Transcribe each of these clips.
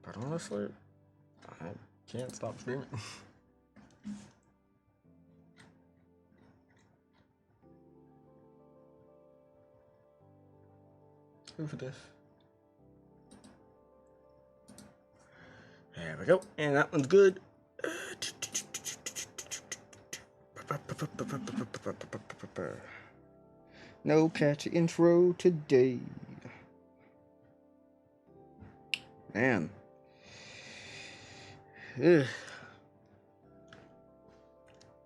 But honestly, I can't stop streaming. Go for this. There we go. And that one's good. No catchy intro today. Man. Ugh.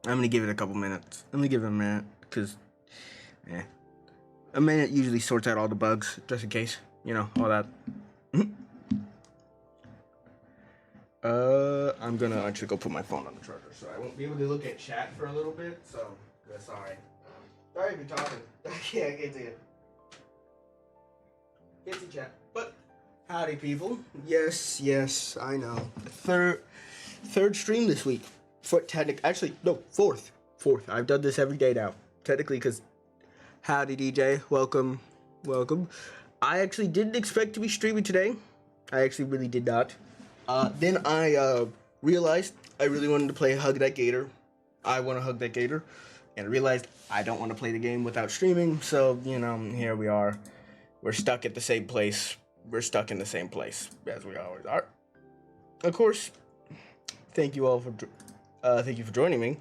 I'm gonna give it a couple minutes. I'm gonna give it a minute, because a minute usually sorts out all the bugs, just in case, you know, all that. I'm gonna actually go put my phone on the charger, so I won't be able to look at chat for a little bit, so sorry. Sorry if you're talking. I can't see it. Can't see chat. But howdy people. Yes, I know. Third stream this week. Fourth. I've done this every day now. Technically, because howdy DJ, welcome. I actually didn't expect to be streaming today. I actually really did not. Then I realized I really wanted to play Hug That Gator. I want to hug that gator. And I realized I don't want to play the game without streaming. So, you know, here we are. We're stuck at the same place. We're stuck in the same place, as we always are. Of course, thank you all for joining me.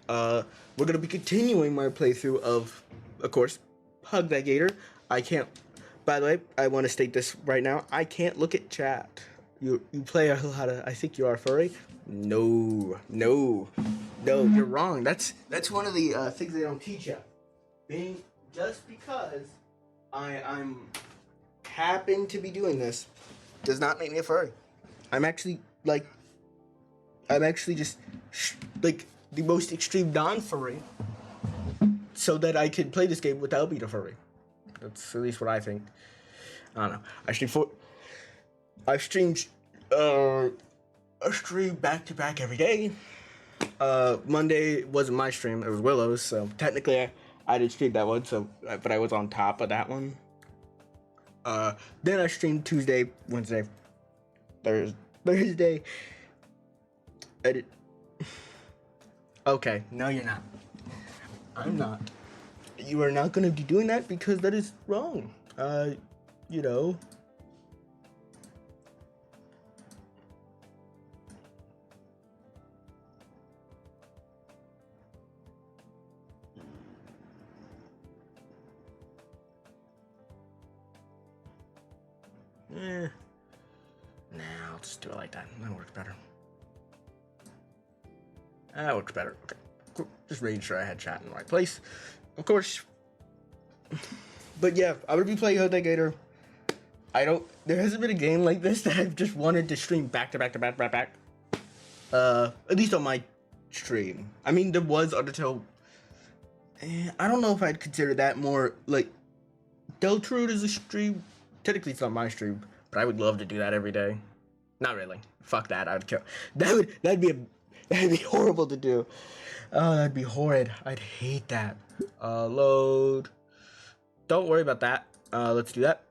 We're going to be continuing my playthrough of course, Hug That Gator. I can't, by the way, I want to state this right now. I can't look at chat. You play a lot of, I think you are furry? No, you're wrong. That's one of the things they don't teach you. Just because I'm happen to be doing this does not make me a furry. I'm actually just like the most extreme non-furry, so that I can play this game without being a furry. That's at least what I think. I don't know. I've streamed a stream back to back every day. Monday wasn't my stream, it was Willow's, so technically I did stream that one, so but I was on top of that one. Then I streamed Tuesday, Wednesday, Thursday. Okay, no you're not. I'm not. You are not gonna be doing that because that is wrong. You know. Nah, I'll just do it like that. That works better. Okay, cool. Just making sure I had chat in the right place. Of course. But yeah, I'm gonna be playing Hug That Gator. There hasn't been a game like this that I've just wanted to stream back to back. At least on my stream. I mean, there was Undertale. I don't know if I'd consider that more like Deltrude is a stream. Technically, it's not my stream, but I would love to do that every day. Not really. Fuck that. I'd kill. That'd be horrible to do. Oh, that'd be horrid. I'd hate that. Load. Don't worry about that. Let's do that.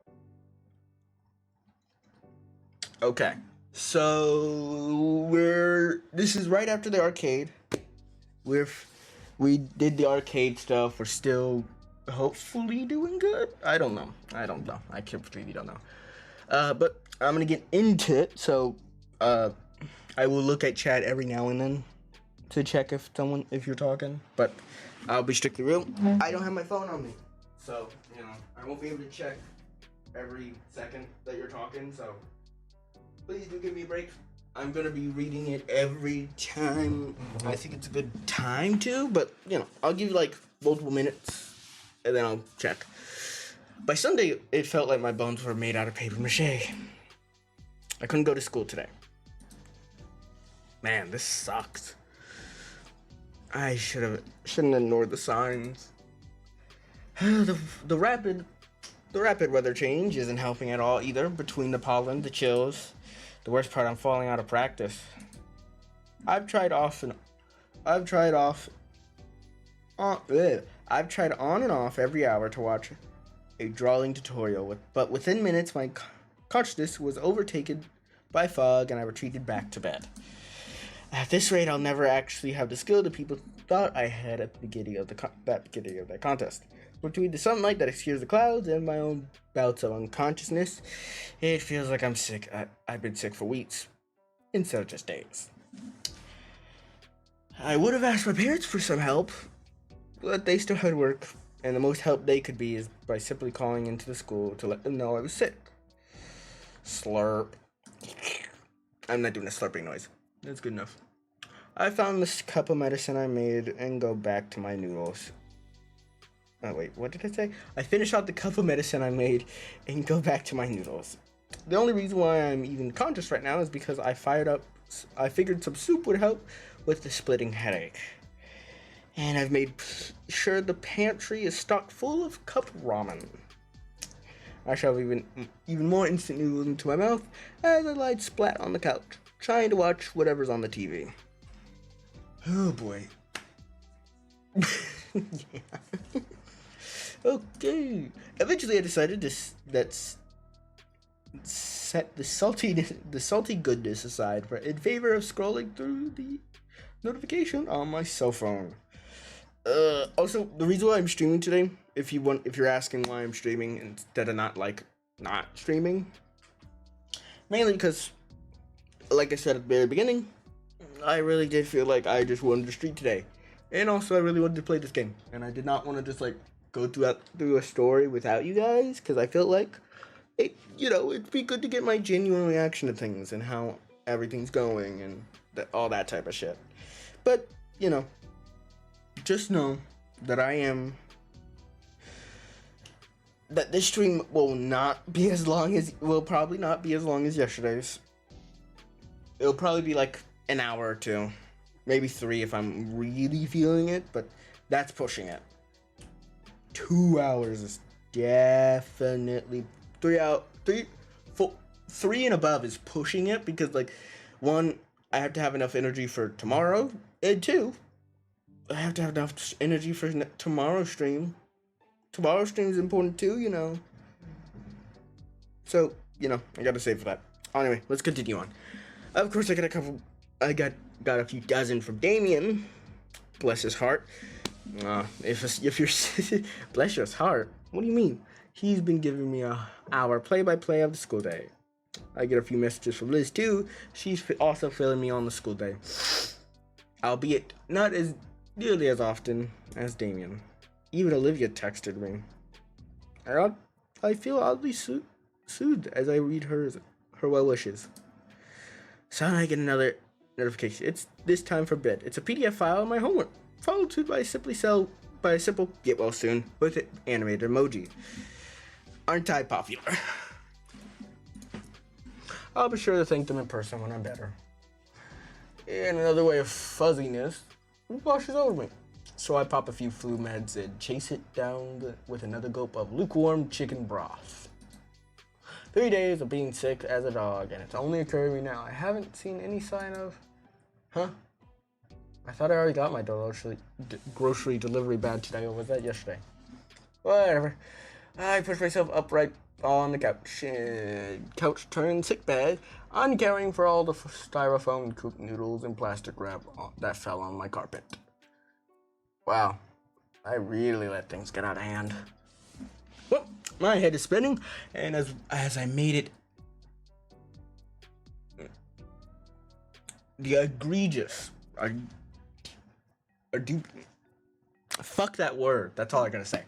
Okay. So this is right after the arcade. We did the arcade stuff. We're still hopefully doing good. I don't know. I completely don't know. But I'm gonna get into it. So I will look at chat every now and then to check if you're talking. But I'll be strictly real. I don't have my phone on me, so you know I won't be able to check every second that you're talking. So please do give me a break. I'm gonna be reading it every time I think it's a good time to. But you know I'll give you like multiple minutes. And then I'll check. By Sunday, it felt like my bones were made out of paper mache. I couldn't go to school today. Man, this sucks. I shouldn't ignored the signs. The rapid weather change isn't helping at all either. Between the pollen, the chills, the worst part, I'm falling out of practice. I've tried on and off every hour to watch a drawing tutorial, but within minutes my consciousness was overtaken by fog, and I retreated back to bed. At this rate, I'll never actually have the skill that people thought I had at the beginning of that contest. Between the sunlight that obscures the clouds and my own bouts of unconsciousness, it feels like I'm sick. I've been sick for weeks, instead of just days. I would have asked my parents for some help, but they still had work, and the most help they could be is by simply calling into the school to let them know I was sick. Slurp. I'm not doing a slurping noise. That's good enough. I found this cup of medicine I made and go back to my noodles. Oh wait, what did I say? I finish out the cup of medicine I made and go back to my noodles. The only reason why I'm even conscious right now is because I figured some soup would help with the splitting headache. And I've made sure the pantry is stocked full of cup ramen. I shove even more instant noodles into my mouth as I lie splat on the couch, trying to watch whatever's on the TV. Oh boy. Yeah. Okay. Eventually I decided to set the salty goodness aside in favor of scrolling through the notification on my cell phone. Also, the reason why I'm streaming today, if you're asking why I'm streaming instead of not streaming, mainly because, like I said at the very beginning, I really did feel like I just wanted to stream today, and also I really wanted to play this game, and I did not want to just go through a story without you guys, because I felt like it'd be good to get my genuine reaction to things and how everything's going and all that type of shit. But just know that that this stream will probably not be as long as yesterday's. It'll probably be like an hour or two, maybe 3 if I'm really feeling it, but that's pushing it. 2 hours is definitely 3 and above is pushing it, because 1, I have to have enough energy for tomorrow, and 2, I have to have enough energy for tomorrow's stream. Tomorrow's stream is important too, So, I gotta save for that. Anyway, let's continue on. Of course, I got a few dozen from Damien. Bless his heart. If you're bless his heart. What do you mean? He's been giving me our play-by-play of the school day. I get a few messages from Liz too. She's also filling me on the school day, albeit not as nearly as often as Damien. Even Olivia texted me. I feel oddly soothed as I read her well wishes. So I get another notification. It's this time for bed. It's a PDF file of my homework, followed by a simple get well soon with an animated emoji. Aren't I popular? I'll be sure to thank them in person when I'm better. And another way of fuzziness washes over me. So I pop a few flu meds and chase it down with another gulp of lukewarm chicken broth. 3 days of being sick as a dog, and it's only occurring to me now. I haven't seen any sign of... Huh? I thought I already got my grocery delivery bag today, or was that yesterday? Whatever. I pushed myself upright on the couch turned sick bag, uncaring for all the styrofoam cooked noodles and plastic wrap that fell on my carpet. Wow, I really let things get out of hand. Well, my head is spinning, and as I made it, the egregious, fuck that word. That's all I gotta say.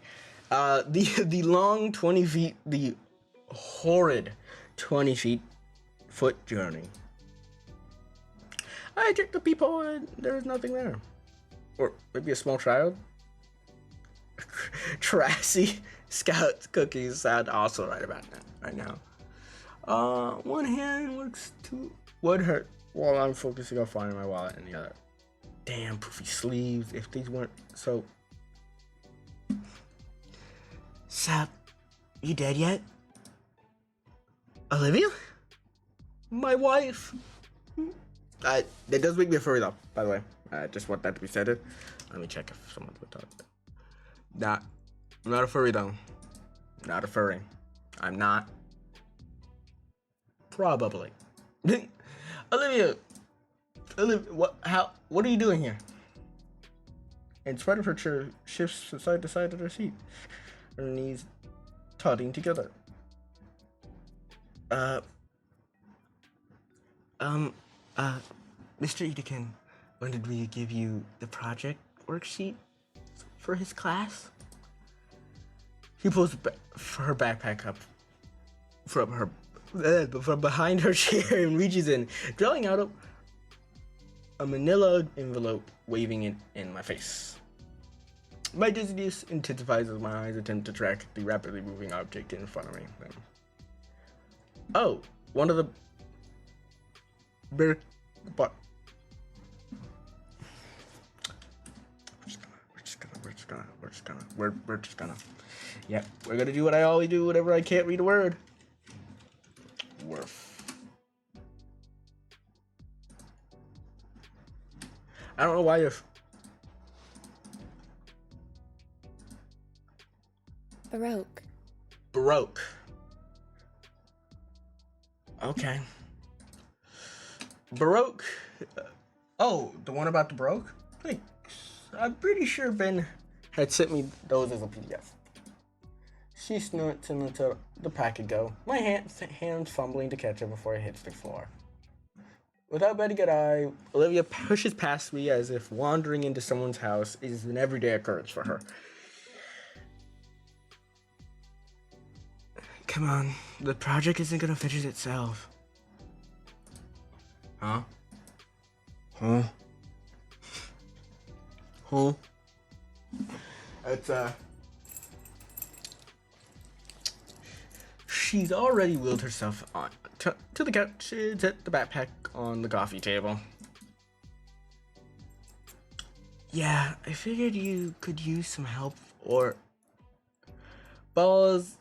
The long 20 feet, the horrid 20 foot journey. I checked the peephole and there was nothing there. Or maybe a small child. Trashy Scout cookies sound also right now. One hand works to what hurt while I'm focusing on finding my wallet and the other. Damn poofy sleeves. If these weren't so. Sup? You dead yet? Olivia? My wife. That does make me a furry though, by the way. I just want that to be said. Let me check if someone would talk. I'm not a furry though. Not a furry. I'm not. Probably. Olivia, what are you doing here? In spite of her chair shifts from side to side of her seat, her knees totting together. Uh, um, Mr. Edekin, when did we give you the project worksheet for his class? He pulls her backpack up from behind her chair and reaches in, drawing out a manila envelope, waving it in my face. My dizziness intensifies as my eyes attempt to track the rapidly moving object in front of me. Oh, one of the bear. But we're just gonna. Yep, we're gonna do what I always do whenever I can't read a word. Worf. I don't know why you're. Baroque. Okay. Baroque. Oh, the one about the Baroque? Thanks. I'm pretty sure Ben had sent me those as a PDF. She snorts and lets the packet go, my hands fumbling to catch it before it hits the floor. Without batting an eye, Olivia pushes past me as if wandering into someone's house is an everyday occurrence for her. Come on, the project isn't gonna finish itself. Huh? It's, she's already wheeled herself on to the couch and set the backpack on the coffee table. Yeah, I figured you could use some help or balls.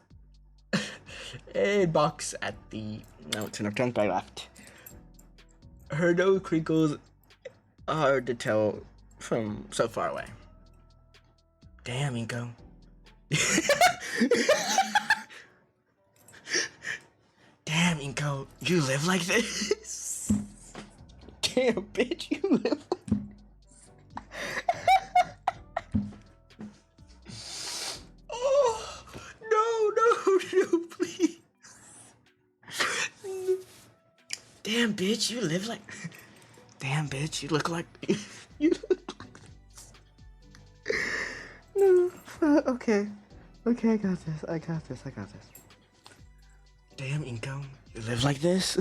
And box at the mountain of junk I left. Her nose crinkles hard to tell from so far away. Damn, Inko. Damn, Inko, you live like this? Damn, bitch, you live like Oh, no, please. Damn, bitch, you live like... Damn, bitch, you look like... you look No, okay. Okay, I got this. Damn, Inko, you live like this?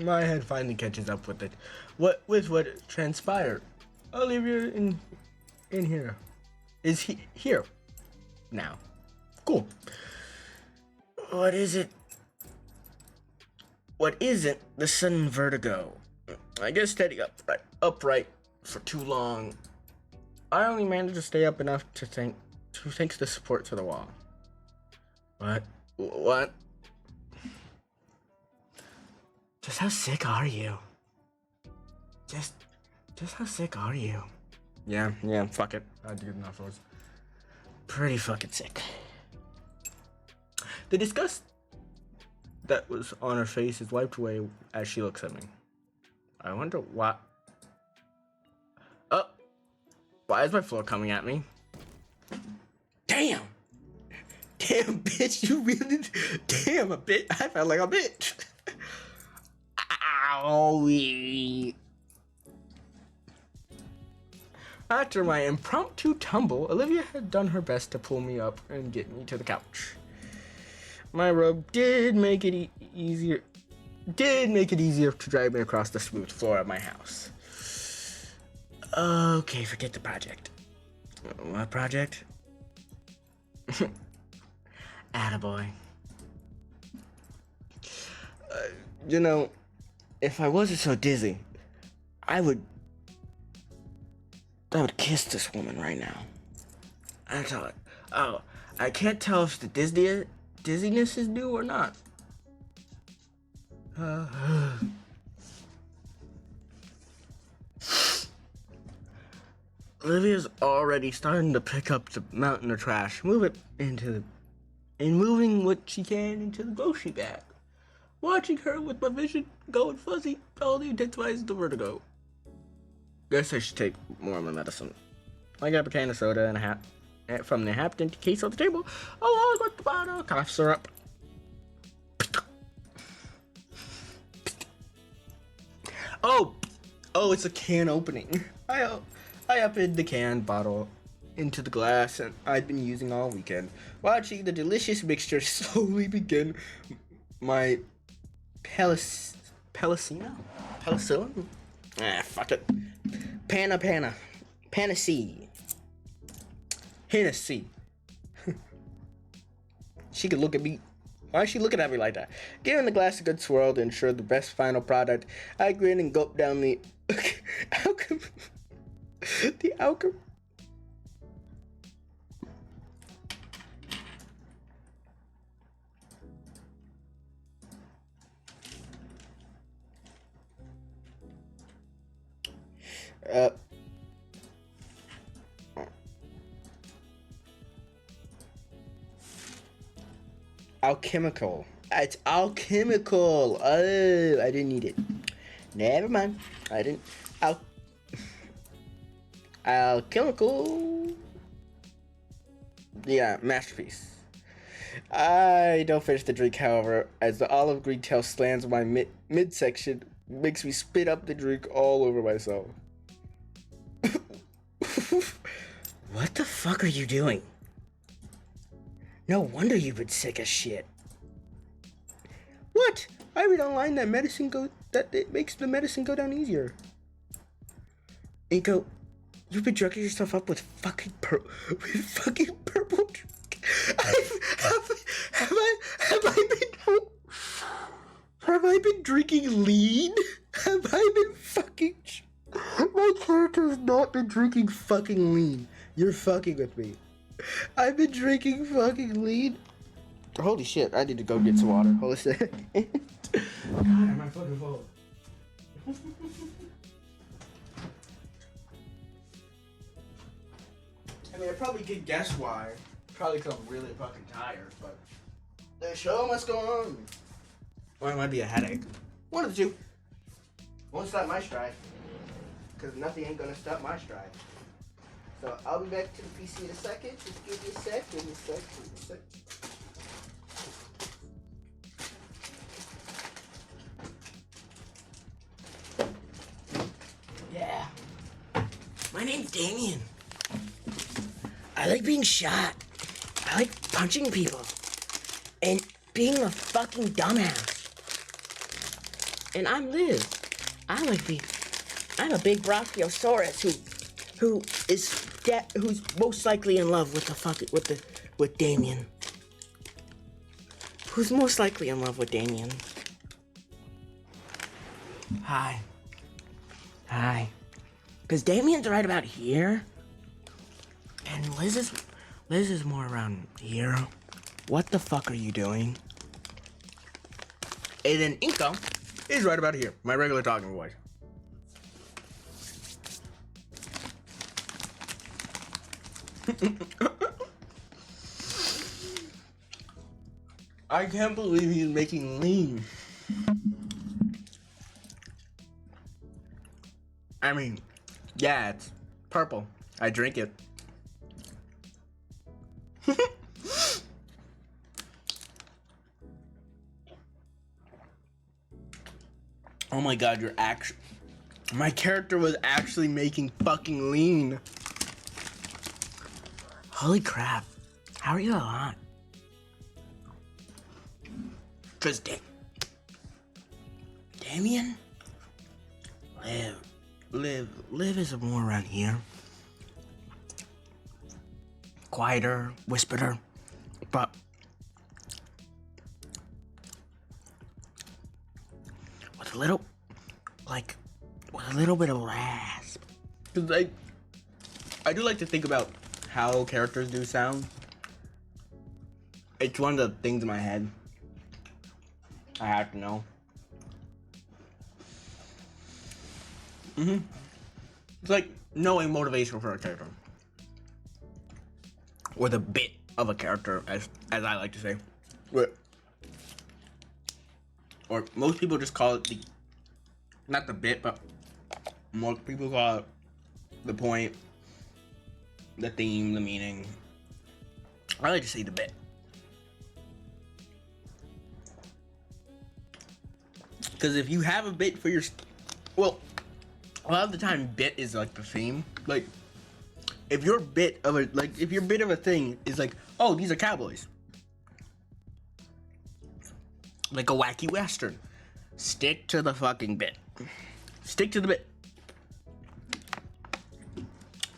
My head finally catches up with it. What transpired? Olivia in here. Is he here now? Cool. What is it? What isn't the sudden vertigo? I guess staying upright for too long. I only managed to stay up enough thanks to support to the wall. What? Just how sick are you? Just how sick are you? Yeah, fuck it. I did enough of those. Pretty fucking sick. The disgust that was on her face is wiped away as she looks at me. I wonder why. Oh, why is my floor coming at me? Damn, bitch, you really. Damn, a bitch. I felt like a bitch. Owie. After my impromptu tumble, Olivia had done her best to pull me up and get me to the couch. My robe did make it easier to drag me across the smooth floor of my house. Okay, forget the project. What project? Attaboy. If I wasn't so dizzy, I would kiss this woman right now. I thought, I can't tell if the dizziness is new or not. Olivia's already starting to pick up the mountain of trash. Moving what she can into the grocery bag. Watching her with my vision going fuzzy only intensifies the vertigo. Guess I should take more of my medicine. I got a can of soda and a hat from the half-empty case on the table, along with the bottle of cough syrup. Oh, it's a can opening. I opened the can bottle into the glass and I'd been using all weekend, watching the delicious mixture slowly begin my penicillin? Fuck it. Panacea. Hennessy. She could look at me. Why is she looking at me like that? Giving the glass a good swirl to ensure the best final product, I grin and gulp down the alchemical. It's alchemical. Oh, I didn't need it. Never mind. I didn't. Alchemical. Yeah, masterpiece. I don't finish the drink, however, as the olive green tail slams my midsection, makes me spit up the drink all over myself. What the fuck are you doing? No wonder you've been sick as shit. What? I read online that it makes the medicine go down easier. Inko, you've been drugging yourself up with fucking purple drink. Have I been drinking lean? Have I been fucking? My character has not been drinking fucking lean. You're fucking with me. I've been drinking fucking lean. Holy shit, I need to go get some water. Hold a second. God, am I fucking full? I mean, I probably could guess why. Probably because I'm really fucking tired, but the show must go on. Or it might be a headache. One of the two. Won't stop my stride. Because nothing ain't gonna stop my stride. So I'll be back to the PC in a second. Just give me a sec, give me a sec. Yeah. My name's Damien. I like being shot. I like punching people. And being a fucking dumbass. And I'm Liz. I'm a big Brachiosaurus who's most likely in love with Damien. Who's most likely in love with Damien? Hi. Cause Damien's right about here. And Liz is more around here. What the fuck are you doing? And then Inko is right about here. My regular talking voice. I can't believe he's making lean. I mean, yeah, it's purple. I drink it. Oh my god, my character was actually making fucking lean. Holy crap. How are you alive? Cause Damien? Liv is more around here. Quieter, whisperer, but with a little bit of rasp. Cause I do like to think about how characters do sound. It's one of the things in my head I have to know. It's like knowing motivation for a character. Or the bit of a character, as I like to say. Or most people just call it the, not the bit, but most people call it the point, the theme, the meaning. I like to say the bit. Because if you have a bit for your, well, a lot of the time bit is like the theme. Like, if your bit of a, like, if your bit of a thing is like, oh, these are cowboys. Like a wacky western. Stick to the fucking bit. Stick to the bit.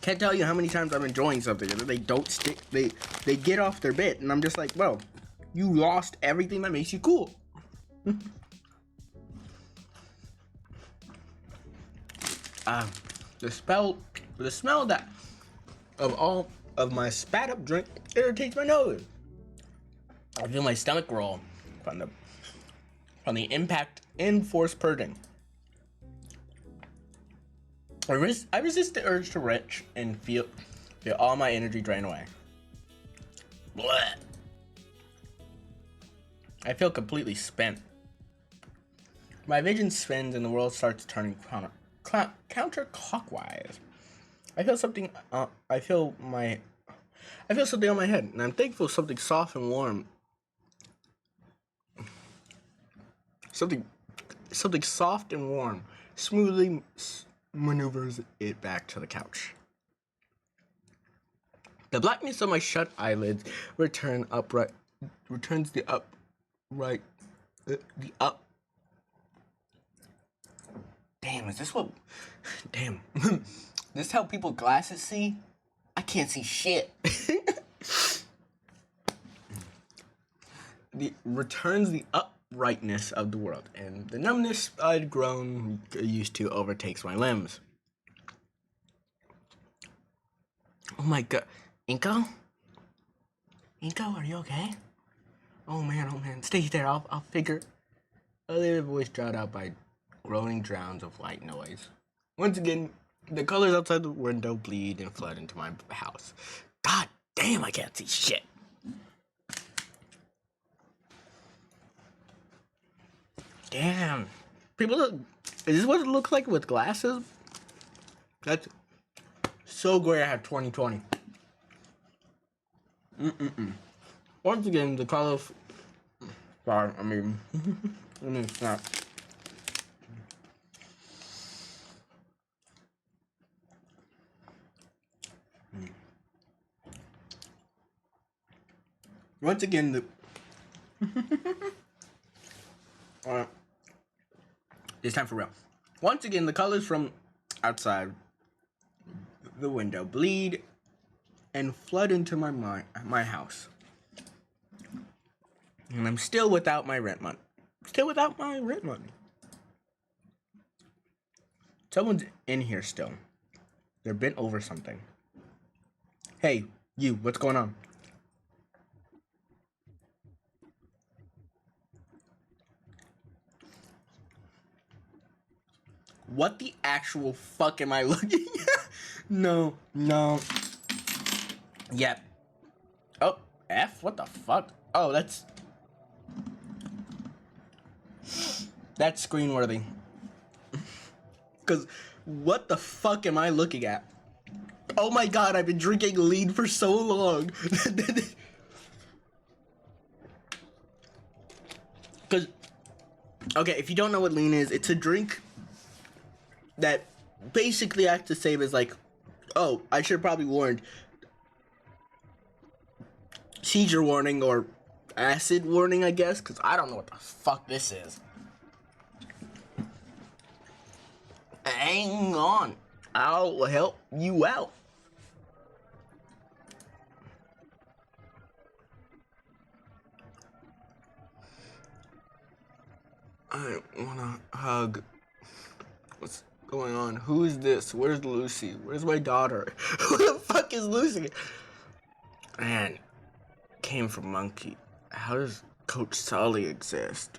Can't tell you how many times I'm enjoying something and they don't stick, they get off their bit, and I'm just like, well, you lost everything that makes you cool. The smell that of all of my spat up drink irritates my nose. I feel my stomach roll from the impact and forced purging. I resist the urge to retch and feel all my energy drain away. Blech. I feel completely spent. My vision spins and the world starts turning counterclockwise. I feel something. I feel something on my head, and I'm thankful something soft and warm. Something soft and warm smoothly maneuvers it back to the couch. The blackness of my shut eyelids returns the upright. Damn, is this what? Damn. This how people with glasses see? I can't see shit. Returns the uprightness of the world, and the numbness I'd grown used to overtakes my limbs. Oh my god. Inko? Inko, are you okay? Oh man, stay there, I'll figure. A little voice drowned out by groaning drowns of white noise. Once again, the colors outside the window bleed and flood into my house. God damn, I can't see shit. Damn. People look, is this what it looks like with glasses? That's so great I have 20/20. Once again, the colors, sorry, I mean snap. Once again, the it's time for real. Once again, the colors from outside the window bleed and flood into my house. And I'm still without my rent money. Someone's in here still. They're bent over something. Hey, you, what's going on? What the actual fuck am I looking at? No. Yep. Oh, F? What the fuck? Oh, that's screen-worthy. Because what the fuck am I looking at? Oh my god, I've been drinking lean for so long. Because, okay, if you don't know what lean is, it's a drink that basically acts the same as like, oh, I should have probably warned, seizure warning or acid warning, I guess, because I don't know what the fuck this is. Hang on, I'll help you out. I wanna hug. What's going on? Who is this? Where's Lucy? Where's my daughter? Who the fuck is Lucy? Man, came from Monkey. How does Coach Sully exist?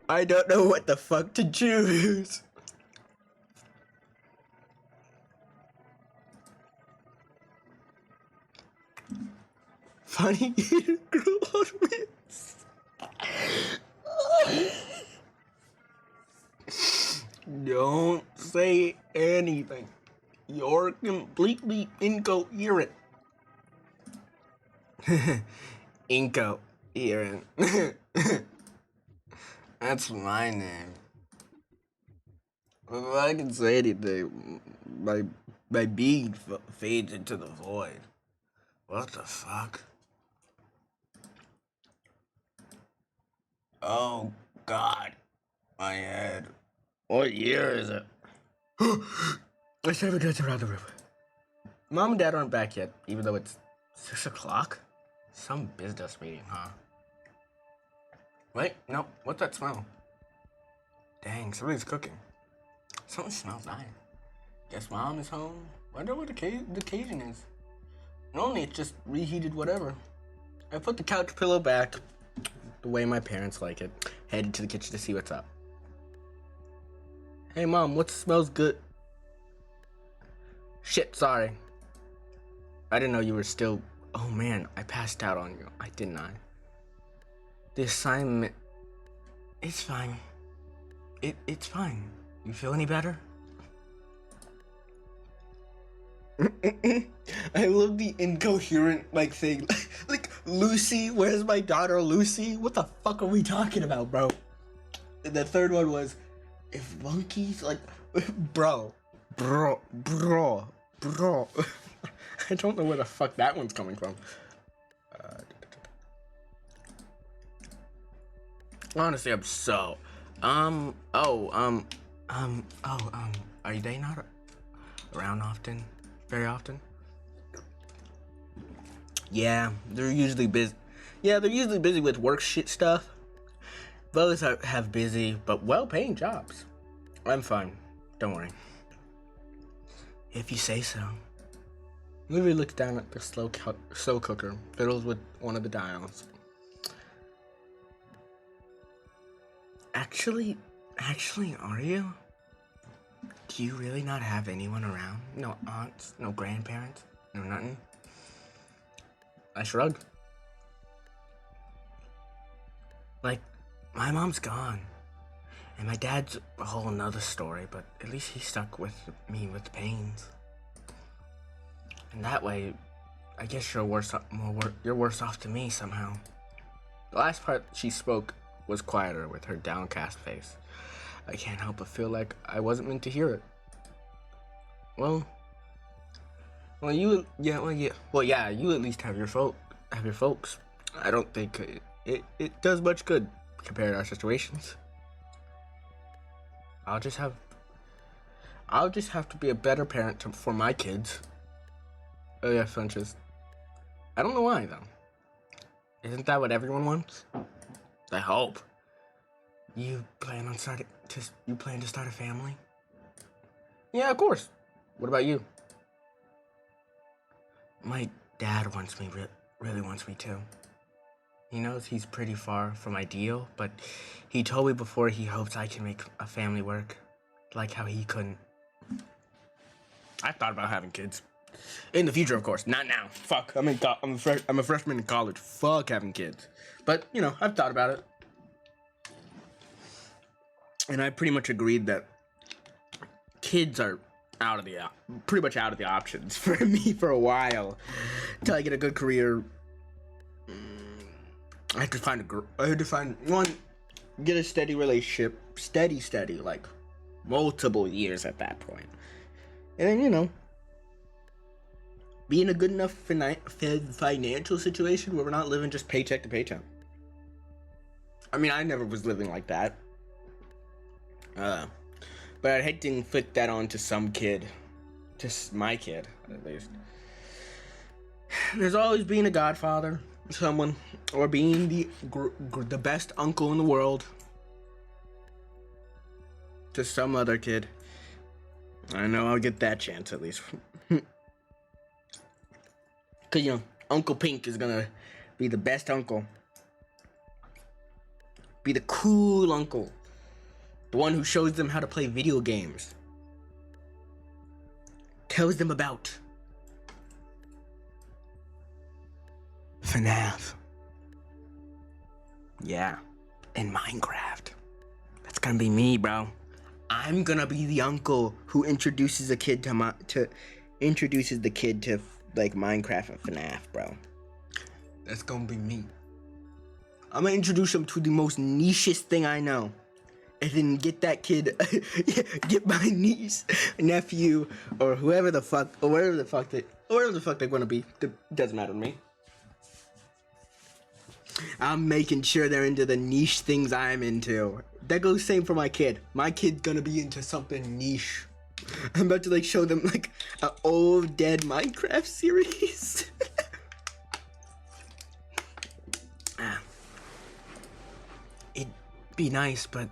I don't know what the fuck to choose. Funny Gator grew on wheels. Don't say anything. You're completely incoherent. Incoherent. That's my name. If I can say anything, my being fades into the void. What the fuck? Oh God, my head. What year is it? It's 7 minutes around the river. Mom and Dad aren't back yet, even though it's 6 o'clock. Some business meeting, huh? Wait, no, what's that smell? Dang, somebody's cooking. Something smells nice. Guess Mom is home. Wonder what the occasion is. Normally it's just reheated whatever. I put the couch pillow back the way my parents like it. Headed to the kitchen to see what's up. Hey Mom, what smells good? Shit, sorry. I didn't know you were still... Oh man, I passed out on you. Didn't I? The assignment... It's fine. It's fine. You feel any better? I love the incoherent, thing. Like, Lucy, where's my daughter Lucy? What the fuck are we talking about, bro? And the third one was, if monkeys, bro. I don't know where the fuck that one's coming from. Honestly, I'm so... are they not around often? Very often? Yeah, they're usually busy. Yeah, they're usually busy with work shit stuff. Both have busy, but well-paying jobs. I'm fine. Don't worry. If you say so. Lily looks down at the slow cooker, fiddles with one of the dials. Actually, are you? Do you really not have anyone around? No aunts, no grandparents, no nothing? I shrugged. My mom's gone. And my dad's a whole nother story, but at least he stuck with me with the pains. And that way, I guess you're worse off to me somehow. The last part she spoke was quieter with her downcast face. I can't help but feel like I wasn't meant to hear it. You at least have your folks. I don't think it does much good compared to our situations. I'll just have to be a better parent for my kids. Oh yeah, Funches. I don't know why though. Isn't that what everyone wants? I hope. You plan to start a family? Yeah, of course. What about you? My dad really wants me to. He knows he's pretty far from ideal, but he told me before he hopes I can make a family work, like how he couldn't. I thought about having kids. In the future, of course. Not now. Fuck. I'm a freshman in college. Fuck having kids. But, I've thought about it. And I pretty much agreed that kids are pretty much out of the options for me for a while. Until I get a good career. I had to find one, get a steady relationship, steady, like multiple years at that point. And then, be in a good enough financial situation where we're not living just paycheck to paycheck. I mean, I never was living like that. But I'd hate to inflict that onto some kid. Just my kid, at least. There's always being a godfather, someone, or being the best uncle in the world to some other kid. I know I'll get that chance at least. Because, Uncle Pink is gonna be the best uncle. Be the cool uncle. The one who shows them how to play video games. Tells them about FNAF. Yeah, in Minecraft. That's gonna be me, bro. I'm gonna be the uncle who introduces the kid to like Minecraft and FNAF, bro. That's gonna be me. I'm gonna introduce him to the most nichest thing I know, and then get that kid, get my niece, nephew, or whoever the fuck, or whatever the fuck they're gonna be. Doesn't matter to me. I'm making sure they're into the niche things I'm into. That goes same for my kid. My kid's gonna be into something niche. I'm about to like show them like an old dead Minecraft series. It'd be nice, but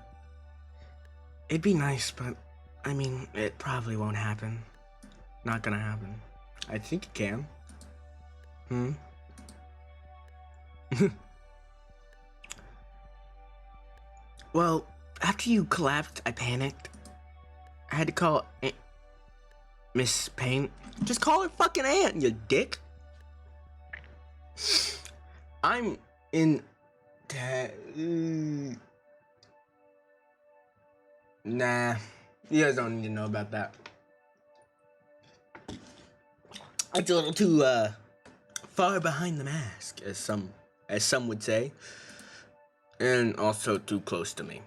I mean, it probably won't happen. Not gonna happen. I think it can. Well, after you collapsed, I panicked. I had to call Miss Payne. Just call her fucking Aunt, you dick. I'm in... Nah, you guys don't need to know about that. It's a little too far behind the mask, as some would say, and also too close to me.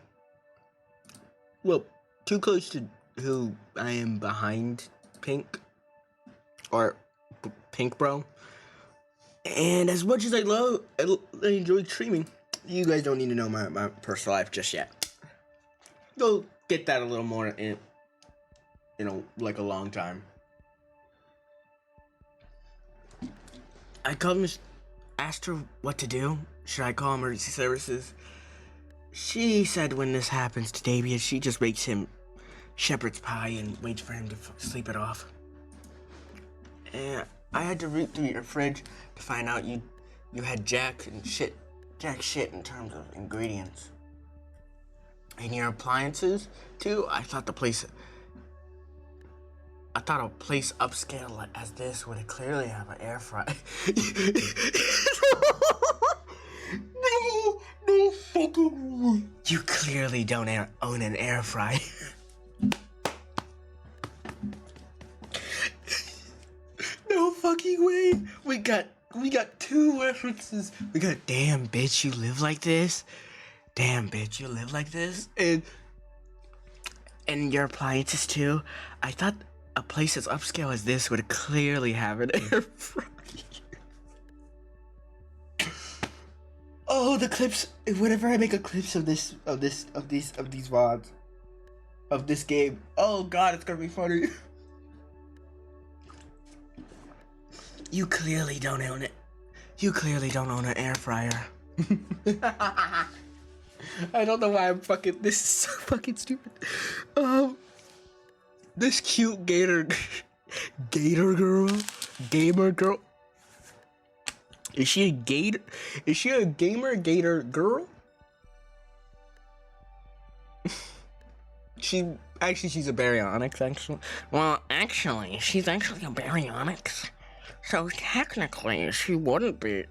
Well, too close to who I am behind Pink, or Pink Bro. And as much as I enjoy streaming, you guys don't need to know my personal life just yet. Go get that a little more in like a long time. I called Miss, asked her what to do. Should I call emergency services? She said when this happens to Davian, she just makes him shepherd's pie and waits for him to sleep it off. And I had to root through your fridge to find out you had jack shit in terms of ingredients. And your appliances too. I thought a place upscale as this would clearly have an air fryer. No fucking way. You clearly don't own an air fryer. No fucking way. We got two references. We got damn bitch you live like this. Damn bitch you live like this. And your appliances too. I thought a place as upscale as this would clearly have an air fryer. Oh, the clips! Whenever I make a clips of these VODs, of this game, oh god, it's gonna be funny. You clearly don't own it. You clearly don't own an air fryer. I don't know why this is so fucking stupid. This cute gator gamer girl. Is she a gator? Is she a gator girl? She's a baryonyx, actually. Well, actually, she's actually a baryonyx. So technically, she wouldn't be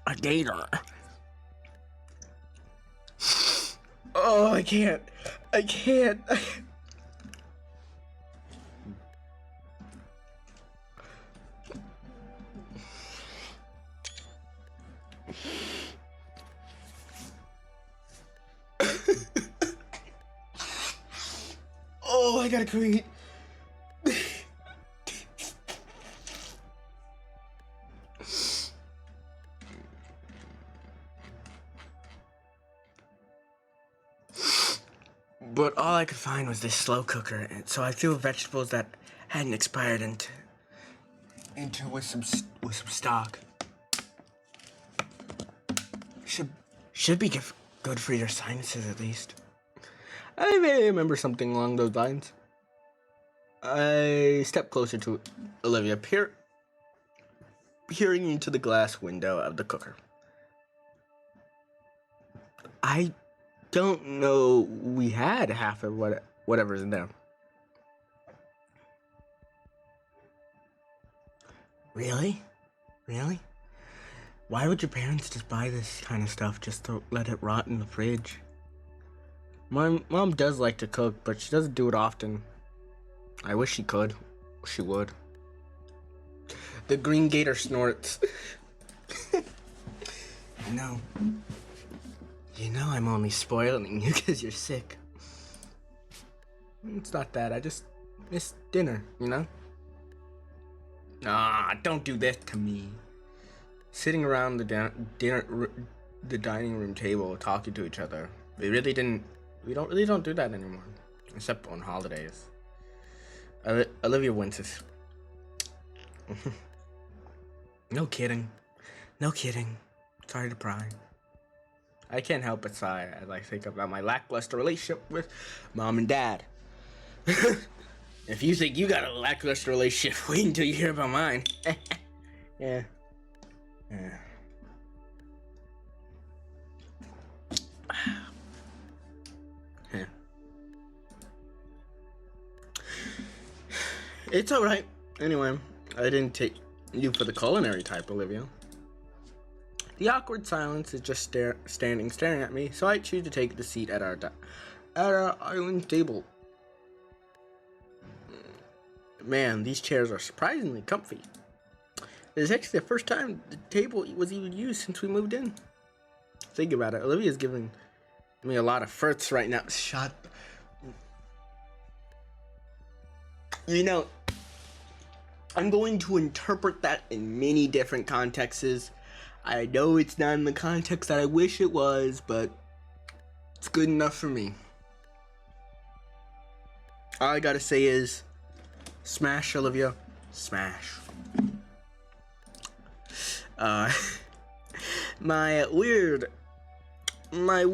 a gator. Oh, I can't. Oh, I gotta create. But all I could find was this slow cooker, and so I threw vegetables that hadn't expired into with some stock. Should be good for your sinuses at least. I may remember something along those lines. I stepped closer to Olivia, peering into the glass window of the cooker. I don't know we had half of whatever's in there. Really? Why would your parents just buy this kind of stuff just to let it rot in the fridge? My mom does like to cook, but she doesn't do it often. I wish she could. She would. The green gator snorts. No. You know I'm only spoiling you because you're sick. It's not that. I just miss dinner, you know? Ah, don't do this to me. Sitting around the dining room table talking to each other. We don't do that anymore. Except on holidays. Olivia winces. No kidding. No kidding. Sorry to pry. I can't help but sigh as I think about my lackluster relationship with mom and dad. If you think you got a lackluster relationship, wait until you hear about mine. Yeah. Yeah. Yeah. It's alright. Anyway, I didn't take you for the culinary type, Olivia. The awkward silence is just staring at me, so I choose to take the seat at our island table. Man, these chairs are surprisingly comfy. It is actually the first time the table was even used since we moved in. Think about it. Olivia's giving me a lot of furts right now. Shut. You know, I'm going to interpret that in many different contexts. I know it's not in the context that I wish it was, but it's good enough for me. All I gotta say is, smash, Olivia, smash. My weird, I'm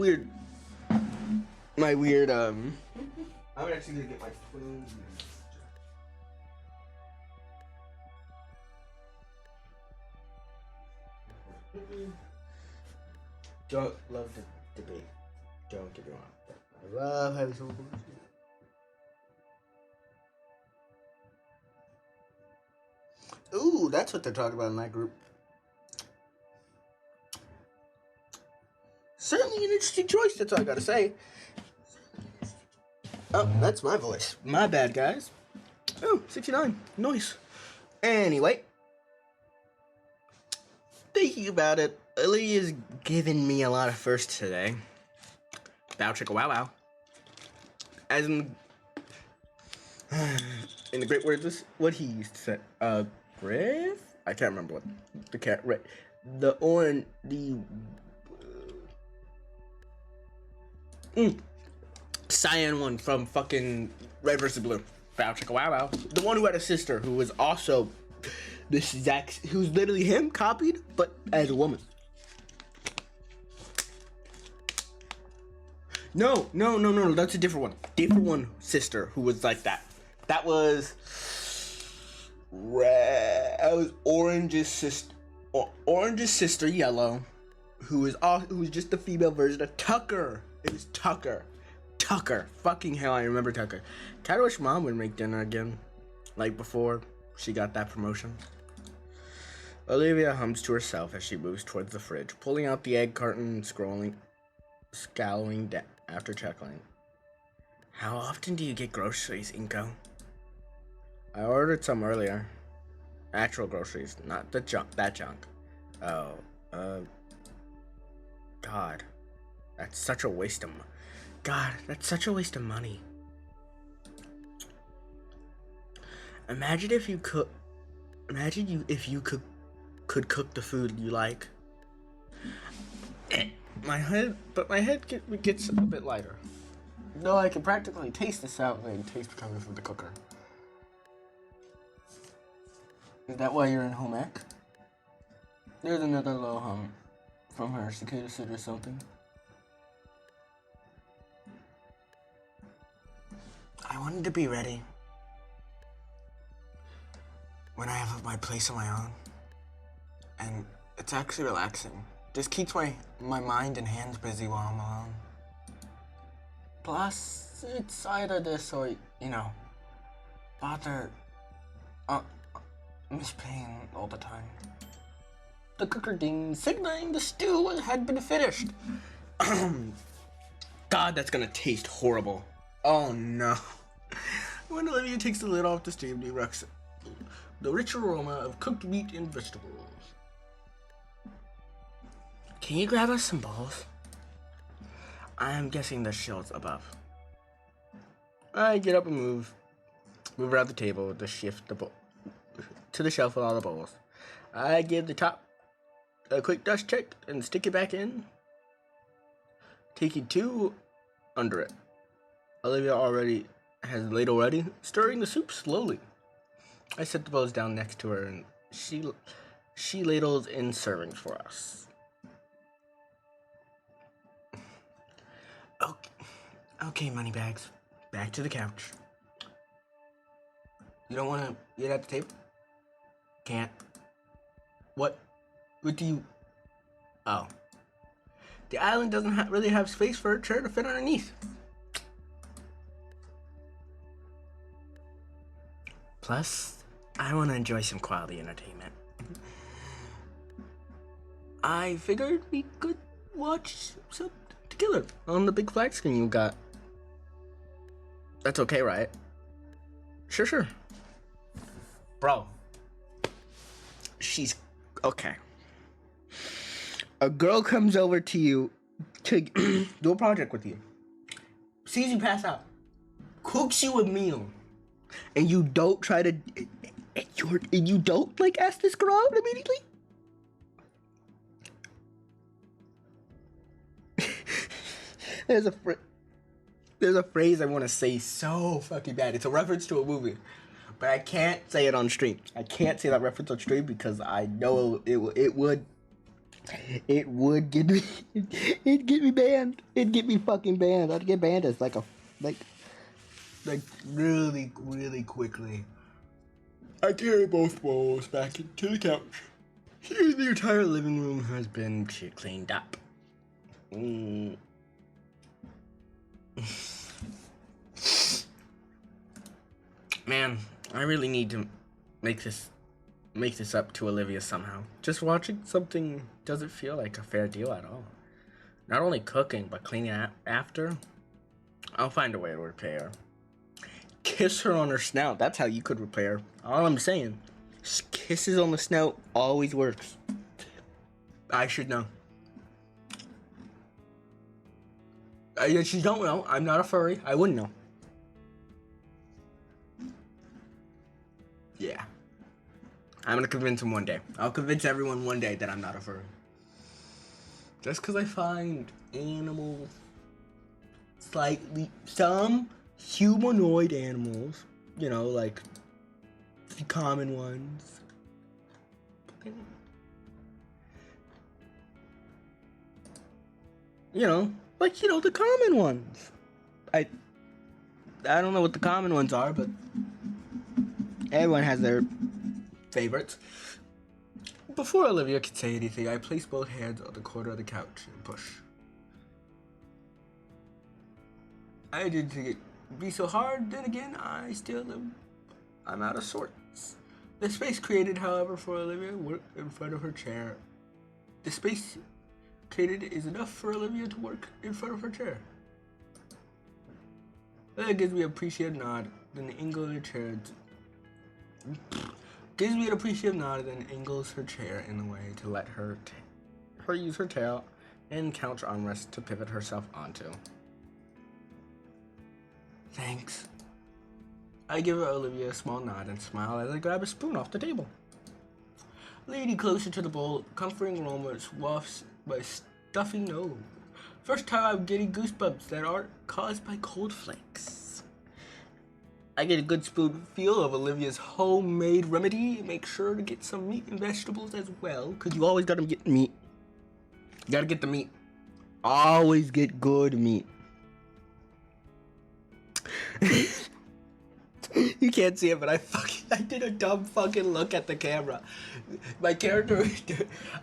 actually gonna get my phone. Don't love the debate. Don't get me wrong. I love having someone converse with me. Ooh, that's what they're talking about in that group. Certainly an interesting choice, that's all I gotta say. Oh, that's my voice. My bad, guys. Oh, 69. Nice. Anyway. Thinking about it, Olivia's given me a lot of firsts today. Bow chicka wow wow. As in the great words, what he used to say. Griff? I can't remember what the cat, right. The orange, cyan one from fucking Red vs. Blue. Bow chicka wow wow. The one who had a sister who was also this exact, who's literally him copied, but as a woman. No, that's a different one. Different one sister who was like that. That was red. That was Orange's sister, Yellow, who was just the female version of Tucker. It was Tucker. Fucking hell, I remember Tucker. Kinda wish mom would make dinner again, like before she got that promotion. Olivia hums to herself as she moves towards the fridge, pulling out the egg carton and scowling after chuckling. How often do you get groceries, Inko? I ordered some earlier. Actual groceries, not that junk. Oh, God. That's such a waste of money. Imagine if you could cook the food you like. My head gets a bit lighter. Though I can practically taste the sound and taste coming from the cooker. Is that why you're in home ec? There's another low hum from her cicada suit or something. I wanted to be ready when I have my place on my own. And it's actually relaxing. Just keeps my mind and hands busy while I'm alone. Plus, it's either this or, father, Miss Payne all the time. the cooker ding, signaling the stew had been finished. God, that's gonna taste horrible. Oh no. When Olivia takes the lid off the steam, erupts the rich aroma of cooked meat and vegetables. Can you grab us some bowls? I'm guessing the shelves above. I get up and move around the table to shift the bowl to the shelf with all the bowls. I give the top a quick dust check and stick it back in, taking two under it. Olivia already has the ladle ready, stirring the soup slowly. I set the bowls down next to her and she ladles in servings for us. Okay, Moneybags. Back to the couch. You don't want to eat at the table? Can't. What do you... Oh. The island doesn't really have space for a chair to fit underneath. Plus, I want to enjoy some quality entertainment. I figured we could watch some together on the big flat screen you got. That's okay, right? Sure. Bro. She's okay. A girl comes over to you to do a project with you. Sees you pass out. Cooks you a meal. And you don't try to... And you don't, like, ask this girl out immediately? There's a phrase I want to say so fucking bad. It's a reference to a movie. But I can't say it on stream. I can't say that reference on stream because I know it would get me... It'd get me banned. It'd get me fucking banned. I'd get banned as like really, really quickly. I carry both bowls back into the couch. Here, the entire living room has been cleaned up. Man, I really need to make this up to Olivia somehow. Just watching something doesn't feel like a fair deal at all. Not only cooking, but cleaning after. I'll find a way to repay her. Kiss her on her snout. That's how you could repay her. All I'm saying. Kisses on the snout always works. I should know. She don't know. I'm not a furry. I wouldn't know. Yeah. I'm gonna convince him one day. I'll convince everyone one day that I'm not a furry. Just because I find animals some humanoid animals, like the common ones. The common ones. I don't know what the common ones are, but everyone has their favorites. Before Olivia could say anything, I placed both hands on the corner of the couch and push. I didn't think it'd be so hard, then again, I'm out of sorts. The space created, however, for Olivia worked in front of her chair. The space created is enough for Olivia to work in front of her chair. That gives me an appreciative nod, then angles her chair. Gives me an appreciative nod, then angles her chair in a way to let her use her tail and couch armrest to pivot herself onto. Thanks. I give Olivia a small nod and smile as I grab a spoon off the table. Leaning closer to the bowl, comforting aroma wafts my stuffy nose. First time I'm getting goosebumps that aren't caused by cold flakes. I get a good spoon feel of Olivia's homemade remedy. Make sure to get some meat and vegetables as well, because you always gotta get meat. You gotta get the meat. Always get good meat. You can't see it, but I did a dumb fucking look at the camera. My character,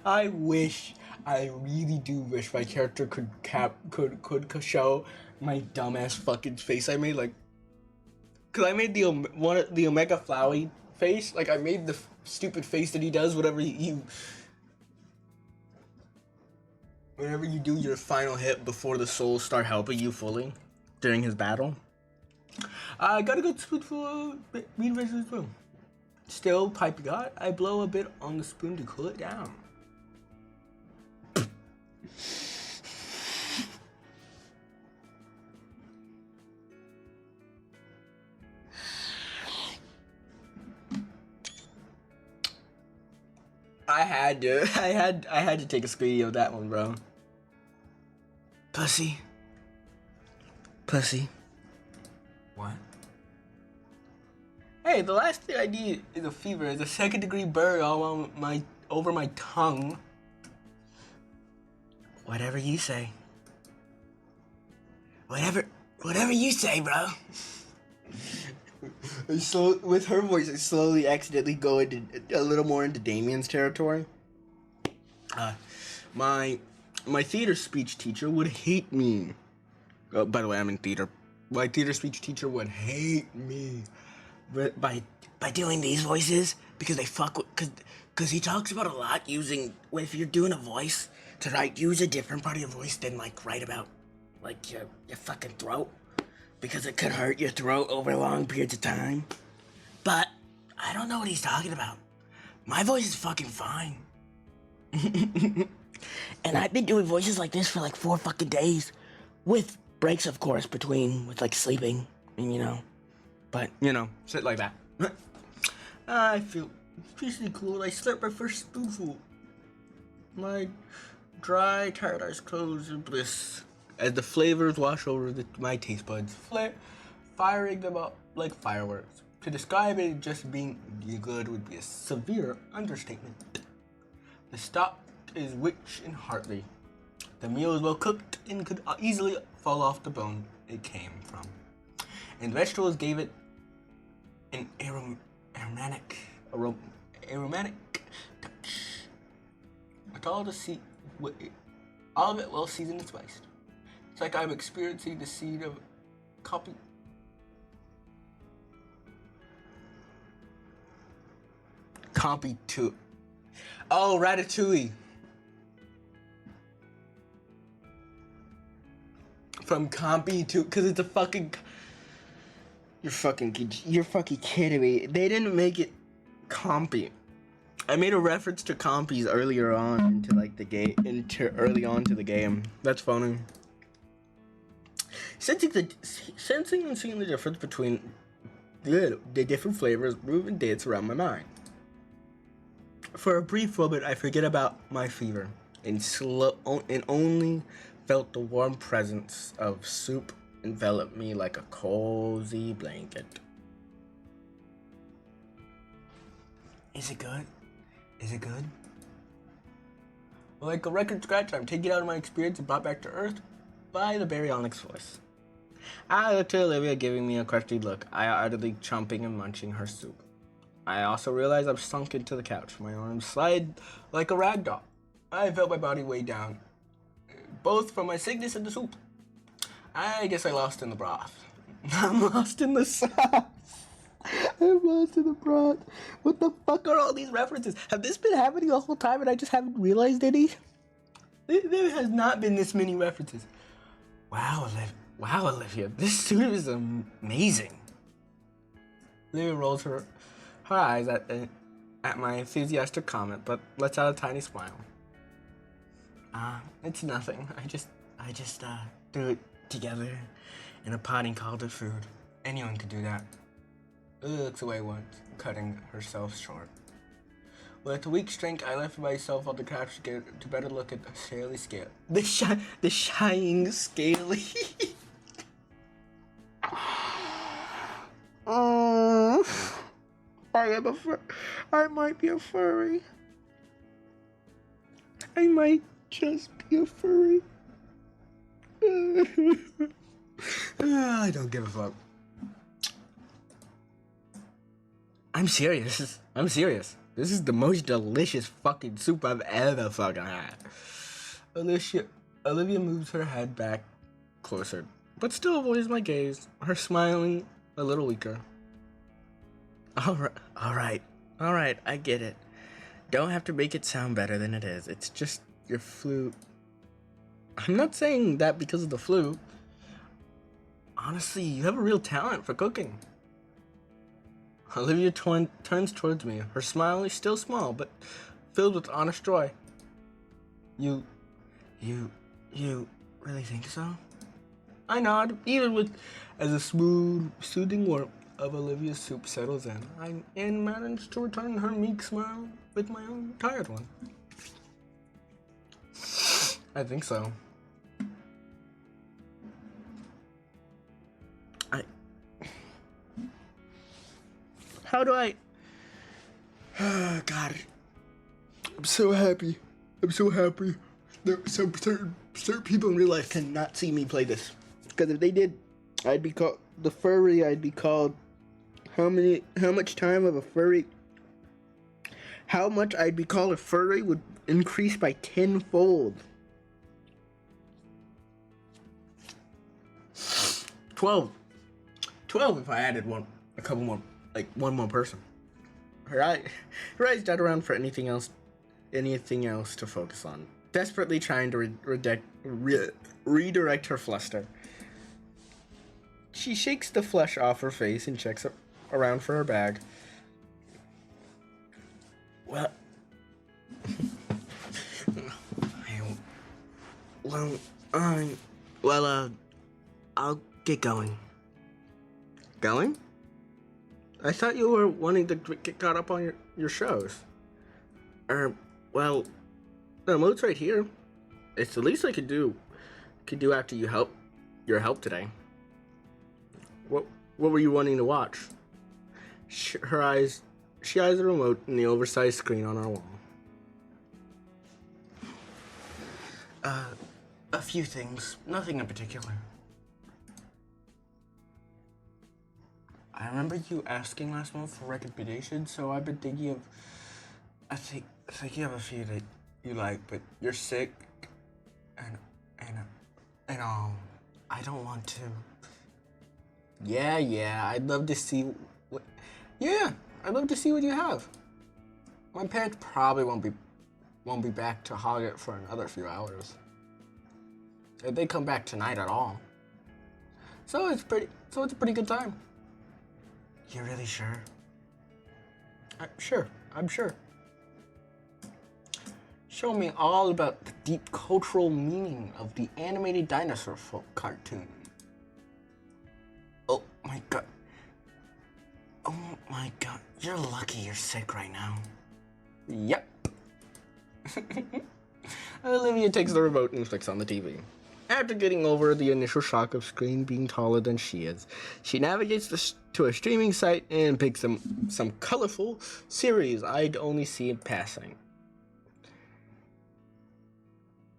I really do wish my character could show my dumbass fucking face I made, cause I made the Omega Flowey face, I made the stupid face that he does whenever you whenever you do your final hit before the souls start helping you fully during his battle. I got a good spoonful of meat versus spoon. Still piping hot, I blow a bit on the spoon to cool it down. I had to take a screening of that one, bro. Pussy. What? Hey, the last thing I need is a fever. It's a second-degree burn all over my tongue. Whatever you say. Whatever you say, bro. With her voice, I slowly accidentally go into a little more into Damien's territory. My theater speech teacher would hate me. Oh, by the way, I'm in theater. My theater speech teacher would hate me by doing these voices because they fuck with, because he talks about a lot using, if you're doing a voice, to use a different part of your voice than write about your fucking throat, because it could hurt your throat over long periods of time. But I don't know what he's talking about. My voice is fucking fine. And I've been doing voices like this for 4 fucking days, with breaks, of course, between with sleeping and but shit like that. I feel pretty cool. I slept my first spoonful. My dry, tired eyes close in bliss as the flavors wash over my taste buds, firing them up like fireworks. To describe it just being good would be a severe understatement. The stock is rich and hearty. The meal is well cooked and could easily fall off the bone it came from. And the vegetables gave it an aromatic touch. With all of it well seasoned and spiced. It's like I'm experiencing the seed of copy. Oh, Ratatouille. From Compy to, because it's a fucking. You're fucking kidding me. They didn't make it Compy. I made a reference to Compies earlier on into early on to the game. That's funny. Sensing and seeing the difference between the different flavors move and dance around my mind. For a brief moment, I forget about my fever and only felt the warm presence of soup envelop me like a cozy blanket. Is it good? Well, like a record scratch, I'm taken out of my experience and brought back to earth by the baryonyx voice. I looked to Olivia, giving me a questioning look, I utterly chomping and munching her soup. I also realized I'm sunk into the couch. My arms slide like a rag doll. I felt my body weighed down, both from my sickness and the soup. I guess I lost in the broth. I'm lost in the sauce. I'm lost in the broth. What the fuck are all these references? Have this been happening the whole time and I just haven't realized any? There has not been this many references. Wow, Olivia, this suit is amazing. Olivia rolls her eyes at my enthusiastic comment, but lets out a tiny smile. It's nothing. I just threw it together in a pot and called it food. Anyone could do that. Lily looks away once, cutting herself short. With a weak strength, I left myself on the couch to better look at the scaly scale. The shining scaly. I might be a furry. I might just be a furry. I don't give a fuck. I'm serious. This is the most delicious fucking soup I've ever fucking had. Olivia moves her head back closer, but still avoids my gaze, her smiling a little weaker. Alright, I get it. Don't have to make it sound better than it is. It's just your flute. I'm not saying that because of the flu. Honestly, you have a real talent for cooking. Olivia turns towards me. Her smile is still small, but filled with honest joy. You really think so? I nod, even with as a smooth, soothing warmth of Olivia's soup settles in. I manage to return her meek smile with my own tired one. I think so. How do I? Oh, God. I'm so happy. I'm so happy. There some certain people in real life cannot see me play this. Because if they did, I'd be called the furry. I'd be called how much time of a furry? How much I'd be called a furry would increase by 10-fold. 12 if I added a couple more, like one more person. Her eyes dot around for anything else to focus on, desperately trying to redirect her fluster. She shakes the flesh off her face and checks around for her bag. Well, I'll get going. Going? I thought you were wanting to get caught up on your shows. Well, the remote's right here. It's the least I could do after your help today. What were you wanting to watch? She eyes the remote and the oversized screen on our wall. A few things, nothing in particular. I remember you asking last month for recommendations, so I've been thinking of. I think you have a few that you like, but you're sick, and I don't want to. Yeah, I'd love to see what. Yeah, I'd love to see what you have. My parents probably won't be back to hog it for another few hours. If they come back tonight at all. So it's a pretty good time. You're really sure? I'm sure. Show me all about the deep cultural meaning of the animated dinosaur folk cartoon. Oh my god. You're lucky you're sick right now. Yep. Olivia takes the remote and flicks on the TV. After getting over the initial shock of screen being taller than she is, she navigates to a streaming site and picks some colorful series I'd only see in passing.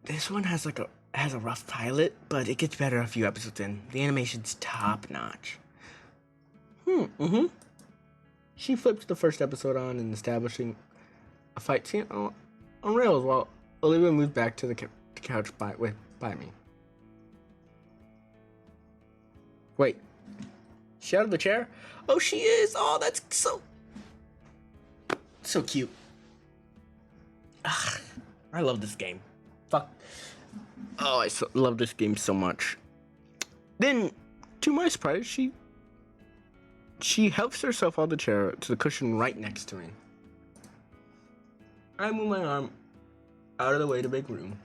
This one has a rough pilot, but it gets better a few episodes in. The animation's top notch. She flips the first episode on and establishing a fight scene on rails while Olivia moves back to the couch by me. Wait, she out of the chair? Oh, she is! Oh, that's so cute. Ugh, I love this game. Fuck. Oh, I love this game so much. Then, to my surprise, she helps herself on the chair to the cushion right next to me. I move my arm out of the way to make room.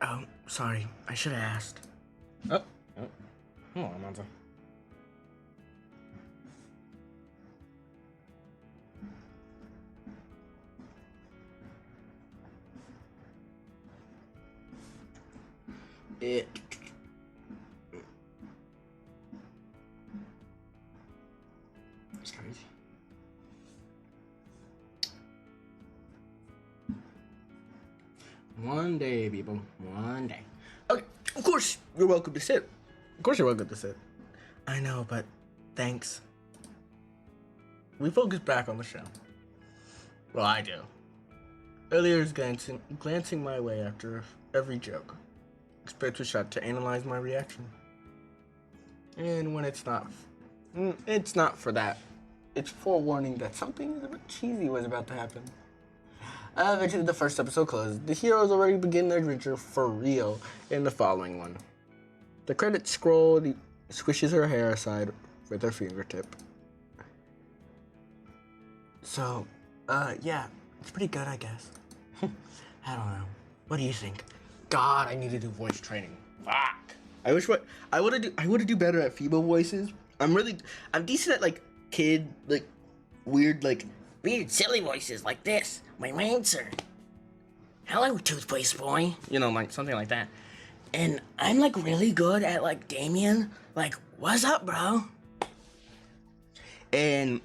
Oh, sorry. I should have asked. Oh. Hold on, Monza. Sorry. One day, people. One day. Okay, of course you're welcome to sit. Of course you're welcome to sit. I know, but thanks. We focus back on the show. Well, I do. Earlier is glancing my way after every joke. Expect a shot to analyze my reaction. And when it's not for that. It's forewarning that something a bit cheesy was about to happen. Eventually, the first episode closes. The heroes already begin their adventure for real in the following one. The credits scroll. The squishes her hair aside with her fingertip. So, yeah, it's pretty good, I guess. I don't know. What do you think? God, I need to do voice training. Fuck. I would do better at female voices. I'm decent at like kid, like weird, silly voices like this. My answer. Hello, toothpaste boy. You know, like something like that. And I'm like really good at like Damien. Like, what's up, bro? And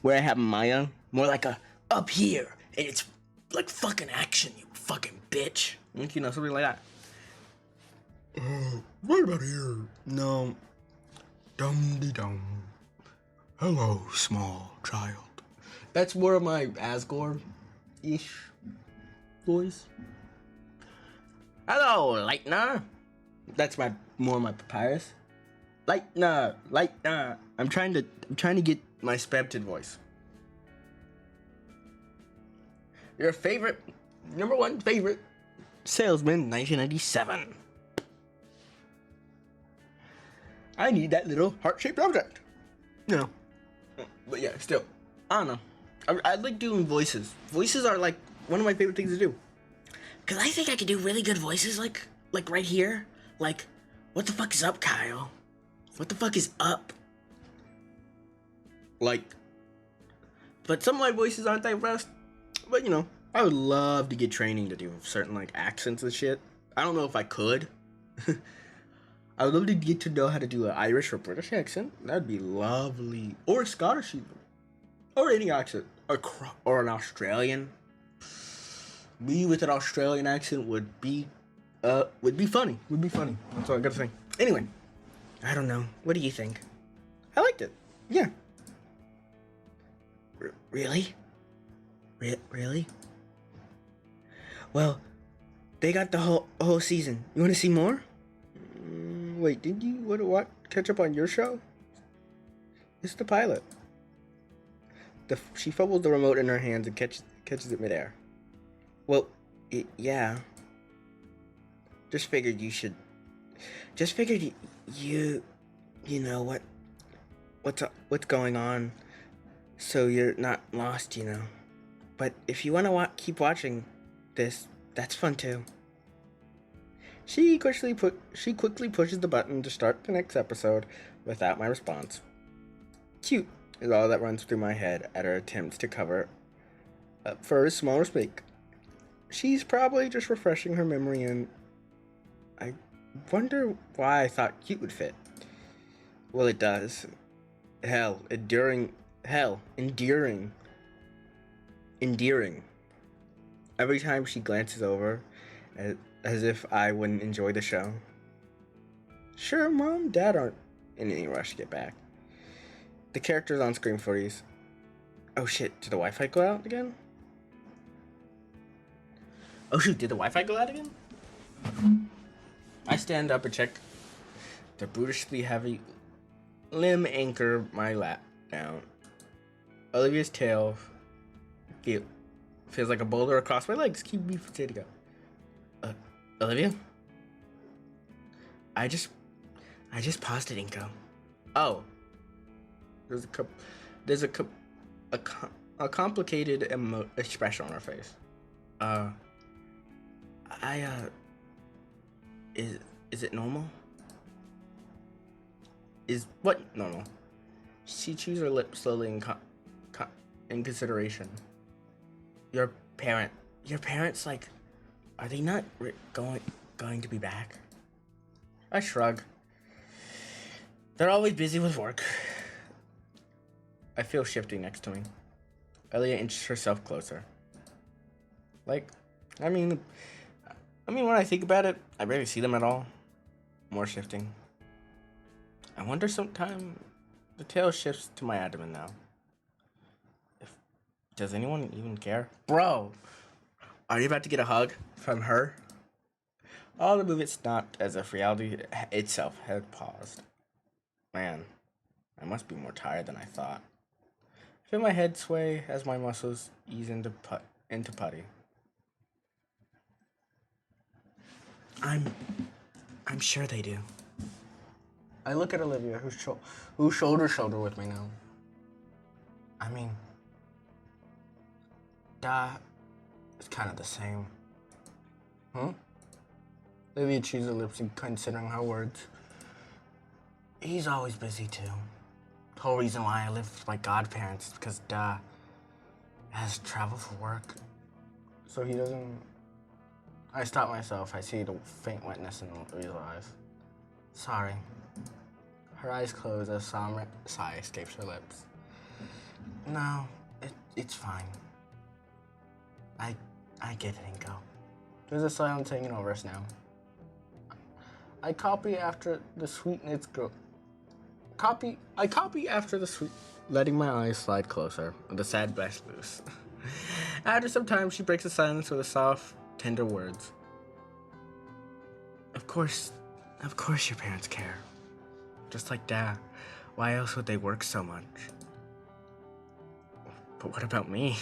where I have Maya, more like a up here, and it's like fucking action, you fucking bitch. You know, something like that. Right about here. No. Dum-de-dum. Hello, small child. That's more of my Asgore-ish voice. Hello, Lightner. That's more my Papyrus. Lightner. I'm trying to get my spected voice. Your number one favorite salesman, 1997. I need that little heart-shaped object. You know. But yeah, still. I don't know. I like doing voices. Voices are like one of my favorite things to do. Cause I think I could do really good voices like right here. Like, what the fuck is up, Kyle? What the fuck is up? Like, but some of my voices aren't that fast. But you know, I would love to get training to do certain like accents and shit. I don't know if I could. I would love to get to know how to do an Irish or British accent. That'd be lovely. Or a Scottish even. Or any accent. Or an Australian. Me with an Australian accent would be funny. Would be funny. That's all I gotta say. Anyway. I don't know. What do you think? I liked it. Yeah. Really? Really? Well, they got the whole season. You want to see more? Wait, did you what catch up on your show? It's the pilot. She fumbles the remote in her hands and catches it midair. Well, yeah. Just figured you know what's going on, so you're not lost, you know. But if you want to keep watching this, that's fun too. She quickly pushes the button to start the next episode without my response. Cute is all that runs through my head at her attempts to cover up for a small mistake. She's probably just refreshing her memory, and I wonder why I thought cute would fit. Well, it does. Endearing. Every time she glances over, as if I wouldn't enjoy the show. Sure, Mom and Dad aren't in any rush to get back. The characters on screen freeze. Oh shit, did the Wi-Fi go out again? Oh shoot, did the Wi-Fi go out again? I stand up and check the brutishly heavy limb anchor my lap down. Olivia's tail feels like a boulder across my legs. Keep me from to go. Olivia? I just paused it, Inko. Oh. There's a complicated expression on her face. Is it normal? Is what normal? She chews her lips slowly in consideration. Your parents, like, are they not going to be back? I shrug. They're always busy with work. I feel shifty next to me. Elia inches herself closer. Like, I mean, when I think about it, I barely see them at all. More shifting. I wonder sometime the tail shifts to my abdomen now. Does anyone even care? Bro, are you about to get a hug from her? All the movement stopped as if reality itself had paused. Man, I must be more tired than I thought. I feel my head sway as my muscles ease into putty. I'm sure they do. I look at Olivia, who's shoulder to shoulder with me now. I mean, it's kind of the same. Olivia chews her lips and considering her words. He's always busy too. The whole reason why I live with my godparents is because has to travel for work. So he doesn't... I stop myself. I see the faint wetness in Olivia's eyes. Sorry. Her eyes close as a somber sigh escapes her lips. No, it's fine. I get it, Inko. There's a silence hanging over us now. I copy after the sweetness grow. I copy after the sweet, letting my eyes slide closer, with the sad breath loose. After some time, she breaks the silence with the soft, tender words. Of course your parents care. Just like Dad. Why else would they work so much? But what about me?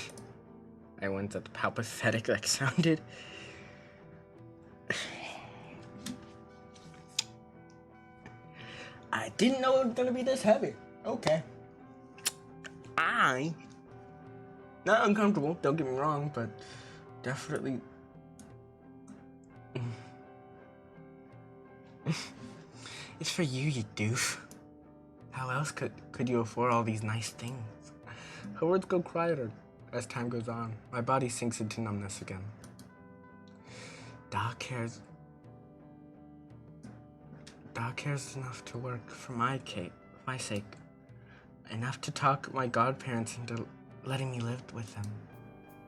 I wondered how pathetic that sounded. I didn't know it was gonna be this heavy. Okay. Not uncomfortable, don't get me wrong, but definitely... It's for you, you doof. How else could you afford all these nice things? Her words go quieter as time goes on. My body sinks into numbness again. Doc cares enough to work for my sake. Enough to talk my godparents into letting me live with them.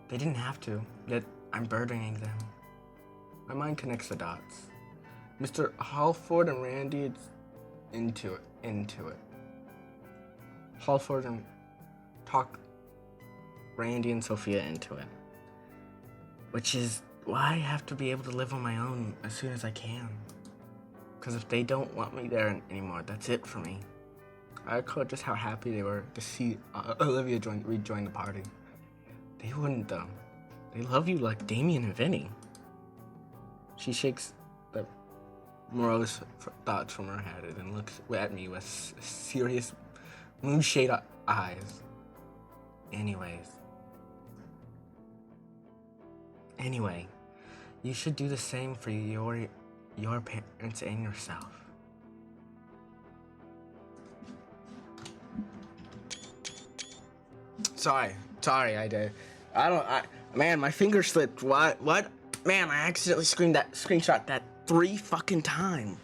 They didn't have to, yet I'm burdening them. My mind connects the dots. Mr. Halford and Randy, it's into it. Halford and talk Randy and Sophia into it. Which is why I have to be able to live on my own as soon as I can. Because if they don't want me there anymore, that's it for me. I recall just how happy they were to see Olivia rejoin the party. They wouldn't though. They love you like Damien and Vinny. She shakes the morose thoughts from her head and looks at me with serious moonshade eyes. Anyway, you should do the same for your parents and yourself. Sorry, I did. Man, my finger slipped. What? Man, I accidentally screenshot that 3 fucking times.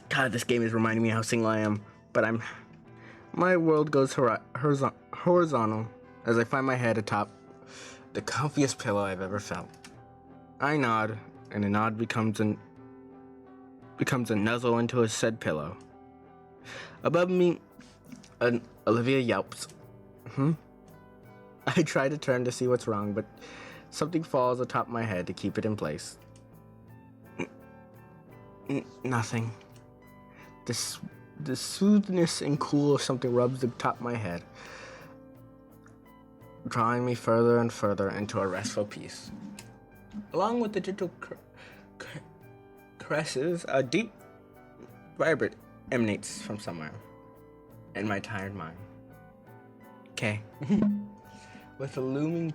God, this game is reminding me how single I am, but my world goes horizontal as I find my head atop the comfiest pillow I've ever felt. I nod, and a nod becomes a nuzzle into a said pillow. Above me, Olivia yelps. I try to turn to see what's wrong, but something falls atop my head to keep it in place. Nothing. The soothness and cool of something rubs the top of my head, drawing me further and further into a restful peace. Along with the gentle caresses, a deep vibrate emanates from somewhere in my tired mind. Okay. With a looming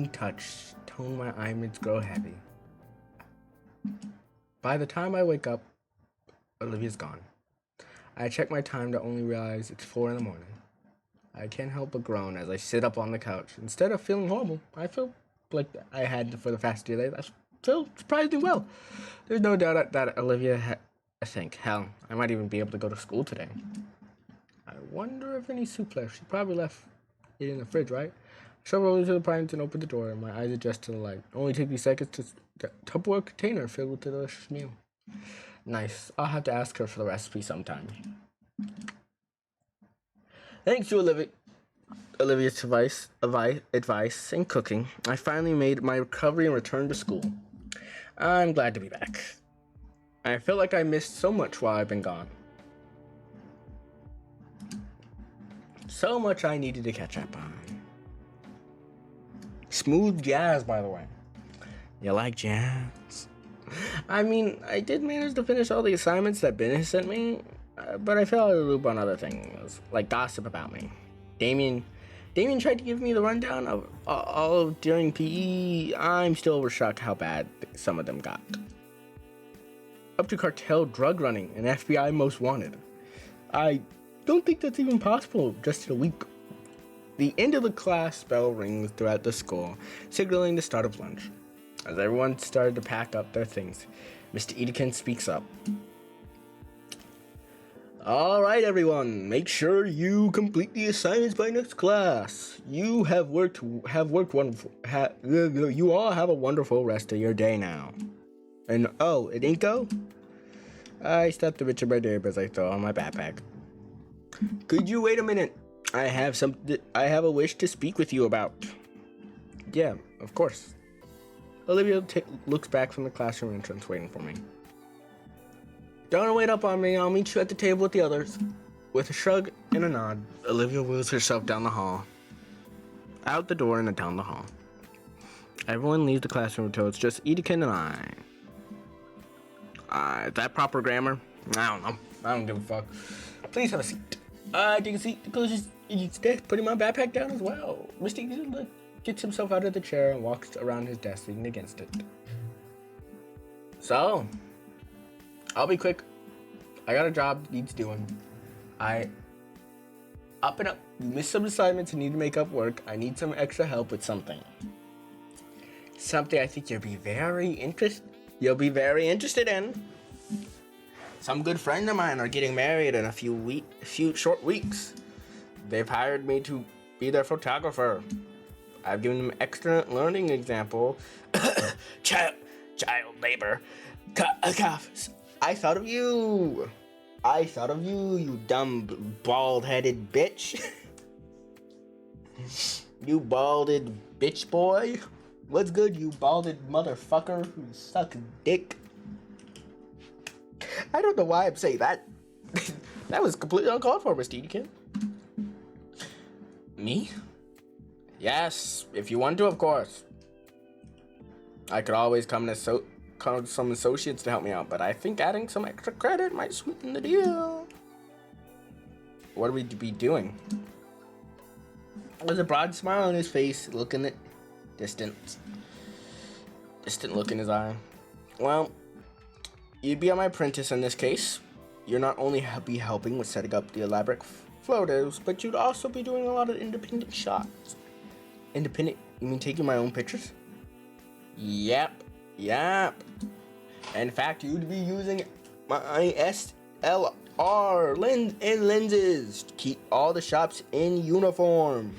touch, tone my eyelids grow heavy. By the time I wake up, Olivia's gone. I check my time to only realize it's 4 in the morning. I can't help but groan as I sit up on the couch. Instead of feeling horrible, I feel like I had for the past 2 days. I feel surprisingly well. There's no doubt that Olivia I think. Hell, I might even be able to go to school today. I wonder if any soup left. She probably left it in the fridge, right? I shove over to the appliance and open the door, and my eyes adjust to the light. It only took me seconds to the Tupperware container filled with a delicious meal. Nice. I'll have to ask her for the recipe sometime. Thanks to Olivia's advice and cooking, I finally made my recovery and returned to school. I'm glad to be back. I feel like I missed so much while I've been gone. So much I needed to catch up on. Smooth jazz, by the way. You like jazz? I mean, I did manage to finish all the assignments that Ben has sent me, but I fell out of the loop on other things, like gossip about me. Damien tried to give me the rundown of all during PE. I'm still shocked how bad some of them got. Up to cartel drug running and FBI most wanted. I don't think that's even possible just in a week. The end of the class bell rings throughout the school, signaling the start of lunch. As everyone started to pack up their things, Mr. Edekin speaks up. All right, everyone, make sure you complete the assignments by next class. You have worked wonderful. You all have a wonderful rest of your day now. And oh, it didn't go? I stepped a bit of my neighbors I throw on my backpack. Could you wait a minute? I have a wish to speak with you about. Yeah, of course. Olivia looks back from the classroom entrance, waiting for me. Don't wait up on me. I'll meet you at the table with the others. With a shrug and a nod, Olivia wheels herself down the hall. Out the door and down the hall. Everyone leaves the classroom until it's just Edekin and I. Is that proper grammar? I don't know. I don't give a fuck. Please have a seat. I take a seat because he's putting my backpack down as well. Mr. Edekin gets himself out of the chair and walks around his desk, leaning against it. So, I'll be quick. I got a job that needs doing. Up and up. You missed some assignments and need to make up work. I need some extra help with something. Something I think you'll be very interested in. Some good friends of mine are getting married in a few short weeks. They've hired me to be their photographer. I've given them excellent learning example. child labor. Cough. I thought of you, you dumb, bald-headed bitch. You balded bitch boy. What's good, you balded motherfucker who sucks dick? I don't know why I'm saying that. That was completely uncalled for, Mr. Edekin. Me? Yes, if you want to, of course. I could always come with some associates to help me out, but I think adding some extra credit might sweeten the deal. What would we be doing? With a broad smile on his face, looking at distant look in his eye. Well, you'd be my apprentice in this case. You'd not only be helping with setting up the elaborate photos, but you'd also be doing a lot of independent shots. Independent? You mean taking my own pictures? Yep. In fact, you'd be using my SLR lenses to keep all the shots in uniform.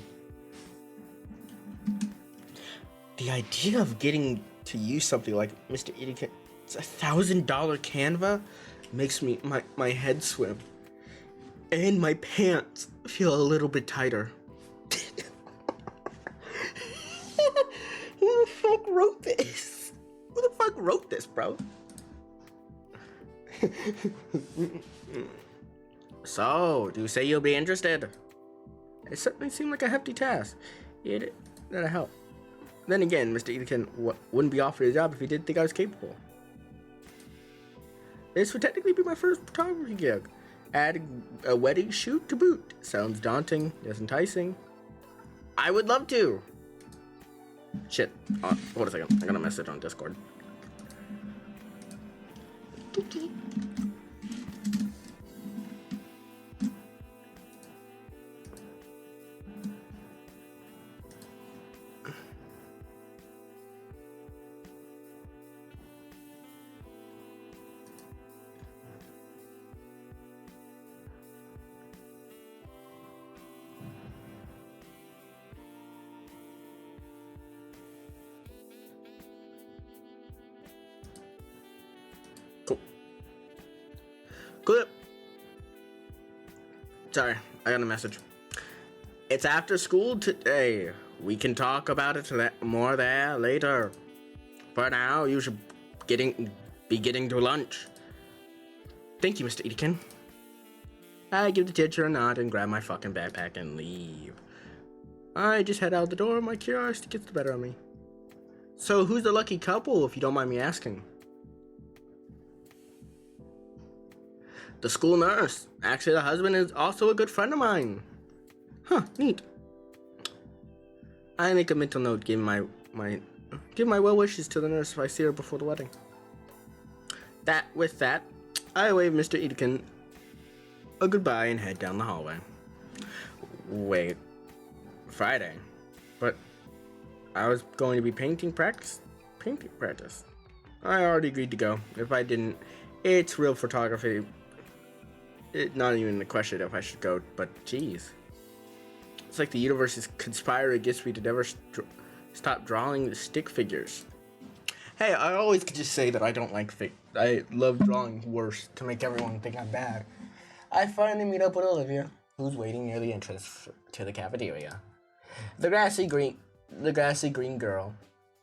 The idea of getting to use something like Mr. Edekin, it's $1,000 Canva, makes me my head swim, and my pants feel a little bit tighter. Who the fuck wrote this? Who the fuck wrote this, bro? So, do you say you'll be interested? It certainly seemed like a hefty task. That'll help. Then again, Mr. Edekin wouldn't be offered a job if he didn't think I was capable. This would technically be my first photography gig. Adding a wedding shoot to boot. Sounds daunting, yet enticing. I would love to. Shit. Hold a second. I got a message on Discord. Clip. Sorry, I got a message. It's after school today. We can talk about it more there later. For now, you should be getting to lunch. Thank you, Mr. Edekin. I give the teacher a nod and grab my fucking backpack and leave. I just head out the door. My curiosity gets the better of me. So who's the lucky couple, if you don't mind me asking? The school nurse. Actually, the husband is also a good friend of mine. Huh, neat. I make a mental note, give my well wishes to the nurse if I see her before the wedding. With that, I wave Mr. Edekin a goodbye and head down the hallway. Wait, Friday, but I was going to be painting practice. I already agreed to go. If I didn't, it's real photography. It's not even a question if I should go, but geez. It's like the universe is conspiring against me to never stop drawing the stick figures. Hey, I always could just say that I don't like I love drawing worse to make everyone think I'm bad. I finally meet up with Olivia, who's waiting near the entrance to the cafeteria. The grassy green girl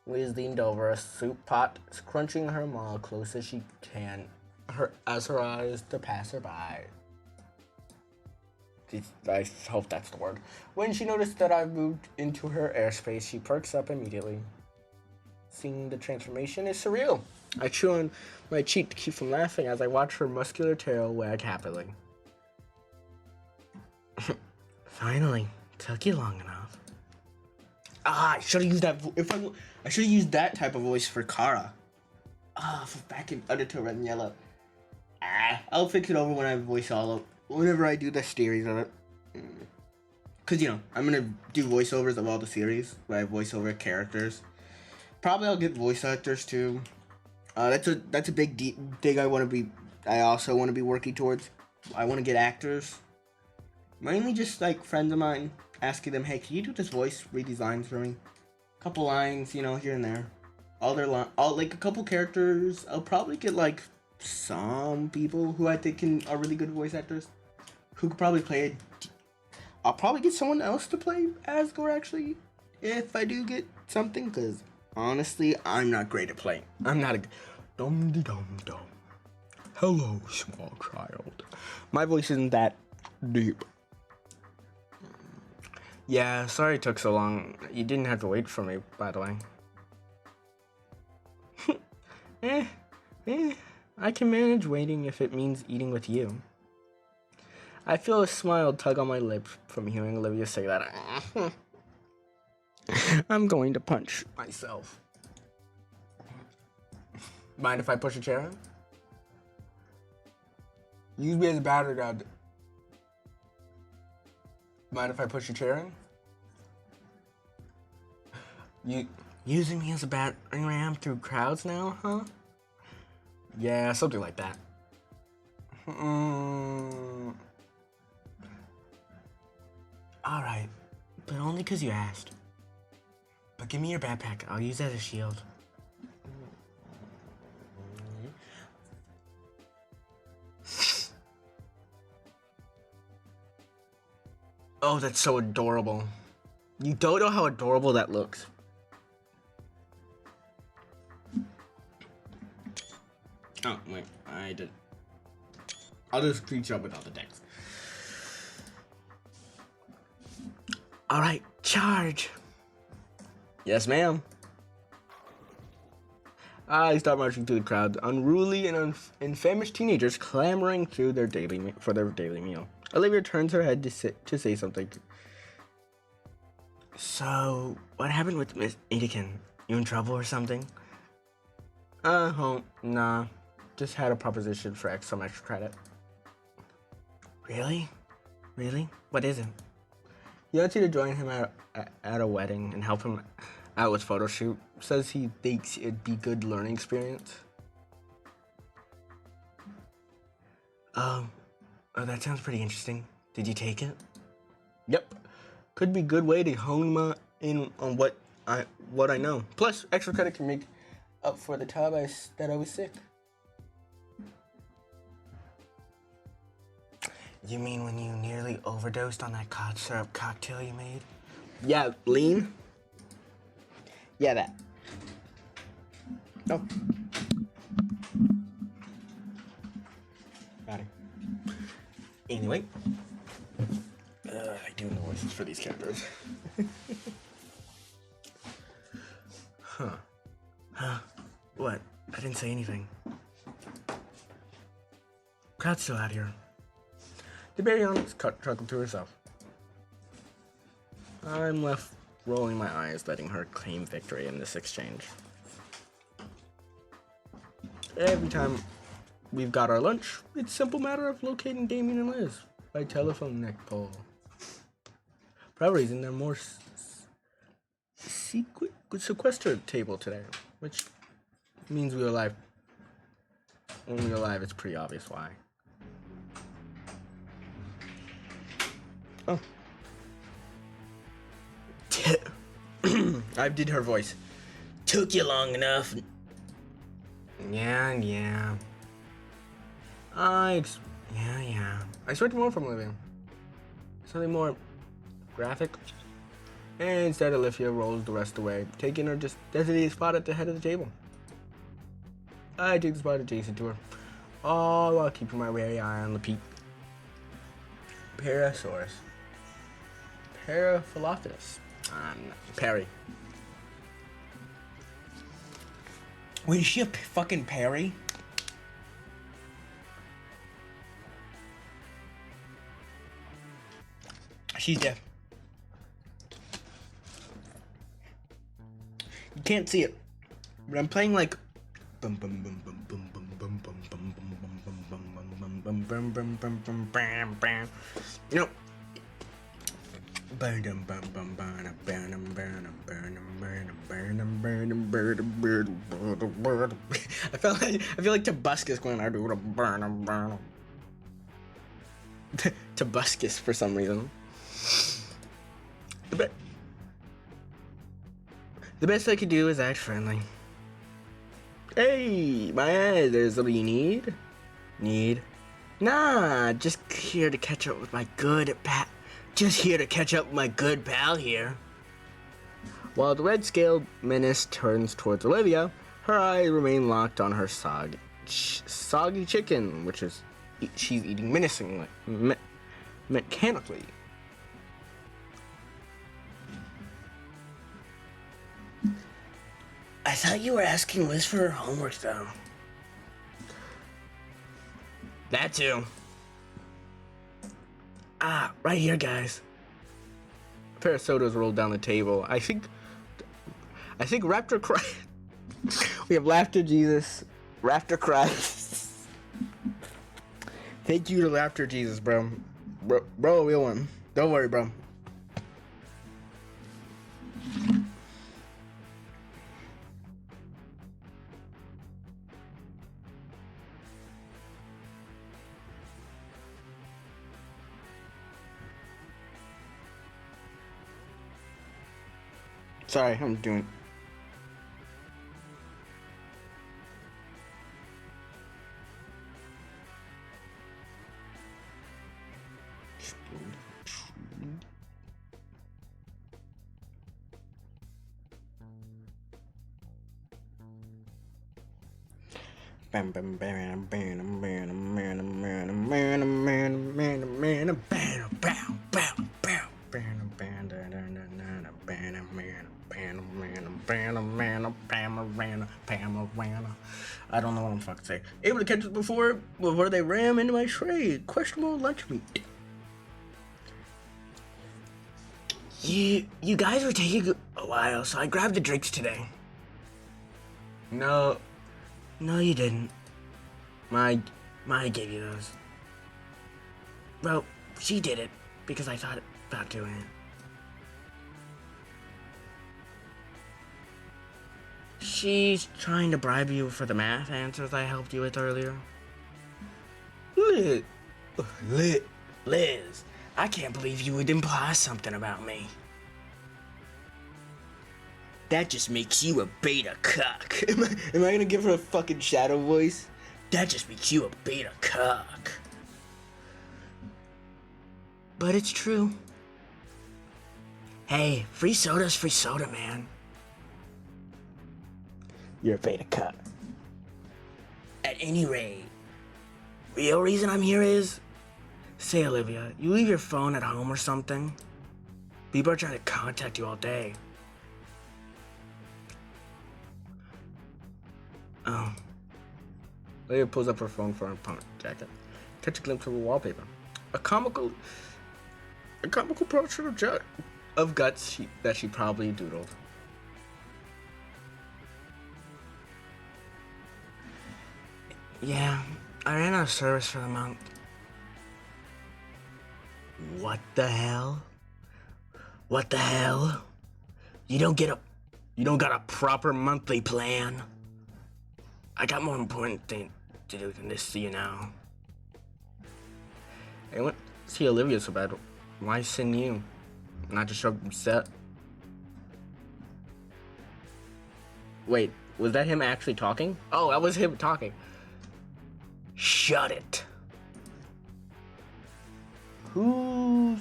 is leaned over a soup pot, crunching her maw close as she can, as her eyes the passerby. I hope that's the word. When she noticed that I've moved into her airspace, she perks up immediately. Seeing the transformation is surreal. I chew on my cheek to keep from laughing as I watch her muscular tail wag happily. Finally, took you long enough. I should have used that. I should have used that type of voice for Kara. For back in Undertow Red and Yellow. I'll fix it over when I voice all of. Whenever I do the series of it. Cause I'm gonna do voiceovers of all the series where I voice over characters. Probably I'll get voice actors too. That's a big thing I also want to be working towards. I want to get actors. Mainly just like friends of mine, asking them, hey, can you do this voice redesigns for me? Couple lines, here and there. Like a couple characters. I'll probably get like some people who I think are really good voice actors. Who could probably play it. I'll probably get someone else to play Asgore actually, if I do get something, because honestly, I'm not great at playing. I'm not a dum-de-dum-dum. Hello, small child. My voice isn't that deep. Yeah, sorry it took so long. You didn't have to wait for me, by the way. I can manage waiting if it means eating with you. I feel a smile tug on my lip from hearing Olivia say that. I'm going to punch myself. Mind if I push a chair in? Use me as a battering ram. Mind if I push a chair in? You using me as a battering ram through crowds now, huh? Yeah, something like that. Alright, but only because you asked. But give me your backpack, I'll use that as a shield. Oh, that's so adorable. You don't know how adorable that looks. Oh, wait, I did. I'll do a screenshot without the text. Alright, charge! Yes, ma'am. I start marching through the crowd, unruly and famished teenagers clamoring through for their daily meal. Olivia turns her head to say something. So, what happened with Miss Edekin? You in trouble or something? Nah. Just had a proposition for some extra credit. Really? What is it? He wants you to join him at a wedding and help him out with photo shoot. Says he thinks it'd be good learning experience. Oh, that sounds pretty interesting. Did you take it? Yep. Could be a good way to hone in on what I know. Plus, extra credit can make up for the time that I was sick. You mean when you nearly overdosed on that cough syrup cocktail you made? Yeah, lean? Yeah, that. Oh. Got it. Anyway. I do know voices for these characters. Huh. What? I didn't say anything. Crowd's still out here. The Baryonyx chuckled to herself. I'm left rolling my eyes, letting her claim victory in this exchange. Every time we've got our lunch, it's a simple matter of locating Damien and Liz by telephone neck pole. For whatever reason, they're more sequestered table today, which means we're alive. When we're alive, it's pretty obvious why. Oh. I did her voice. Took you long enough. Yeah. I expected more from Olivia. Something more graphic. And instead, Olivia rolls the rest away, taking her just designated spot at the head of the table. I take the spot adjacent to her, all while keeping my wary eye on the peak. Parasaurus. Paraphiloptis. Perry. Wait, is she a fucking Perry? She's deaf. You can't see it, but I'm playing like bum bum bum bum bum bum bum bum bum bum bum bum bum bum bum bum bum bam bam. You know. I feel like Tobuscus going I do Tobuscus for some reason. The best I could do is act friendly. Hey, my eyes, there's what you need? Nah, just here to catch up with my good pal here. While the red-scaled menace turns towards Olivia, her eyes remain locked on her soggy chicken, which is she's eating menacingly, mechanically. I thought you were asking Liz for her homework, though. That too. Right here, guys. A pair of sodas rolled down the table. I think Raptor Cry. We have Laughter Jesus, Raptor Christ. Thank you to Laughter Jesus, bro. Bro, real one. Don't worry, bro. Sorry, I'm doing. Bam bam bam bam bam bam bam bam I don't know what I'm fucking saying. Able to catch us before they ram into my tray. Questionable lunch meat. You guys were taking a while, so I grabbed the drinks today. No, you didn't. My gave you those. Well, she did it because I thought about doing it. She's trying to bribe you for the math answers I helped you with earlier. Liz, I can't believe you would imply something about me. That just makes you a beta cuck. Am I gonna give her a fucking shadow voice? That just makes you a beta cuck. But it's true. Hey, free soda's free soda, man. You're a beta cuck. At any rate, real reason I'm here is, say Olivia, you leave your phone at home or something, People are trying to contact you all day. Oh. Leah pulls up her phone for her punk jacket. Catch a glimpse of a wallpaper. A comical portrait of guts that she probably doodled. Yeah, I ran out of service for the month. What the hell? What the hell? You don't got a proper monthly plan? I got more important thing to do than this, you know. I went to see Olivia so bad. Why send you? Not to show up upset? Wait, was that him actually talking? Oh, that was him talking. Shut it. Who's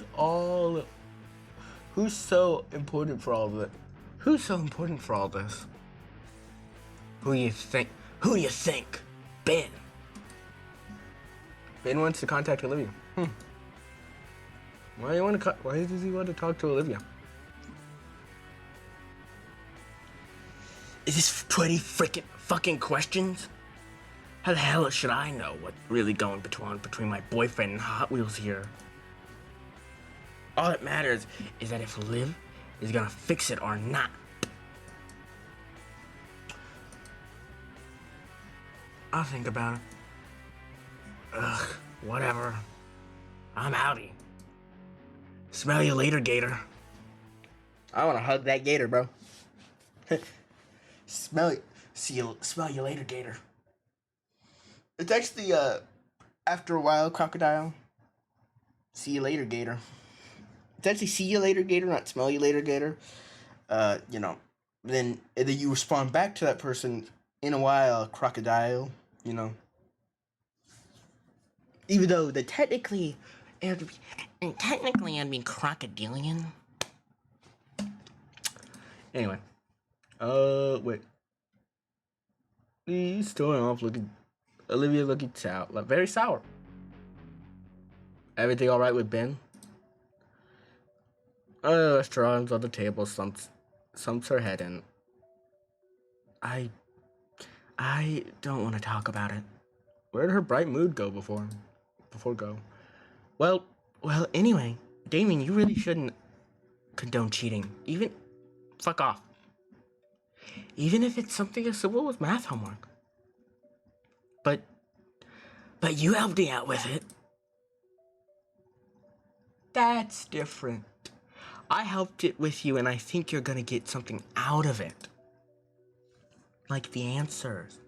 so important for all of it? Who's so important for all this? Who do you think? Who do you think? Ben. Ben wants to contact Olivia. Why does he want to talk to Olivia? Is this 20 freaking fucking questions? How the hell should I know what's really going between my boyfriend and Hot Wheels here? All that matters is that if Liv is gonna fix it or not. I'll think about it. Ugh, whatever. I'm outie. Smell you later, Gator. I wanna hug that Gator, bro. Smell you later, Gator. It's actually, after a while, crocodile. See you later, Gator. It's actually see you later, Gator, not smell you later, Gator. Then you respond back to that person in a while, crocodile, you know. Even though technically it'd be crocodilian. Anyway. Wait. He's still off Olivia looking sour, like very sour. Everything all right with Ben? Restaurants on the table, slumps her head in. I don't want to talk about it. Where did her bright mood go before go? Well, anyway, Damien, you really shouldn't condone cheating. Fuck off. Even if it's something as simple as math homework. But you helped me out with it. That's different. I helped it with you, and I think you're gonna get something out of it. Like the answers.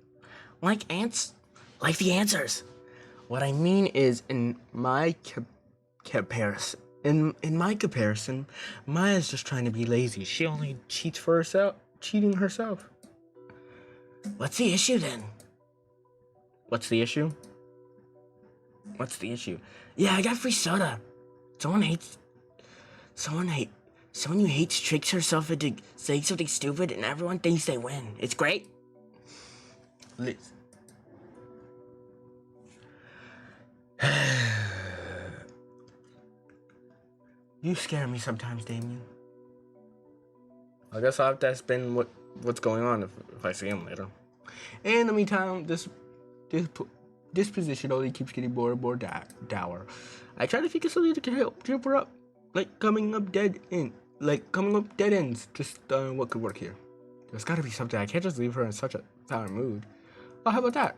Like the answers. What I mean is, in my comparison, Maya's just trying to be lazy. She only cheating herself. What's the issue then? What's the issue? Yeah, I got free soda. Someone who hates tricks herself into saying something stupid and everyone thinks they win. It's great. Liz. You scare me sometimes, Damien. I guess I'll have to ask Ben what's going on if I see him later. In the meantime, this position only keeps getting more and more dour. I try to think of something that can help cheer her up, like coming up dead ends. Just what could work here? There's got to be something. I can't just leave her in such a sour mood. Oh, how about that?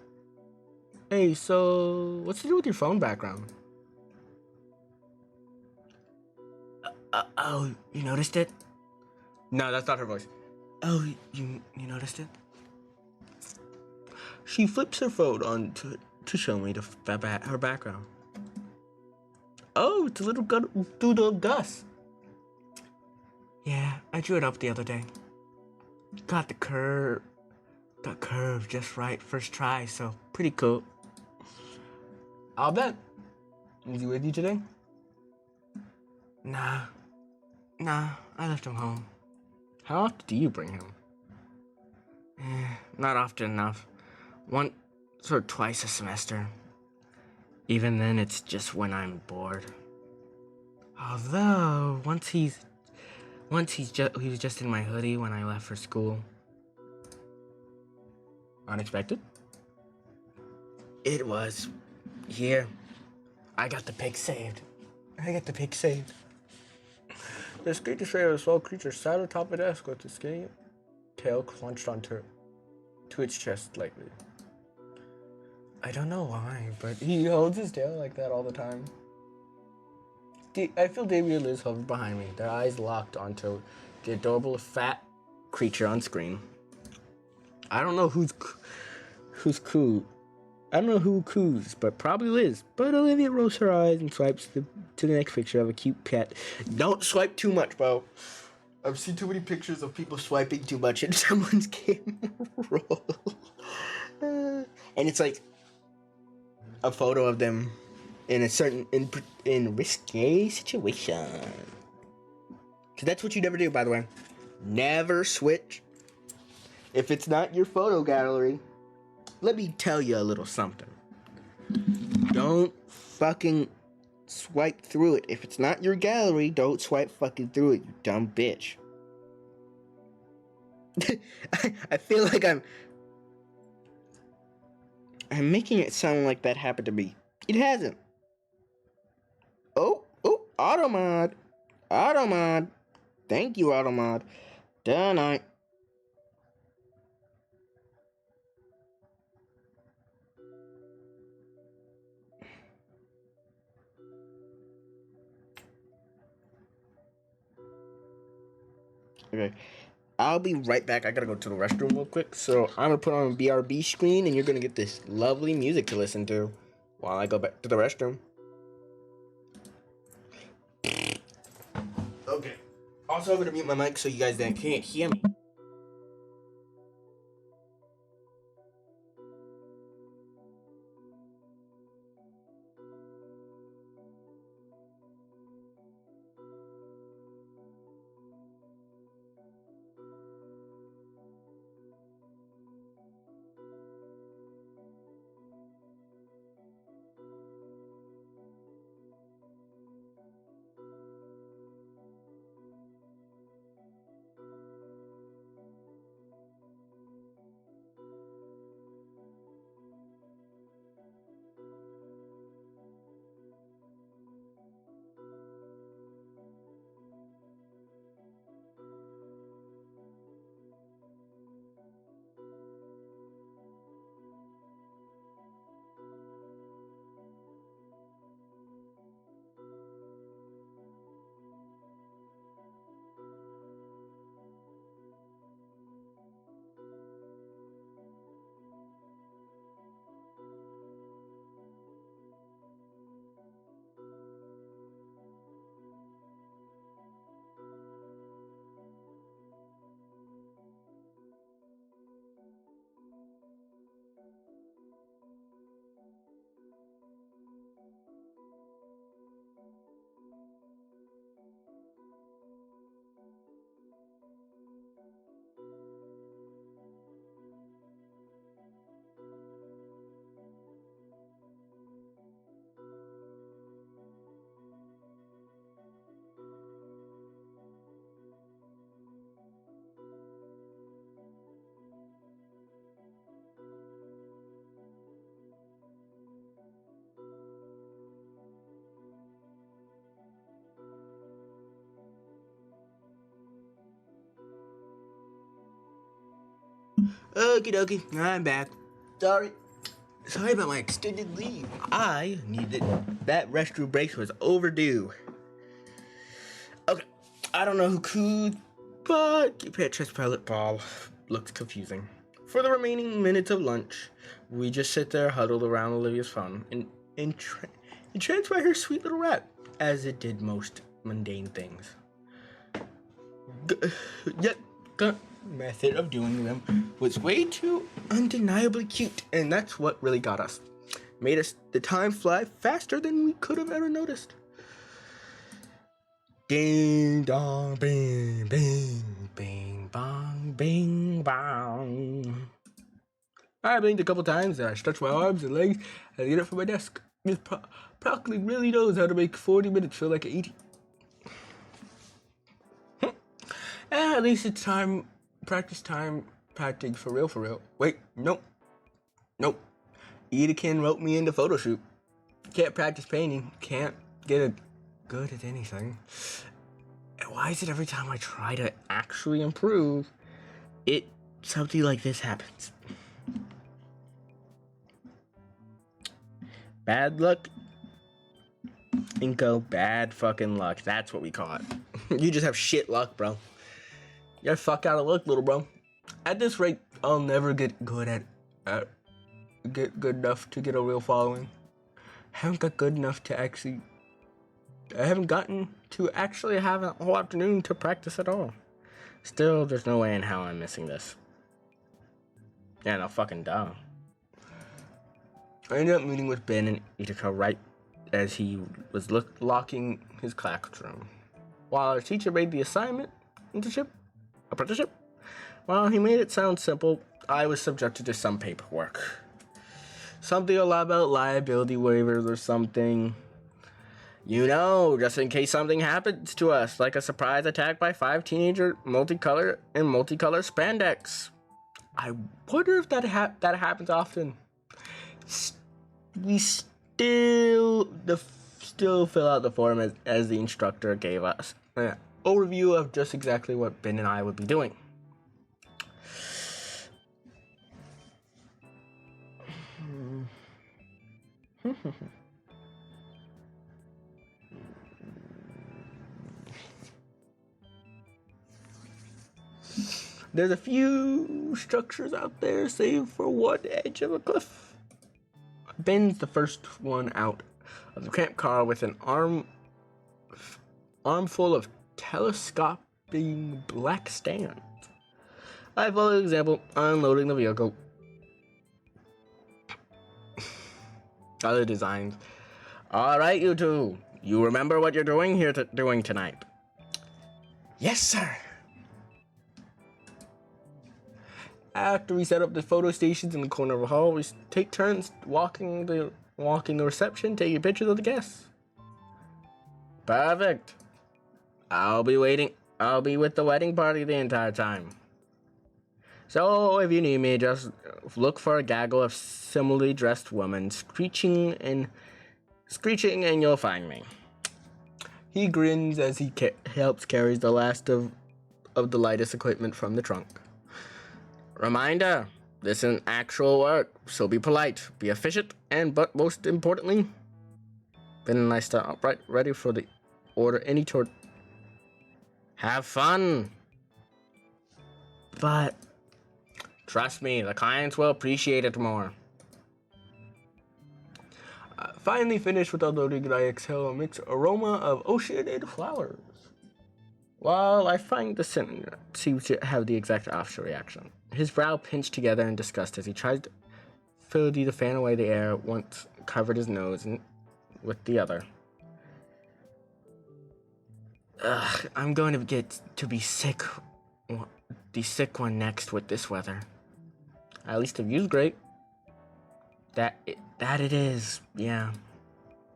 Hey, so what's to do with your phone background? Oh, you noticed it? No, that's not her voice. Oh, you noticed it? She flips her phone on to show me her background. Oh, it's a little doodle of Gus. Yeah, I drew it up the other day. Got the curve just right first try, so pretty cool. I'll bet. Is he with you today? Nah, I left him home. How often do you bring him? Not often enough. Once or twice a semester. Even then, it's just when I'm bored. Although, once he's Once he was just in my hoodie when I left for school. Unexpected. It was here. I got the pic saved. This creature shade of a small creature sat on top of the desk with its skinny tail clenched onto its chest lightly. I don't know why, but he holds his tail like that all the time. I feel Davey and Liz hover behind me, their eyes locked onto the adorable fat creature on screen. I don't know who's cool. I don't know who coos, but probably Liz. But Olivia rolls her eyes and swipes to the next picture of a cute pet. Don't swipe too much, bro. I've seen too many pictures of people swiping too much in someone's camera roll. And it's like a photo of them in a certain in risque situation. Cause that's what you never do, by the way. Never switch. If it's not your photo gallery, let me tell you a little something. Don't fucking swipe through it. If it's not your gallery, don't swipe fucking through it, you dumb bitch. I feel like I'm making it sound like that happened to me. It hasn't. Oh, Automod. Thank you, Automod. Done. Okay, I'll be right back. I gotta go to the restroom real quick. So I'm gonna put on a BRB screen, and you're gonna get this lovely music to listen to while I go back to the restroom. Okay. Also, I'm gonna mute my mic so you guys can't hear me. Okie dokie, I'm back. Sorry about my extended leave. I needed that restroom break was overdue. Okay, I don't know who could, but Petra's pilot ball looks confusing. For the remaining minutes of lunch, we just sit there huddled around Olivia's phone and entranced by her sweet little rat, as it did most mundane things. Yet, the method of doing them was way too undeniably cute, and that's what really got us. Made us the time fly faster than we could have ever noticed. Ding dong, bing, bing, bing, bong, bing, bong. I blinked a couple times, and I stretched my arms and legs and get up from my desk. This Broccoli really knows how to make 40 minutes feel like 80. At least it's time, practice time, practicing for real. Wait, nope. Edekin wrote me into photo shoot. Can't practice painting, can't get a good at anything. Why is it every time I try to actually improve, something like this happens? Bad luck, Inko, bad fucking luck. That's what we call it. You just have shit luck, bro. You're fuck out of luck, little bro. At this rate, I'll never get good enough to get a real following. I haven't gotten to actually have a whole afternoon to practice at all. Still, there's no way in hell I'm missing this. Yeah, no fucking duh. I ended up meeting with Ben and Itika right as he was locking his classroom. While our teacher made the apprenticeship, while he made it sound simple, I was subjected to some paperwork. Something a lot about liability waivers or something. You know, just in case something happens to us, like a surprise attack by 5 teenager multicolor spandex. I wonder if that happens often. We still fill out the form as the instructor gave us. Overview of just exactly what Ben and I would be doing. There's a few structures out there, save for one edge of a cliff. Ben's the first one out of the cramped car with an armful of telescoping black stands. I follow the example, unloading the vehicle. Other designs. All right, you two. You remember what you're doing doing tonight? Yes, sir. After we set up the photo stations in the corner of the hall, we take turns walking the reception, taking pictures of the guests. Perfect. I'll be waiting. I'll be with the wedding party the entire time. So if you need me, just look for a gaggle of similarly dressed women screeching and you'll find me. He grins as he helps carry the last of the lightest equipment from the trunk. Reminder, this isn't actual work, so be polite, be efficient, but most importantly, Ben and I start upright, ready for the order any tour. Have fun! But trust me, the clients will appreciate it more. Finally finished with unloading, and I exhale a mixed aroma of ocean and flowers. While I find the scent seems to have the exact opposite reaction. His brow pinched together in disgust as he tried to fan away the air once covered his nose with the other. Ugh, I'm going to get to be sick. The sick one next with this weather. At least the view's great. That it is, yeah.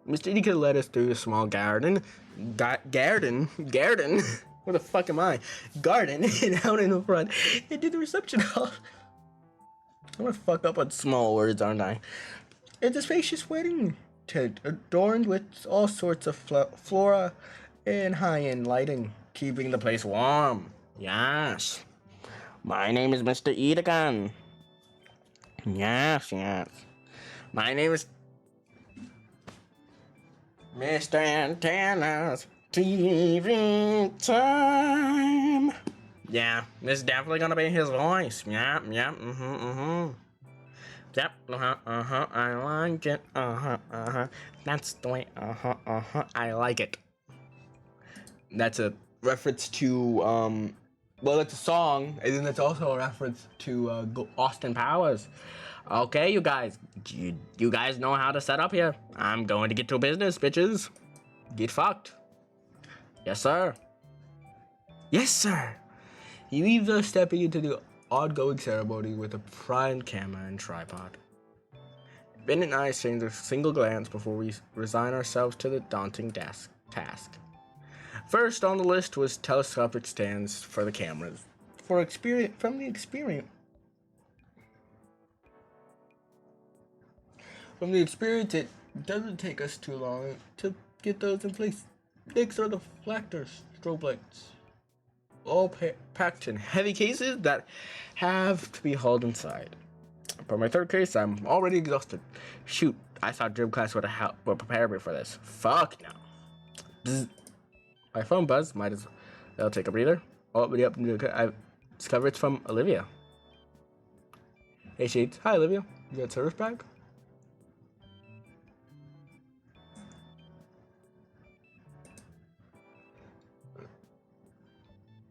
Mr. Edie could led us through a small garden. Garden? Where the fuck am I? Garden, and out in the front, into the reception hall. I'm gonna fuck up on small words, aren't I? It's a spacious wedding tent, adorned with all sorts of flora and high-end lighting, keeping the place warm. Yes. My name is Mr. Edegan. Yes. My name is Mr. Antenna's TV time. Yeah, this is definitely gonna be his voice. Yep, Yep, I like it. That's the way, I like it. That's a reference to, it's a song, and then it's also a reference to Austin Powers. Okay, you guys know how to set up here. I'm going to get to business, bitches. Get fucked. Yes, sir. Yes, sir. He leaves us stepping into the ongoing ceremony with a prime camera and tripod. Ben and I exchange a single glance before we resign ourselves to the daunting task. First on the list was telescopic stands for the cameras. For experience, from the experience. From the experience, it doesn't take us too long to get those in place. Next are the reflectors, strobe lights. All packed in heavy cases that have to be hauled inside. For my third case, I'm already exhausted. Shoot, I thought gym class would prepare me for this. Fuck no. Bzz. My phone buzzed. Might as well take a breather. Oh, but yep, I discovered it's from Olivia. Hey, Shades. Hi, Olivia. You got a service bag?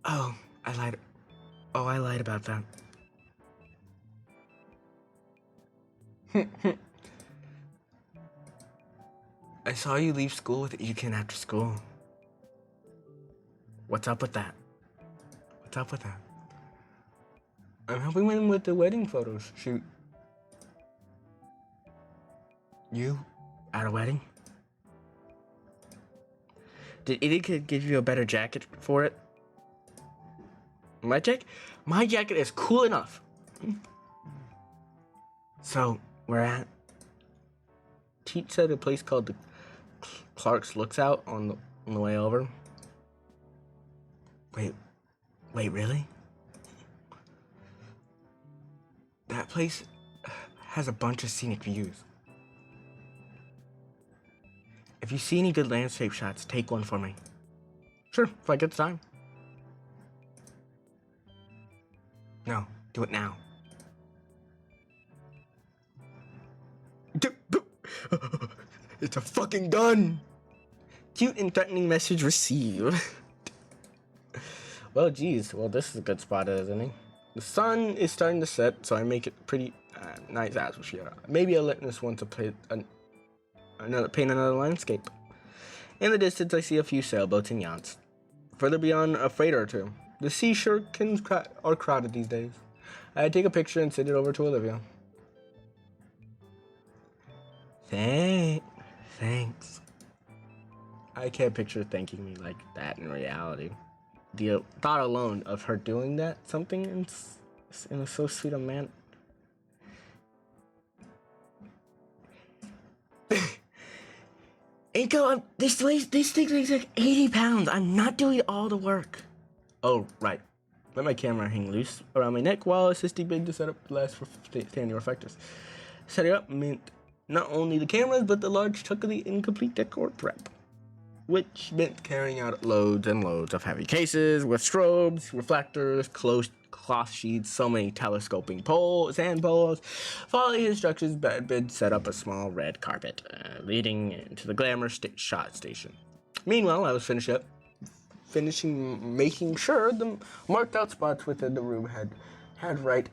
Oh, I lied. Oh, I lied about that. I saw you leave school with Ekin after school. What's up with that? What's up with that? I'm helping him with the wedding photos shoot. You? At a wedding? Did Ekin give you a better jacket for it? My jacket is cool enough. So, we're at... Teach said a place called the Clark's Looks Out on the way over. Wait, really? That place has a bunch of scenic views. If you see any good landscape shots, take one for me. Sure, if I get the time. No, do it now. It's a fucking gun! Cute and threatening message received. Well, geez. Well, this is a good spot, isn't it? The sun is starting to set, so I make it pretty nice atmosphere. Maybe I'll let this one to paint another landscape. In the distance, I see a few sailboats and yachts. Further beyond, a freighter or two. The sea shirkins are crowded these days. I take a picture and send it over to Olivia. Thanks. I can't picture thanking me like that in reality. The thought alone of her doing that, something in a so sweet a man. Aiko, this thing weighs like 80 pounds. I'm not doing all the work. Oh, right. Let my camera hang loose around my neck while assisting Big to set up the last standing reflectors. Setting up meant not only the cameras, but the large chunk of the incomplete decor prep, which meant carrying out loads and loads of heavy cases with strobes, reflectors, cloth sheets, so many telescoping sand poles. Following instructions, Ben set up a small red carpet leading into the glamour shot station. Meanwhile, I was finishing making sure the marked out spots within the room had right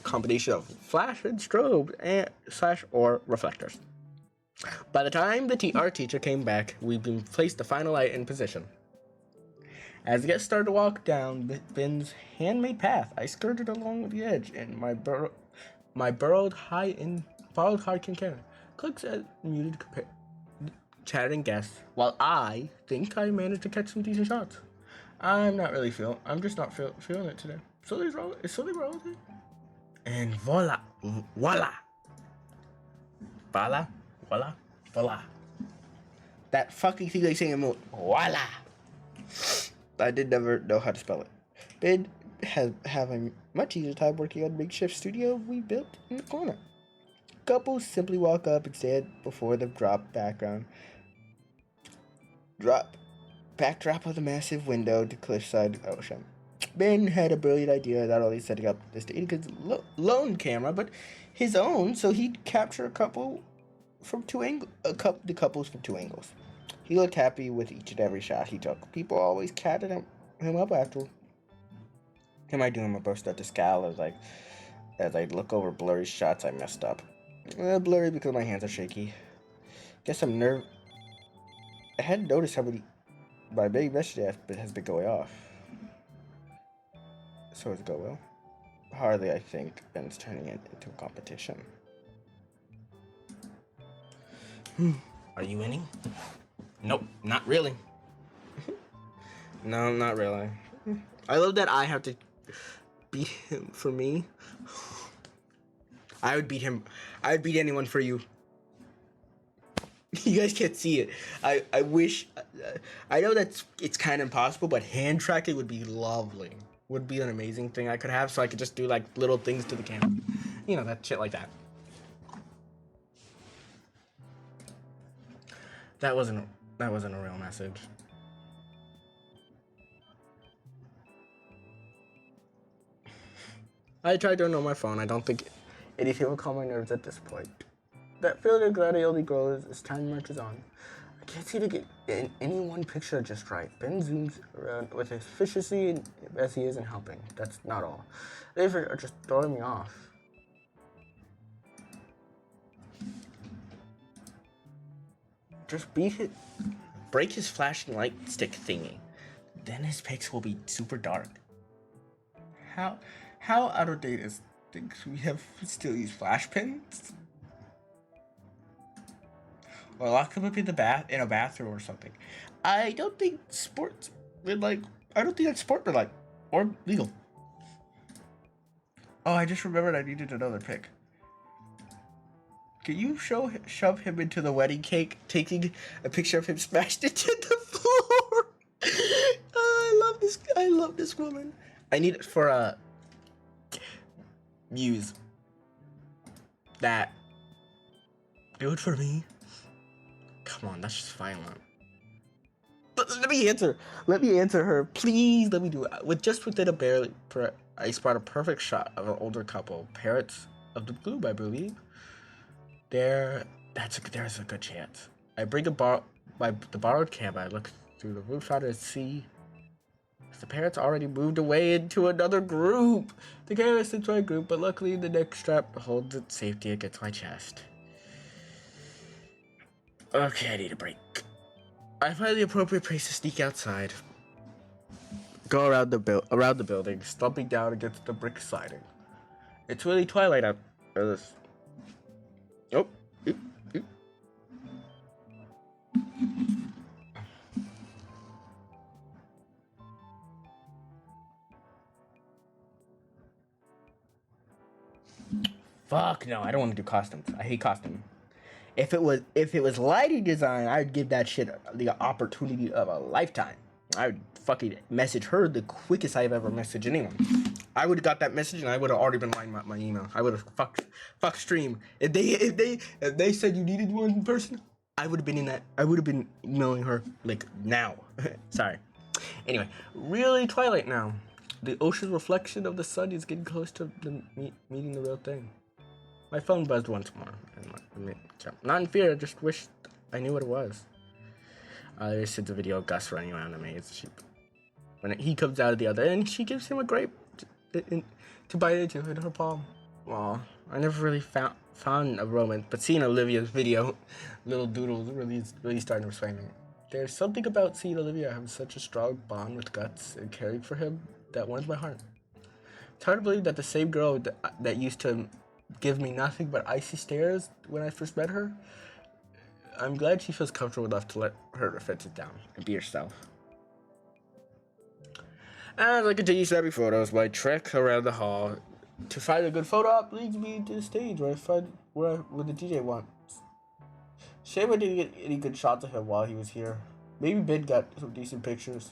combination of flash and strobe and or reflectors. By the time our teacher came back, we'd been placed the final light in position. As the guests started to walk down Ben's handmade path, I skirted along the edge, and my burrowed hard can carry. Clicks at muted chatting guests, while I think I managed to catch some decent shots. I'm just not feeling it today. Slowly roll it. And voila. That fucking thing they say in the voila. I did never know how to spell it. Ben have a much easier time working on a makeshift studio we built in the corner. Couples simply walk up and stand before the backdrop of the massive window to cliffside ocean. Ben had a brilliant idea, not only setting up this Inica's lone camera, but his own, so he'd capture the couples from two angles. He looked happy with each and every shot he took. People always catted him up after. Am I doing my best at the scowl as I look over blurry shots I messed up? Blurry because my hands are shaky. Guess I'm nervous. I hadn't noticed how my big message has been going off. So does it go well? Hardly, I think. Ben's turning it into a competition. Are you winning? Nope, not really. No, not really. I love that I have to beat him for me. I would beat him. I would beat anyone for you. You guys can't see it. I wish. I know it's kind of impossible, but hand tracking would be lovely. Would be an amazing thing I could have, so I could just do like little things to the camera. You know, that shit like that. That wasn't a real message. I tried to ignore my phone. I don't think anything will calm my nerves at this point. That feeling of gradually grows as time marches on. I can't seem to get in any one picture just right. Ben zooms around with efficiency as he isn't helping. That's not all. They are just throwing me off. Just break his flashing light stick thingy. Then his pics will be super dark. How out of date is things we have still use flash pins? Or lock them up in a bathroom or something. I don't think that's sport or legal. Oh, I just remembered I needed another pic. Can you shove him into the wedding cake, taking a picture of him smashed into the floor? Oh, I love this woman. I need it for Muse. That. Do it for me. Come on, that's just violent. Let me answer her. Please let me do it. Within I spot a perfect shot of an older couple. Parrots of the globe, I believe. There's a good chance. I bring the borrowed camera. I look through the roof shot and see the parrots already moved away into another group. The camera sits my group, but luckily the neck strap holds its safety against my chest. Okay, I need a break. I find the appropriate place to sneak outside. Go around the building, stumping down against the brick siding. It's really twilight out there. Oh. Fuck no, I don't want to do costumes. I hate costumes. If it was lighting design, I'd give that shit the opportunity of a lifetime. I would fucking message her the quickest I've ever messaged anyone. I would have got that message and I would have already been writing my email. I would have fuck stream. If they said you needed one person, I would have been in that. I would have been emailing her like now. Sorry. Anyway, really twilight now. The ocean's reflection of the sun is getting close to meeting the real thing. My phone buzzed once more. Not in fear, I just wished I knew what it was. There's the video of Gus running around amazed sheep. When he comes out of the other end, she gives him a grape to bite into in her palm. Aw, I never really found a romance, but seeing Olivia's video, little doodles, really starting to persuade me. There's something about seeing Olivia have such a strong bond with Guts and caring for him that warms my heart. It's hard to believe that the same girl that used to give me nothing but icy stares when I first met her, I'm glad she feels comfortable enough to let her defenses down and be herself. As I continue snapping photos, my trek around the hall to find a good photo op leads me to the stage where the DJ wants. Shame I didn't get any good shots of him while he was here. Maybe Ben got some decent pictures.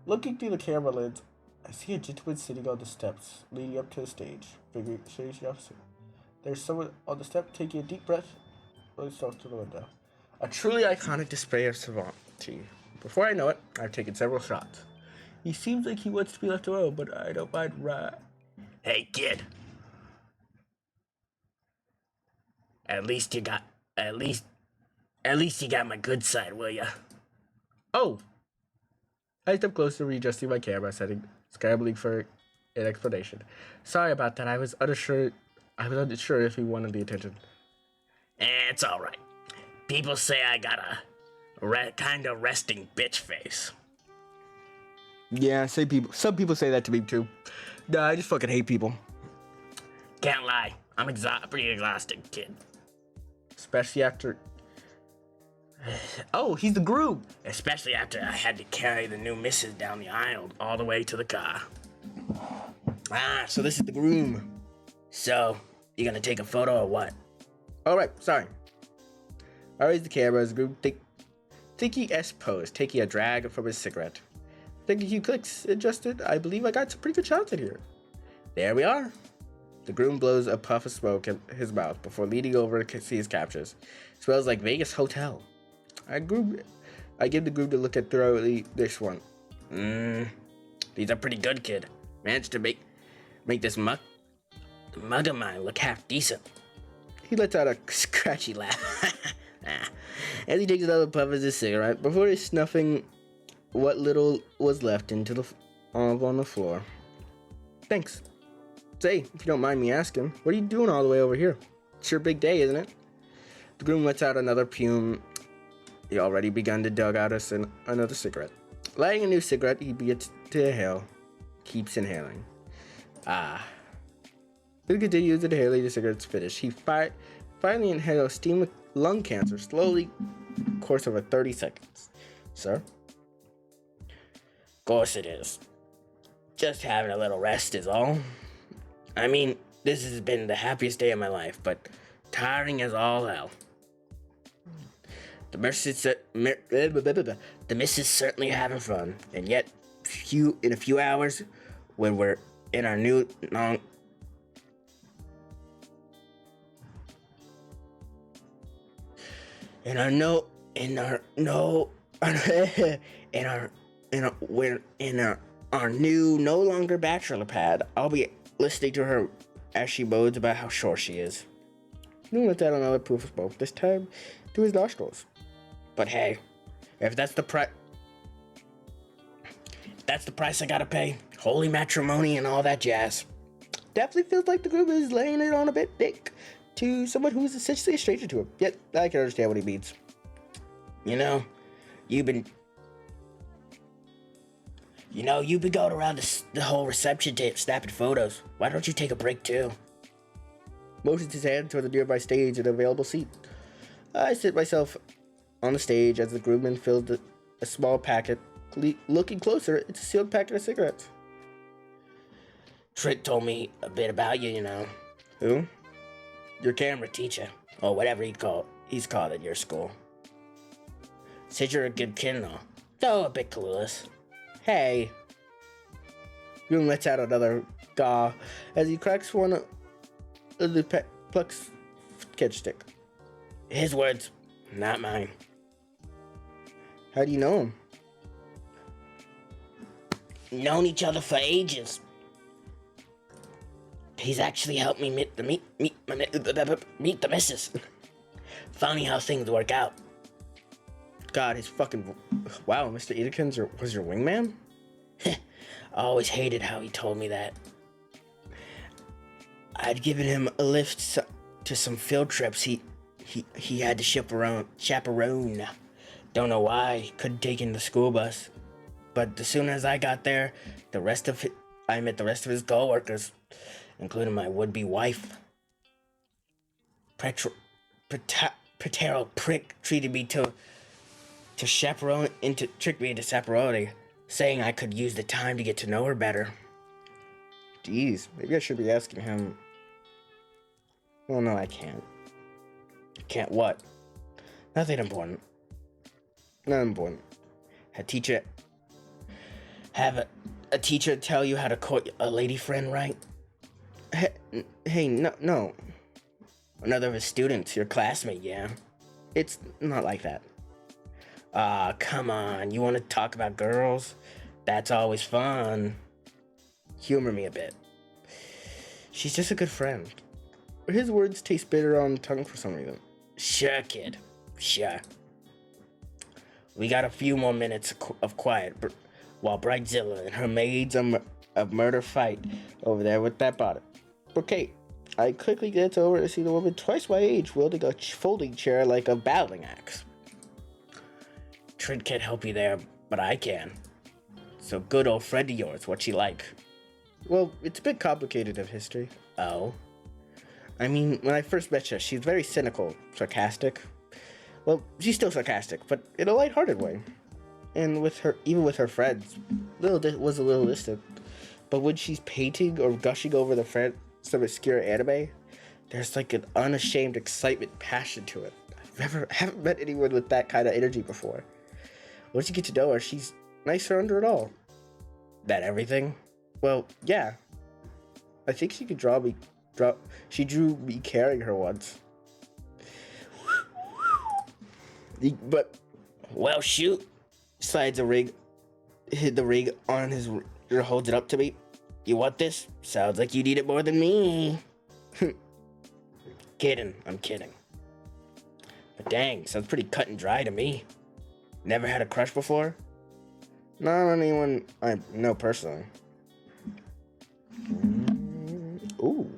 Looking through the camera lens, I see a gentleman sitting on the steps leading up to the stage, figuring the opposite. There's someone on the step taking a deep breath, really starts to the window. A truly iconic display of savantry. Before I know it, I've taken several shots. He seems like he wants to be left alone, but I don't mind Hey kid. At least you got my good side, will ya? Oh! I stepped closer, readjusting my camera setting, scrambling for an explanation. Sorry about that. I was unsure if he wanted the attention. It's all right. People say I got a kind of resting bitch face. Yeah, some people say that to me too. Nah, I just fucking hate people. Can't lie. I'm pretty exhausted, kid. Especially after Oh, he's the groom. Especially after I had to carry the new missus down the aisle all the way to the car. Ah, so this is the groom. So, you gonna take a photo or what? All right, sorry. I raise the camera as the groom thinky S pose, taking a drag from his cigarette. Thinking he clicks adjusted. I believe I got some pretty good shots in here. There we are. The groom blows a puff of smoke in his mouth before leaning over to see his captures. Smells like Vegas hotel. I give the groom to look at thoroughly this one. These are pretty good, kid. Managed to make this mug of mine look half decent. He lets out a scratchy laugh as he takes another puff of his cigarette before snuffing what little was left into on the floor. Thanks. Say, if you don't mind me asking, what are you doing all the way over here? It's your big day, isn't it? The groom lets out another fume. He already begun to dug out another cigarette. Lighting a new cigarette, he begins to inhale. Keeps inhaling. He continues inhaling the cigarette's finished. He finally inhales steam with lung cancer, slowly, course over 30 seconds. Sir? Of course it is. Just having a little rest is all. I mean, this has been the happiest day of my life, but tiring as all hell. The missus certainly having fun, and yet in a few hours, when we're in our new our new no longer bachelor pad, I'll be listening to her as she moans about how sure she is. He lets out another puff of smoke, this time to his nostrils. But hey, if that's the price I gotta pay, holy matrimony and all that jazz. Definitely feels like the groom is laying it on a bit thick to someone who is essentially a stranger to him. Yet, I can understand what he means. You've been going around the whole reception tape snapping photos. Why don't you take a break too? Motions his hand toward the nearby stage and available seat. I sit myself on the stage as the groomman fills a small packet. Looking closer, it's a sealed packet of cigarettes. Trent told me a bit about you, Who? Your camera teacher, or whatever he's called at your school. Said you're a good kid though a bit clueless. Hey. Groom lets out another gaw as he cracks one of the Pluck's catch stick. His words, not mine. How do you know him? Known each other for ages. He's actually helped me meet the missus. Funny how things work out. God, wow, Mr. Edekins was your wingman? I always hated how he told me that. I'd given him a lift to some field trips he had to chaperone. Don't know why he couldn't take in the school bus. But as soon as I got there, I met the rest of his co-workers, including my would-be wife. Patero prick treated me to trick me into chaperoning, saying I could use the time to get to know her better. Jeez, maybe I should be asking him. Well, no, I can't. Can't what? Nothing important. Not important. Have a teacher tell you how to court a lady friend, right? Hey, no. Another of his students, your classmate, yeah? It's not like that. Come on. You want to talk about girls? That's always fun. Humor me a bit. She's just a good friend. His words taste bitter on the tongue for some reason. Sure, kid. Sure. We got a few more minutes of quiet while Brightzilla and her maids of murder fight over there with that bottom. Okay, I quickly glance over to see the woman twice my age wielding a folding chair like a battling axe. Trent can't help you there, but I can. So good old friend of yours, what's she like? Well, it's a bit complicated of history. Oh? I mean, when I first met her, she's very cynical, sarcastic. Well, she's still sarcastic, but in a lighthearted way. And with her, even with her friends, was a little distant. But when she's painting or gushing over some obscure anime, there's like an unashamed excitement, passion to it. Haven't met anyone with that kind of energy before. Once you get to know her, she's nicer under it all. That everything? Well, yeah. I think she could she drew me carrying her once. But, well, shoot. Slides the ring on his, or holds it up to me. You want this? Sounds like you need it more than me. Kidding, I'm kidding. But dang, sounds pretty cut and dry to me. Never had a crush before? Not on anyone I know personally. Ooh.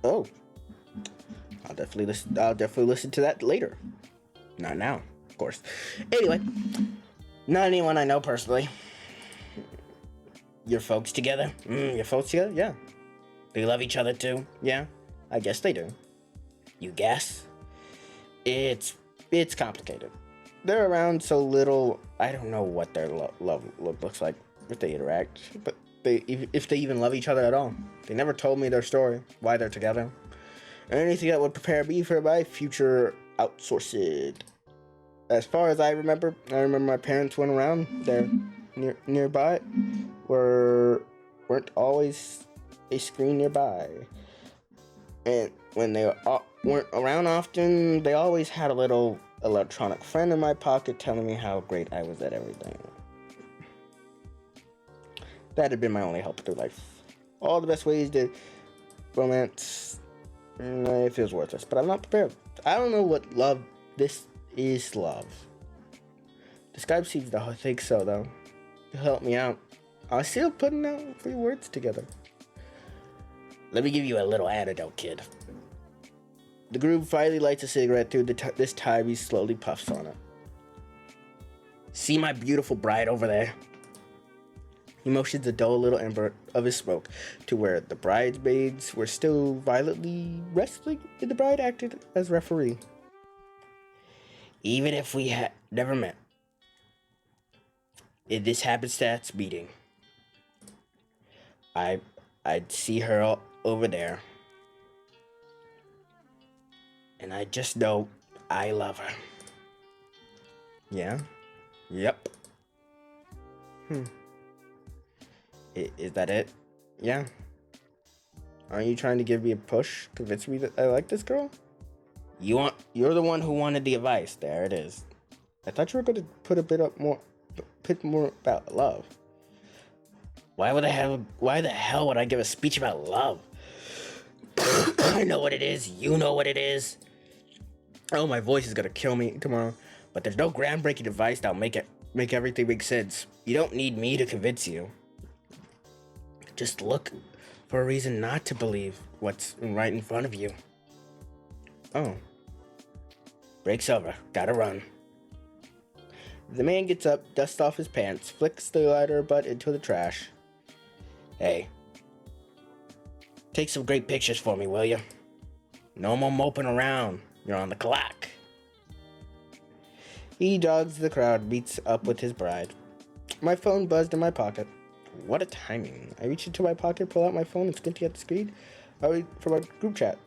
Oh. I'll definitely listen to that later. Not now, of course. Anyway, not anyone I know personally. Your folks together? Your folks together? Yeah. They love each other too? Yeah. I guess they do. You guess? It's complicated. They're around so little, I don't know what their love looks like if they interact, but if they even love each other at all. They never told me their story, why they're together, or anything that would prepare me for my future outsourcing. As far as I remember my parents went around there nearby, weren't always a screen nearby, and when they weren't around often, they always had a little electronic friend in my pocket telling me how great I was at everything. That had been my only help through life. All the best ways to romance, it feels worthless, but I'm not prepared. I don't know what this is love. The Skype seems to think so, though. To help me out. I'm still putting out 3 words together. Let me give you a little antidote, kid. The groom finally lights a cigarette through this time he slowly puffs on it. See my beautiful bride over there? He motions the dull little ember of his smoke to where the bridesmaids were still violently wrestling, and the bride acted as referee. Even if we had never met, in this happenstance meeting, I'd see her over there, and I just know I love her. Yeah? Yep. Is that it? Yeah. Aren't you trying to give me a push? Convince me that I like this girl? You're the one who wanted the advice. There it is. I thought you were going to put a bit more about love. Why the hell would I give a speech about love? I know what it is. You know what it is. Oh, my voice is gonna kill me tomorrow. But there's no groundbreaking advice that'll make everything make sense. You don't need me to convince you. Just look for a reason not to believe what's right in front of you. Oh. Break's over. Gotta run. The man gets up, dusts off his pants, flicks the lighter butt into the trash. Hey. Take some great pictures for me, will you? No more moping around. You're on the clock. He jogs the crowd, meets up with his bride. My phone buzzed in my pocket. What a timing. I reach into my pocket, pull out my phone, and squinting at the screen. I wait for my group chat.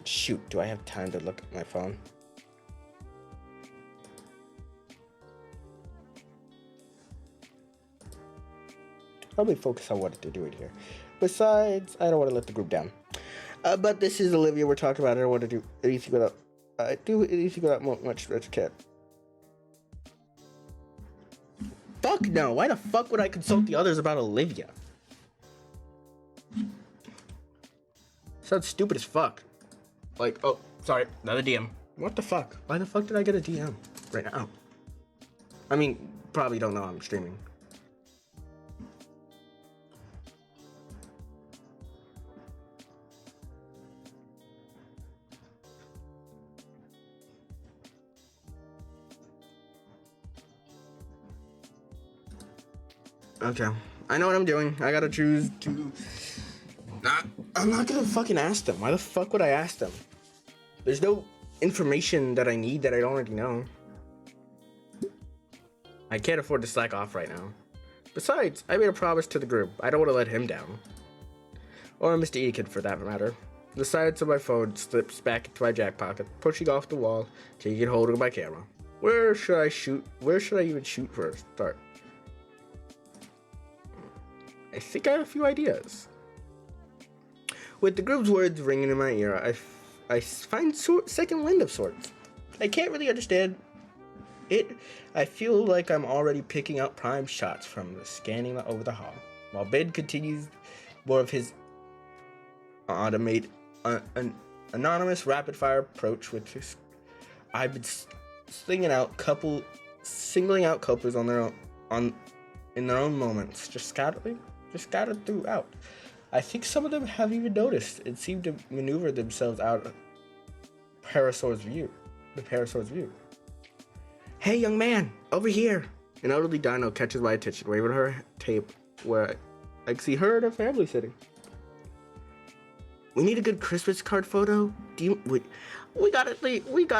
Shoot, do I have time to look at my phone? Probably focus on what to do it here. Besides, I don't want to let the group down. But this is Olivia we're talking about. I don't want to do anything without much stretch cat. Fuck no. Why the fuck would I consult the others about Olivia? Sounds stupid as fuck. Like, oh, sorry, another DM. What the fuck? Why the fuck did I get a DM right now? I mean, probably don't know I'm streaming. Okay. I know what I'm doing. I gotta choose to... I'm not gonna fucking ask them. Why the fuck would I ask them? There's no information that I need that I don't already know. I can't afford to slack off right now. Besides, I made a promise to the group. I don't want to let him down. Or Mr. Ekin for that matter. The silence of my phone slips back into my jack pocket, pushing off the wall, taking hold of my camera. Where should I shoot? Where should I even shoot for a start? I think I have a few ideas. With the group's words ringing in my ear, I find second wind of sorts. I can't really understand it. I feel like I'm already picking out prime shots from the scanning over the hall, while Ben continues more of his anonymous rapid-fire approach with his. I've been singling out couples in their own moments, just scattered throughout. I think some of them have even noticed and seem to maneuver themselves out of the Parasaur's view. Hey, young man, over here! An elderly dino catches my attention, waving her tape where I can see her and her family sitting. We need a good Christmas card photo. We got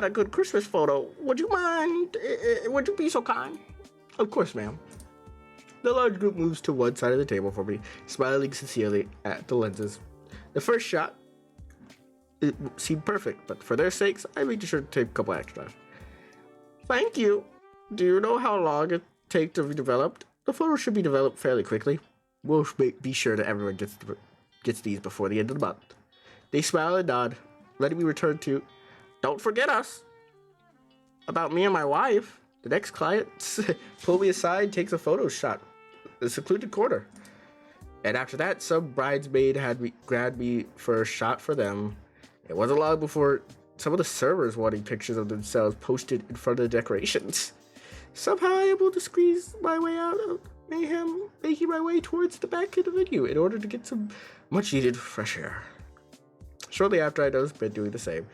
a good Christmas photo. Would you mind? Would you be so kind? Of course, ma'am. The large group moves to one side of the table for me, smiling sincerely at the lenses. The first shot, it seemed perfect, but for their sakes, I made sure to take a couple extra. Thank you. Do you know how long it takes to be developed? The photo should be developed fairly quickly. We'll be sure that everyone gets these before the end of the month. They smile and nod, letting me return to, don't forget us. About me and my wife. The next client pulled me aside, takes a photo shot in a secluded corner. And after that, some bridesmaid grabbed me for a shot for them. It wasn't long before some of the servers wanting pictures of themselves posted in front of the decorations. Somehow able to squeeze my way out of mayhem, making my way towards the back of the venue in order to get some much needed fresh air. Shortly after, I noticed Ben doing the same,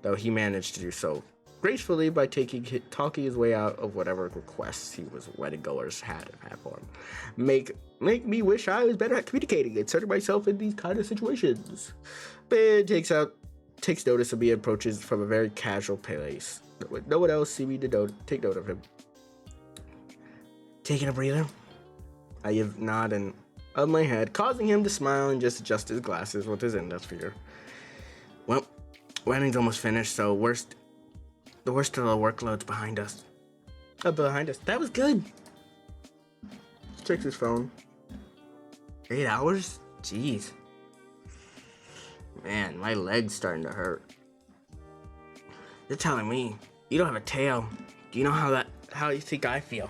though he managed to do so gracefully by talking his way out of whatever requests wedding goers had for him. Make me wish I was better at communicating and inserting myself in these kind of situations. Ben takes notice of me and approaches from a very casual place, with no one else seeming to take note of him. Taking a breather? I give a nod and of my head, causing him to smile and just adjust his glasses with his index finger. Well, wedding's almost finished, so the worst of the workload's behind us. That was good. He checks his phone. 8 hours? Jeez. Man, my leg's starting to hurt. You're telling me you don't have a tail. Do you know how you think I feel?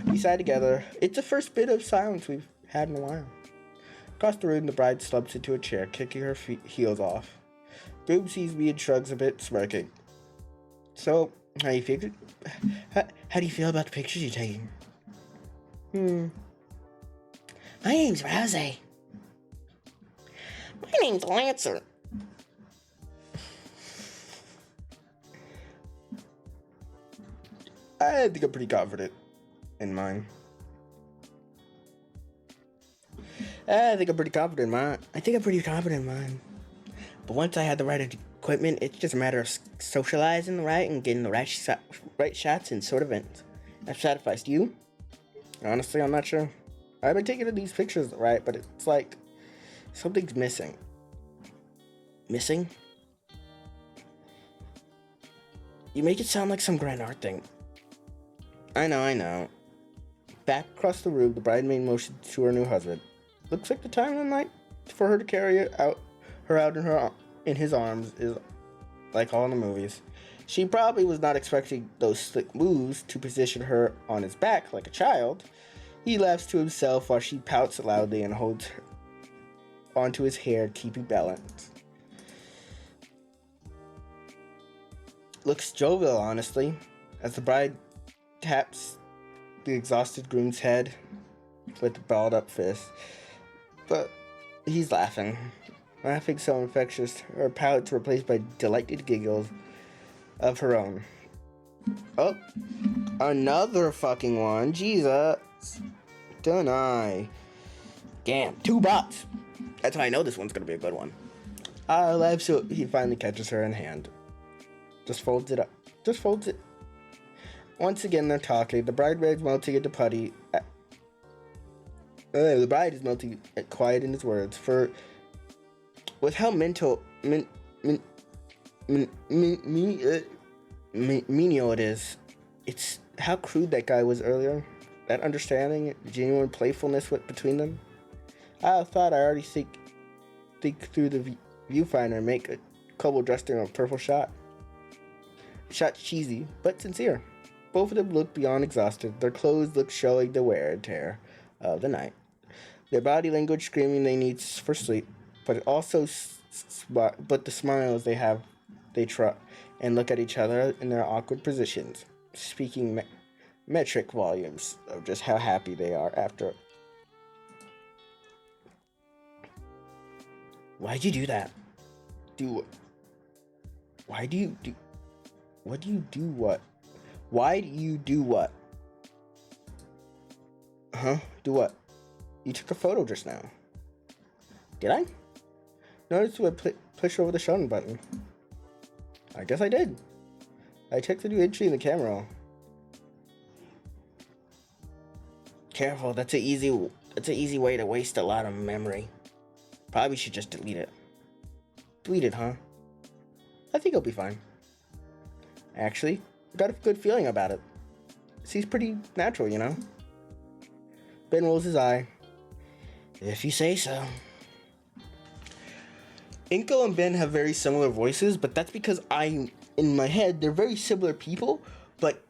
We sigh together. It's the first bit of silence we've had in a while. Across the room, the bride slumps into a chair, kicking her heels off. Groom sees me and shrugs a bit, smirking. So, how do you feel about the pictures you're taking? My name's Rosie. My name's Lancer. I think I'm pretty confident in mine. I think I'm pretty confident in mine. But once I have the right equipment, it's just a matter of socializing right and getting the right shots and sort of events. That satisfies you? Honestly, I'm not sure. I've been taking these pictures right, but it's like something's missing. Missing? You make it sound like some grand art thing. I know. Back across the room, the bridesmaid motioned to her new husband. Looks like the time of the night for her to carry her out in his arms is like all in the movies. She probably was not expecting those slick moves to position her on his back like a child. He laughs to himself while she pouts loudly and holds her onto his hair, keeping balance. Looks jovial, honestly, as the bride taps the exhausted groom's head with a balled up fist. But he's laughing so infectious, her pout's replaced by delighted giggles of her own. Oh, another fucking one. Jesus. Don't I? Damn, 2 bucks. That's how I know this one's gonna be a good one. I love so he finally catches her in hand. Just folds it up. Just folds it. Once again, they're talking. The bridesmaid's melting into putty. The bride is melting, quiet in his words. For with how menial it is, it's how crude that guy was earlier. That understanding, genuine playfulness between them. I thought I already think through the viewfinder and make a couple dressed in a purple shot. Shot cheesy, but sincere. Both of them look beyond exhausted. Their clothes look showing the wear and tear of the night. Their body language screaming they need for sleep, but also but the smiles they have, they try and look at each other in their awkward positions, speaking metric volumes of just how happy they are after. Why'd you do that? Why do you do what? Why do you do what? Huh? Do what? You took a photo just now. Did I? Notice when I push over the shutter button. I guess I did. I checked the new entry in the camera. Careful, that's an easy way to waste a lot of memory. Probably should just delete it. Delete it, huh? I think it'll be fine. Actually, I got a good feeling about it. Seems pretty natural, you know? Ben rolls his eye. If you say so. Inko and Ben have very similar voices, but that's because in my head, they're very similar people, but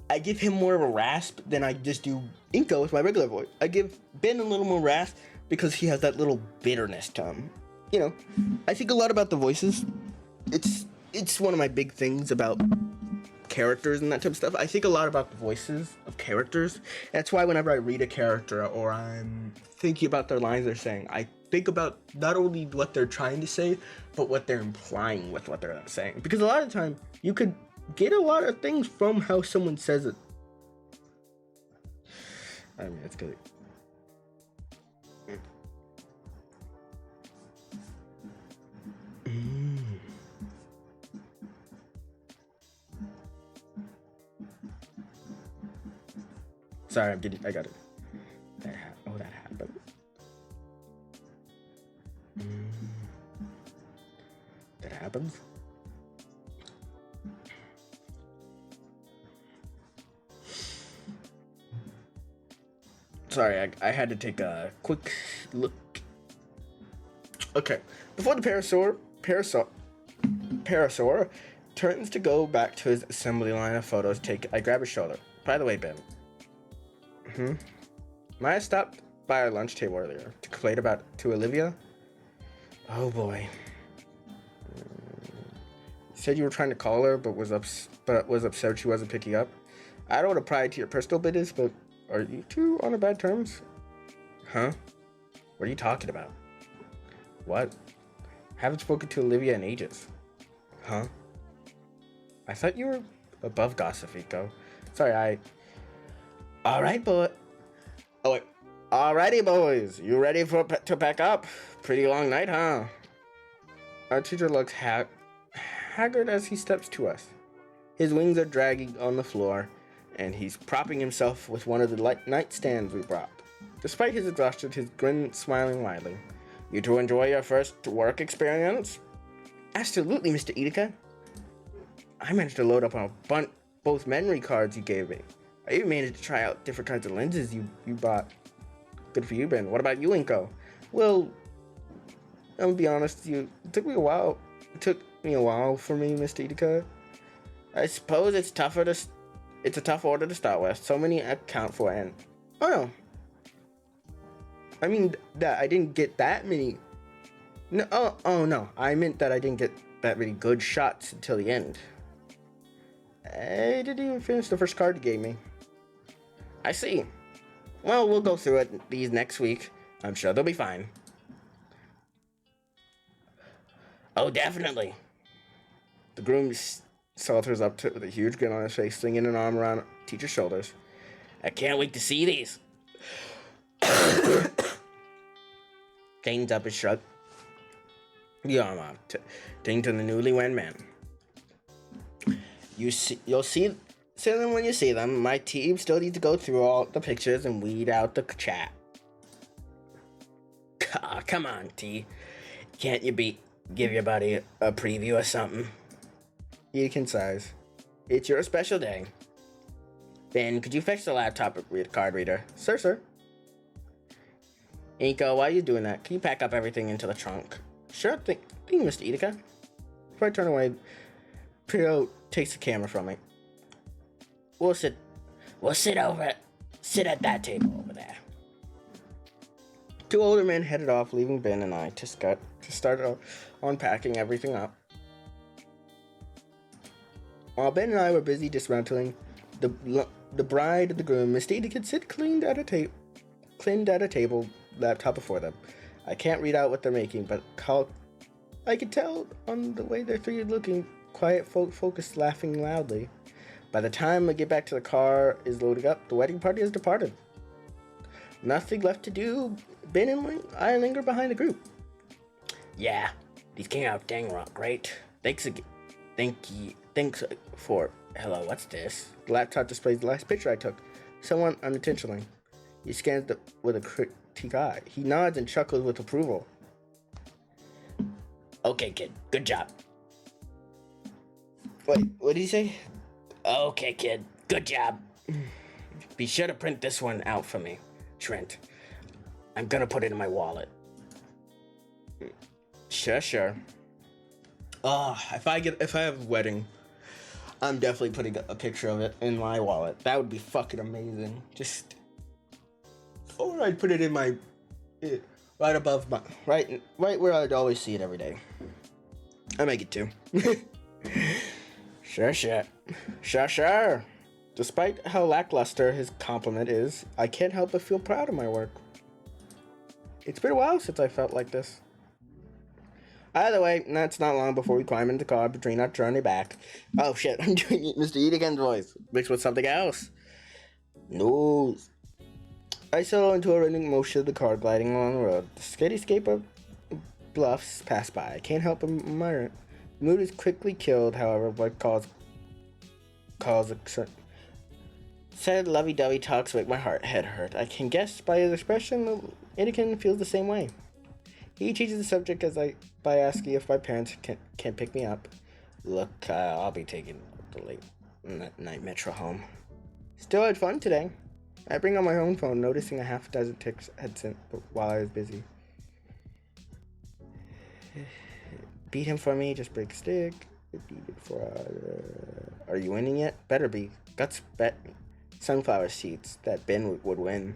I give him more of a rasp than I just do Inko with my regular voice. I give Ben a little more rasp because he has that little bitterness to him. You know, I think a lot about the voices. It's one of my big things about characters and that type of stuff. I think a lot about the voices of characters. That's why whenever I read a character or I'm thinking about their lines they're saying, I think about not only what they're trying to say, but what they're implying with what they're saying. Because a lot of the time, you could get a lot of things from how someone says it. I mean, it's good. Sorry, I got it. That happened. That happens? Sorry, I had to take a quick look. Okay, before the parasaur turns to go back to his assembly line of photos, I grab his shoulder. By the way, Ben. Maya stopped by our lunch table earlier to complain to Olivia. Oh boy. You said you were trying to call her, but was upset she wasn't picking up. I don't want to pry into your personal business, but are you two on bad terms? Huh? What are you talking about? What? Haven't spoken to Olivia in ages. Huh? I thought you were above gossip, Rico. Sorry, Alright, boy. Oh, wait. Alrighty, boys. You ready to pack up? Pretty long night, huh? Our teacher looks haggard as he steps to us. His wings are dragging on the floor, and he's propping himself with one of the nightstands we brought. Despite his exhaustion, his grin smiling widely. You two enjoy your first work experience? Absolutely, Mr. Itika. I managed to load up on both memory cards you gave me. I even managed to try out different kinds of lenses you bought. Good for you, Ben. What about you, Inko? Well, I'm gonna be honest, it took me a while. It took me a while for me, Mr. Itika. I suppose it's a tough order to start with. So many account for, and oh no. I mean that I didn't get that many. No, oh no. I meant that I didn't get that many good shots until the end. I didn't even finish the first card you gave me. I see. Well, we'll go through these next week. I'm sure they'll be fine. Oh, definitely. The groom saunters up with a huge grin on his face, swinging an arm around teacher's shoulders. I can't wait to see these. Kane's up his shrug. Yeah, Mom. Ting to the newlywed man. You'll see them when you see them. My team still needs to go through all the pictures and weed out the chat. Oh, come on, T. Can't you give your buddy a preview or something? You can size. It's your special day. Ben, could you fetch the laptop card reader? Sir. Inko, why are you doing that? Can you pack up everything into the trunk? Sure thing, Mr. Edeka. Before I turn away, Prio takes the camera from me. We'll sit at that table over there. Two older men headed off, leaving Ben and I to start unpacking everything up. While Ben and I were busy dismantling the bride and the groom, Mr. Edeka sit cleaned at a table laptop before them. I can't read out what they're making, but I could tell on the way they're three looking quiet, focused, laughing loudly. By the time I get back to the car is loading up, the wedding party has departed. Nothing left to do. Ben and I linger behind the group. Yeah, these came out dang rock, great. Thanks for. Hello, what's this? The laptop displays the last picture I took. Someone unintentionally. He scans it with a critique eye. He nods and chuckles with approval. Okay, kid. Good job. Wait, what did he say? Okay, kid. Good job. Be sure to print this one out for me, Trent. I'm gonna put it in my wallet. Sure. If I have a wedding, I'm definitely putting a picture of it in my wallet. That would be fucking amazing. Or I'd put it in my, right above my, right where I'd always see it every day. I make it too. Sure. Despite how lackluster his compliment is, I can't help but feel proud of my work. It's been a while since I felt like this. Either way, that's not long before we climb into the car between our journey back. Oh shit, I'm doing Mr. Edekin's voice, mixed with something else. No. I settle into a running motion of the car gliding along the road. The skyscape of bluffs pass by. I can't help but admire it. The mood is quickly killed, however, by calls said lovey-dovey talks make my head hurt. I can guess by his expression, Edekin feels the same way. He changes the subject by asking if my parents can pick me up. Look, I'll be taking the late night metro home. Still had fun today. I bring on my own phone, noticing a half dozen texts had sent while I was busy. Beat him for me, just break a stick. Are you winning yet? Better be. Guts bet sunflower seeds that Ben would win.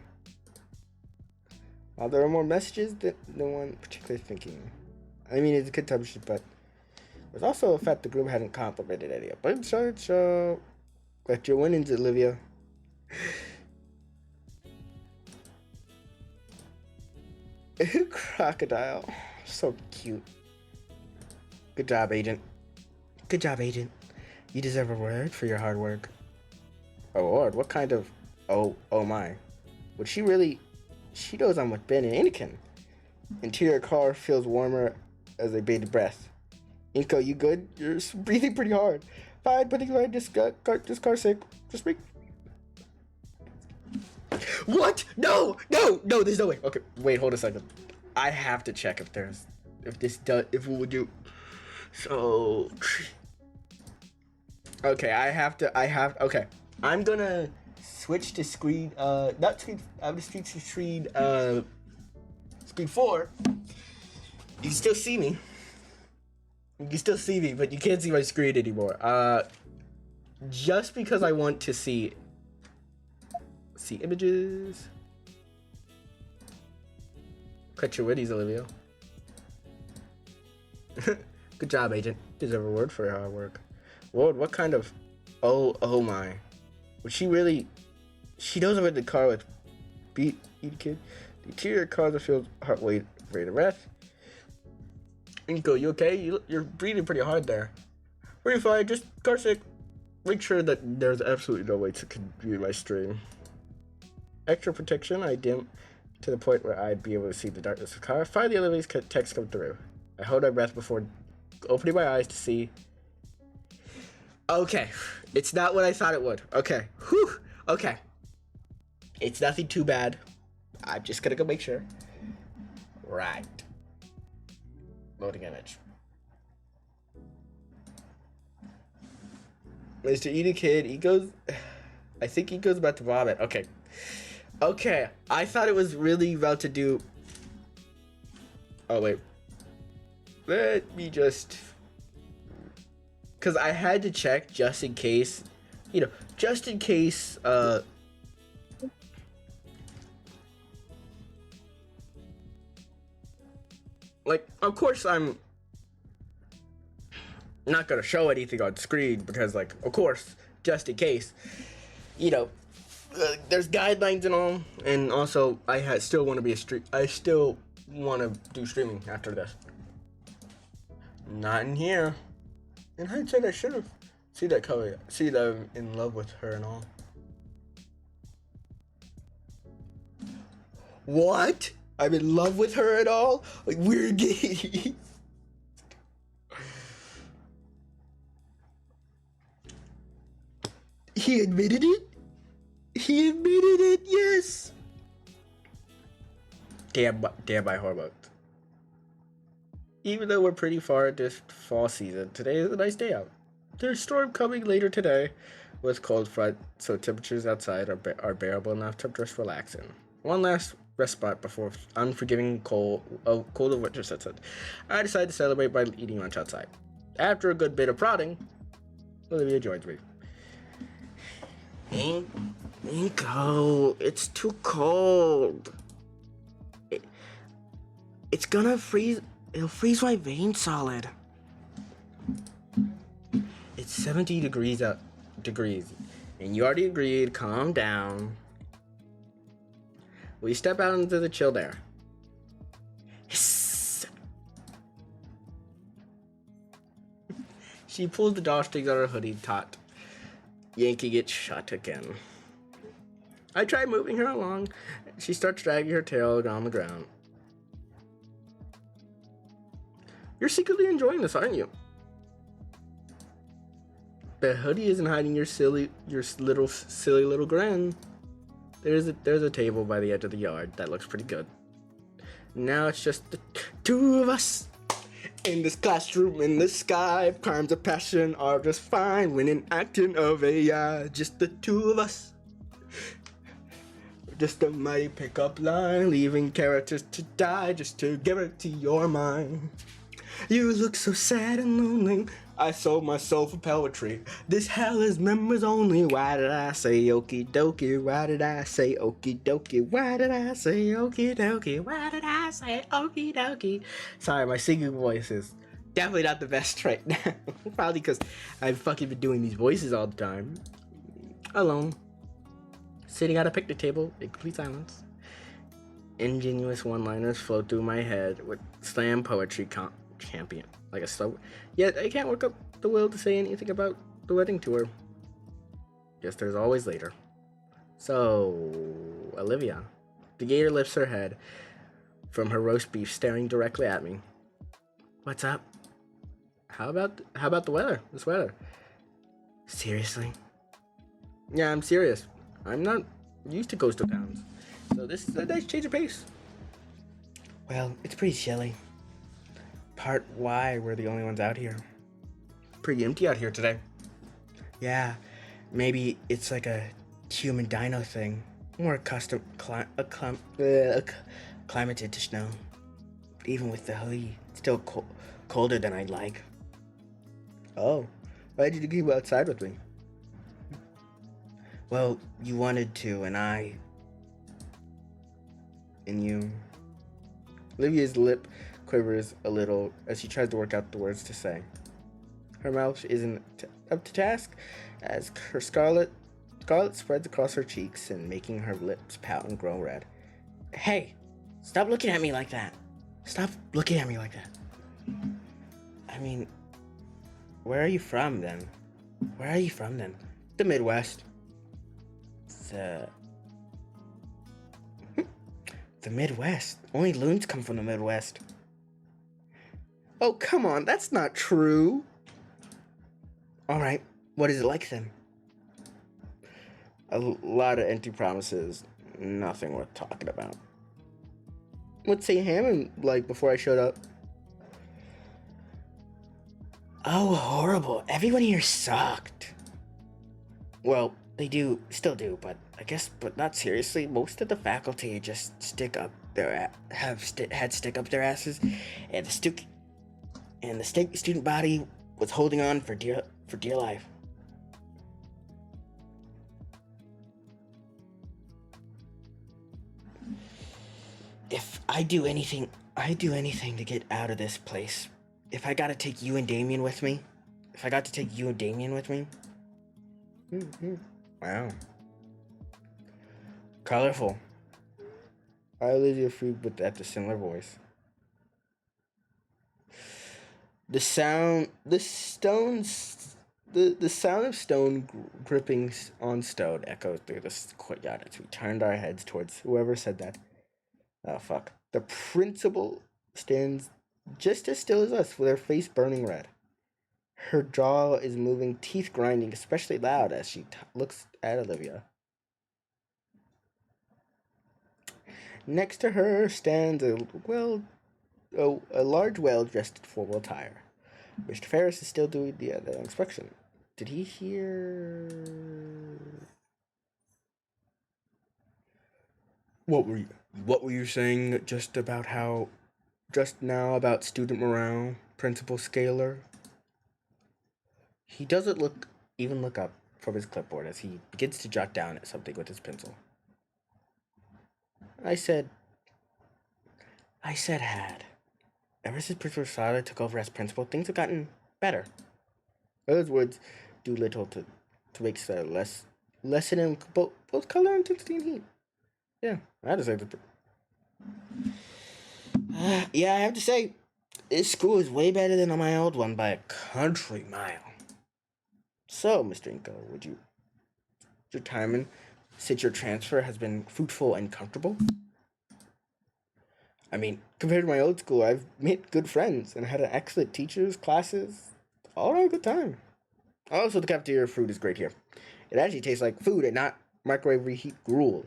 While there are more messages than one particularly thinking. I mean, it's a good subject, but there's also a fact the group hadn't complimented any of. But so got your winnings, Olivia. Crocodile. So cute. Good job, Agent. You deserve a reward for your hard work. Award? What kind of... Oh my. Would she really... She knows I'm with Ben and Anakin. Interior car feels warmer as I bated breath. Inko, you good? You're breathing pretty hard. Fine, putting right this car sick. Just breathe. What? No, there's no way. Okay, wait, hold a second. I have to check if we would do... So... Okay, okay. I'm gonna switch to screen, I'm gonna switch to screen 4. You can still see me. But you can't see my screen anymore. Just because I want to see images. Cut your witties, Olivia. Good job, Agent. Deserve a word for your hard work. Lord, what kind of... Oh my. Would she really... She knows I'm in the car with... Eat kid. The interior car feels heart rate of breath. Inko, you okay? You're breathing pretty hard there. Pretty fine, just car sick. Make sure that there's absolutely no way to confuse my stream. extra protection, I dim to the point where I'd be able to see the darkness of the car. Finally, Olivia's text come through. I hold my breath before opening my eyes to see. Okay, it's not what I thought it would. Okay, whew. Okay, it's nothing too bad. I'm just gonna go make sure. Right. Loading image. Mr. Eating Kid, I think he goes about to vomit. Okay. Okay, I thought it was really about to do... Oh, wait. Let me just... Because I had to check just in case, just in case, like, of course I'm not going to show anything on screen because, like, of course, just in case, there's guidelines and all, and also still want to be I still want to do streaming after this. Not in here. In hindsight, I should have seen that I'm in love with her and all. What? I'm in love with her and all? Like, we're gay. He admitted it? He admitted it, yes. Damn my hormones. Even though we're pretty far into fall season, today is a nice day out. There's a storm coming later today with cold front, so temperatures outside are bearable enough to just relax in. One last respite before unforgiving cold of winter sets in. I decided to celebrate by eating lunch outside. After a good bit of prodding, Olivia joins me. Nico, it's too cold. It's gonna freeze. It'll freeze my veins solid. It's 70 degrees, and you already agreed. Calm down. We step out into the chilled air. Hiss. She pulls the drawstrings on her hoodie taut, yanking it shut again. I try moving her along. She starts dragging her tail on the ground. You're secretly enjoying this, aren't you? The hoodie isn't hiding your silly little grin. There's a table by the edge of the yard that looks pretty good. Now it's just the two of us in this classroom in the sky. Crimes of passion are just fine when in acting of AI. Just the two of us. Just a mighty pickup line, leaving characters to die just to give it to your mind. You look so sad and lonely. I sold my soul for poetry. This hell is members only. Why did I say okie dokie? Why did I say okie dokie? Why did I say okie dokie? Why did I say okie dokie? Sorry, my singing voice is definitely not the best right now. Probably because I've fucking been doing these voices all the time. Alone. Sitting at a picnic table in complete silence. Ingenuous one-liners flow through my head with slam poetry champion. Like a slow. Yet I can't work up the will to say anything about the wedding tour. Guess there's always later. So, Olivia. The gator lifts her head from her roast beef, staring directly at me. What's up? How about the weather? This weather? Seriously? Yeah, I'm serious. I'm not used to coastal towns, so this is a nice change of pace. Well, it's pretty chilly. Part why we're the only ones out here. Pretty empty out here today. Yeah, maybe it's like a human dino thing. More accustomed, climated to snow. Even with the hoodie, it's still colder than I'd like. Oh, why did you go outside with me? Well, you wanted to, and you. Olivia's lip quivers a little as she tries to work out the words to say. Her mouth isn't up to task as her scarlet spreads across her cheeks and making her lips pout and grow red. Hey, stop looking at me like that. Stop looking at me like that. I mean, where are you from then? The Midwest. The Midwest. Only loons come from the Midwest. Oh, come on, that's not true. Alright, what is it like then? A lot of empty promises, nothing worth talking about. What's St. Hammond like before I showed up? Oh, horrible. Everyone here sucked. Well, they still do, but not seriously. Most of the faculty just stick up their asses, and the student body was holding on for dear life. If I do anything to get out of this place. If I gotta take you and Damien with me. Mm-hmm. Wow. Colorful. I Olivia Fruit with that similar voice. The sound of stone gripping on stone echoed through the courtyard as we turned our heads towards whoever said that. Oh, fuck. The principal stands just as still as us, with her face burning red. Her jaw is moving, teeth grinding, especially loud as she looks at Olivia. Next to her stands a large, well-dressed four-wheel attire. Mr. Ferris is still doing the inspection. Did he hear... What were you saying just now about student morale, Principal Scaler? He doesn't look up from his clipboard as he begins to jot down something with his pencil. I said had. Ever since Principal Sala took over as principal, things have gotten better. Those words do little to make lessen in both color, intensity, and heat. Yeah, I decided to... Yeah, I have to say, this school is way better than my old one by a country mile. So, Mr. Inko, would you retirement since your transfer has been fruitful and comfortable? I mean, compared to my old school, I've made good friends and had excellent teachers, classes, all around good time. Also, the cafeteria food is great here. It actually tastes like food and not microwave reheat gruel.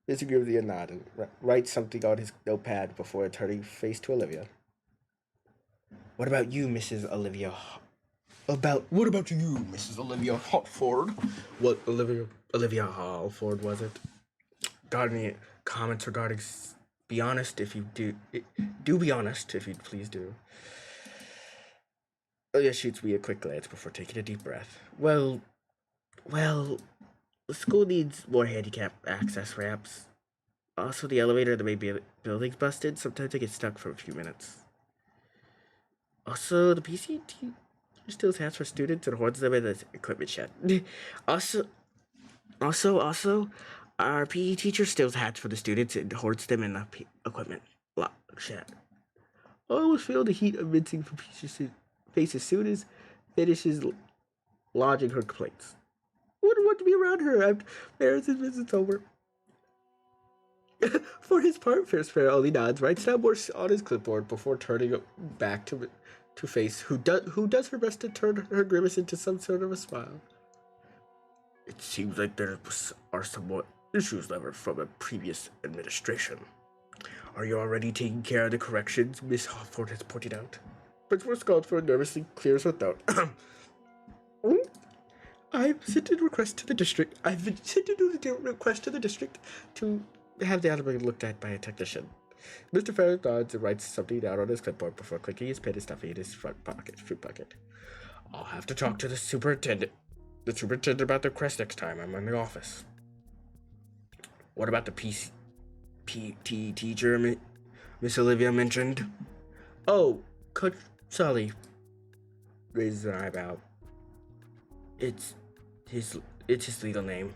Mr. gives you a nod and writes something on his notepad before turning face to Olivia. What about you, Mrs. Olivia? What about you, Mrs. Olivia Hotford? What Olivia Hallford was it? Got any comments regarding... Be honest if you do. Do be honest if you'd please do. Olivia shoots me a quick glance before taking a deep breath. Well, the school needs more handicap access ramps. Also, the elevator in the main building's busted. Sometimes I get stuck for a few minutes. Also, the PCT still has for students and hoards them in the equipment shed. Also, our PE teacher steals hats for the students and hoards them in the equipment shed. I always feel the heat of mincing from face as soon as finishes lodging her complaints. Wouldn't want to be around her after Ferris's visit's over. For his part, Ferris only nods, writes down more on his clipboard before turning back to face, who does her best to turn her grimace into some sort of a smile. It seems like there are some more issues left from a previous administration. Are you already taking care of the corrections Miss Hawthorne has pointed out? Principal Scotford nervously clears her throat. I've sent a request to the district. To have the item looked at by a technician. Mr. Ferris nods and writes something down on his clipboard before clicking his pen and stuffing it in his fruit pocket. I'll have to talk to the superintendent. About the request next time I'm in the office. What about the PT teacher Miss Olivia mentioned? Oh, Coach Sully raises an eyebrow. It's his legal name.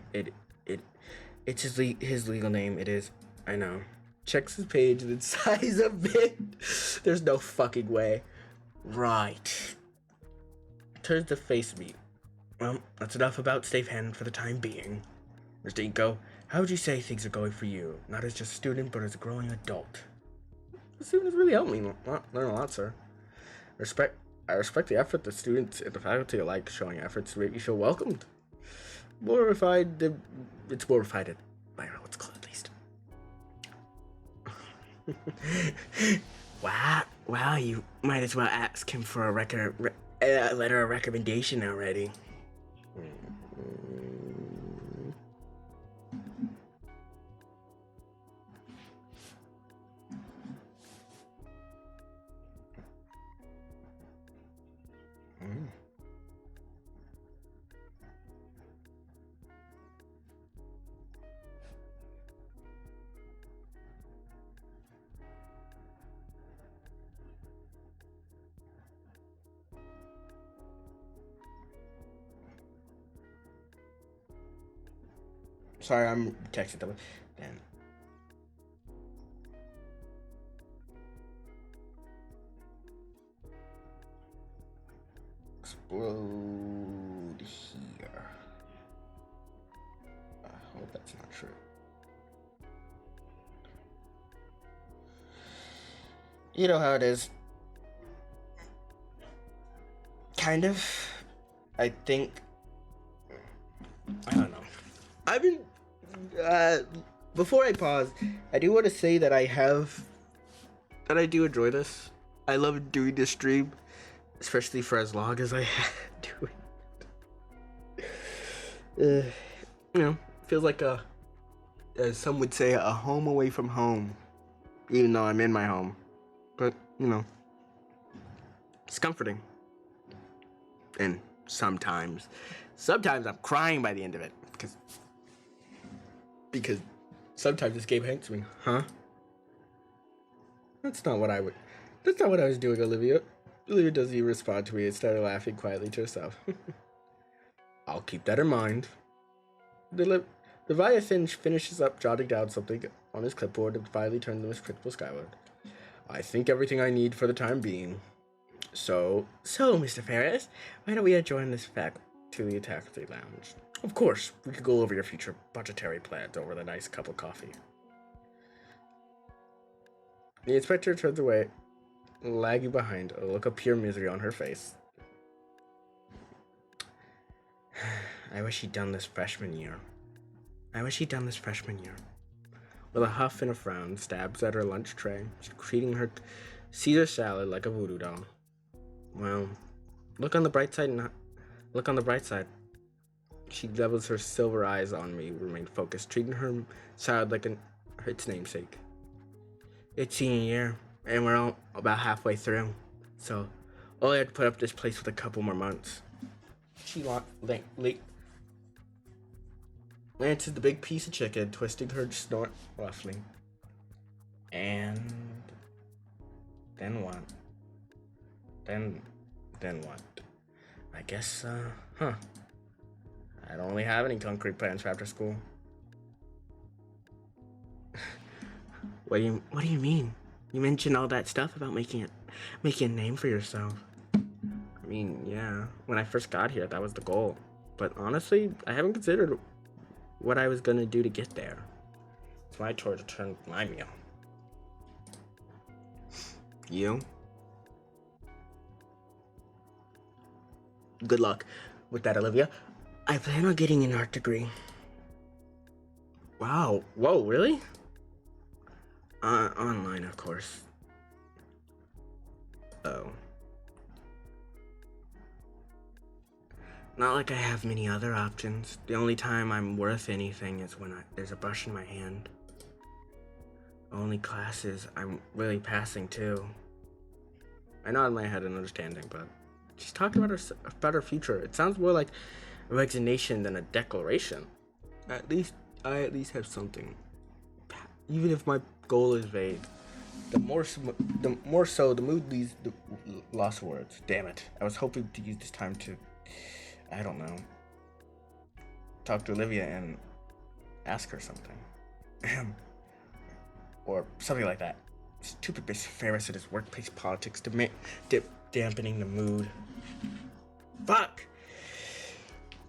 It's his legal name. It is. I know. Checks his page and then sighs a bit. There's no fucking way. Right. Turns to face me. Well, that's enough about Safe Hand for the time being. Mr. Inko, How would you say things are going for you? Not as just a student, but as a growing adult. The students really helped me learn a lot, sir. I respect the effort the students and the faculty alike showing efforts to make me feel welcomed. It's glorified by what's called at least. Wow, you might as well ask him for a letter of recommendation already. Sorry, I'm texting them. Then. Explode here. I hope that's not true. You know how it is. Kind of. I think. I don't know. I've been. Before I pause, I do want to say that I do enjoy this. I love doing this stream, especially for as long as I do it. Feels like as some would say, a home away from home, even though I'm in my home. But, it's comforting. And sometimes I'm crying by the end of it, because sometimes this game hangs me. Huh? That's not what I was doing, Olivia. Olivia doesn't even respond to me and started laughing quietly to herself. I'll keep that in mind. The Leviathan finishes up jotting down something on his clipboard and finally turns the principal skyward. I think everything I need for the time being. So, Mr. Ferris, why don't we join this fact to the faculty lounge? Of course, we could go over your future budgetary plans over the nice cup of coffee. The inspector turns away, lagging behind, a look of pure misery on her face. I wish he'd done this freshman year. With a huff and a frown, stabs at her lunch tray, treating her Caesar salad like a voodoo doll. Well, look on the bright side. She levels her silver eyes on me, remained focused, treating her salad like its namesake. It's senior year, and we're all about halfway through, so all I had to put up this place with a couple more months. She lances the big piece of chicken, twisting her snort roughly. And then what? Then what? I guess, I don't really have any concrete plans for after school. What do you mean? You mentioned all that stuff about making a name for yourself. I mean, yeah, when I first got here, that was the goal. But honestly, I haven't considered what I was gonna do to get there. It's my turn to turn my meal. You? Good luck with that, Olivia. I plan on getting an art degree. Wow. Whoa, really? Online, of course. Oh. Not like I have many other options. The only time I'm worth anything is when there's a brush in my hand. Only classes I'm really passing too. I nod my head in understanding, but she's talking about her future. It sounds more like a resignation than a declaration. I at least have something. Even if my goal is vague. The more so, the mood leaves the lost words. Damn it. I was hoping to use this time to, I don't know, talk to Olivia and ask her something. Or something like that. Stupid Mr. Ferris and his workplace politics dampening the mood. Fuck!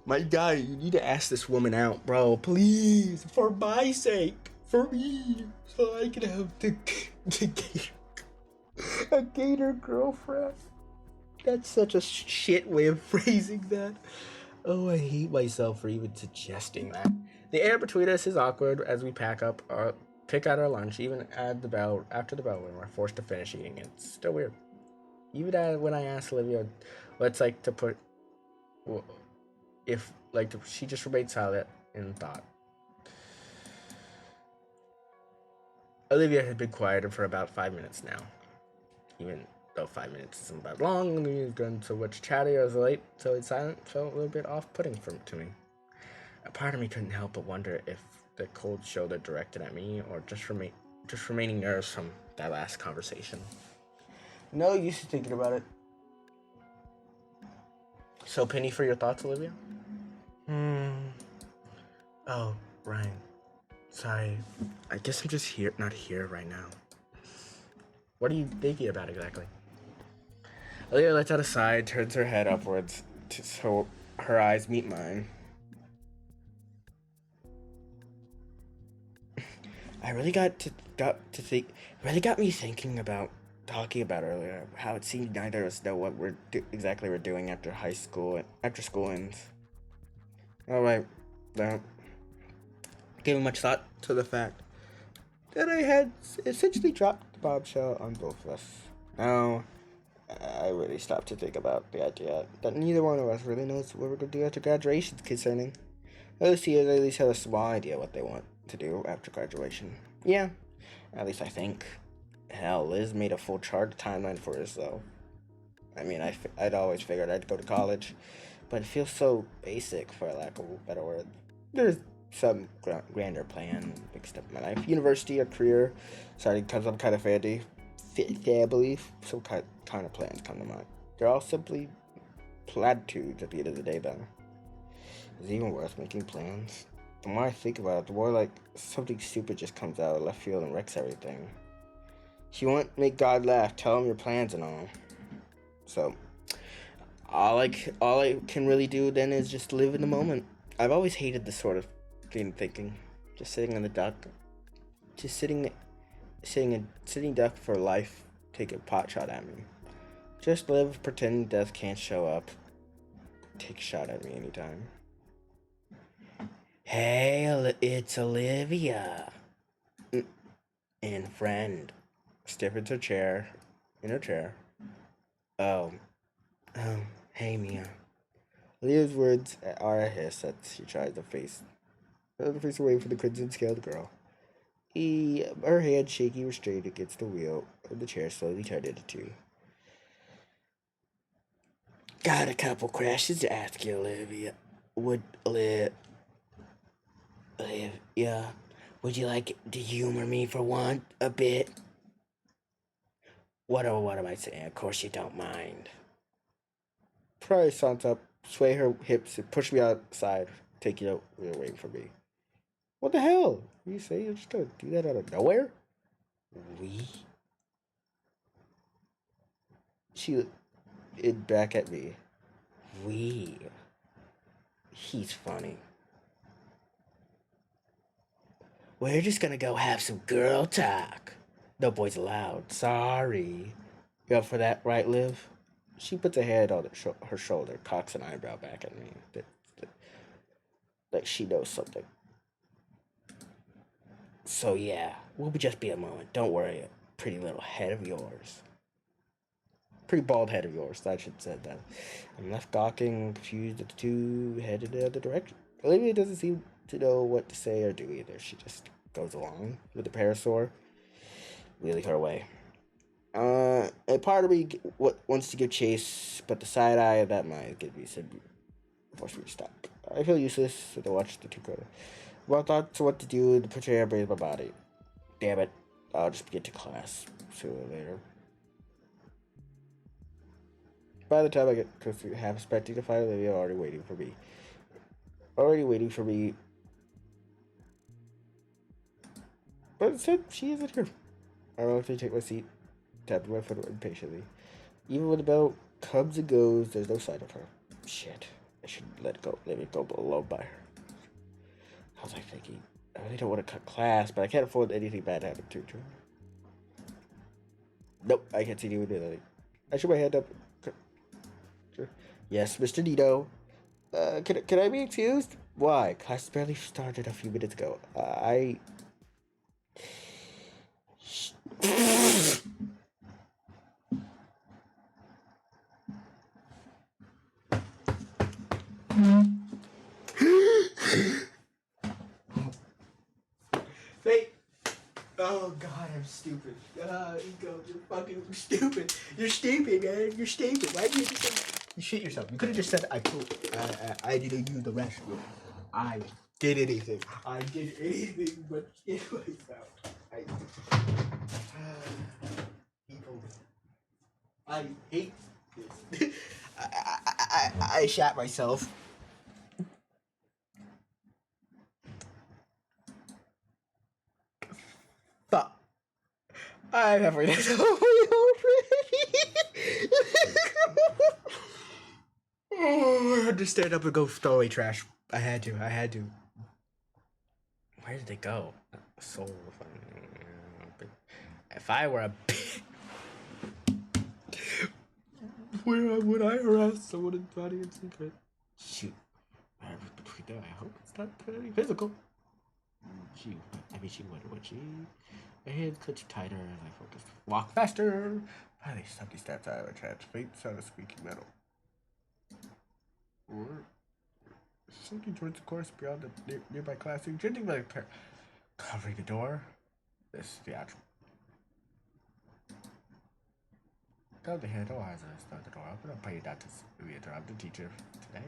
My guy, you need to ask this woman out, bro. Please, for my sake, for me, so I can have the gator, a gator girlfriend. That's such a shit way of phrasing that. Oh, I hate myself for even suggesting that. The air between us is awkward as we pick out our lunch. Even at the bell, after the bell, when we're forced to finish eating, it's still weird. Even when I asked Olivia, what's like to put, if like she just remained silent in thought. Olivia had been quieter for about 5 minutes now. Even though 5 minutes isn't that long, Olivia's done so much chatty. I was late, so it's silent felt a little bit off-putting to me. A part of me couldn't help but wonder if the cold shoulder directed at me or just remaining nerves from that last conversation. No use thinking about it. So, penny for your thoughts, Olivia? Oh, Brian. Sorry. I guess I'm just not here right now. What are you thinking about exactly? Olivia lets out a sigh, turns her head upwards so her eyes meet mine. I really got me thinking about talking about earlier how it seemed neither of us know what exactly we're doing after school ends. All right, now giving much thought to the fact that I had essentially dropped the bombshell on both of us. Now, I really stopped to think about the idea that neither one of us really knows what we're going to do after graduation concerning. Those two at least have a small idea what they want to do after graduation. Yeah, at least I think. Hell, Liz made a full chart timeline for herself. I mean, I'd always figured I'd go to college, but it feels so basic, for lack of a better word. There's some grander plan, big step in my life. University, a career, starting to become some kind of family. Some kind of plans come to mind. They're all simply platitudes at the end of the day, though. Is it even worth making plans? The more I think about it, the more like something stupid just comes out of left field and wrecks everything. If you want to make God laugh, tell him your plans and all. So, all I can really do then is just live in the moment. I've always hated this sort of thinking. Just sitting in the duck. Just sitting duck for life, take a pot shot at me. Just live, pretend death can't show up. Take a shot at me anytime. Hey, it's Olivia. And friend. Step into in her chair. Oh, hey Mia. Olivia's words are a hiss as she tries to face away from the crimson-scaled girl. Her hand shaky restrained against the wheel of the chair slowly turned into two. Got a couple questions to ask you, Olivia. Would you like to humor me for a bit? What am I saying? Of course you don't mind. Prairie stands up, sway her hips, and push me outside, taking away from me. What the hell? You say you're just gonna do that out of nowhere? She looked back at me. He's funny. We're just gonna go have some girl talk. No boys allowed. Sorry. You up for that, right, Liv? She puts a hand on her shoulder, cocks an eyebrow back at me. Like she knows something. So yeah, we'll just be a moment. Don't worry, pretty little head of yours. Pretty bald head of yours, I should have said that. I'm left gawking, confused at the two, headed in the other direction. Olivia doesn't seem to know what to say or do either. She just goes along with the parasaur, wheeling her away. A part of me wants to give chase, but the side eye of that mind gives me said force me to stop. I feel useless, so to watch the two go. Well, thoughts of what to do to portray my body. Damn it, I'll just get to class sooner or later. By the time I get close to half expecting to find Olivia already waiting for me. But instead, she isn't here. I reluctantly take my seat, tapping my foot impatiently. Even when the bell comes and goes, there's no sign of her. Shit. I should let it go below by her. I was like thinking, I really don't want to cut class, but I can't afford anything bad to happen to her. Nope, I can't see you do anything. I should my hand up. Yes, Mr. Nito. Can I be excused? Why? Class barely started a few minutes ago. Wait. Oh God, I'm stupid. Ego, you're fucking stupid. You're stupid, man. You're stupid. Why did you just say you shit yourself? You could have just said I didn't use the restroom. I did anything. I did anything but shit myself. People, I hate this. I shat myself. Fuck. I'm halfway there already. Oh, I had to stand up and go throw away trash. I had to. Where did they go? So funny. If I were a Where would I harass someone in body in secret? shoot, between them, I hope it's not pretty physical. She would. Her hands clenched tighter as I focused. Walk faster. Finally, somebody steps out of a trance. Faint sound of squeaking metal. Or something towards the course beyond the nearby classroom, judging by the covering the door. This is the actual. Tell the head, oh, as I start the door open, I'll pay you not to interrupt the teacher today.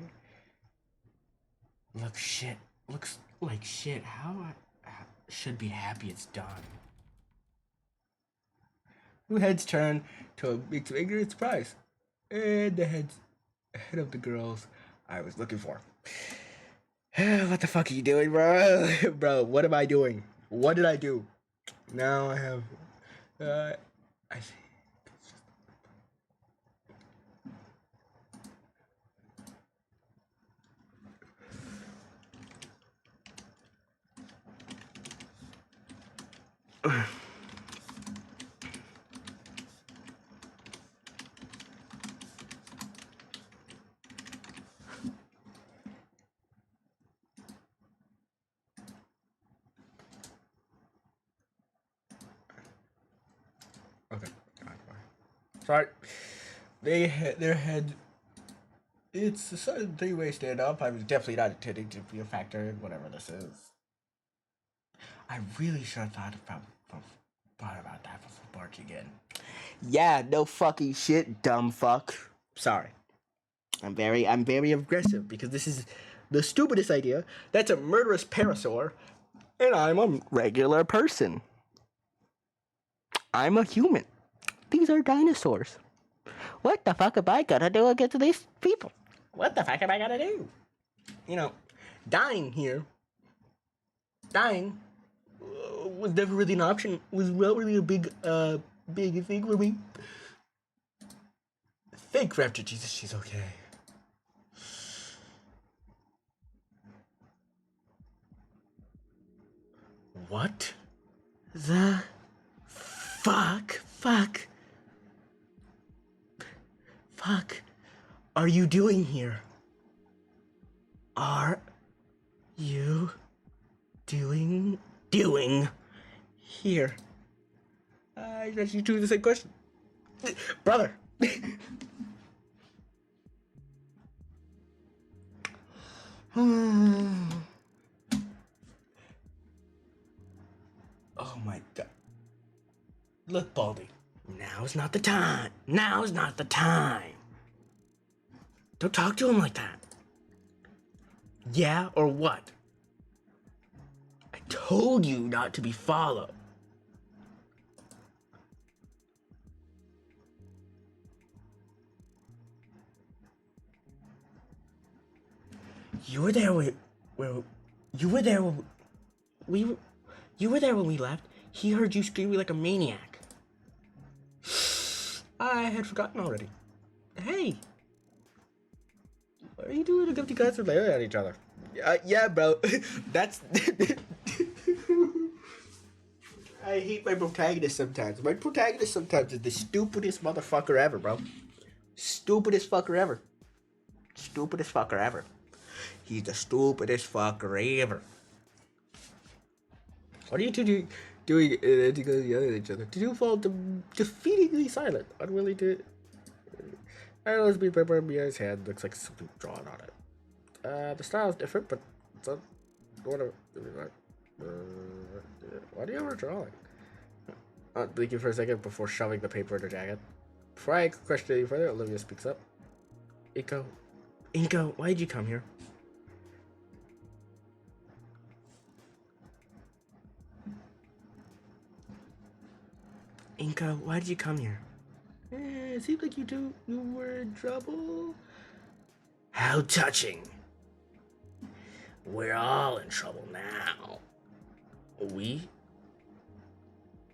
Looks like shit. How I should be happy it's done. Two heads turn to a mix of ignorant surprise. And the head of the girls I was looking for. What the fuck are you doing, bro? Bro, what am I doing? What did I do? Now I have... I think... Okay. Sorry. Their head. It's a sudden three-way stand-up. I was definitely not intending to be a factor in whatever this is. I really should have thought about that before barging in. Yeah, no fucking shit, dumb fuck. Sorry. I'm very aggressive because this is the stupidest idea. That's a murderous parasaur, and I'm a regular person. I'm a human. These are dinosaurs. What the fuck am I gonna do against these people? What the fuck am I gonna do? You know, dying was never really an option. Was not really a big thing for me. Thank Raptor Jesus, she's okay. What the fuck are you doing here? Are you doing here? I asked you two the same question. Brother. Oh my god. Look, Baldy. Now's not the time. Don't talk to him like that. Yeah, or what? I told you not to be followed. You were there when we left. He heard you screaming like a maniac. I had forgotten already. Hey. What are you doing to give you guys are laying at each other? Yeah, bro. That's. I hate my protagonist sometimes. My protagonist sometimes is the stupidest motherfucker ever, bro. Stupidest fucker ever. Stupidest fucker ever. He's the stupidest fucker ever. What are you two doing to go yelling at each other? Did you fall defeatingly silent? Unwilling to. I know it's being paper in Mia's hand. Looks like something drawn on it. The style is different, but it's not. Whatever. Why do you ever drawing? Blinking for a second before shoving the paper in her jacket. Before I question any further, Olivia speaks up. Inko, why did you come here? Inko, why did you come here? It seems like you were in trouble. How touching. We're all in trouble now. We?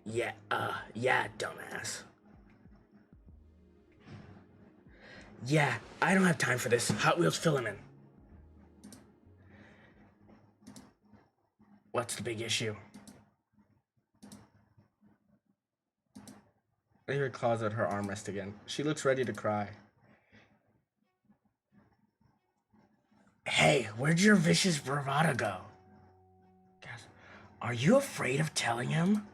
Yeah, dumbass. Yeah, I don't have time for this. Hot Wheels filament. What's the big issue? Ava claws at her armrest again. She looks ready to cry. Hey, where'd your vicious bravado go? Are you afraid of telling him?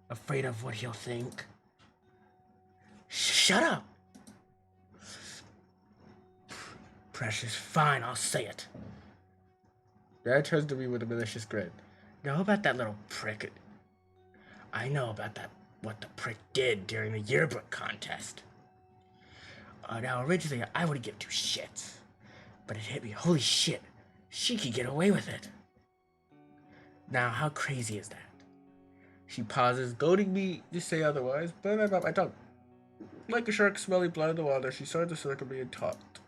Afraid of what he'll think? Shut up! Precious, fine, I'll say it. Dad turns to me with a malicious grin. Know about that little prick? I know about that, what the prick did during the yearbook contest. Now, originally, I wouldn't give two shits. But it hit me, holy shit, she could get away with it. Now, how crazy is that? She pauses, goading me to say otherwise, but I bite my tongue. Like a shark smelling blood in the water, she started to circle me and talked.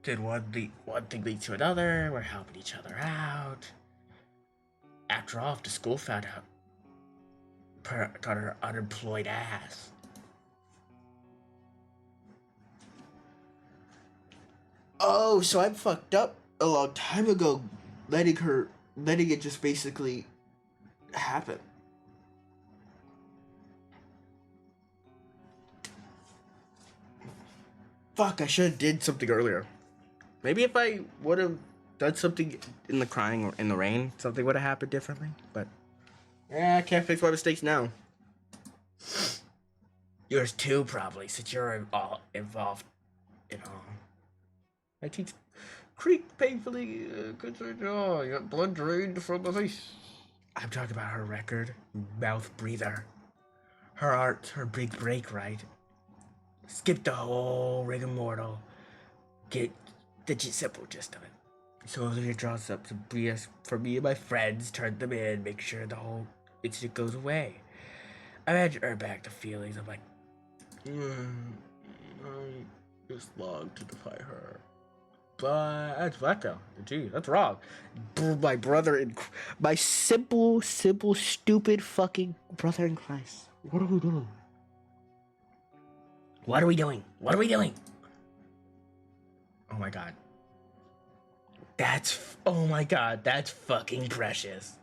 Did one thing lead to another? We're helping each other out. After all, if the school found out, got her unemployed ass. Oh, so I'm fucked up a long time ago, letting it just basically happen. Fuck, I should have did something earlier. Maybe if I would have done something in the crying or in the rain, something would have happened differently. But I can't fix my mistakes now. Yours too, probably, since you're all involved in all. My teeth creaked painfully. Concerned. Oh, you got blood drained from the face. I'm talking about her record, Mouth Breather. Her art, her big break, right? Skip the whole rigmarole. Get the simple gist of it. So Olivia draws up some BS for me and my friends, turn them in, make sure the whole incident goes away. I imagine her back to feelings. I'm like, I just long to defy her. But that's Vecca. Gee, that's wrong. My brother in my simple, stupid fucking brother in Christ. What are we doing? What are we doing? What are we doing? Oh my god. Oh my god, that's fucking precious.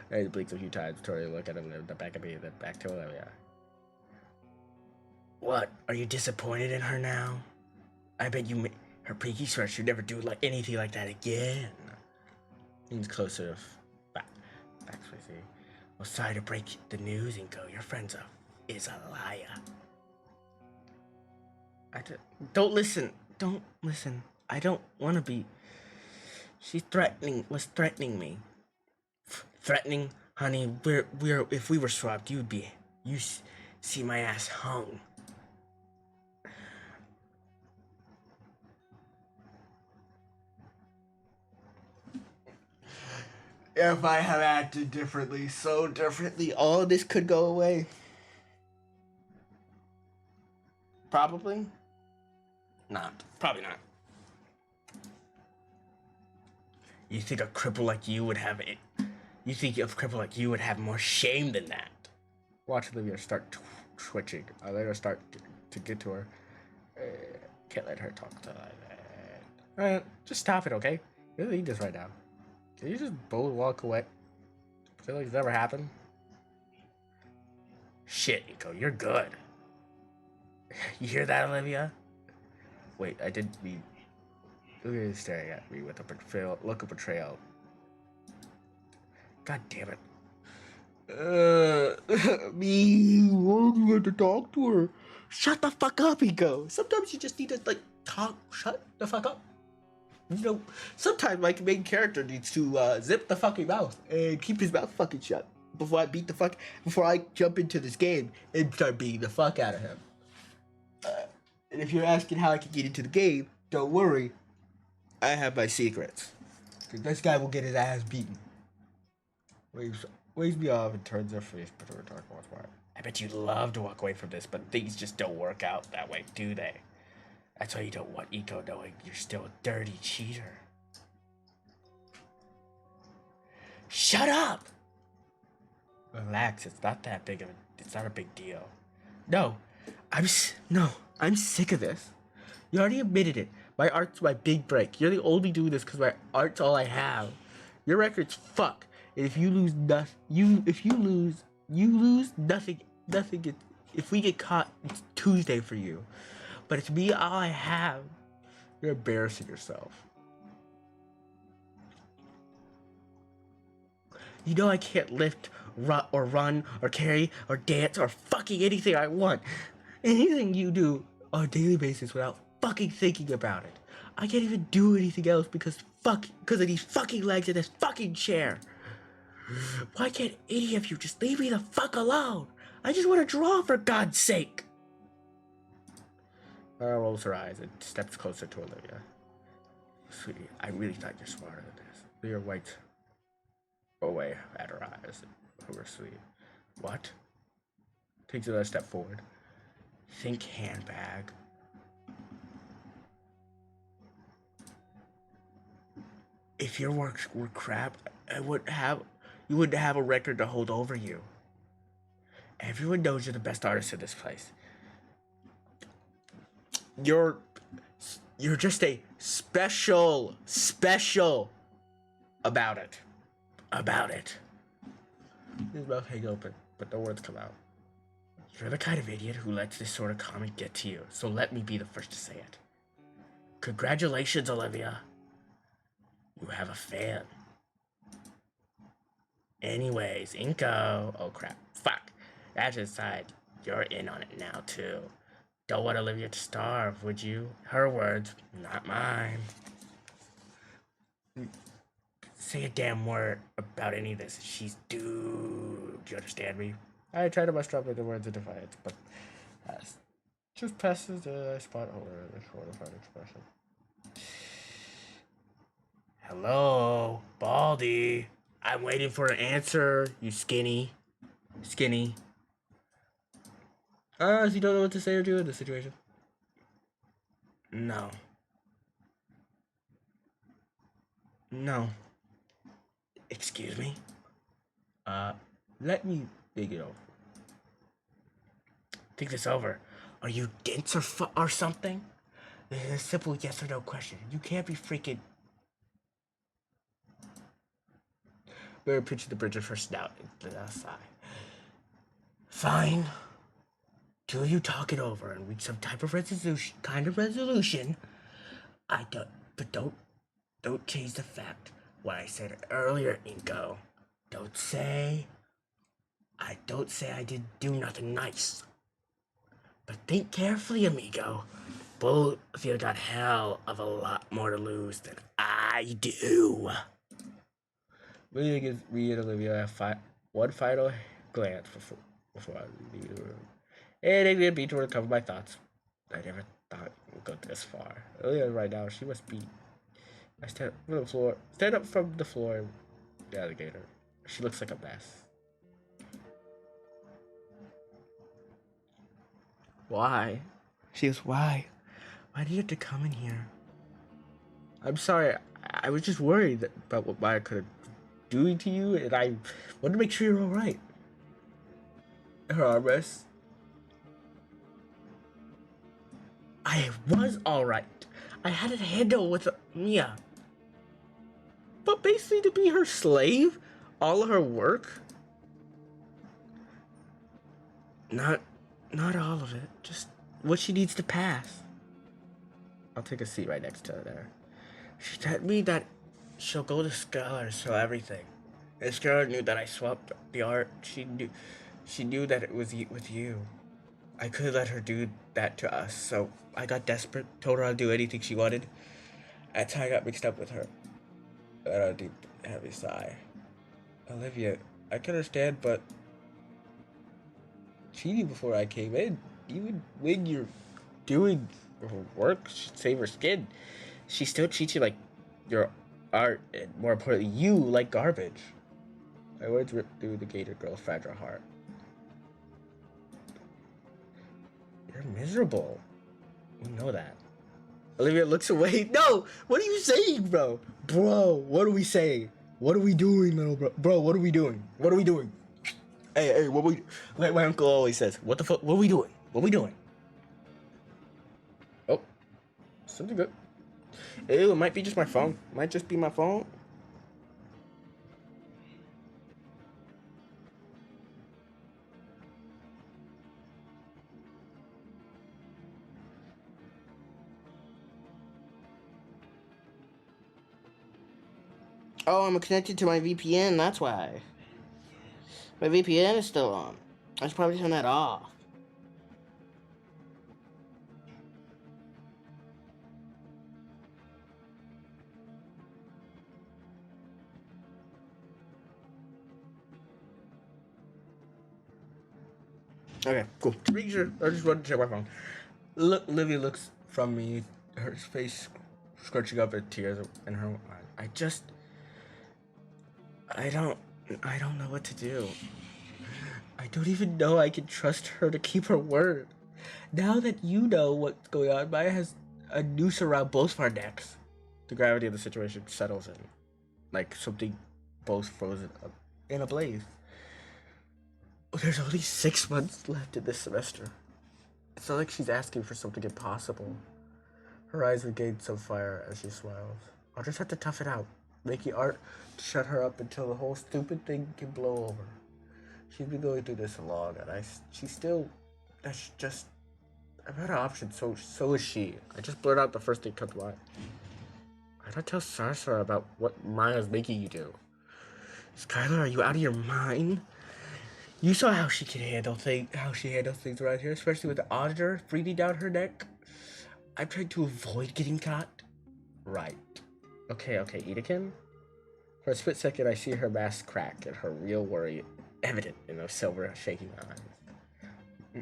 I blinked a few times, trying to look at him, the back of me, then back to Olivia. What? Are you disappointed in her now? I bet you her pinky swear she'd never do anything like that again. Leans closer. Back, Swayze. Well, sorry to break the news, Inko. Your friend is a liar. Don't listen. Don't listen. I don't want to be. She was threatening me. Threatening, honey. If we were swapped, you see my ass hung. If I have acted differently, so differently, all this could go away. Probably not. Probably not. You think a cripple like you would have it? You think a cripple like you would have more shame than that? Watch Olivia start twitching. I let her start to get to her. Can't let her talk to like that. Alright, just stop it, okay? You don't need this right now. Can you just both walk away? Feel like it's never happened? Shit, Nico, you're good. You hear that, Olivia? Wait, I didn't mean. Look at you staring at me with a look of betrayal. God damn it. Me wanting to talk to her. Shut the fuck up, Ego. Sometimes you just need to, like, talk. Shut the fuck up. You know, sometimes my main character needs to zip the fucking mouth and keep his mouth fucking shut before I jump into this game and start beating the fuck out of him. And if you're asking how I can get into the game, don't worry. I have my secrets. 'Cause this guy will get his ass beaten. Waves me off and turns their face toward dark one's wide. I bet you'd love to walk away from this, but things just don't work out that way, do they? That's why you don't want Eco knowing you're still a dirty cheater. Shut up! Relax, it's not that big of a... It's not a big deal. No, I'm sick of this. You already admitted it. My art's my big break. You're the only doing this because my art's all I have. Your record's fuck. And if you lose nothing, you lose nothing. If we get caught, it's Tuesday for you. But it's me all I have. You're embarrassing yourself. You know I can't lift, run, or carry, or dance, or fucking anything I want. Anything you do on a daily basis without fucking thinking about it. I can't even do anything else because of these fucking legs in this fucking chair. Why can't any of you just leave me the fuck alone? I just want to draw, for God's sake. Lara rolls her eyes and steps closer to Olivia. Sweetie, I really thought you're smarter than this. Olivia wiped away at her eyes, who were sweet. What? Takes another step forward. Think handbag. If your works were crap, you wouldn't have a record to hold over you. Everyone knows you're the best artist in this place. You're just a special about it. His mouth hang open, but no words come out. You're the kind of idiot who lets this sort of comment get to you, so let me be the first to say it. Congratulations, Olivia. You have a fan. Anyways, Inko. Oh crap. Fuck. That's aside. You're in on it now, too. Don't want Olivia to starve, would you? Her words, not mine. Say a damn word about any of this. She's due. Do you understand me? I try to muster up the words of defiance, but just passes the spot over the horrified expression. Hello, Baldy. I'm waiting for an answer, you skinny. So you don't know what to say or do in this situation? No. Excuse me? Let me think it over. Think this over. Are you dense or something? This is a simple yes or no question. You can't be freaking... Barry pitched the bridge of her snout into the sigh. Fine. Till you talk it over and reach some type of resolution. Don't change the fact what I said earlier, Inko. Don't say I didn't do nothing nice. But think carefully, amigo. Both of you got hell of a lot more to lose than I do. Lydia gives me and Olivia one final glance before I leave the room. And I didn't mean to recover my thoughts. I never thought it would go this far. Olivia right now, she must be... I stand up from the floor. Yeah, the Gator. She looks like a mess. Why? She goes, why? Why did you have to come in here? I'm sorry. I was just worried about what Maya could do to you, and I wanted to make sure you're alright. Her arm rests. I was alright. I had it handled with Mia. But basically to be her slave? All of her work? Not all of it. Just what she needs to pass. I'll take a seat right next to her there. She told me that she'll go to scholars, so everything. This girl knew that I swapped the art. She knew that it was with you. I couldn't let her do that to us, so I got desperate, told her I'd do anything she wanted. That's how I got mixed up with her. That a deep, heavy sigh. Olivia, I can understand, but she knew before I came in. Even when you're doing her work, save her skin, she still treats you like your art, and more importantly, you like garbage. My words ripped through the Gator girl's fragile heart. You're miserable. You know that. Olivia looks away. No! What are you saying, bro? Bro, what are we saying? What are we doing, little bro? Bro, what are we doing? What are we doing? Hey, what we... Like my uncle always says, what the fuck? What are we doing? What are we doing? Oh. Something good. Ew, it might be just my phone. Might just be my phone. Oh, I'm connected to my VPN, that's why. My VPN is still on. I should probably turn that off. Okay, cool. To make sure, I just wanted to check my phone. Look, Olivia looks from me, her face scorching up with tears in her eyes. I don't know what to do. I don't even know I can trust her to keep her word. Now that you know what's going on, Maya has a noose around both of our necks. The gravity of the situation settles in, like something both frozen up in a blaze. There's only 6 months left in this semester. It's not like she's asking for something impossible. Her eyes regain some fire as she smiles. I'll just have to tough it out, making art to shut her up until the whole stupid thing can blow over. She's been going through this long, and that's just, I've had an option, so is she. I just blurt out the first thing comes to mind. I don't tell Sarsa about what Maya's making you do. Skylar, are you out of your mind? You saw how she handles things around here, especially with the auditor breathing down her neck. I'm trying to avoid getting caught. Right. Okay, Edekin. For a split second, I see her mask crack and her real worry evident in those silver shaking eyes.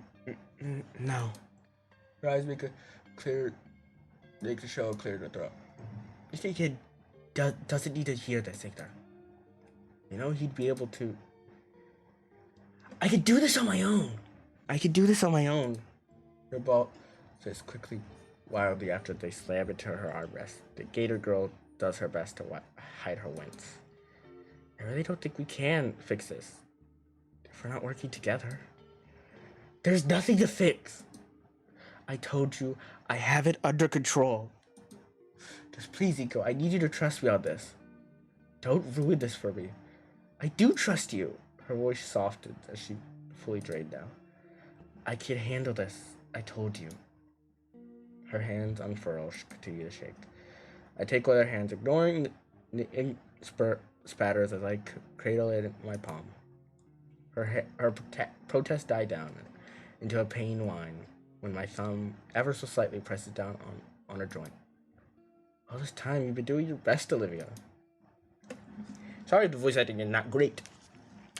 No. Her eyes make the show clear in the throat. This kid doesn't need to hear this, Victor. You know, he'd be able to... I could do this on my own. Her ball says quickly, wildly after they slam into her armrest. The Gator girl does her best to hide her wince. I really don't think we can fix this if we're not working together. There's nothing to fix. I told you I have it under control. Just please, Iko, I need you to trust me on this. Don't ruin this for me. I do trust you. Her voice softened as she fully drained now. I can handle this. I told you. Her hands unfurl, continue to shake. I take one of her hands, ignoring the ink spatters as I cradle it in my palm. Her protest died down into a pain whine when my thumb ever so slightly presses down on her joint. All this time, you've been doing your best, Olivia. Sorry, the voice acting is not great.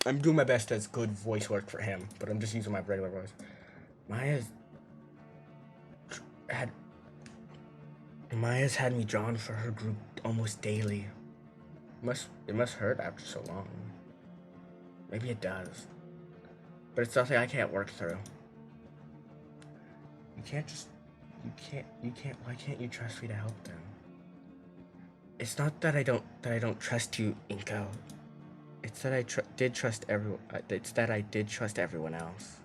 I'm doing my best as good voice work for him, but I'm just using my regular voice. Maya's had me drawn for her group almost daily. It must hurt after so long. Maybe it does. But it's something I can't work through. Why can't you trust me to help them? It's not that I don't trust you, Inko. It's that I did trust everyone. It's that I did trust everyone else.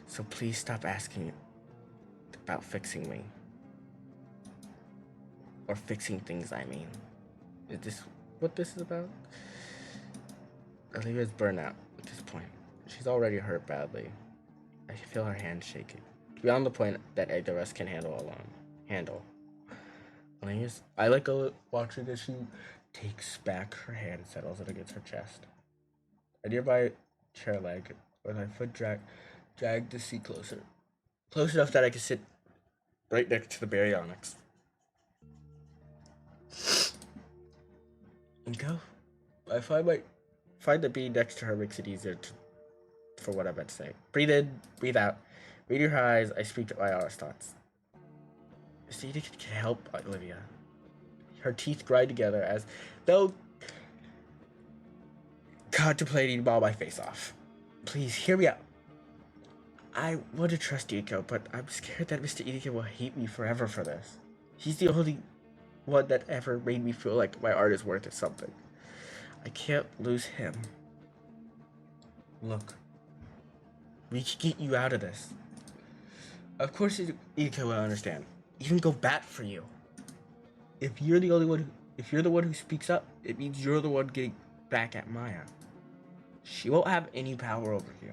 So please stop asking about fixing me. Or fixing things, I mean. Is this what this is about? Olivia's burnout at this point. She's already hurt badly. I can feel her hand shaking. Beyond the point that the rest can handle. I let go watching as she takes back her hand and settles it against her chest. A nearby chair leg, with my foot dragged the seat closer. Close enough that I could sit right next to the baryonyx. And go. I find that being next to her makes it easier for what I'm about to say. Breathe in, breathe out. Reading her eyes, I speak my honest thoughts. See, it can help Olivia. Her teeth grind together as though contemplating ball my face off. Please, hear me out. I want to trust Iko, but I'm scared that Mr. Iko will hate me forever for this. He's the only one that ever made me feel like my art is worth something. I can't lose him. Look, we can get you out of this. Of course Iko will understand. Even go bat for you. If you're the one who speaks up, it means you're the one getting back at Maya. She won't have any power over you.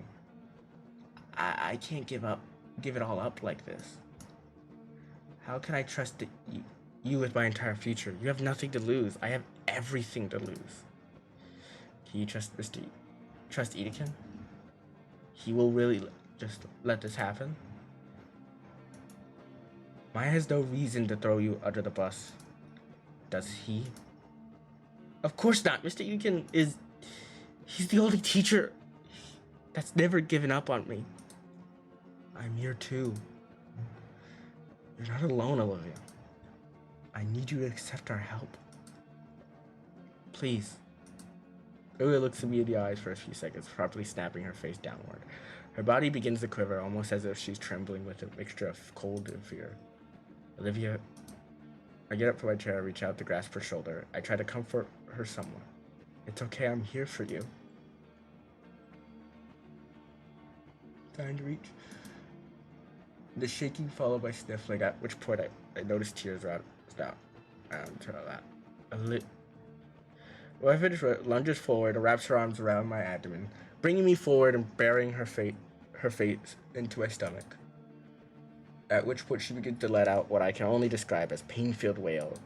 I can't give it all up like this. How can I trust you with my entire future? You have nothing to lose. I have everything to lose. Can you trust Edekin? He will really just let this happen? Maya has no reason to throw you under the bus. Does he? Of course not. Mr. Edekin he's the only teacher that's never given up on me. I'm here too. You're not alone, Olivia. I need you to accept our help. Please. Olivia looks at me in the eyes for a few seconds, properly snapping her face downward. Her body begins to quiver, almost as if she's trembling with a mixture of cold and fear. Olivia, I get up from my chair, reach out to grasp her shoulder. I try to comfort her somewhat. It's okay, I'm here for you. Time to reach. The shaking followed by sniffling, at which point I noticed tears ran down. Turn on that. When I finish, lunges forward and wraps her arms around my abdomen, bringing me forward and burying her face into my stomach. At which point she begins to let out what I can only describe as pain-filled wail.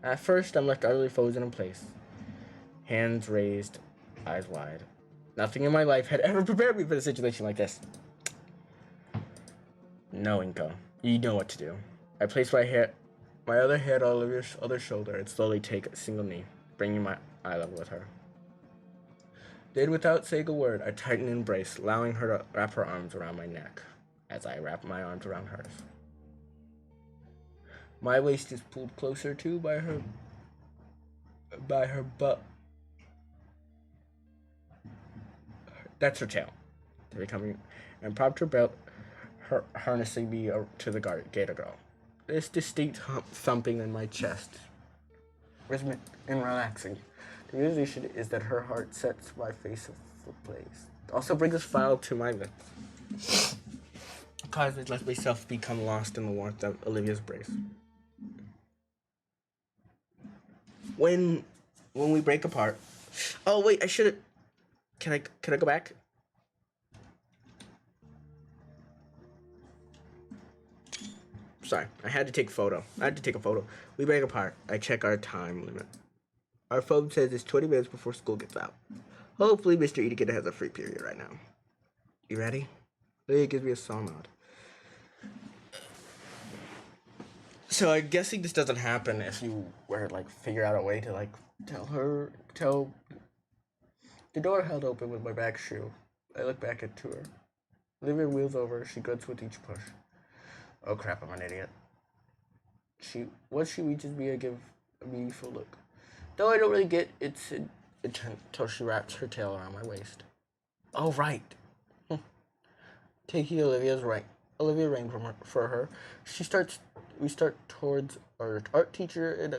At first, I'm left utterly frozen in place. Hands raised, eyes wide. Nothing in my life had ever prepared me for a situation like this. No, Inko. You know what to do. I place my other hand on Olivia's other shoulder and slowly take a single knee, bringing my eye level with her. Then, without saying a word, I tighten and embrace, allowing her to wrap her arms around my neck as I wrap my arms around hers. My waist is pulled closer too by her butt. That's her tail. Becoming and propped her belt, harnessing me to the Gator girl. This distinct thumping in my chest, rhythmic and relaxing. The realization is that her heart sets my face ablaze. Also brings a smile to my lips. Cause it lets myself become lost in the warmth of Olivia's embrace. When we break apart. Oh wait, I should. Can I go back? Sorry, I had to take a photo. We break apart. I check our time limit. Our phone says it's 20 minutes before school gets out. Hopefully, Mr. Edekin has a free period right now. You ready? He gives me a saw nod. So I'm guessing this doesn't happen if you were figure out a way to tell. The door held open with my back shoe. I look back to her. Olivia wheels over. She grunts with each push. Oh crap! I'm an idiot. Once she reaches me, I give a meaningful look. Though I don't really get its intent until she wraps her tail around my waist. Oh right. Taking Olivia ring for her. We start towards our art teacher in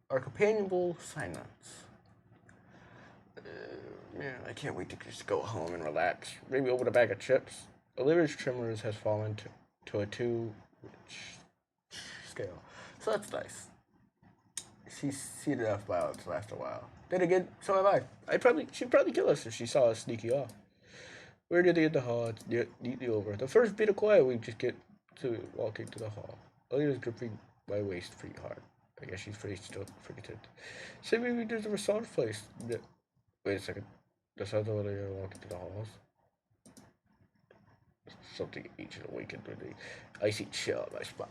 our companionable silence. Man, I can't wait to just go home and relax. Maybe open a bag of chips. Olivia's trimmers has fallen to a 2 scale. So that's nice. She's seen enough violence to last a while. Then again, so have I. She'd probably kill us if she saw us sneaking off. We're nearly in the hall. It's neatly over. The first bit of quiet, we just get to walking to the hall. Olivia's gripping my waist pretty hard. I guess she's still pretty tense. So maybe there's a massage place. Wait a second. The sounds of Olivia walking to the halls. Something ancient awakened with the icy chill on my spine.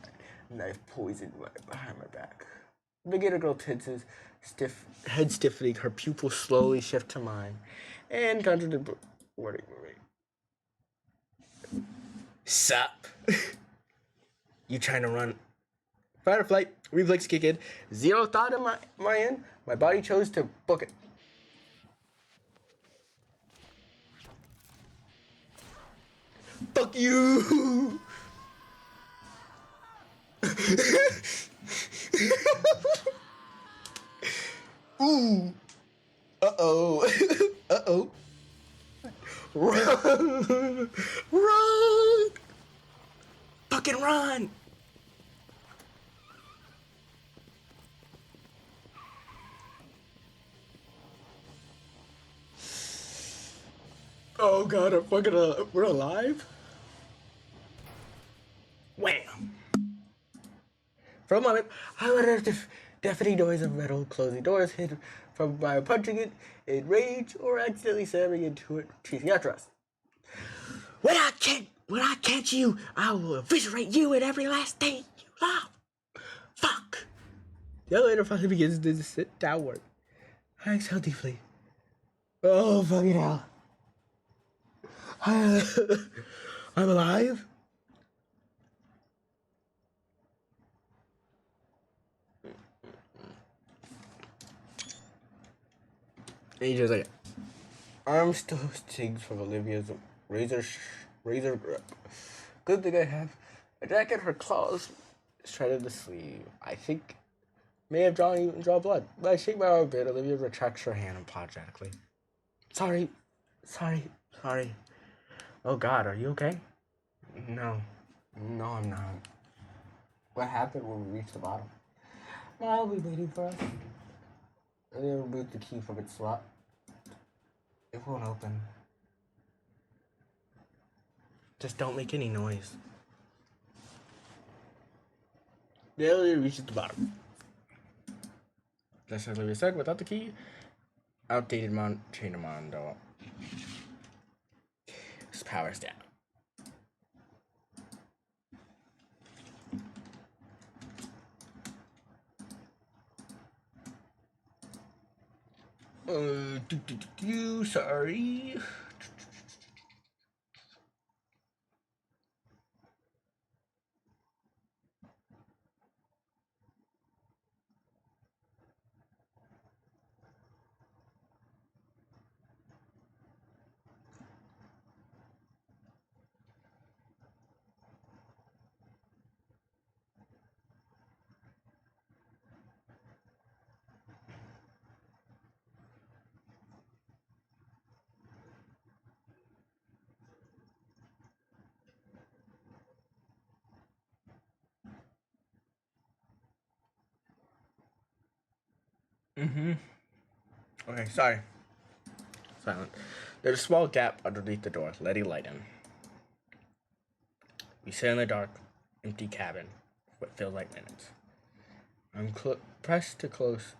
Knife poisoned right behind my back. The Gator girl tenses, head stiffening, her pupils slowly shift to mine, and conjures the warning me. Sup? You trying to run? Fight or flight, reflex kick in. Zero thought in my end. My body chose to book it. Fuck you! Ooh. Uh-oh. Uh-oh. Run! Run! Fucking run! Oh god, we're alive? Wham! For a moment, I heard a deafening noise of metal closing doors hid from by punching it in rage or accidentally slamming into it, chasing after us. When I catch you, I will eviscerate you and every last thing you love. Fuck! The elevator finally begins to descend downward. I exhale deeply. Oh, fucking hell. I'm alive? Ages later. Arm still stings from Olivia's razor grip. Good thing I have a jacket. Her claws shredded the sleeve. I think may have drawn blood. When I shake my arm a bit, Olivia retracts her hand apologetically. Sorry. Oh God, are you okay? No, I'm not. What happened when we reached the bottom? I'll be waiting for us. Olivia removed the key from its slot. It won't open. Just don't make any noise. The elevator reaches the bottom. Just as Olivia said, without the key, outdated chain of Mondo. His power's down. Sorry. Okay, sorry. Silent. There's a small gap underneath the door, letting light in. We sit in the dark, empty cabin, what feels like minutes. I'm pressed to close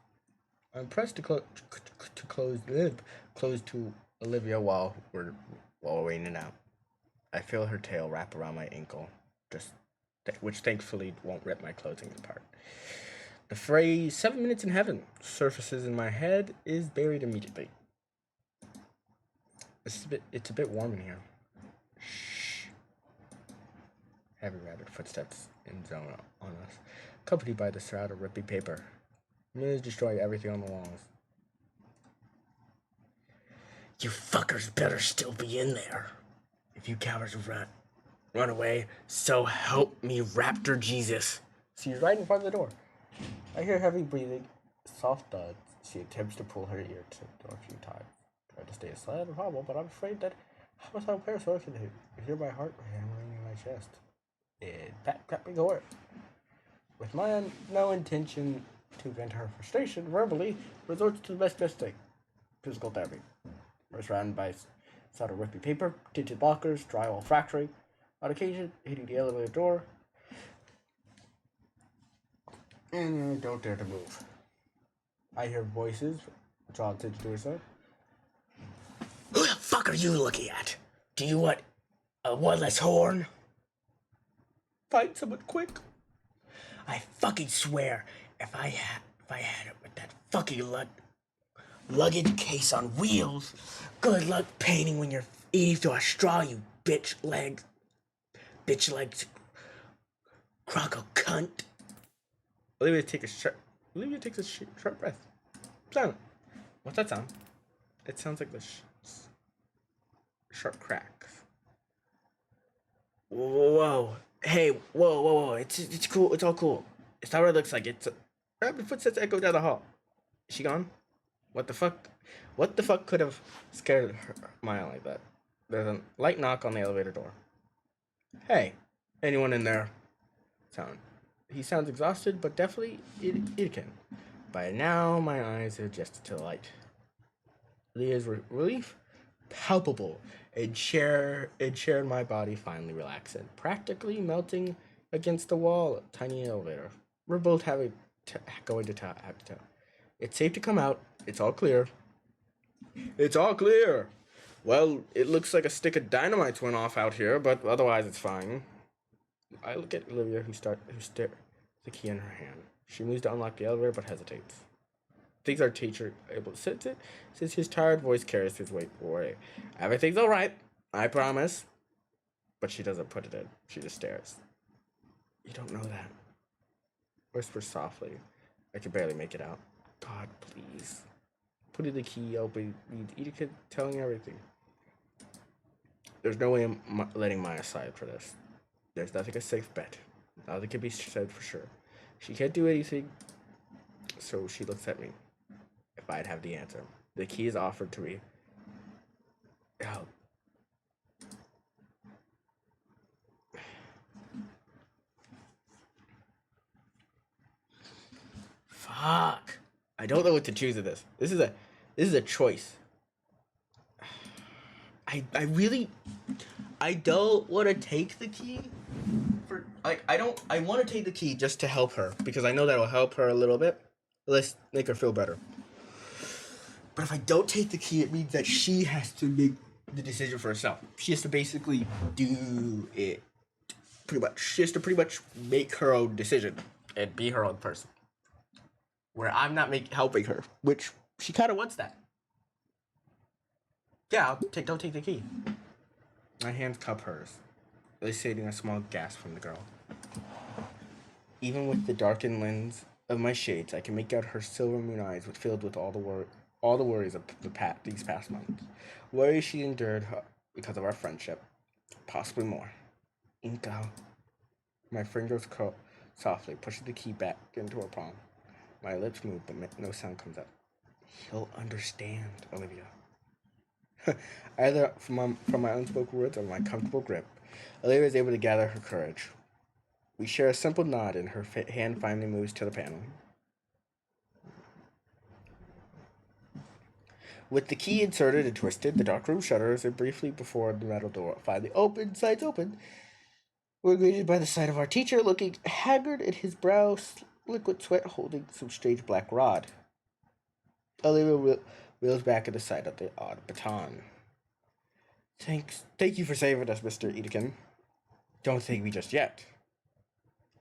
to Olivia while we're waiting it out. I feel her tail wrap around my ankle, which thankfully won't rip my clothing apart. The phrase 7 minutes in heaven surfaces in my head is buried immediately. It's a bit warm in here. Shh. Heavy rapid footsteps in zone on us, accompanied by the shroud of ripping paper. Minutes destroy everything on the walls. You fuckers better still be in there. If you cowards run away, so help me, Raptor Jesus. She's right in front of the door. I hear heavy breathing, soft thuds. She attempts to pull her ear to the door a few times. Try to stay as silent as possible, but I'm afraid that homicidal parasort can hear my heart hammering in my chest. It kept me going. With my no intention to vent her frustration verbally, resorts to the best thing, physical therapy. We're surrounded by solder wimpy paper, tinted blockers, drywall fracturing. On occasion, hitting the elevator door, and I don't dare to move. I hear voices, draw attention to herself. Who the fuck are you looking at? Do you want a one-less horn? Find someone quick. I fucking swear, if I had it with that fucking luggage case on wheels, good luck painting when you're eating through a straw, you bitch legs, croco cunt. Olivia takes a sharp breath. Silent. What's that sound? It sounds like the sharp cracks. Whoa. Hey, whoa. It's cool. It's all cool. It's not what it looks like. It's rapid footsteps echo down the hall. Is she gone? What the fuck? What the fuck could have scared her Maya like that? There's a light knock on the elevator door. Hey, anyone in there? He sounds exhausted, but definitely it can. By now, my eyes are adjusted to the light. Leah's relief palpable, and chair in my body finally relaxing, practically melting against the wall. Tiny elevator. We're both going to top. It's safe to come out. It's all clear. It's all clear. Well, it looks like a stick of dynamite went off out here, but otherwise it's fine. I look at Olivia, who stares the key in her hand. She moves to unlock the elevator, but hesitates. Thinks our teacher able to sense it, since his tired voice carries his weight away. Everything's all right, I promise. But she doesn't put it in. She just stares. You don't know that. Whispers softly. I can barely make it out. God, please. Putting the key open, Edith telling everything. There's no way I'm letting Maya slide for this. There's nothing a safe bet. Nothing can be said for sure. She can't do anything, so she looks at me. If I'd have the answer. The key is offered to me. Help. Fuck. I don't know what to choose of this. This is a choice. I don't want to take the key I want to take the key just to help her because I know that'll help her a little bit. Let's make her feel better. But if I don't take the key, it means that she has to make the decision for herself. She has to basically do it. Pretty much. She has to pretty much make her own decision and be her own person. Where I'm not helping her, which she kind of wants that. Yeah, don't take the key. My hands cup hers, eliciting a small gasp from the girl. Even with the darkened lens of my shades, I can make out her silver moon eyes filled with all the worries of these past months. Worries she endured because of our friendship. Possibly more. Inka. My fingers curl softly, pushing the key back into her palm. My lips move, but no sound comes out. He'll understand, Olivia. Either from my unspoken words or my comfortable grip, Olivia is able to gather her courage. We share a simple nod, and her hand finally moves to the panel. With the key inserted and twisted, the dark room shutters, and briefly before the metal door finally sides open, we're greeted by the sight of our teacher, looking haggard, and his brow liquid sweat holding some strange black rod. Olivia wheels back at the sight of the odd baton. Thank you for saving us, Mr. Edekin. Don't thank me just yet.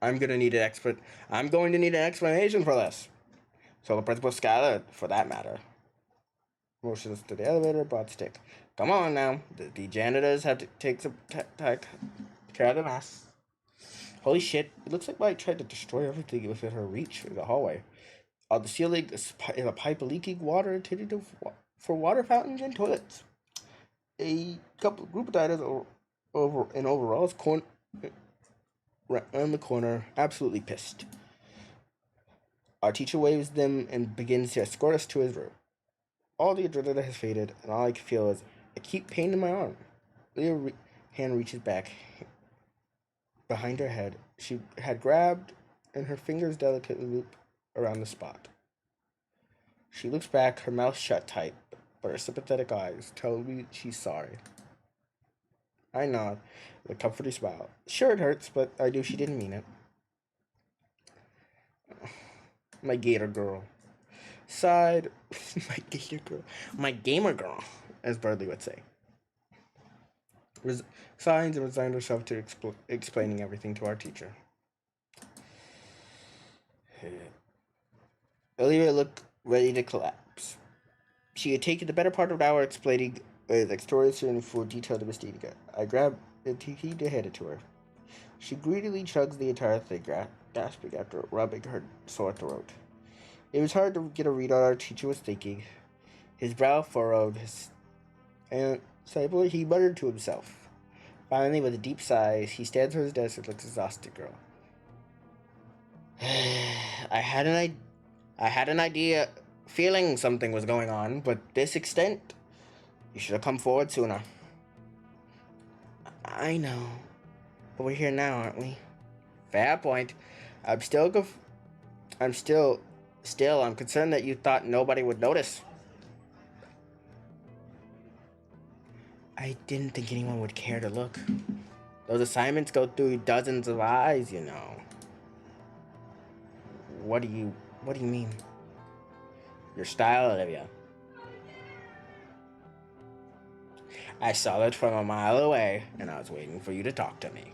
I'm going to need an explanation for this. So the Principal Skylar, for that matter. Motions to the elevator, broad stick. Come on now. The janitors have to take care of the mess. Holy shit. It looks like Mike tried to destroy everything within her reach in the hallway. On the ceiling is a pipe leaking water intended for water fountains and toilets. A group of diners in overalls around the corner, absolutely pissed. Our teacher waves them and begins to escort us to his room. All the adrenaline has faded, and all I can feel is a acute pain in my arm. Leah's hand reaches back behind her head. She had grabbed, and her fingers delicately loop around the spot. She looks back, her mouth shut tight, but her sympathetic eyes tell me she's sorry. I nod with a comforting smile. Sure, it hurts, but I knew she didn't mean it. My gator girl. Sighed. My gator girl. My gamer girl, as Bradley would say. Sighed and resigned herself to explaining everything to our teacher. Olivia looked ready to collapse. She had taken the better part of an hour explaining with extraordinary and full detail to Miss Denica. I grabbed the TV to hand it to her. She greedily chugs the entire thing, gasping after rubbing her sore throat. It was hard to get a read on our teacher was thinking. His brow furrowed, and suddenly he muttered to himself. Finally, with a deep sigh, he stands at his desk and looks exhausted, girl. I had an idea, feeling something was going on, but this extent, you should have come forward sooner. I know, but we're here now, aren't we? Fair point. I'm concerned that you thought nobody would notice. I didn't think anyone would care to look. Those assignments go through dozens of eyes, you know. What do you mean? Your style, Olivia. I saw it from a mile away, and I was waiting for you to talk to me.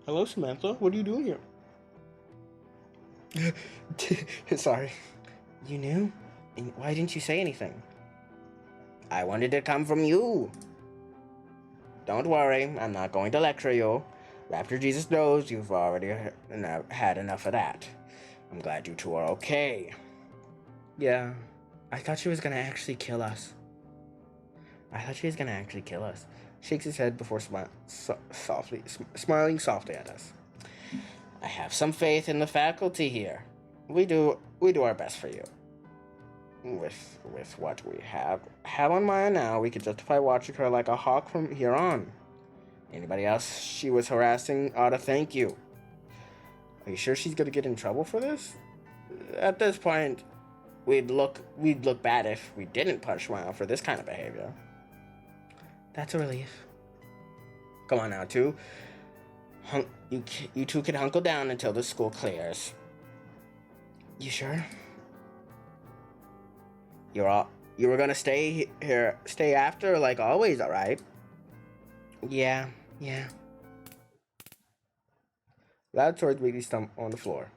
Hello, Samantha. What are you doing here? Sorry. You knew? And why didn't you say anything? I wanted to come from you. Don't worry, I'm not going to lecture you. Raptor Jesus knows you've already had enough of that. I'm glad you two are okay. Yeah, I thought she was gonna actually kill us. Shakes his head before smiling softly at us. I have some faith in the faculty here. We do our best for you. With what we have on Maya now, we could justify watching her like a hawk from here on. Anybody else she was harassing ought to thank you. Are you sure she's gonna get in trouble for this? At this point, we'd look bad if we didn't punish Maya for this kind of behavior. That's a relief. Come on now, two. You two can hunker down until the school clears. You sure? You were gonna stay after like always, all right? Yeah. Loud swords make me stump on the floor.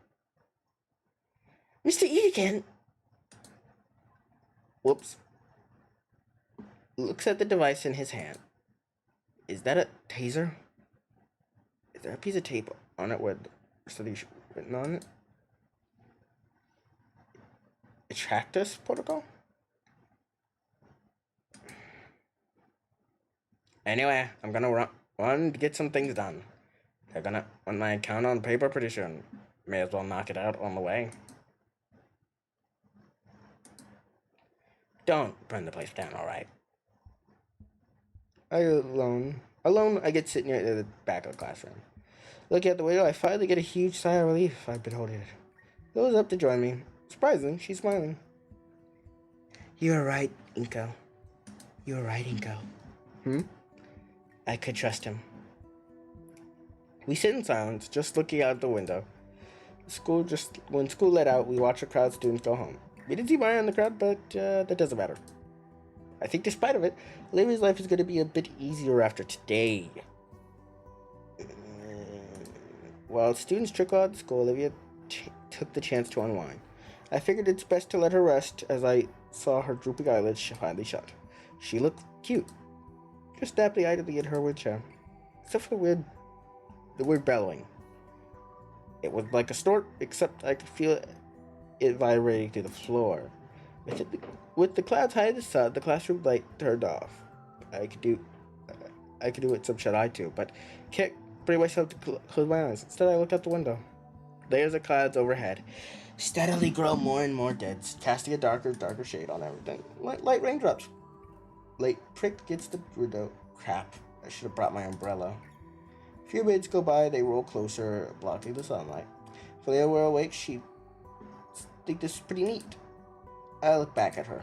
Mr. Egan! Whoops. Looks at the device in his hand. Is that a taser? Is there a piece of tape on it with something written on it? Attractus protocol? Anyway, I'm gonna run to get some things done. They're gonna want my account on paper pretty soon. May as well knock it out on the way. Don't burn the place down, alright? Alone, I get sitting near the back of the classroom. Looking at the window, I finally get a huge sigh of relief. I've been holding it. Goes up to join me. Surprisingly, she's smiling. You were right, Inko. I could trust him. We sit in silence, just looking out the window. When school let out, we watch a crowd of students go home. We didn't see Maya in the crowd, but that doesn't matter. I think despite of it, Olivia's life is going to be a bit easier after today. While students trickle out of school, Olivia took the chance to unwind. I figured it's best to let her rest as I saw her drooping eyelids finally shut. She looked cute. Just snapped idly at her wheelchair. Except for the weird bellowing. It was like a snort, except I could feel it vibrating through the floor. With the clouds high in the sun, the classroom light turned off. I could do it some shut eye too, but can't bring myself to close my eyes. Instead, I look out the window. Layers of clouds overhead. steadily grow more and more dense, casting a darker shade on everything. Light raindrops. Late prick gets the window. Crap, I should have brought my umbrella. A few minutes go by, they roll closer, blocking the sunlight. For they were awake, she think this is pretty neat. I look back at her.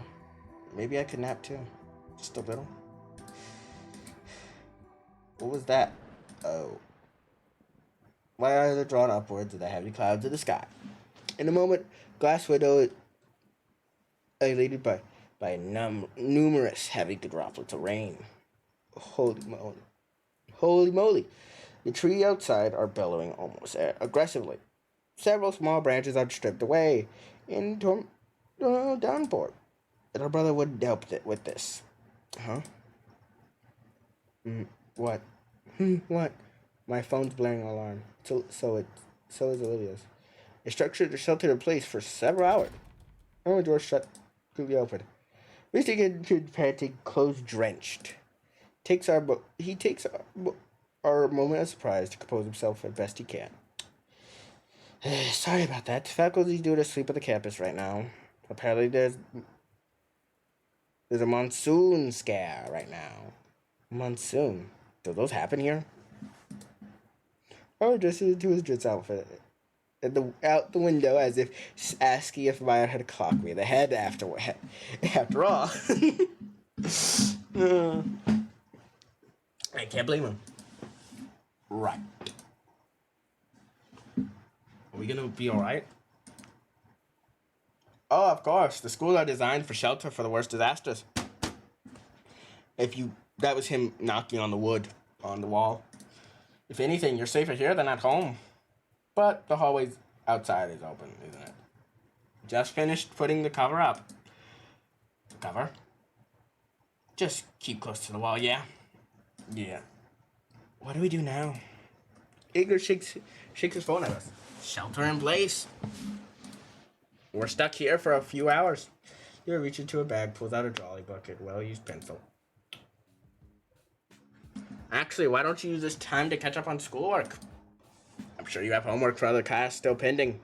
Maybe I could nap too. Just a little. What was that? Oh. My eyes are drawn upwards to the heavy clouds of the sky. In a moment, glass window illuminated by numerous heavy droplets of rain. Holy moly. Holy moly. The trees outside are bellowing almost aggressively. Several small branches are stripped away in downpour. And our brother wouldn't help with this. Huh? What? What? My phone's blaring an alarm. So is Olivia's. A structure to shelter in place for several hours. Oh, the door shut, completely open. Mr. Gator, panting, clothes drenched. He takes our moment of surprise to compose himself as best he can. Sorry about that. Faculty's due to sleep at the campus right now. Apparently there's a monsoon scare right now. Monsoon? Do those happen here? Oh, dressed into his dress outfit. Out the window as if asking if Maya had clocked me in the head after all. I can't blame him. Right. Are we gonna be alright? Oh, of course. The schools are designed for shelter for the worst disasters. That was him knocking on the wood on the wall. If anything, you're safer here than at home. But the hallway outside is open, isn't it? Just finished putting the cover up. Cover? Just keep close to the wall, yeah? Yeah. What do we do now? Igor shakes his phone at us. Shelter in place. We're stuck here for a few hours. You reach into a bag, pulls out a jolly bucket, well-used pencil. Actually, why don't you use this time to catch up on schoolwork? I'm sure you have homework for other class still pending.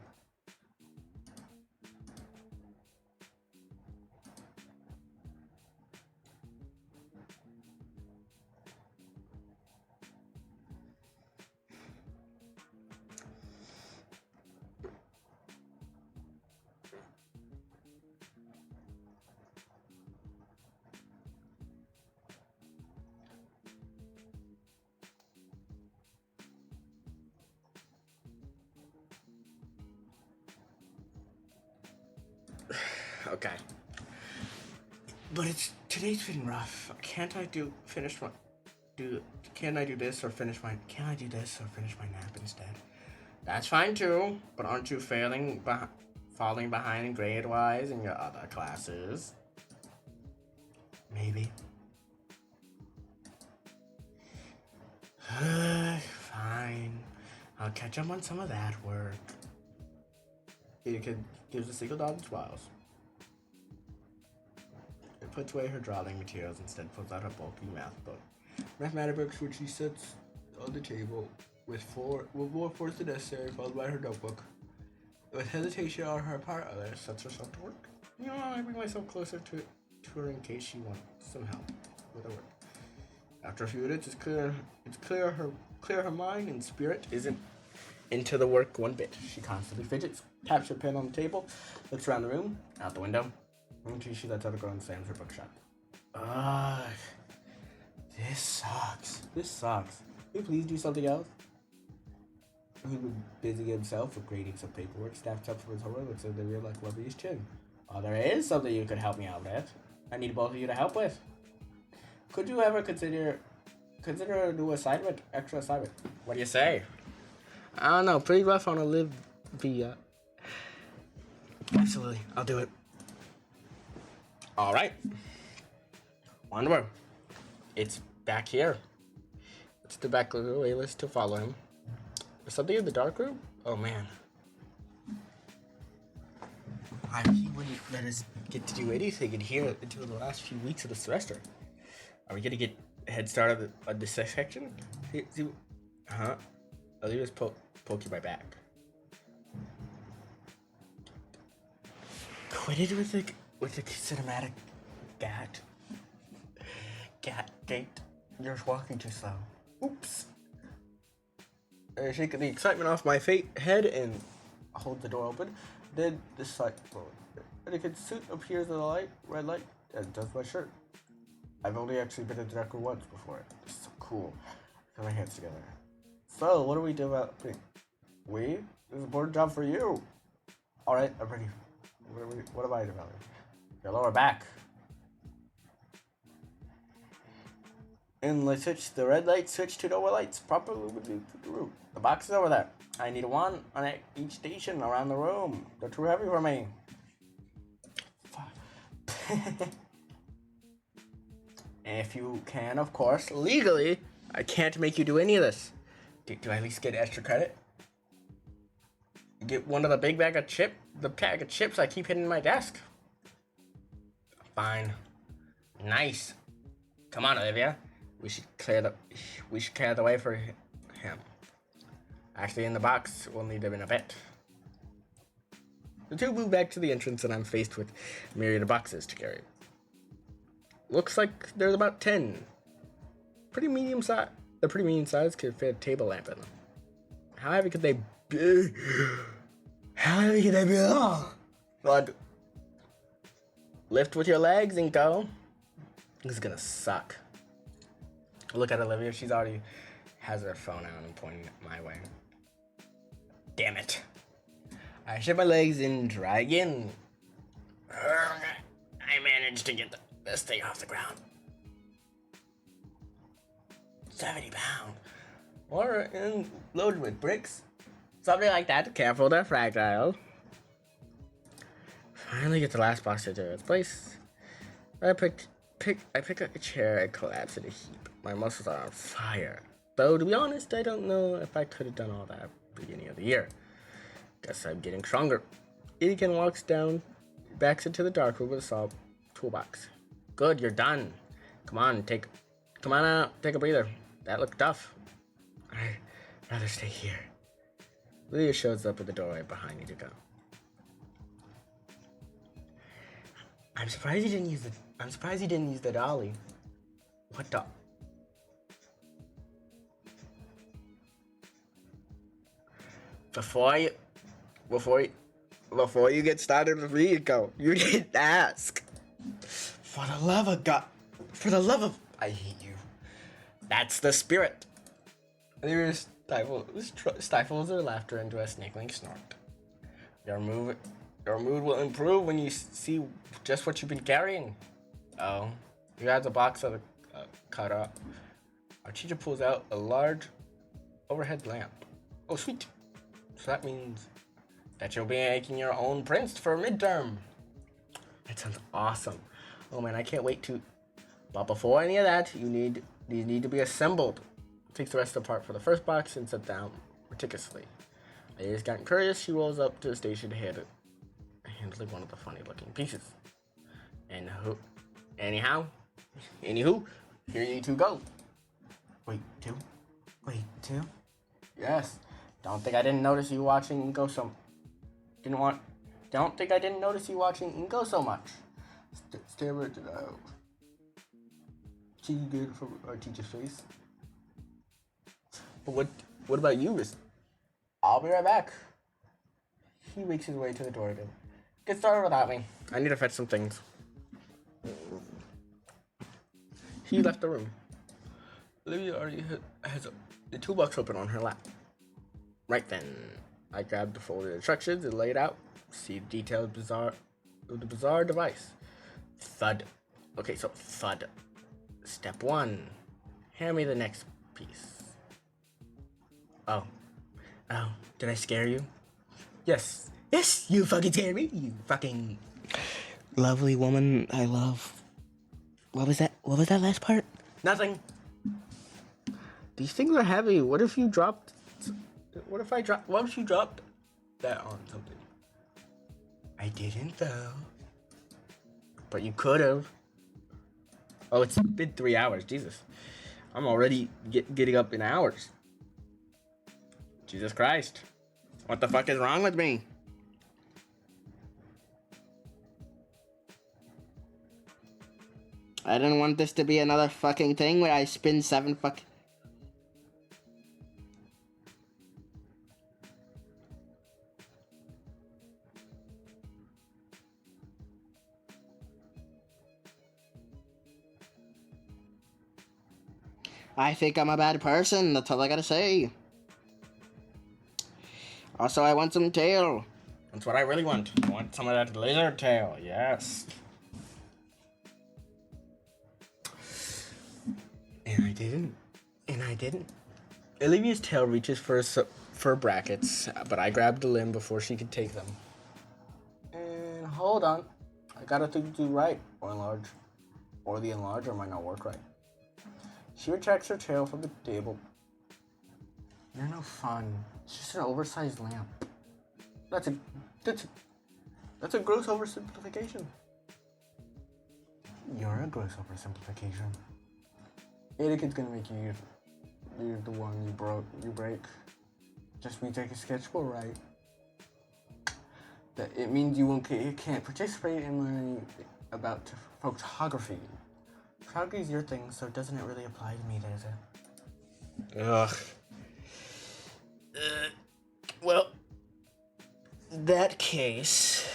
Okay. But today's been rough. Can't I do this or finish my nap instead? That's fine too, but aren't you falling behind grade-wise in your other classes? Maybe. Fine. I'll catch up on some of that work. Gives a single dog and smiles. It puts away her drawing materials, instead pulls out her bulky math book. Mathematics books, which she sets on the table with more force than necessary, followed by her notebook. With hesitation on her part, Others sets herself to work. I bring myself closer to her in case she wants some help with her work. After a few minutes, it's clear her mind and spirit isn't into the work one bit. She constantly fidgets, taps her pen on the table, looks around the room, out the window, until she lets out a groan and slams her book shut. Ugh. This sucks. Can you please do something else? He was busy himself with grading some paperwork, stacked up for his homework, looks at the real like lovely his chin. Oh, there is something you could help me out with. I need both of you to help with. Could you ever consider a new extra assignment? What do you say? I don't know, pretty rough on Olivia. Absolutely, I'll do it. Alright. Onward. It's back here. It's the back of the way list to follow him. There's something in the dark room? Oh man. He wouldn't let us get to do anything in here until the last few weeks of the semester. Are we gonna get a head start on this section? Olivia's poking my back. acquitted with the cinematic gat. Gate. You're walking too slow. Oops. I shake the excitement off my head and hold the door open. Then this side forward. And a kid's suit appears in the red light, and does my shirt. I've only actually been in Decker once before. It's so cool. Put my hands together. So, what do we do about me? This is an important job for you. Alright, I'm ready. What am I about? Your lower back. And let's switch the red light, switch to lower lights. Properly with the route. The box is over there. I need one on each station around the room. They're too heavy for me. If you can, of course. Legally, I can't make you do any of this. Do I at least get extra credit? Get one of the big bag of chips I keep hidden in my desk. Fine. Nice. Come on, Olivia. We should clear the way for him. Actually, in the box, we'll need him in a bit. The two move back to the entrance, and I'm faced with a myriad of boxes to carry. Looks like there's about 10. Pretty medium size. They're pretty medium size. Could fit a table lamp in them. How heavy could they be? How heavy could they be? But lift with your legs and go. This is gonna suck. Look at Olivia. She's already has her phone out and pointing it my way. Damn it. I shift my legs and try again. I managed to get this thing off the ground. 70 pounds. Or loaded with bricks. Something like that. Careful, they're fragile. Finally get the last box to its place. I pick up a chair and collapse in a heap. My muscles are on fire. Though, to be honest, I don't know if I could have done all that at the beginning of the year. Guess I'm getting stronger. Idikin walks down, backs into the dark room with a saw toolbox. Good, you're done. Come on out, take a breather. That looked tough. I'd rather stay here. Lydia shows up at the doorway behind me to go. I'm surprised he didn't use the dolly. What the? Before you get started with me, you didn't ask. For the love of God. I hate you. That's the spirit. Lydia stifles her laughter into a snickling snort. Your mood will improve when you see just what you've been carrying. Oh, you have the box of the cut up. Our teacher pulls out a large overhead lamp. Oh, sweet. So that means that you'll be making your own prints for midterm. That sounds awesome. Oh man, I can't wait to. But before any of that, these need to be assembled. Takes the rest apart for the first box and set down meticulously. Lydia's gotten curious. She rolls up to the station to handle one of the funny-looking pieces. Anywho, here you two go. Wait, two? Yes. Don't think I didn't notice you watching Ingo so. Don't think I didn't notice you watching Ingo so much. Stare at the cheeky good from our teacher's face. But what about you, Miss? I'll be right back. He makes his way to the door again. Get started without me. I need to fetch some things. He left the room. Olivia already has the toolbox open on her lap. Right then, I grabbed the folded instructions and laid out. See the detailed bizarre device. Thud. Okay, so thud. Step 1. Hand me the next piece. Oh, did I scare you? Yes, you fucking scared me, you fucking Lovely woman I love. What was that last part? Nothing. These things are heavy. What if you dropped that on something? I didn't though. But you could have. Oh, it's been 3 hours. Jesus. I'm already getting up in hours. Jesus Christ. What the fuck is wrong with me? I didn't want this to be another fucking thing where I spin 7 fuck. I think I'm a bad person. That's all I gotta say. Also, I want some tail. That's what I really want. I want some of that lizard tail. Yes. And I didn't. Olivia's tail reaches for brackets, but I grabbed the limb before she could take them. And hold on. I gotta do right or enlarge. Or the enlarger might not work right. She retracts her tail from the table. You're no fun. It's just an oversized lamp. That's a gross oversimplification. You're a gross oversimplification. Etiquette's gonna make you you're the one you break. Just me take a sketchbook right. That it means you can't participate in learning about photography. Photography is your thing, so doesn't it really apply to me, does it? Ugh. Well, in that case,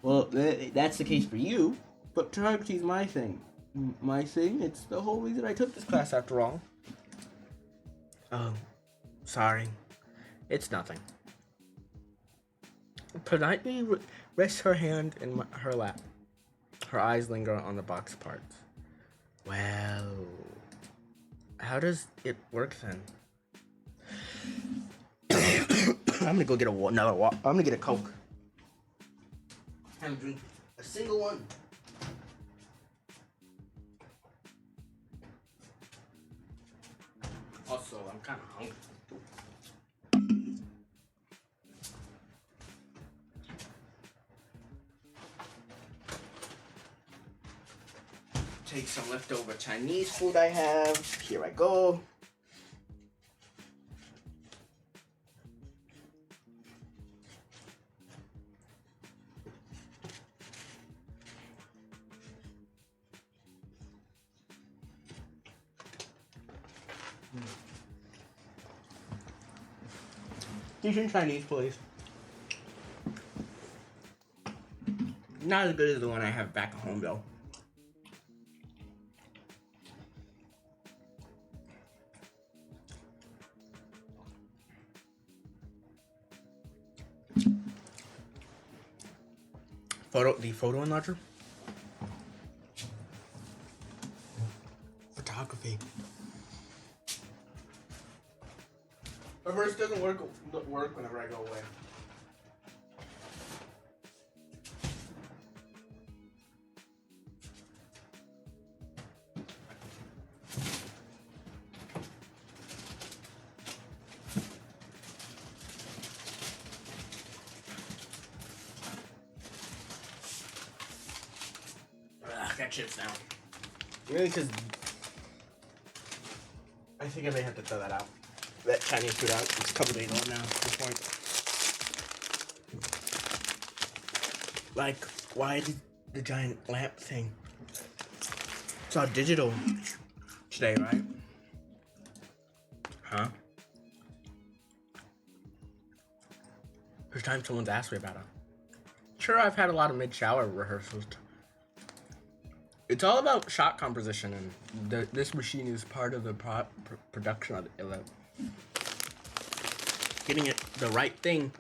well, that's the case for you, but photography is my thing. My thing? It's the whole reason I took this class after all. Oh, sorry. It's nothing. Politely rests her hand in her lap. Her eyes linger on the box parts. Well, how does it work then? I'm gonna go get another water. I'm gonna get a Coke. I haven't drank a single one. Also, I'm kind of hungry. Take some leftover Chinese food I have. Here I go. Decent Chinese, please. Not as good as the one I have back home, though. The photo enlarger? Photography. Reverse doesn't work whenever I go away. Got chips now. Really, because I think I may have to throw that out. That Chinese food out. It's a couple days old now at this point. Like, why did the giant lamp thing? It's all digital today, right? Huh? First time someone's asked me about it. Sure, I've had a lot of mid-shower rehearsals. It's all about shot composition, and this machine is part of the production of it. Getting it the right thing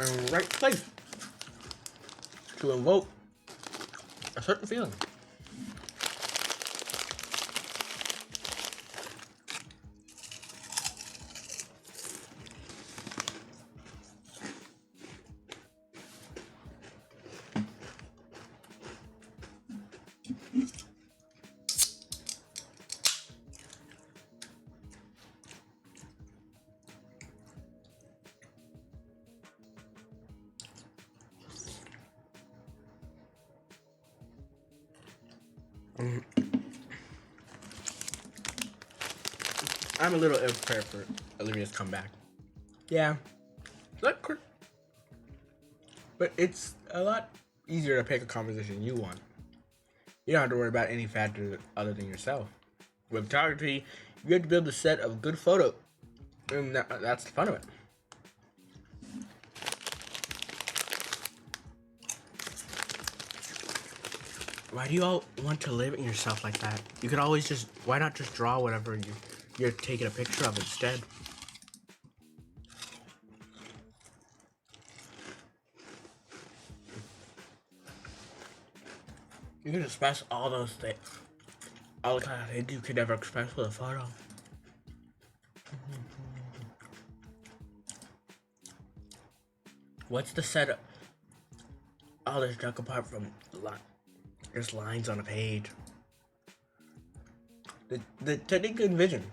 in the right place to invoke a certain feeling. I'm a little ill prepared for Olivia's comeback. Yeah. Let But it's a lot easier to pick a composition you want. You don't have to worry about any factors other than yourself. With photography, you have to build a set of good photos, and that's the fun of it. Why do you all want to limit yourself like that? You could always why not just draw whatever you're taking a picture of instead? You can express all those things, all the kind of things you could never express with a photo. What's the setup? All this junk apart from there's lines on a page. The technique and vision.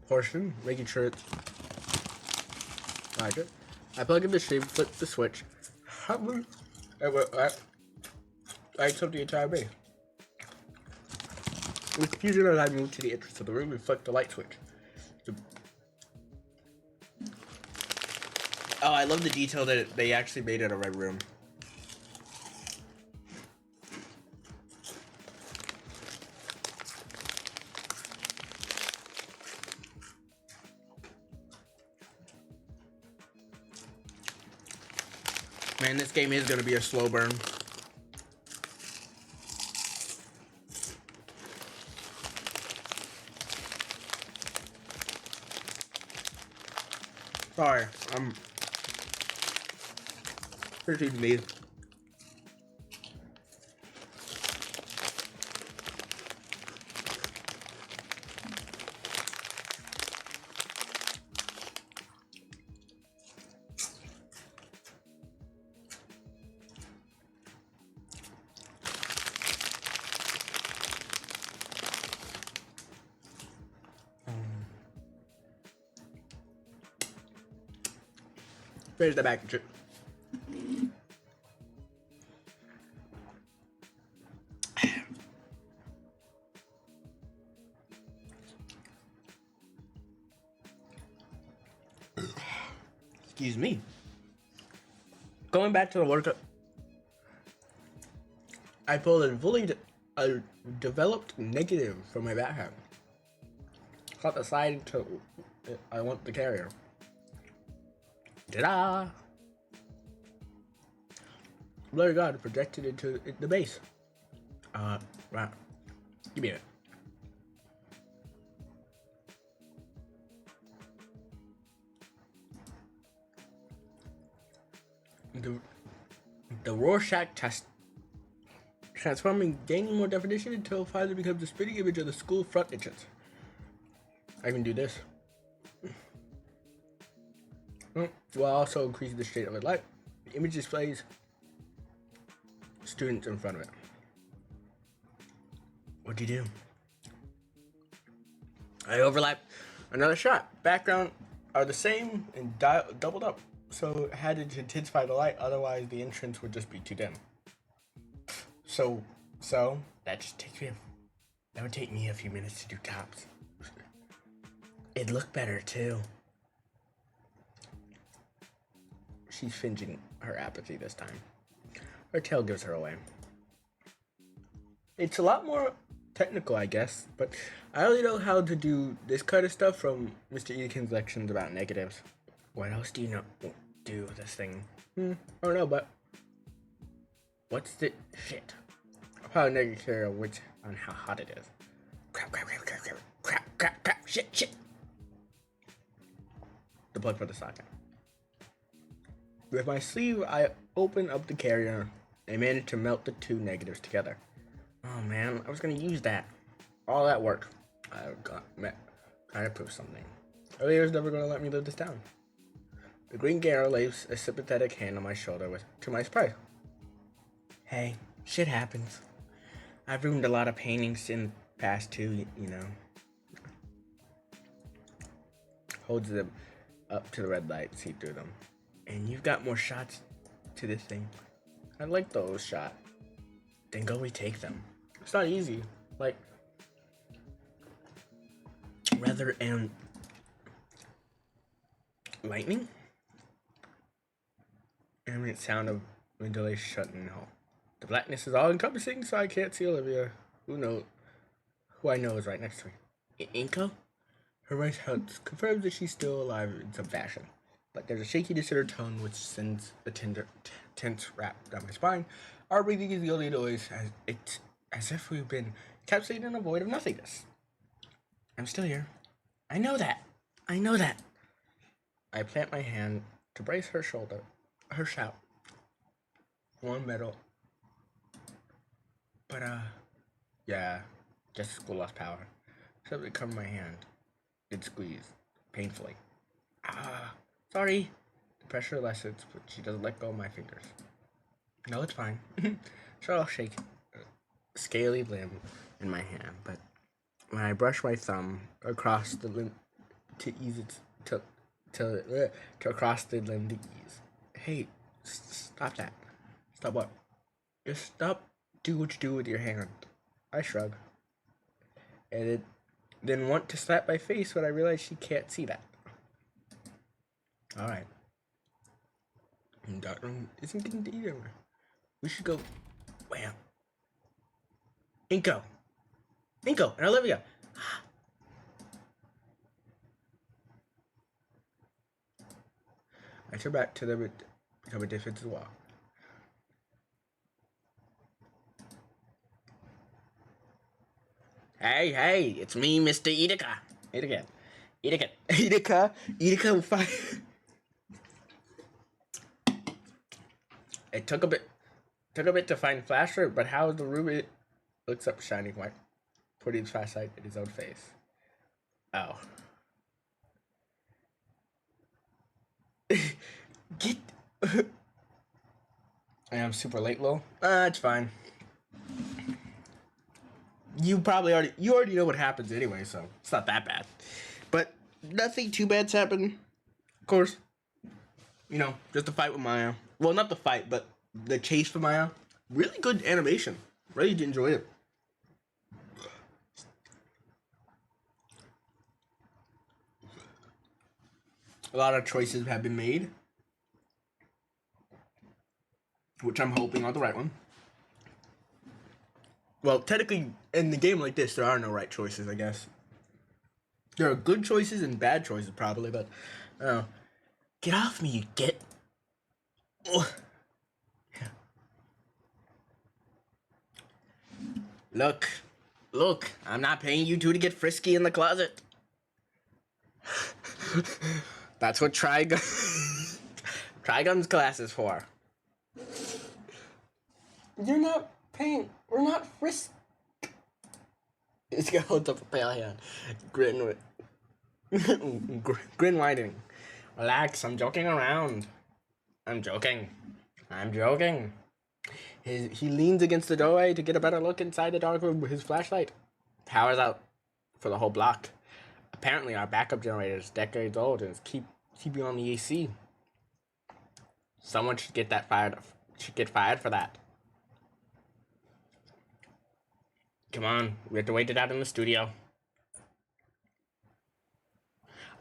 Portion, making sure it's like it. I plug in the shape, flip the switch. I accept the entire base. With fusion, I move to the entrance of the room and flick the light switch. Oh, I love the detail that they actually made it a red room. Man, this game is gonna be a slow burn. Sorry, I'm pretty me. Where's the back? Excuse me. Going back to the workout, I pulled a developed negative from my backpack. Cut the side to I want the carrier. Ta-da! Blurry God projected into the base. Right. Give me it. The Rorschach test. Transforming, gaining more definition until it finally becomes a spitting image of the school front entrance. I can do this. While also increasing the straight of the light. The image displays students in front of it. What'd you do? I overlapped another shot. Background are the same and doubled up, so I had to intensify the light, otherwise the entrance would just be too dim. So that would take me a few minutes to do tops. It'd look better too. She's finging her apathy this time. Her tail gives her away. It's a lot more technical, I guess, but I only know how to do this kind of stuff from Mr. Eakin's lections about negatives. What else do you do with this thing? I don't know, but what's the shit? Probably negative which on how hot it is. Crap, shit. The plug for the socket. With my sleeve, I open up the carrier and managed to melt the two negatives together. Oh man, I was gonna use that. All that work. I gotta prove something. Earlier was never gonna let me live this down. The green Gator lays a sympathetic hand on my shoulder to my surprise. Hey, shit happens. I've ruined a lot of paintings in the past too, you know. Holds them up to the red light, see through them. And you've got more shots to this thing. I like those shots. Then go retake them. It's not easy. Like, weather and lightning. Ambient sound of ventilation shutting off. The blackness is all encompassing, so I can't see Olivia. Who I know is right next to me. Inko? Her voice confirms that she's still alive in some fashion. But there's a shakiness in her tone which sends a tense wrap down my spine. Our breathing is the only noise, as if we've been capsulated in a void of nothingness. I'm still here. I know that. I plant my hand to brace her shoulder. Her shout. One metal. But, yeah, just school lost power. Something covered my hand. It squeezed, painfully. Sorry. The pressure lessens, but she doesn't let go of my fingers. No, it's fine. Sure, I'll shake a scaly limb in my hand, but when I brush my thumb across the limb to ease it, to across the limb to ease. Hey, stop that. Stop what? Just stop. Do what you do with your hand. I shrug. And then want to slap my face when I realize she can't see that. Alright. Dark room isn't getting to either. We should go. Wham. Inko and Olivia. I turn back to them, become a defensive wall. Hey, it's me, Mr. Idika. Idika will fight. It took a bit to find Flasher, but how is the room? It looks up, shining white, putting his flashlight in his own face. Oh. Get. I am super late, Lil. It's fine. You already know what happens anyway, so it's not that bad. But nothing too bad's happened. Of course, just the fight with Maya. Well, not the fight, but the chase for Maya. Really good animation. Really enjoyed it. A lot of choices have been made, which I'm hoping are the right one. Well, technically, in the game like this, there are no right choices, I guess. There are good choices and bad choices, probably, but, get off me, you get. Oh. Look, I'm not paying you two to get frisky in the closet. That's what Trigun's class is for. We're not frisk. This guy holds up a pale hand. Grin widening. Relax, I'm joking around. I'm joking. He leans against the doorway to get a better look inside the dark room with his flashlight. Power's out for the whole block. Apparently our backup generator is decades old and is keeping on the AC. Someone should get fired for that. Come on, we have to wait it out in the studio.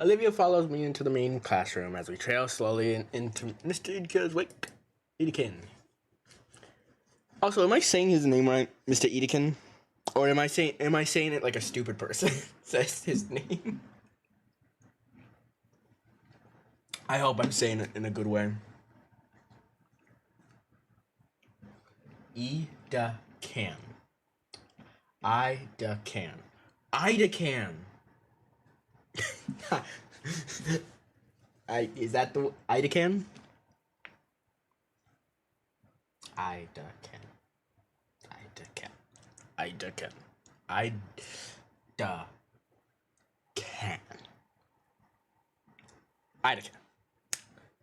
Olivia follows me into the main classroom as we trail slowly into Mr. Idika's wake. Idikin. Also, am I saying his name right, Mr. Idikin? Or am I saying it like a stupid person says his name? I hope I'm saying it in a good way. Idakan. Is that the Idakan? Idakan.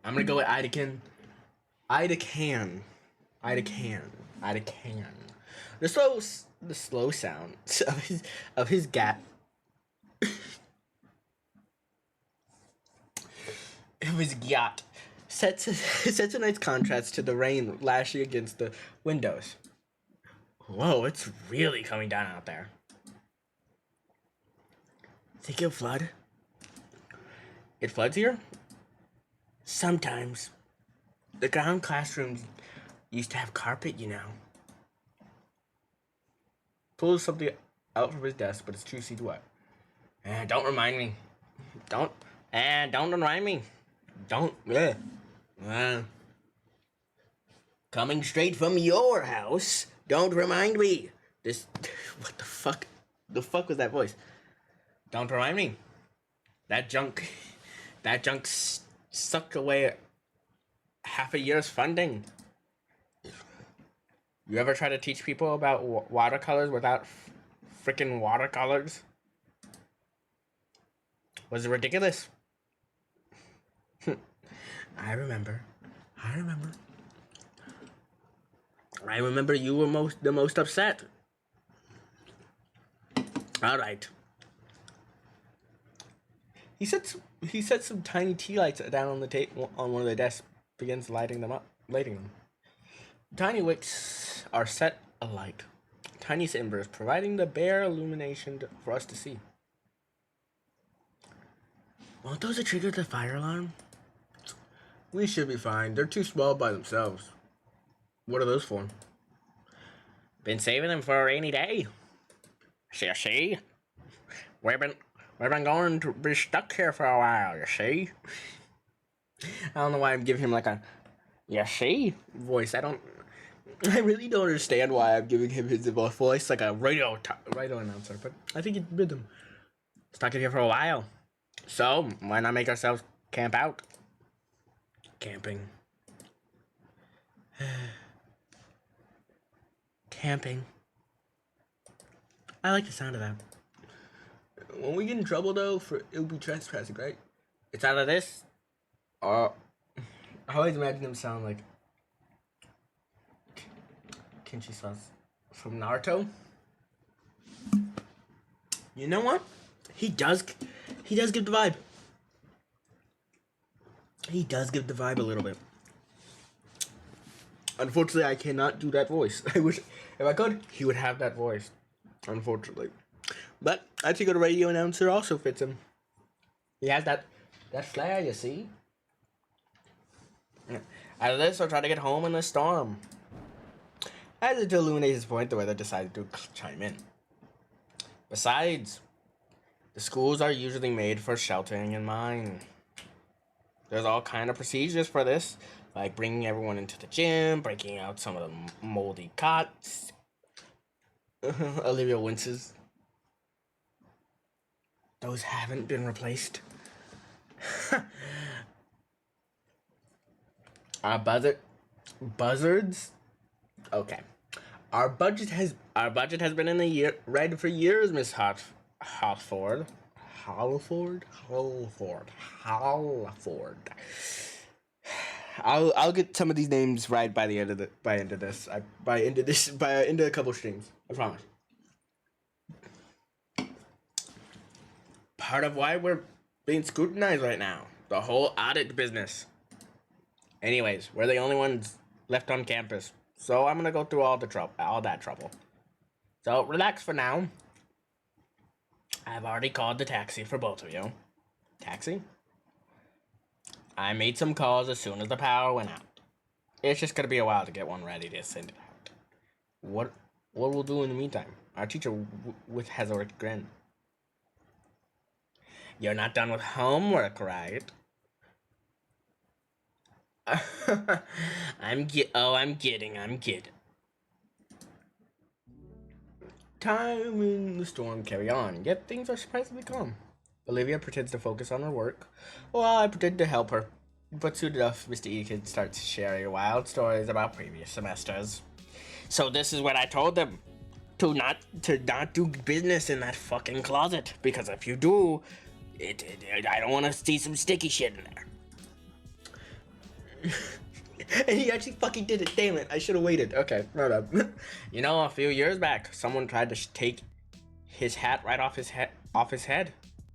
I'm gonna go with Idakan. Idakan. The slow sound of his gap. Of his yacht sets a nice contrast to the rain lashing against the windows. Whoa, it's really coming down out there. Think it'll flood? It floods here? Sometimes. The ground classrooms used to have carpet, you know. Pulls something out from his desk, but it's 2 feet wet. Don't remind me. Don't remind me. Don't. Coming straight from your house. Don't remind me. This. What the fuck? The fuck was that voice? Don't remind me. That junk sucked away half a year's funding. You ever try to teach people about watercolors without freaking watercolors? Was it ridiculous? I remember you were the most upset. All right. He set some tiny tea lights down on the table on one of the desks. Begins lighting them. Tiny wicks are set alight. Tiny embers, providing the bare illumination for us to see. Won't those trigger the fire alarm? We should be fine. They're too small by themselves. What are those for? Been saving them for a rainy day. See? We've been going to be stuck here for a while, you see? I don't know why I'm giving him like a "you see" voice. I really don't understand why I'm giving him his voice like a radio announcer. But I think it rhythm. Stuck here for a while. So why not make ourselves camp out? Camping. Camping. I like the sound of that. When we get in trouble though, it'll be trespassing, right? It's either this. I always imagine him sound like Kenshi sauce from Naruto. You know what? He does give the vibe. He does give the vibe a little bit. Unfortunately, I cannot do that voice. I wish if I could, he would have that voice. Unfortunately, but I think a radio announcer also fits him. He has that flair, you see. Out of this, I'll try to get home in the storm. As it to illuminate his point, the weather decided to chime in. Besides, the schools are usually made for sheltering in mind. There's all kind of procedures for this, like bringing everyone into the gym, breaking out some of the moldy cots. Olivia winces. Those haven't been replaced. Our buzzards. Okay. Our budget has been in the red for years, Miss Halford. I'll get some of these names right by the end of this. By end of a couple streams. I promise. Part of why we're being scrutinized right now. The whole audit business. Anyways, we're the only ones left on campus. So I'm gonna go through all that trouble. So relax for now. I've already called the taxi for both of you. Taxi? I made some calls as soon as the power went out. It's just gonna be a while to get one ready to send it out. What we'll do in the meantime? Our teacher has a grin. You're not done with homework, right? I'm kidding. Time and the storm carry on, yet things are surprisingly calm. Olivia pretends to focus on her work, while I pretend to help her. But soon enough, Mr. Ekin starts sharing wild stories about previous semesters. So this is what I told them. To not do business in that fucking closet. Because if you do, I don't want to see some sticky shit in there. And he actually fucking did it. Damn it. I should have waited. Okay, hold up. You know, a few years back, someone tried to take his hat right off his head.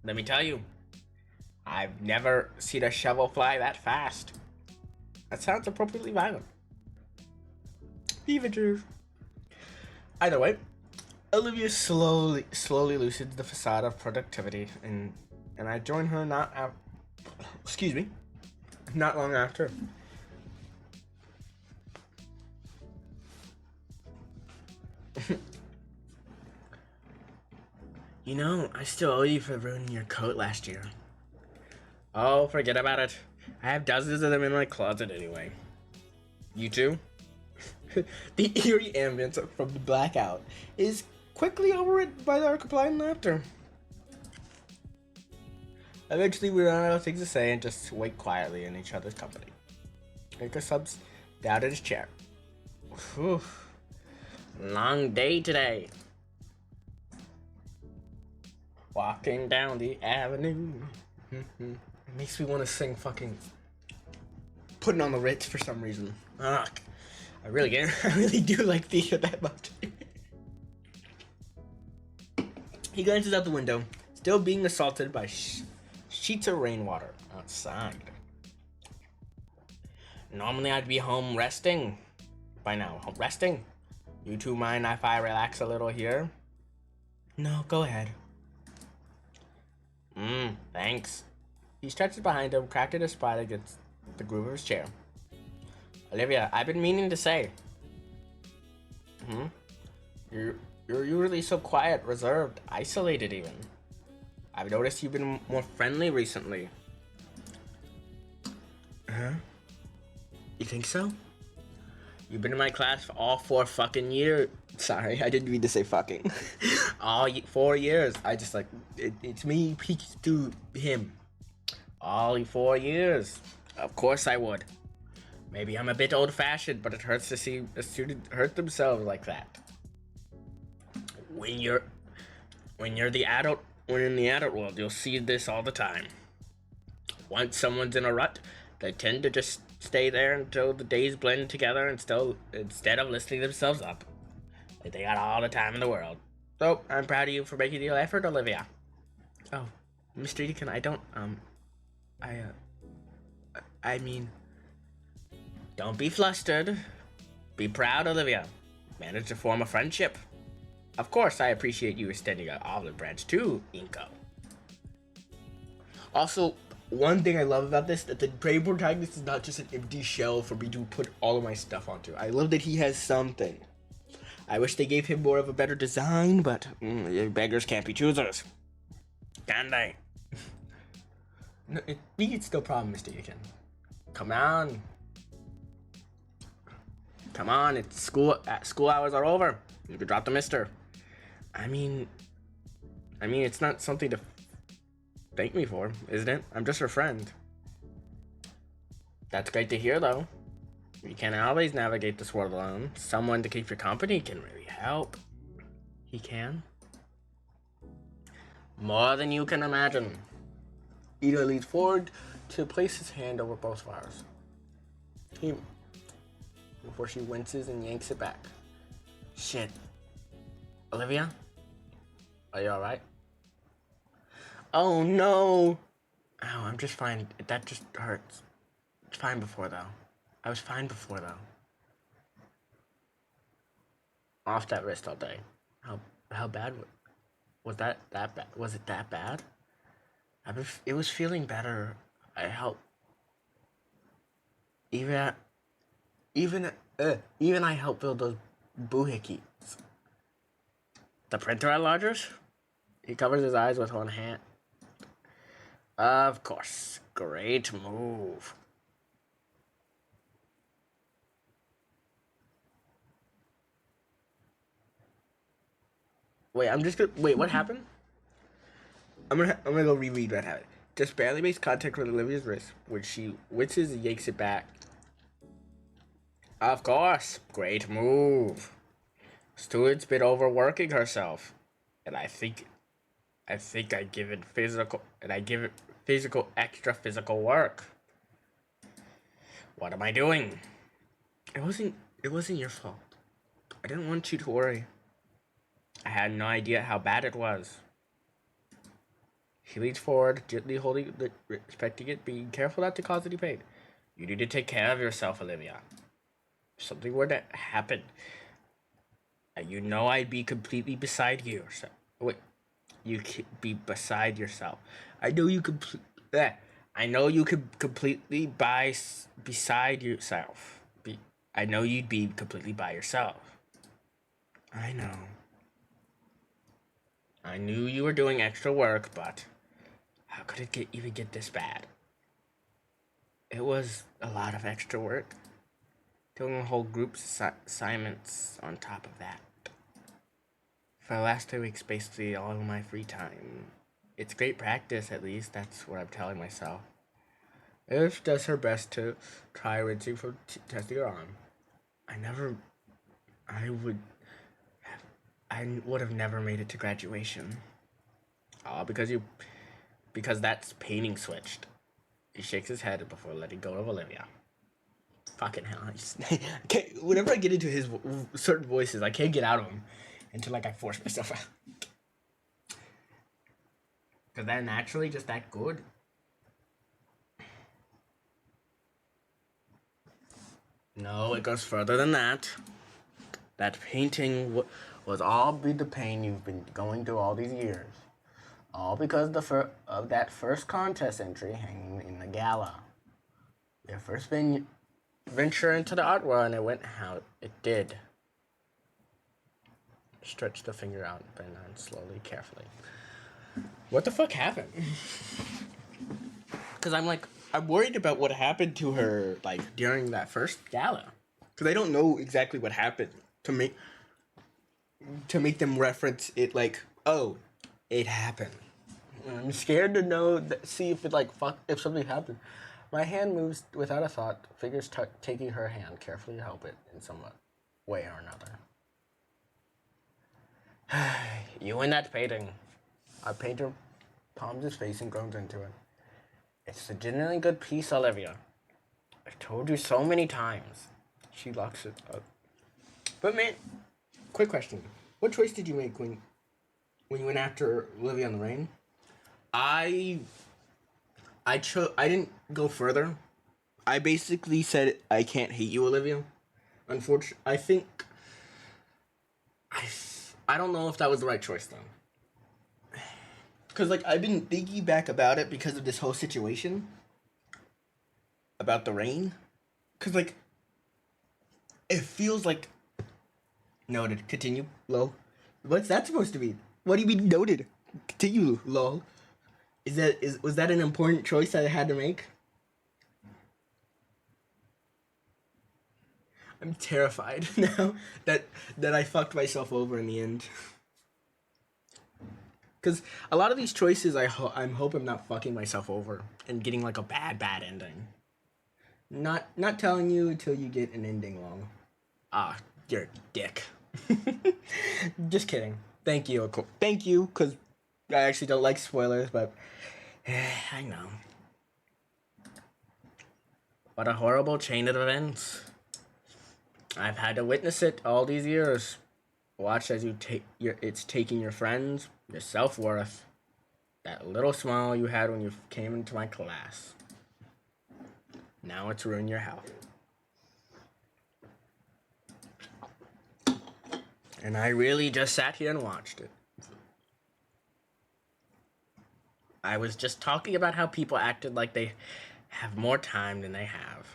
Let me tell you, I've never seen a shovel fly that fast. That sounds appropriately violent. Either way, Olivia slowly loosens the facade of productivity, and I join her excuse me, not long after. You know, I still owe you for ruining your coat last year. Oh, forget about it. I have dozens of them in my closet anyway. You too? The eerie ambience from the blackout is quickly overridden by our compliant laughter. Eventually, we run out of things to say and just wait quietly in each other's company. Anchor subs down in his chair. Whew. Long day today. Walking down the avenue. It makes me want to sing fucking Putting on the Ritz for some reason. Ugh. I really do like Theater that much. He glances out the window, still being assaulted by sheets of rainwater outside. Normally I'd be home resting. By now, resting? You two mind if I relax a little here? No, go ahead. Thanks. He stretches behind him, cracking his spine against the groove of his chair. Olivia, I've been meaning to say. You're usually so quiet, reserved, isolated even. I've noticed you've been more friendly recently. Huh? You think so? You've been in my class for all 4 fucking years. Sorry, I didn't mean to say fucking. All 4 years. I just like, it's me peeks to him. All 4 years. Of course I would. Maybe I'm a bit old-fashioned, but it hurts to see a student hurt themselves like that. When you're in the adult world, you'll see this all the time. Once someone's in a rut, they tend to just stay there until the days blend together instead of listing themselves up. Like they got all the time in the world. So, I'm proud of you for making the effort, Olivia. Oh, Mr. Deacon, I don't, I mean... Don't be flustered. Be proud, Olivia. Manage to form a friendship. Of course, I appreciate you extending an olive branch too, Inko. Also, one thing I love about this, that the Brave protagonist is not just an empty shell for me to put all of my stuff onto. I love that he has something. I wish they gave him more of a better design, but beggars can't be choosers. Can they? No, we can still problem, Mr. Deacon. Come on. Come on, it's school hours are over. You could drop the mister. I mean, it's not something to thank me for, isn't it? I'm just your friend. That's great to hear, though. You can't always navigate this world alone. Someone to keep your company can really help. He can? More than you can imagine. Ida leans forward to place his hand over both of ours. Before she winces and yanks it back. Shit. Olivia? Are you alright? Oh no! Oh, I'm just fine. That just hurts. It's fine before, though. I was fine before, though. Off that wrist all day. How bad was that bad? Was it that bad? It was feeling better. I helped. Even I helped build those boohickeys. The printer at Lodgers? He covers his eyes with one hand. Of course. Great move. Wait, what happened? I'm gonna go reread what happened. Just barely makes contact with Olivia's wrist, which she winces and yanks it back. Of course. Great move. Student's been overworking herself. And I think I give it extra physical work. What am I doing? It wasn't your fault. I didn't want you to worry. I had no idea how bad it was. He leans forward, gently respecting it, being careful not to cause any pain. You need to take care of yourself, Olivia. If something were to happen, You know I'd be completely beside you. So, wait, you could be beside yourself. I know you could. I know you could completely beside yourself. I know you'd be completely by yourself. I know. I knew you were doing extra work, but how could it even get this bad? It was a lot of extra work. Doing a whole group assignments on top of that. For the last 2 weeks, basically all of my free time. It's great practice, at least. That's what I'm telling myself. Iris does her best to try rinsing for testing her arm. I would have never made it to graduation. All because that's painting switched. He shakes his head before letting go of Olivia. Fucking hell! Whenever I get into his certain voices, I can't get out of them until I force myself out. Cause they're naturally just that good. No, it goes further than that. That painting was all the pain you've been going through all these years. All because of that first contest entry hanging in the gala. Your first venture into the art world, and it went how it did. Stretch the finger out, bend on slowly, carefully. What the fuck happened? Because I'm worried about what happened to her, during that first gala. Because I don't know exactly what happened to make them reference it oh, it happened. I'm scared to know, see if it, if something happened. My hand moves without a thought, fingers taking her hand, carefully help it in some way or another. You and that painting. Our painter palms his face and groans into it. It's a genuinely good piece, Olivia. I've told you so many times. She locks it up. But man, quick question. What choice did you make when you went after Olivia on the rain? I didn't go further. I basically said I can't hate you, Olivia. Unfortunately, I think I don't know if that was the right choice though. Cause I've been thinking back about it because of this whole situation about the rain. Cause it feels like noted. Continue, lol. What's that supposed to mean? What do you mean noted? Continue, lol. Was that an important choice that I had to make? I'm terrified now that I fucked myself over in the end. Because a lot of these choices, I'm hoping I'm not fucking myself over and getting a bad ending. Not telling you until you get an ending long. Ah, you're a dick. Just kidding. Thank you, because I actually don't like spoilers, but I know. What a horrible chain of events. I've had to witness it all these years. Watch as it's taking your friends, your self-worth, that little smile you had when you came into my class. Now it's ruined your health. And I really just sat here and watched it. I was just talking about how people acted like they have more time than they have.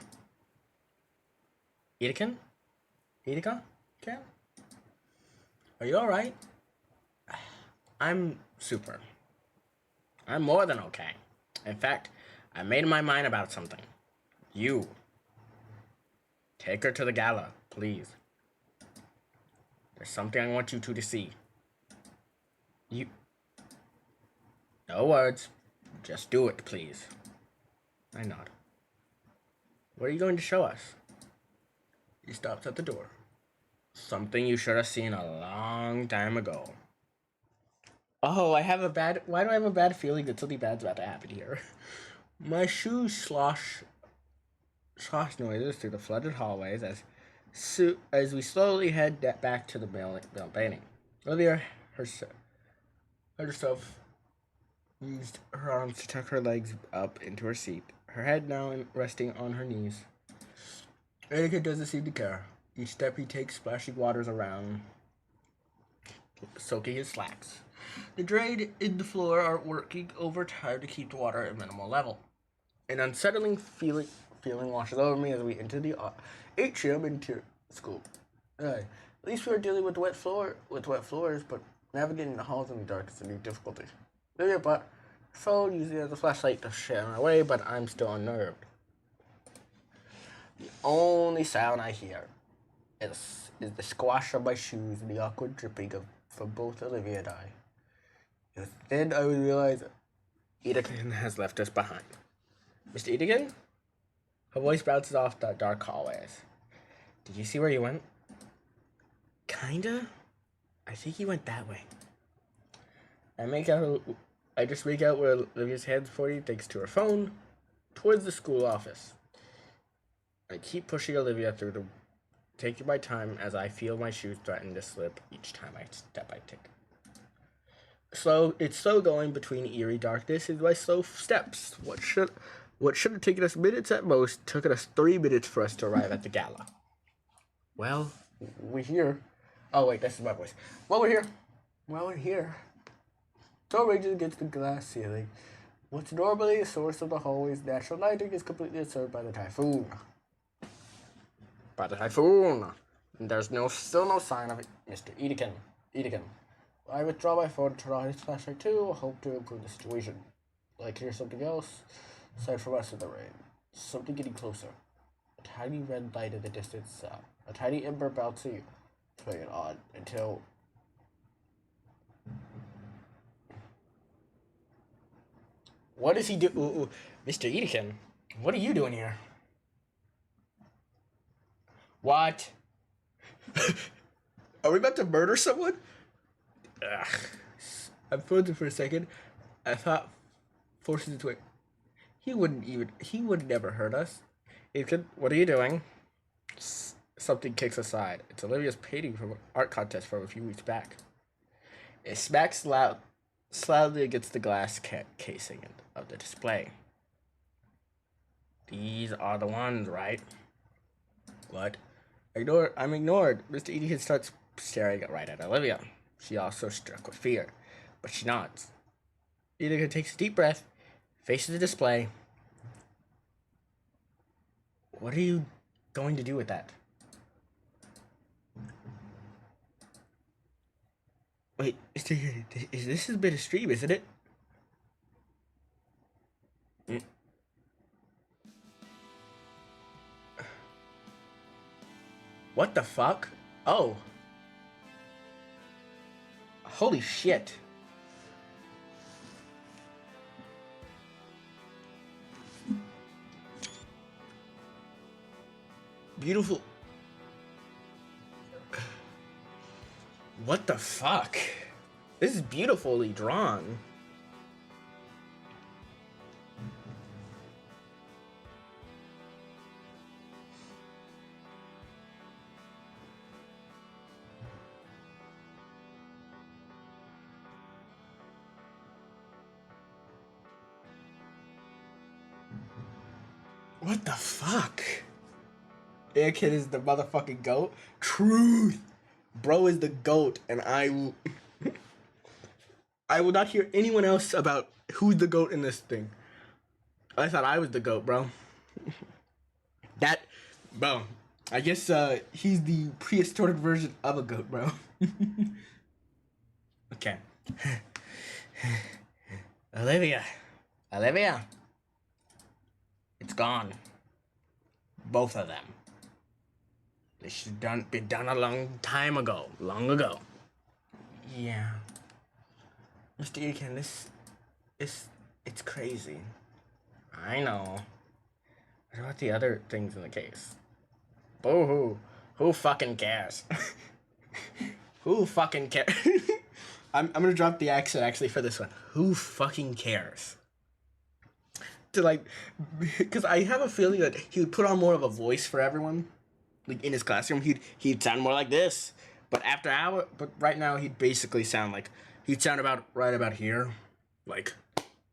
Itaken? Okay? Are you alright? I'm super. I'm more than okay. In fact, I made my mind about something. You. Take her to the gala, please. There's something I want you two to see. You. No words. Just do it, please. I nod. What are you going to show us? He stops at the door. Something you should have seen a long time ago. Oh, why do I have a bad feeling that something bad's about to happen here? My shoes slosh noises through the flooded hallways as we slowly head back to the building. Olivia herself used her arms to tuck her legs up into her seat, her head now resting on her knees. Anakin doesn't seem to care. Each step he takes splashing waters around soaking his slacks. The drain in the floor are working overtime to keep the water at minimal level. An unsettling feeling washes over me as we enter the atrium into school. At least we are dealing with wet floors, but navigating the halls in the dark is a new difficulty. Maybe but phone usually has a flashlight to share my way, but I'm still unnerved. The only sound I hear is the squash of my shoes and the awkward dripping from both Olivia and I. And then I would realize Edekin has left us behind. Mr. Edekin? Her voice bounces off the dark hallways. Did you see where he went? Kinda. I think he went that way. I just make out where Olivia's hands pointing thanks to her phone towards the school office. I keep pushing Olivia through taking my time as I feel my shoes threaten to slip each time I take. It's slow going between eerie darkness and my slow steps. What should have taken us minutes at most took us 3 minutes for us to arrive at the gala. Well, we're here. Oh wait, this is my voice. We're here. Door ranges against the glass ceiling. What's normally a source of the hallway's natural lighting is completely disturbed by the typhoon. There's still no sign of it. Mr. Edekin. I withdraw my phone and turn on his flashlight too. Hope to improve the situation. Like hear something else? Aside from us in the rain. Something getting closer. A tiny red light in the distance. A tiny ember bouncing. Turning it on until... What does he do? Mr. Edekin, what are you doing here? What? Are we about to murder someone? Ugh. I'm frozen for a second. I thought forces into it. He would never hurt us. What are you doing? Something kicks aside. It's Olivia's painting from an art contest from a few weeks back. It smacks loudly against the glass casing of the display. These are the ones, right? What? I'm ignored. Mr. Edie starts staring right at Olivia. She also struck with fear, but she nods. Edie takes a deep breath, faces the display. What are you going to do with that? Wait, is this a bit of stream, isn't it? What the fuck? Oh. Holy shit. Beautiful. What the fuck? This is beautifully drawn. What the fuck? Airkid is the motherfucking goat? Truth! Bro is the goat, and I will not hear anyone else about who's the goat in this thing. I thought I was the goat, bro. Bro, I guess he's the prehistoric version of a goat, bro. Okay. Olivia. It's gone. Both of them. They should have been done a long ago. Yeah. Mr. Edekin, it's crazy. I know. What about the other things in the case? Boo-hoo. Who fucking cares? Who fucking cares? I'm gonna drop the accent actually for this one. Who fucking cares? Because I have a feeling that he would put on more of a voice for everyone. Like in his classroom, he'd sound more like this. But right now he'd basically sound like right about here. Like,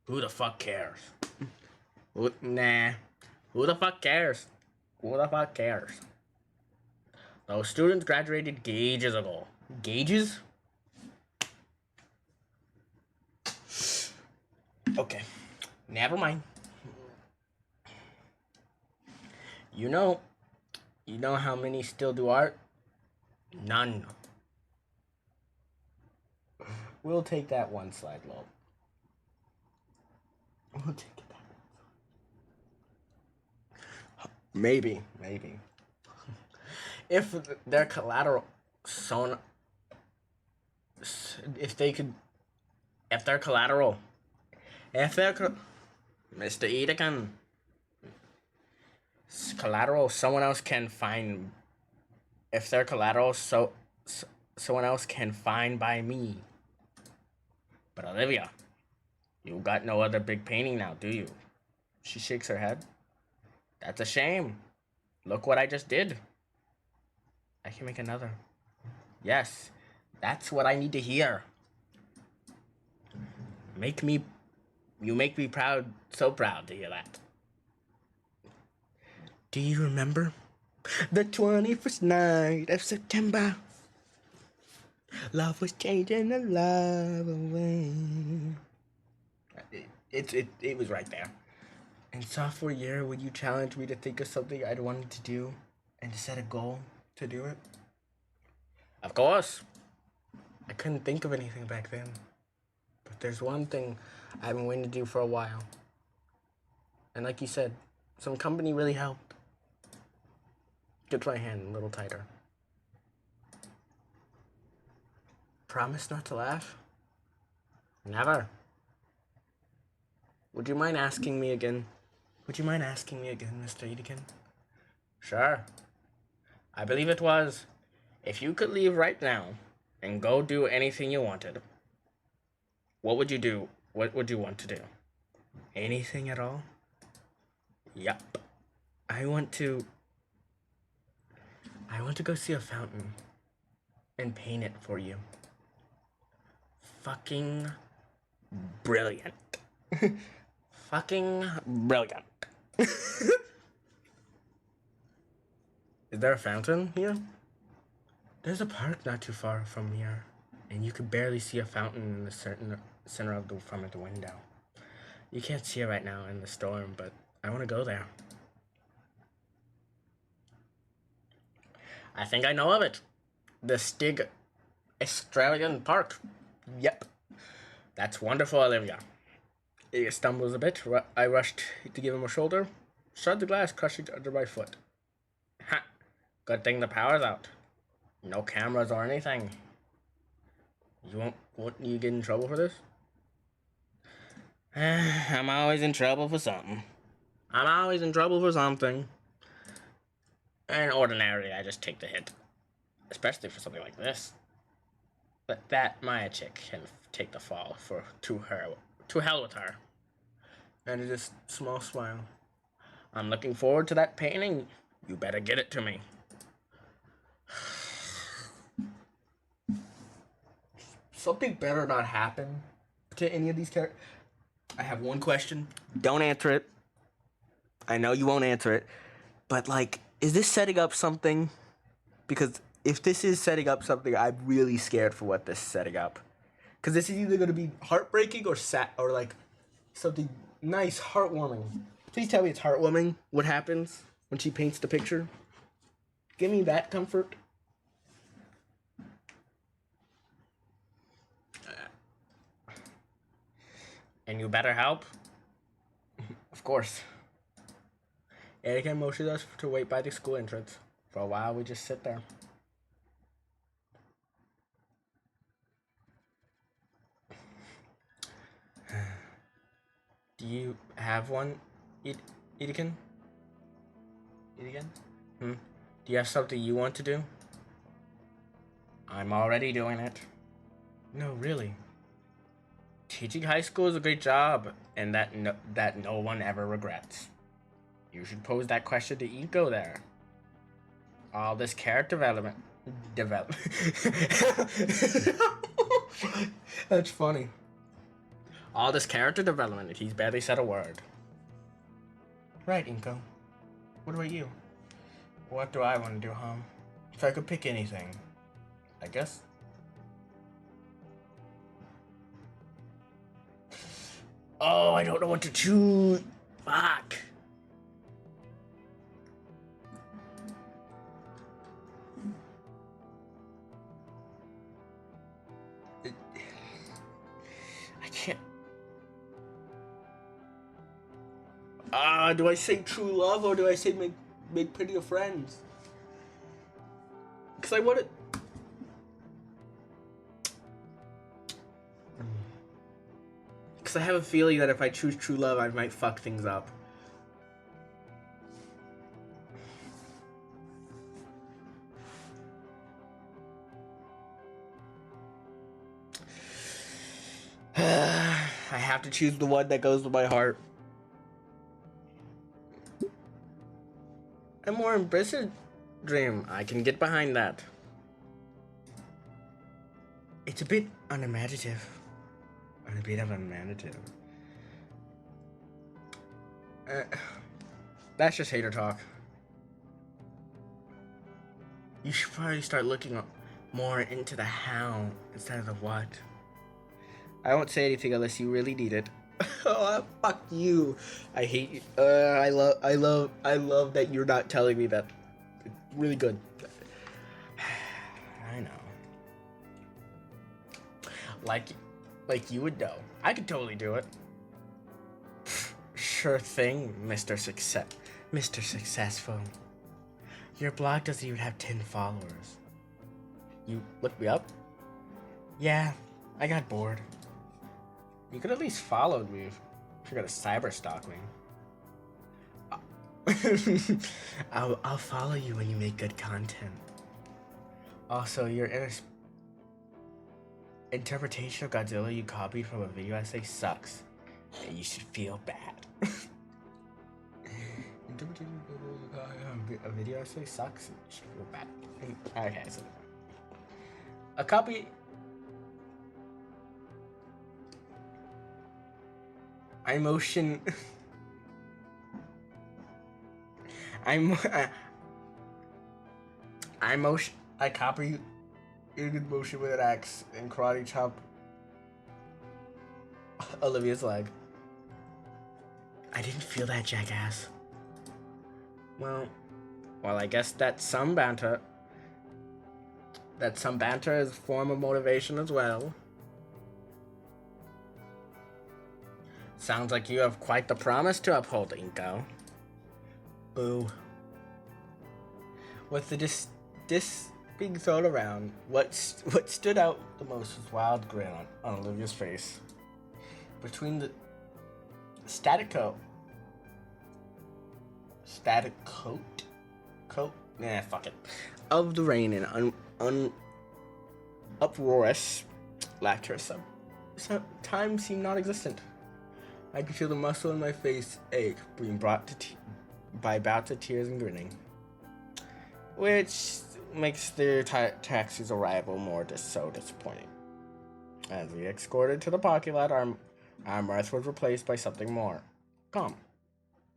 who the fuck cares? Nah. Who the fuck cares? Those students graduated gauges ago. Gauges? Okay, never mind. You know, you know how many still do art? None. We'll take that one slide, lol. We'll take it that. Maybe. If their collateral, so if they could, if their collateral, if their Mr. Edekin, collateral, someone else can find. If their collateral, someone else can find by me. But Olivia, you got no other big painting now, do you? She shakes her head. That's a shame. Look what I just did. I can make another. Yes, that's what I need to hear. You make me proud, so proud to hear that. Do you remember? The 21st night of September. Love was changing the love away. It was right there. In sophomore year, would you challenge me to think of something I'd wanted to do and to set a goal to do it? Of course. I couldn't think of anything back then. But there's one thing I've been waiting to do for a while. And like you said, some company really helped. Get my hand a little tighter. Promise not to laugh? Never. Would you mind asking me again? Mr. Edekin? Sure. I believe it was, if you could leave right now and go do anything you wanted, what would you do? What would you want to do? Anything at all? Yup. I want to go see a fountain and paint it for you. Fucking brilliant. Fucking brilliant. Is there a fountain here? There's a park not too far from here, and you could barely see a fountain in the center of the front of the window. You can't see it right now in the storm, but I want to go there. I think I know of it. The Stig Australian Park. Yep. That's wonderful, Olivia. He stumbles a bit. I rushed to give him a shoulder. Shut the glass, crushing it under my foot. Ha! Good thing the power's out. No cameras or anything. Won't you get in trouble for this? I'm always in trouble for something. And ordinarily, I just take the hit. Especially for something like this. But that Maya chick can take the fall to hell with her. And it is a small smile. I'm looking forward to that painting. You better get it to me. Something better not happen to any of these characters. I have one question. Don't answer it. I know you won't answer it. But, like, is this setting up something? Because if this is setting up something, I'm really scared for what this is setting up. Because this is either going to be heartbreaking or sad, or, like, something nice, heartwarming. Please tell me it's heartwarming what happens when she paints the picture. Give me that comfort. And you better help. Of course. Anakin motions us to wait by the school entrance. For a while, we just sit there. Do you have one, Anakin? Anakin? Do you have something you want to do? I'm already doing it. No, really. Teaching high school is a great job, and that no one ever regrets. You should pose that question to Ego there. All this character development. That's funny. All this character development, he's barely said a word. Right, Inko. What about you? What do I want to do, huh? If I could pick anything, I guess. Oh, I don't know what to choose. Fuck. I can't. Do I say true love or do I say make prettier friends? Because I want it. Because I have a feeling that if I choose true love, I might fuck things up. I have to choose the one that goes with my heart. A more ambitious dream. I can get behind that. It's a bit unimaginative. A bit of unimaginative. That's just hater talk. You should probably start looking more into the how instead of the what. I won't say anything unless you really need it. Oh, fuck you. I hate you. I love that you're not telling me that. It's really good. I know. Like you would know. I could totally do it. Sure thing, Mr. Successful. Your blog doesn't even have 10 followers. You looked me up? Yeah, I got bored. You could at least followed me if you're gonna cyber stalk me. I'll follow you when you make good content. Also, your interpretation of Godzilla you copied from a video essay sucks. And you should feel bad. Interpretation of a video essay sucks and you should feel bad. Okay, so a copy. I copy your good motion with an axe and karate chop Olivia's leg. I didn't feel that, jackass. Well, I guess that's some banter. Is a form of motivation as well. Sounds like you have quite the promise to uphold, Inko. Boo. With the dis being thrown around, what stood out the most was wild grin on Olivia's face. Between the static coat, fuck it, of the rain and uproarious laughter, sometimes seemed non-existent. I could feel the muscle in my face ache, being brought by bouts of tears and grinning, which makes their taxi's arrival more so disappointing. As we escorted to the parking lot, our mirth was replaced by something more calm,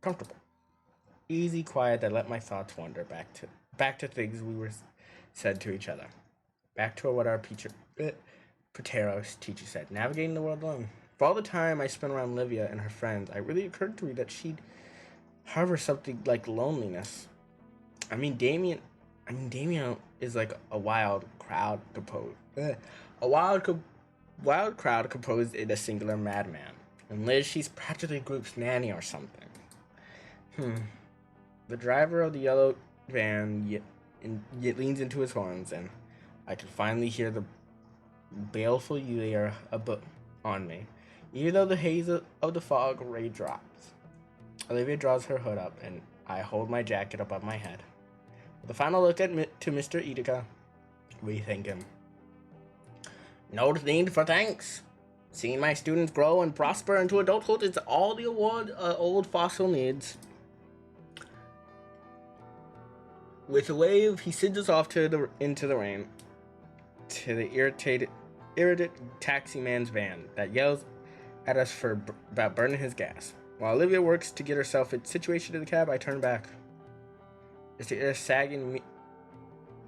comfortable, easy, quiet that let my thoughts wander back to things we were said to each other, back to what our Pateros teacher said, navigating the world alone. For all the time I spent around Livia and her friends, it really occurred to me that she'd harbor something like loneliness. Damien is like a wild crowd composed in a singular madman. And Liz, she's practically group's nanny or something. The driver of the yellow van yet leans into his horns, and I can finally hear the baleful yell on me. Even though the haze of the fog ray drops. Olivia draws her hood up, and I hold my jacket above my head. With a final look to Mr. Itika, we thank him. No need for thanks. Seeing my students grow and prosper into adulthood is all the old fossil needs. With a wave, he sends us off into the rain, to the irritated taxi man's van that yells at us about burning his gas. While Olivia works to get herself situated in the cab, I turn back. As the air sagging,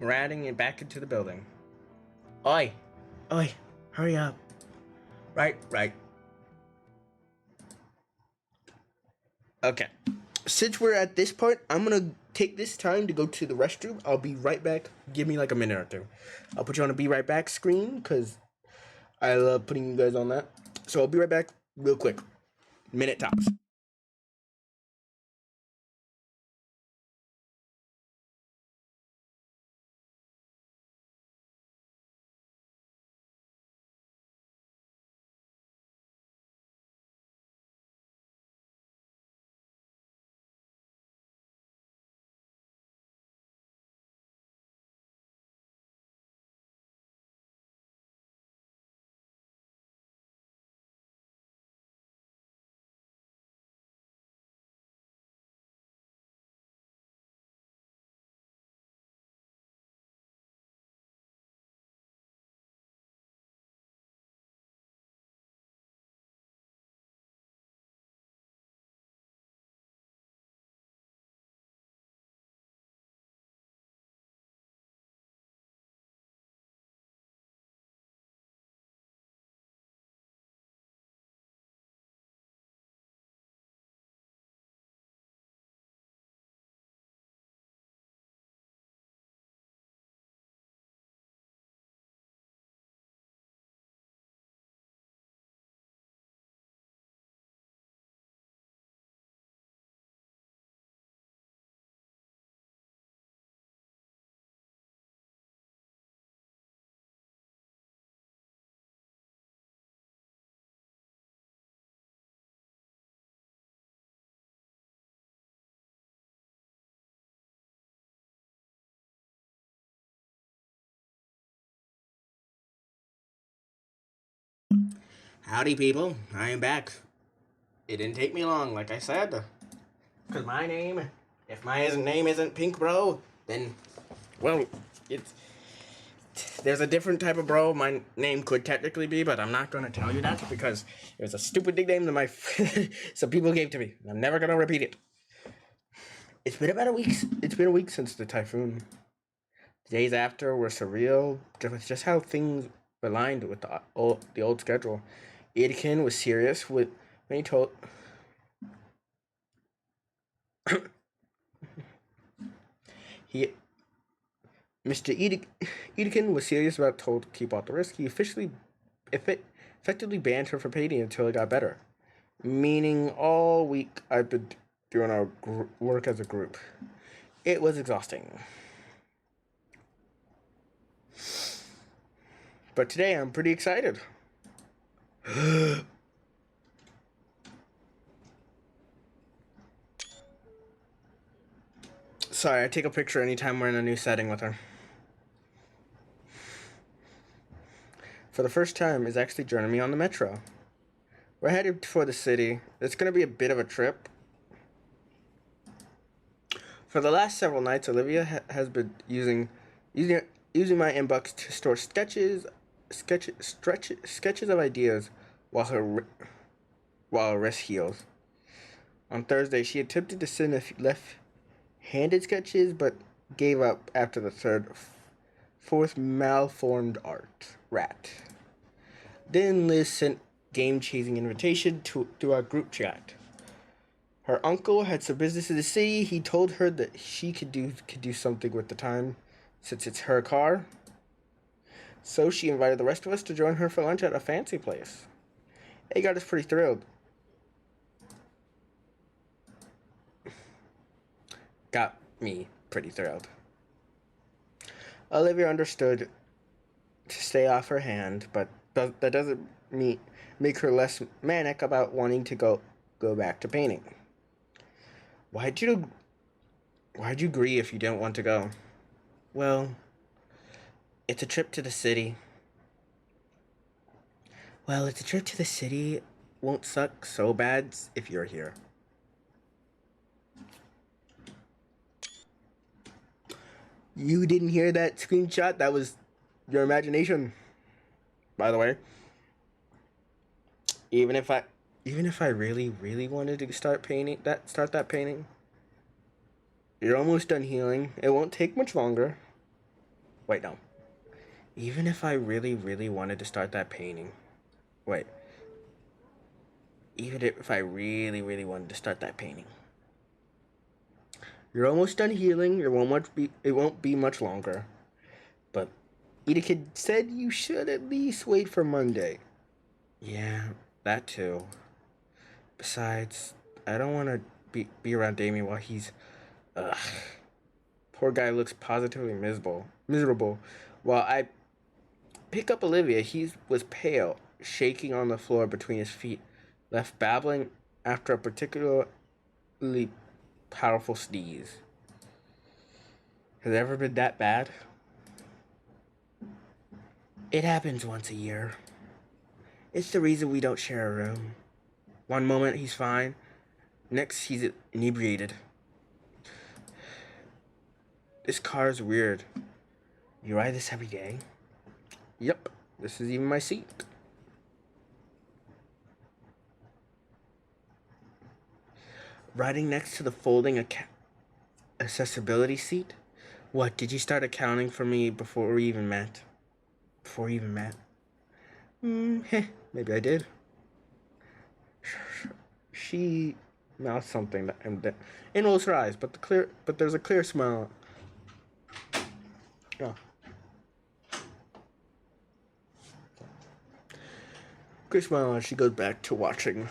ratting and back into the building. Oi, hurry up. Right. Okay. Since we're at this part, I'm gonna take this time to go to the restroom. I'll be right back. Give me like a minute or two. I'll put you on a be right back screen because I love putting you guys on that. So I'll be right back real quick. Minute tops. Howdy, people. I am back. It didn't take me long, like I said. Because my name, if my name isn't Pink Bro, then, well, it's. There's a different type of bro my name could technically be, but I'm not going to tell you that because it was a stupid nickname that some people gave to me. I'm never going to repeat it. It's been about a week. It's been a week since the typhoon. The days after were surreal, just how things aligned with the old schedule. Idkin was serious when he told. he Mr. Edkin was serious about told to keep out the risk. He effectively banned her from painting until it got better. Meaning all week I've been doing our work as a group. It was exhausting. But today I'm pretty excited. Sorry, I take a picture anytime we're in a new setting with her. For the first time, is actually joining me on the metro. We're headed for the city. It's going to be a bit of a trip. For the last several nights, Olivia has been using my inbox to store sketches of ideas while her wrist heals. On Thursday, she attempted to send a left-handed sketches, but gave up after the fourth malformed rat. Then Liz sent game-chasing invitation to our group chat. Her uncle had some business in the city. He told her that she could do something with the time, since it's her car. So she invited the rest of us to join her for lunch at a fancy place. It got us pretty thrilled. Got me pretty thrilled. Olivia understood to stay off her hand, but that doesn't make her less manic about wanting to go back to painting. Why'd you agree if you didn't want to go? Well, it's a trip to the city. Won't suck so bad if you're here. You didn't hear that screenshot? That was your imagination, by the way. Even if I really, really wanted to start that painting, you're almost done healing. It won't take much longer. Wait, no. Even if I really, really wanted to start that painting. Wait. even if I really, really wanted to start that painting. You're almost done healing. It won't be much longer. But Ida Kid said you should at least wait for Monday. Yeah, that too. Besides, I don't want to be around Damien while he's... Ugh. Poor guy looks positively miserable. While I pick up Olivia, he was pale, shaking on the floor between his feet, left babbling after a particularly powerful sneeze. Has it ever been that bad? It happens once a year. It's the reason we don't share a room. One moment he's fine, next he's inebriated. This car is weird. You ride this every day? Yep, this is even my seat. Riding next to the folding accessibility seat? What, did you start accounting for me before we even met? Maybe I did. She mouthed something and rolls her eyes, but there's a clear smile. Oh. Clear smile as she goes back to watching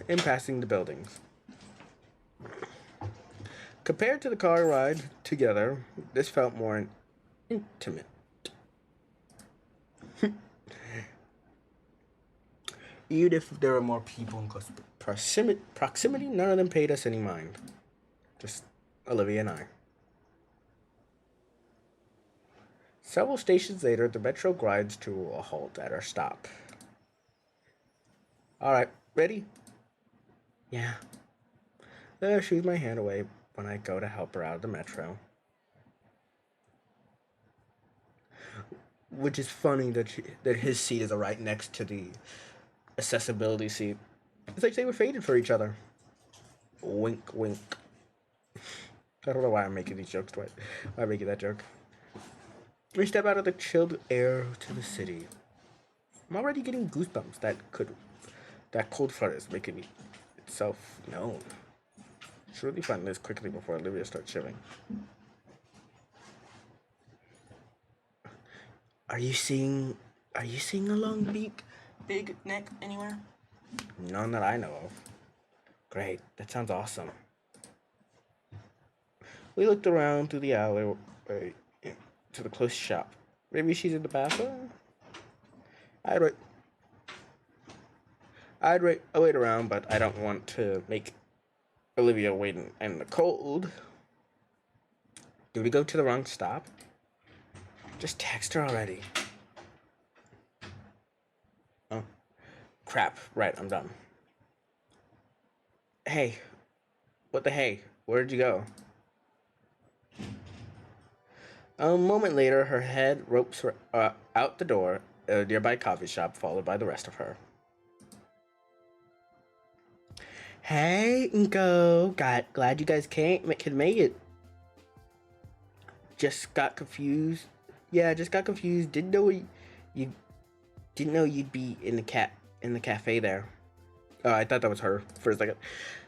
and passing the buildings. Compared to the car ride together, this felt more intimate. Even if there were more people in close proximity, none of them paid us any mind. Just Olivia and I. Several stations later, the metro grinds to a halt at our stop. Alright, ready? Yeah. There, shoots my hand away when I go to help her out of the metro. Which is funny that his seat is right next to the accessibility seat. It's like they were fated for each other. Wink, wink. I don't know why I'm making these jokes twice. Why I'm making that joke. We step out of the chilled air to the city. I'm already getting goosebumps. That cold front is making itself known. Should really find this quickly before Olivia starts shivering. Are you seeing a long big neck anywhere? None that I know of. Great, that sounds awesome. We looked around through the alleyway to the close shop. Maybe she's in the bathroom? I'd wait around, but I don't want to make Olivia wait in the cold. Did we go to the wrong stop? Just text her already. Oh, crap. Right, I'm done. Hey. What the hey? Where'd you go? A moment later, her head ropes her out the door at a nearby coffee shop, followed by the rest of her. Hey, Inko. Glad you guys could make it. Just got confused. Yeah, just got confused. Didn't know you'd be in the cafe there. Oh, I thought that was her for a second.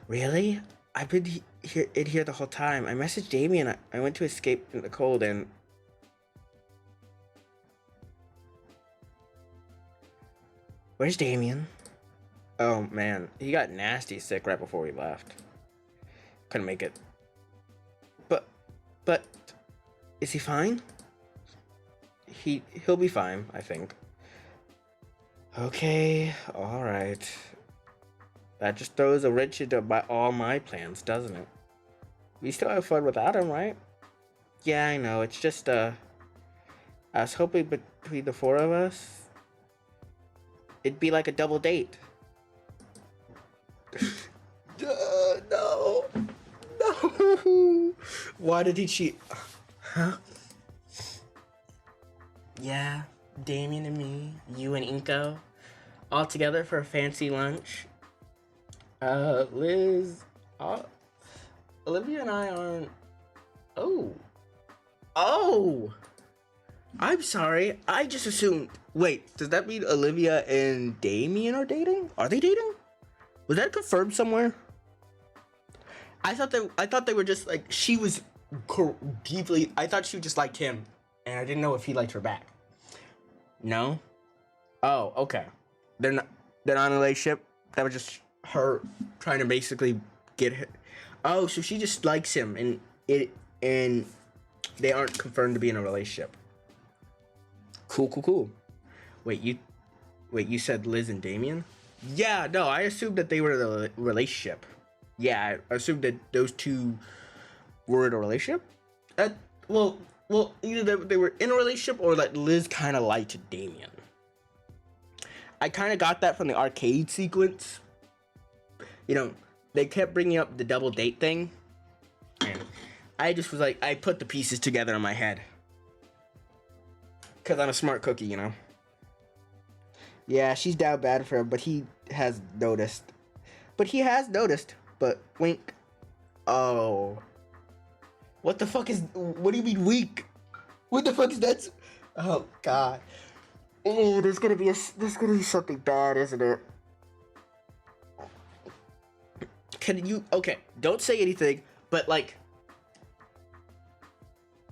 Really? I've been here the whole time. I messaged Damien. I went to escape in the cold and... Where's Damien? Oh man, he got nasty sick right before we left. Couldn't make it. But is he fine? He'll be fine, I think. Okay, alright. That just throws a wrench into all my plans, doesn't it? We still have fun without him, right? Yeah, I know. It's just, I was hoping between the four of us, it'd be like a double date. No. Why did he cheat? Huh? Yeah, Damien and me, you and Inko, all together for a fancy lunch. Liz, Olivia and I aren't... Oh! I'm sorry, I just assumed... Wait, does that mean Olivia and Damien are dating? Are they dating? Was that confirmed somewhere? I thought they were just like she was deeply. I thought she just liked him, and I didn't know if he liked her back. No. Oh, okay. They're not. They're not in a relationship. That was just her trying to basically get him. Oh, so she just likes him, and they aren't confirmed to be in a relationship. Cool. Wait, you said Liz and Damien? Yeah, no, I assumed that they were in a relationship. Yeah, I assumed that those two were in a relationship. Well, either they were in a relationship or that Liz kind of liked Damien. I kind of got that from the arcade sequence. You know, they kept bringing up the double date thing. And I just was like, I put the pieces together in my head. Because I'm a smart cookie, you know. Yeah, she's down bad for him, but he has noticed. But wink. Oh. What the fuck is... What do you mean wink? What the fuck is that? Oh, God. Oh, there's gonna be something bad, isn't it? Can you... Okay, don't say anything, but like...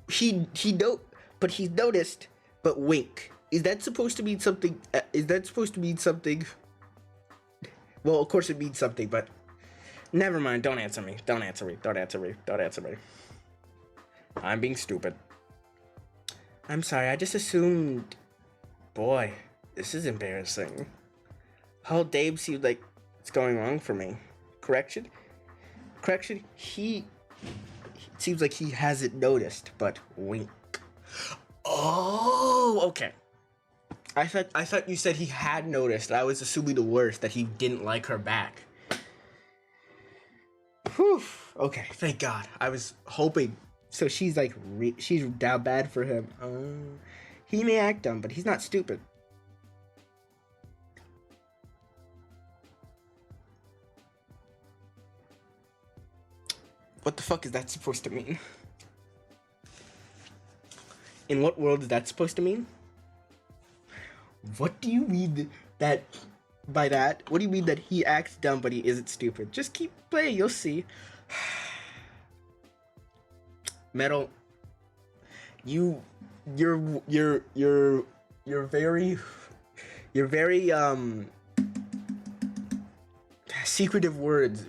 He's noticed, but wink. Is that supposed to mean something? Well, of course it means something, but never mind. Don't answer me. I'm being stupid. I'm sorry. I just assumed. Boy, this is embarrassing. Whole Dave seems like it's going wrong for me. Correction. He seems like he hasn't noticed, but wink. Oh, okay. I thought you said he had noticed. I was assuming the worst, that he didn't like her back. Whew. Okay, thank God. I was hoping. So she's like, she's down bad for him. He may act dumb, but he's not stupid. What the fuck is that supposed to mean? In what world is that supposed to mean? What do you mean that by that? What do you mean that he acts dumb but he isn't stupid? Just keep playing, you'll see. Metal, you're very secretive words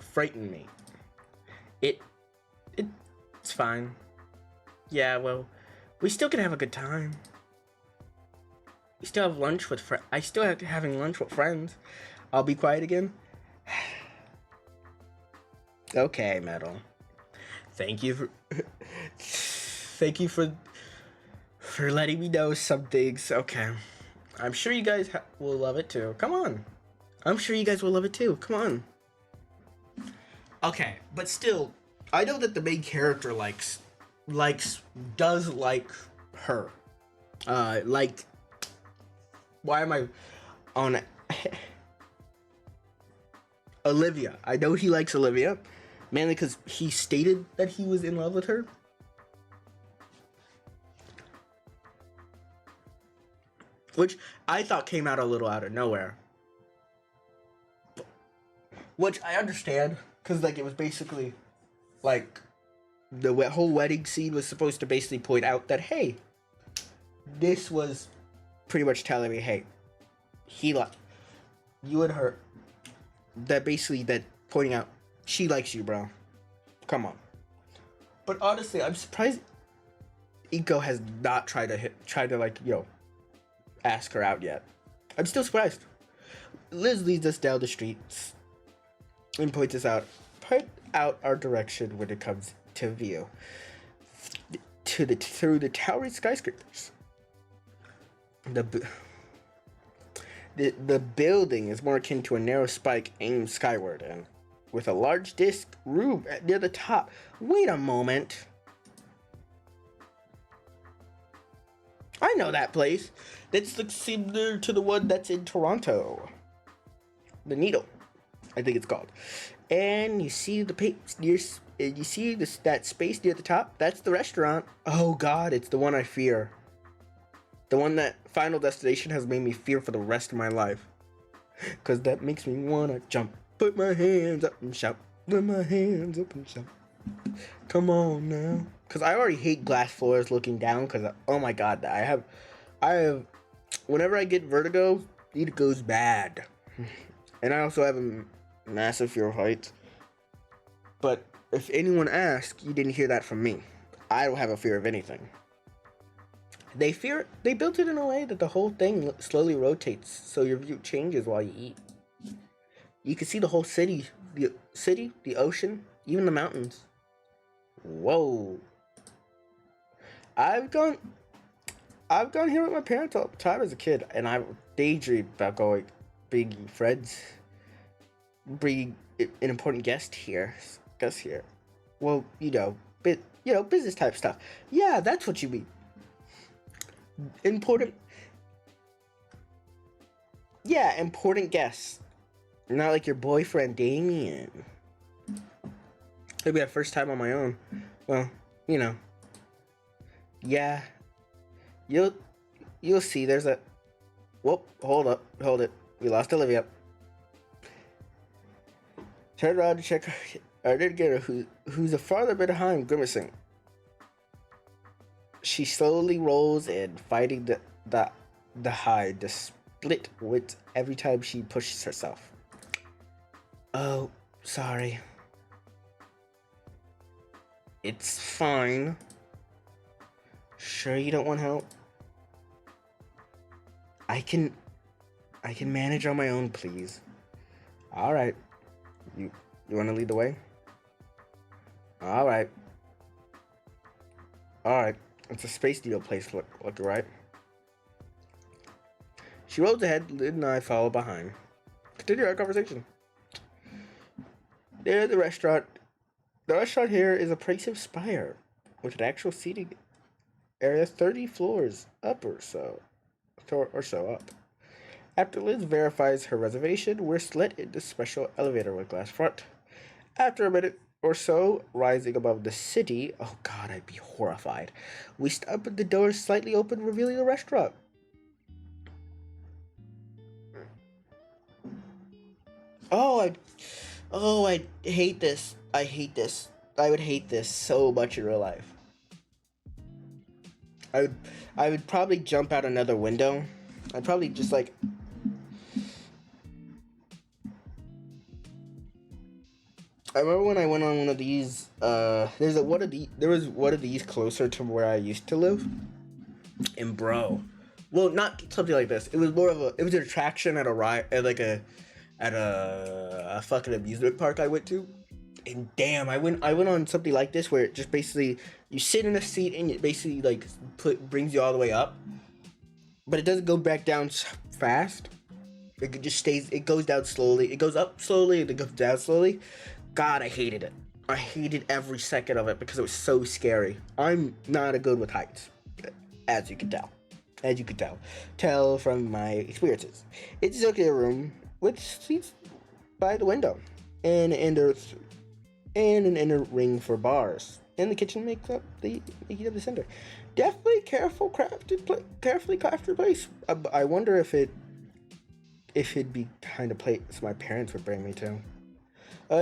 frighten me. It's fine. Yeah, well, we still can have a good time. We still have lunch with I still have having lunch with friends. I'll be quiet again. Okay, Metal. Thank you for letting me know some things. Okay. I'm sure you guys will love it too. Come on. I'm sure you guys will love it too. Come on. Okay, but still, I know that the main character does like her. Why am I on Olivia? I know he likes Olivia, mainly because he stated that he was in love with her. Which I thought came out a little out of nowhere. Which I understand, because like it was basically like the whole wedding scene was supposed to basically point out that, hey, this was pretty much telling me, hey, you and her, that basically that pointing out she likes you, bro. Come on. But honestly, I'm surprised Iko has not tried to like, ask her out yet. I'm still surprised. Liz leads us down the streets and point out our direction when it comes to view through the towering skyscrapers. The building is more akin to a narrow spike aimed skyward, and with a large disc room near the top. Wait a moment. I know that place. That's similar to the one that's in Toronto. The Needle, I think it's called. And you see that space near the top? That's the restaurant. Oh God, it's the one I fear. The one that Final Destination has made me fear for the rest of my life. Cause that makes me wanna jump. Put my hands up and shout. Put my hands up and shout. Come on now. Cause I already hate glass floors looking down. Cause oh my god, I have. Whenever I get vertigo, it goes bad. And I also have a massive fear of heights. But if anyone asks, you didn't hear that from me. I don't have a fear of anything. They built it in a way that the whole thing slowly rotates, so your view changes while you eat. You can see the whole city, the ocean, even the mountains. Whoa. I've gone here with my parents all the time as a kid, and I daydreamed about going, bringing friends, bringing an important guest here. Well, business type stuff. Yeah, that's what you mean. Important guests. Not like your boyfriend, Damien. It'll be my first time on my own. Well, Yeah. You'll see there's a... Whoop, hold it. We lost Olivia. Turn around to check our Gator, who's a farther behind, grimacing. She slowly rolls in, fighting the hide, the split wit every time she pushes herself. Oh, sorry. It's fine. Sure you don't want help? I can manage on my own, please. All right. You want to lead the way? All right. It's a space needle place, look right. She rolls ahead, Lid and I follow behind. Continue our conversation. There's the restaurant. The restaurant here is a impressive spire with an actual seating area 30 floors up or so up. After Liz verifies her reservation, we're let into special elevator with glass front. After a minute or so, rising above the city, oh god, I'd be horrified. We stop at the doors slightly open, revealing the restaurant. I hate this. I hate this. I would hate this so much in real life. I would probably jump out another window. I'd probably just like... I remember when I went on one of these, there was one of these closer to where I used to live. And bro, well, not something like this. It was an attraction at a fucking amusement park I went to. And damn, I went on something like this where it just basically, you sit in a seat and it basically like brings you all the way up. But it doesn't go back down fast. It just stays, it goes down slowly. It goes up slowly and it goes down slowly. God, I hated it. I hated every second of it because it was so scary. I'm not a good with heights, as you can tell. Tell from my experiences. It's a circular room with seats by the window and an inner ring for bars. And the kitchen makes up the center. Definitely carefully crafted place. I wonder if it'd be kind of place my parents would bring me to.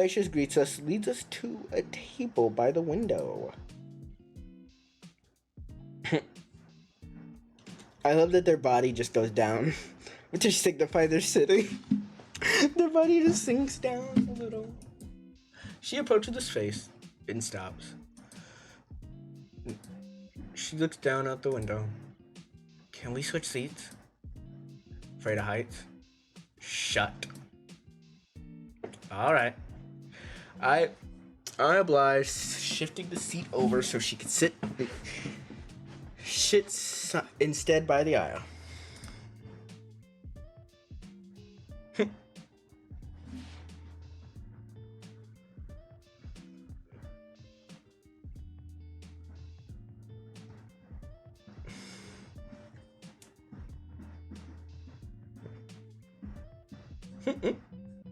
She greets us, leads us to a table by the window. I love that their body just goes down, which just signify they're sitting. Their body just sinks down a little. She approaches the space and stops. She looks down out the window. Can we switch seats? Afraid of heights? Shut. All right. I obliged, shifting the seat over so she could sit instead by the aisle.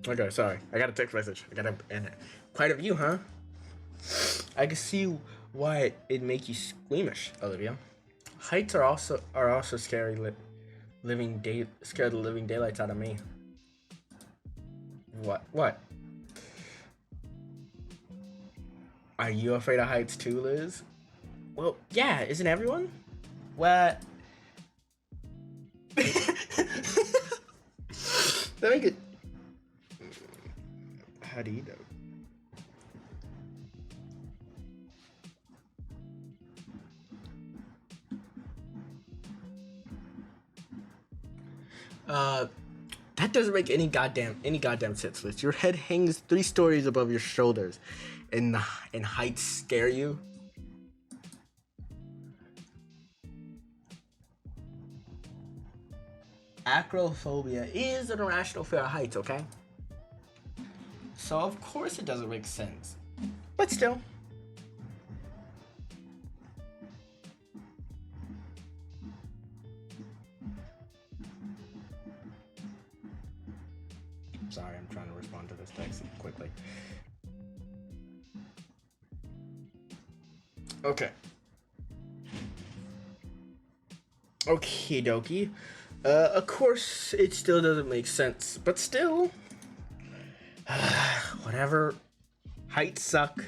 Okay, sorry. I got a text message. And quite a view, huh? I can see why it'd make you squeamish, Olivia. Heights are also scary. Scare the living daylights out of me. What? What? Are you afraid of heights too, Liz? Well, yeah, isn't everyone? What? Let me get. How do you know? That doesn't make any goddamn sense, Liz. Your head hangs 3 stories above your shoulders, and heights scare you. Acrophobia is an irrational fear of heights, okay? So of course it doesn't make sense. But still. Sorry, I'm trying to respond to this text quickly. Okay. Okie dokie. Of course, it still doesn't make sense, but still. Whatever. Heights suck.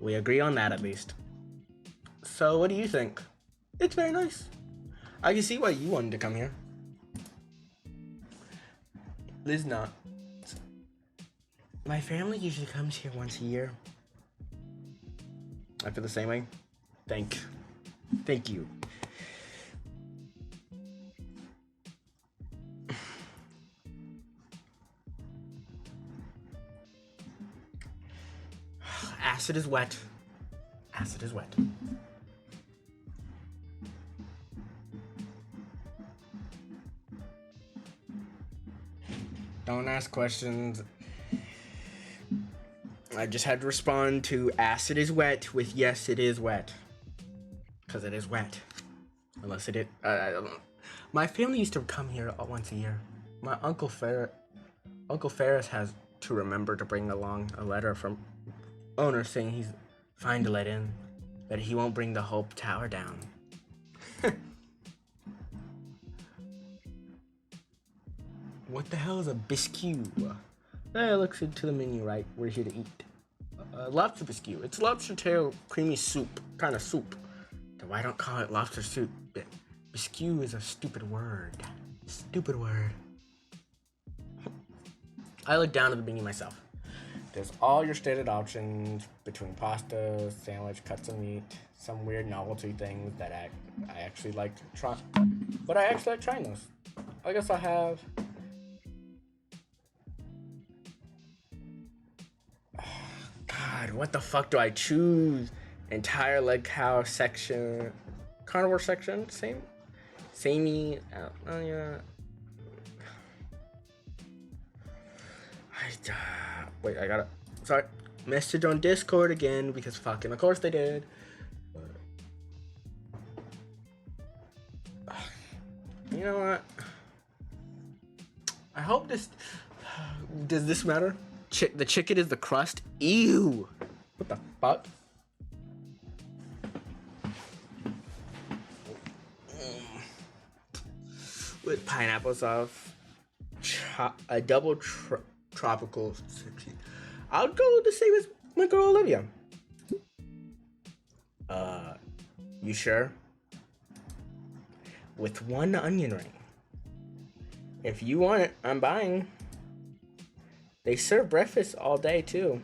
We agree on that at least. So, what do you think? It's very nice. I can see why you wanted to come here. Liz not. My family usually comes here once a year. I feel the same way. Thank you. Acid is wet. Acid is wet. Don't ask questions. I just had to respond to acid is wet with yes, it is wet. Because it is wet. Unless it is. I don't know. My family used to come here once a year. My Uncle Ferris has to remember to bring along a letter from owner saying he's fine to let in. That he won't bring the Hope Tower down. What the hell is a biscuit? Looks into the menu, right? We're here to eat. Lobster biscuit. It's lobster tail creamy soup. Kind of soup. So why don't call it lobster soup? Biscuit is a stupid word. Stupid word. I look down at the menu myself. There's all your stated options between pasta, sandwich, cuts of meat, some weird novelty things that I actually like trying. But I actually like trying those. I guess I have. God, what the fuck do I choose? Entire leg cow section, carnivore section, samey. Yeah. Wait, I gotta. Sorry, message on Discord again because fucking, of course they did. You know what? I hope this. Does this matter? The chicken is the crust. Ew. What the fuck? With pineapple sauce, a double tropical. I'll go the same as my girl Olivia. You sure? With 1 onion ring. If you want it, I'm buying. They serve breakfast all day too.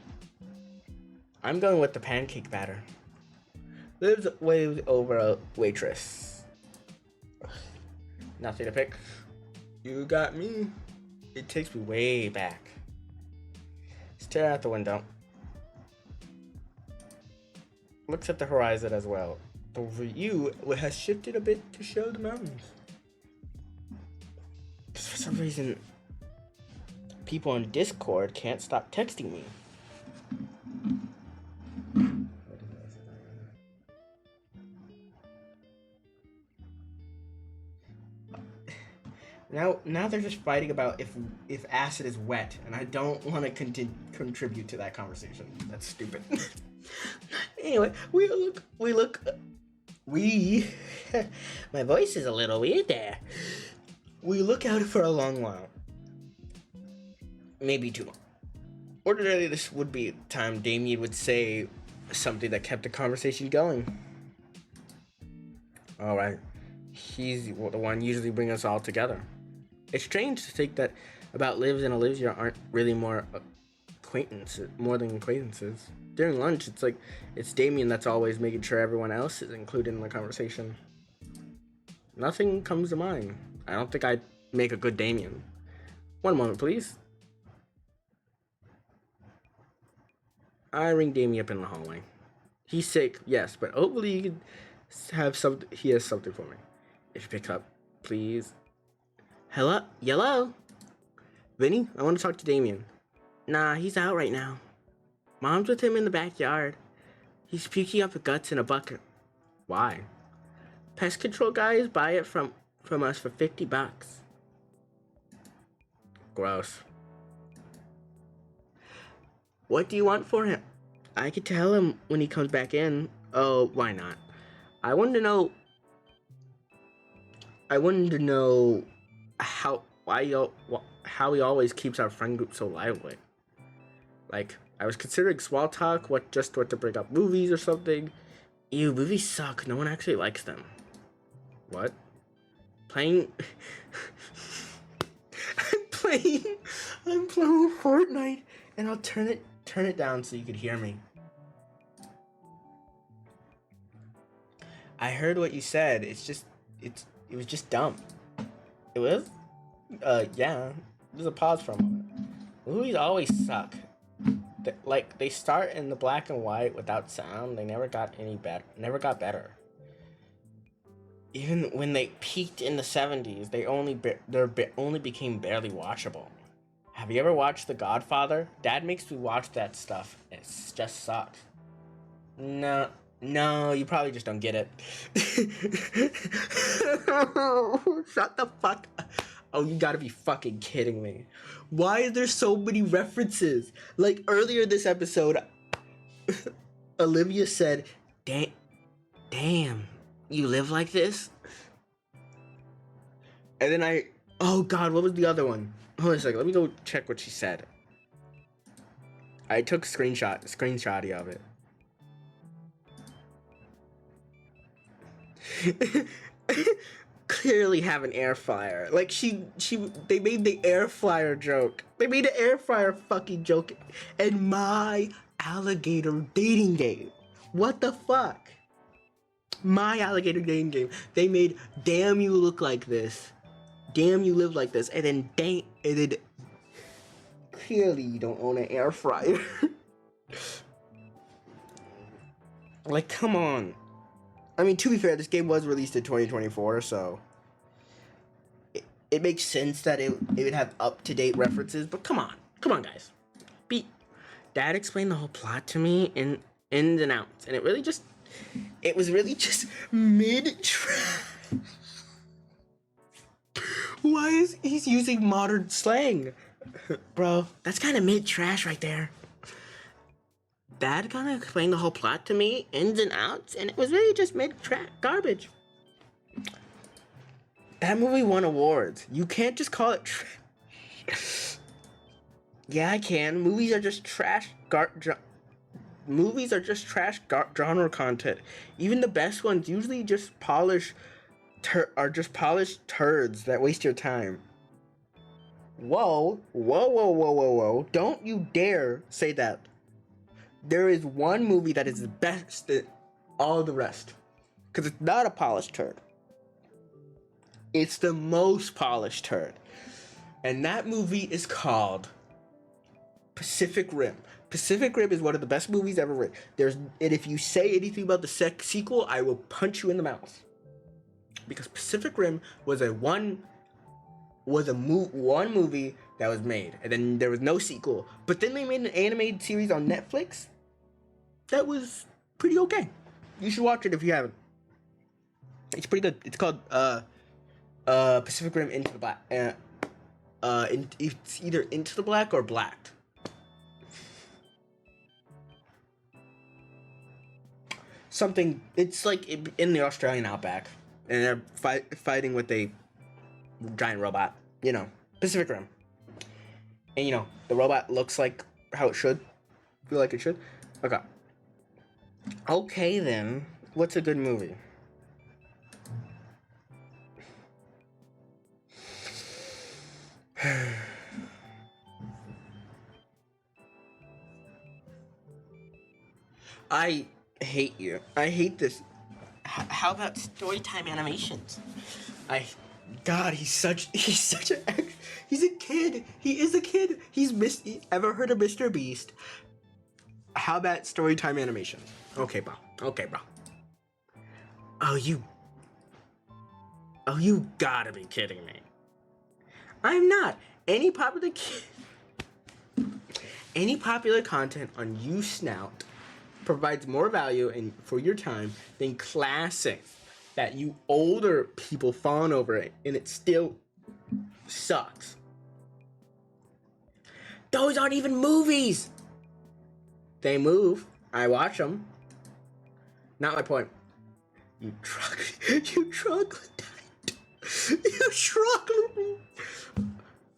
I'm going with the pancake batter. Lives way over a waitress. Nothing to pick. You got me. It takes me way back. Stare out the window. Looks at the horizon as well. The view has shifted a bit to show the mountains. For some reason, people on Discord can't stop texting me. Now they're just fighting about if acid is wet, and I don't want to contribute to that conversation. That's stupid. Anyway, my voice is a little weird there. We look out for a long while. Maybe too long. Ordinarily, this would be a time Damien would say something that kept the conversation going. All right, he's the one usually bring us all together. It's strange to think that about Livs and Olivia aren't really more than acquaintances. During lunch, it's Damien that's always making sure everyone else is included in the conversation. Nothing comes to mind. I don't think I'd make a good Damien. One moment, please. I ring Damien up in the hallway. He's sick, yes, but hopefully he can have something. He has something for me. If you pick up, please. Hello? Yellow? Vinny, I want to talk to Damien. Nah, he's out right now. Mom's with him in the backyard. He's puking up the guts in a bucket. Why? Pest control guys buy it from us for $50. Gross. What do you want for him? I could tell him when he comes back in. Oh, why not? I wanted to know how he always keeps our friend group so lively. Like, I was considering small talk, what to bring up, movies or something. Ew, movies suck. No one actually likes them. What? Playing I'm playing Fortnite, and I'll turn it down so you could hear me. I heard what you said. It was just dumb. It was? Yeah. There's a pause for a moment. Movies always suck. They start in the black and white without sound. They never got better. Even when they peaked in the 70s, they only became barely watchable. Have you ever watched The Godfather? Dad makes me watch that stuff. It just sucks. No, you probably just don't get it. Shut the fuck up. Oh, you gotta be fucking kidding me. Why is there so many references? Like, earlier this episode, Olivia said, damn, you live like this? And then oh god, what was the other one? Hold on a second, let me go check what she said. I took screenshotty of it. Clearly have an air fryer. Like, they made the air fryer joke. They made the air fryer fucking joke in my alligator dating game. What the fuck? My alligator dating game. They made, damn, you look like this. Damn, you live like this. And then, clearly you don't own an air fryer. Like, come on. I mean, to be fair, this game was released in 2024, so it makes sense that it would have up-to-date references, but come on, guys. Dad explained the whole plot to me in ins and outs, and it was really just mid-trash. Why is he's using modern slang? Bro, that's kind of mid-trash right there. Dad kind of explained the whole plot to me, ins and outs, and it was really just mid-trash garbage. That movie won awards. You can't just call it trash. Yeah, I can. Movies are just trash genre content. Even the best ones usually just polished turds that waste your time. Whoa. Don't you dare say that. There is one movie that is the best than all the rest. Because it's not a polished turd. It's the most polished turd. And that movie is called Pacific Rim. Pacific Rim is one of the best movies ever written. And if you say anything about the sequel, I will punch you in the mouth. Because Pacific Rim was one movie that was made, and then there was no sequel. But then they made an animated series on Netflix that was pretty okay. You should watch it if you haven't. It's pretty good. It's called Pacific Rim Into the Black. It's either Into the Black or Blacked. Something. It's like in the Australian outback, and they're fighting with a giant robot. Pacific Rim. And the robot looks like how it should. Feel like it should. Okay. Okay then. What's a good movie? I hate you. I hate this. How about storytime animations? God, he's such a, he's a kid. He is a kid. Ever heard of Mr. Beast? How about storytime animation? Okay, bro. Okay, bro. Oh, you gotta be kidding me. I'm not. Any popular content on You Snout provides more value and for your time than classics that you older people fawn over it, and it still sucks. Those aren't even movies. They move. I watch them. Not my point. You troglodyte. You troglodyte.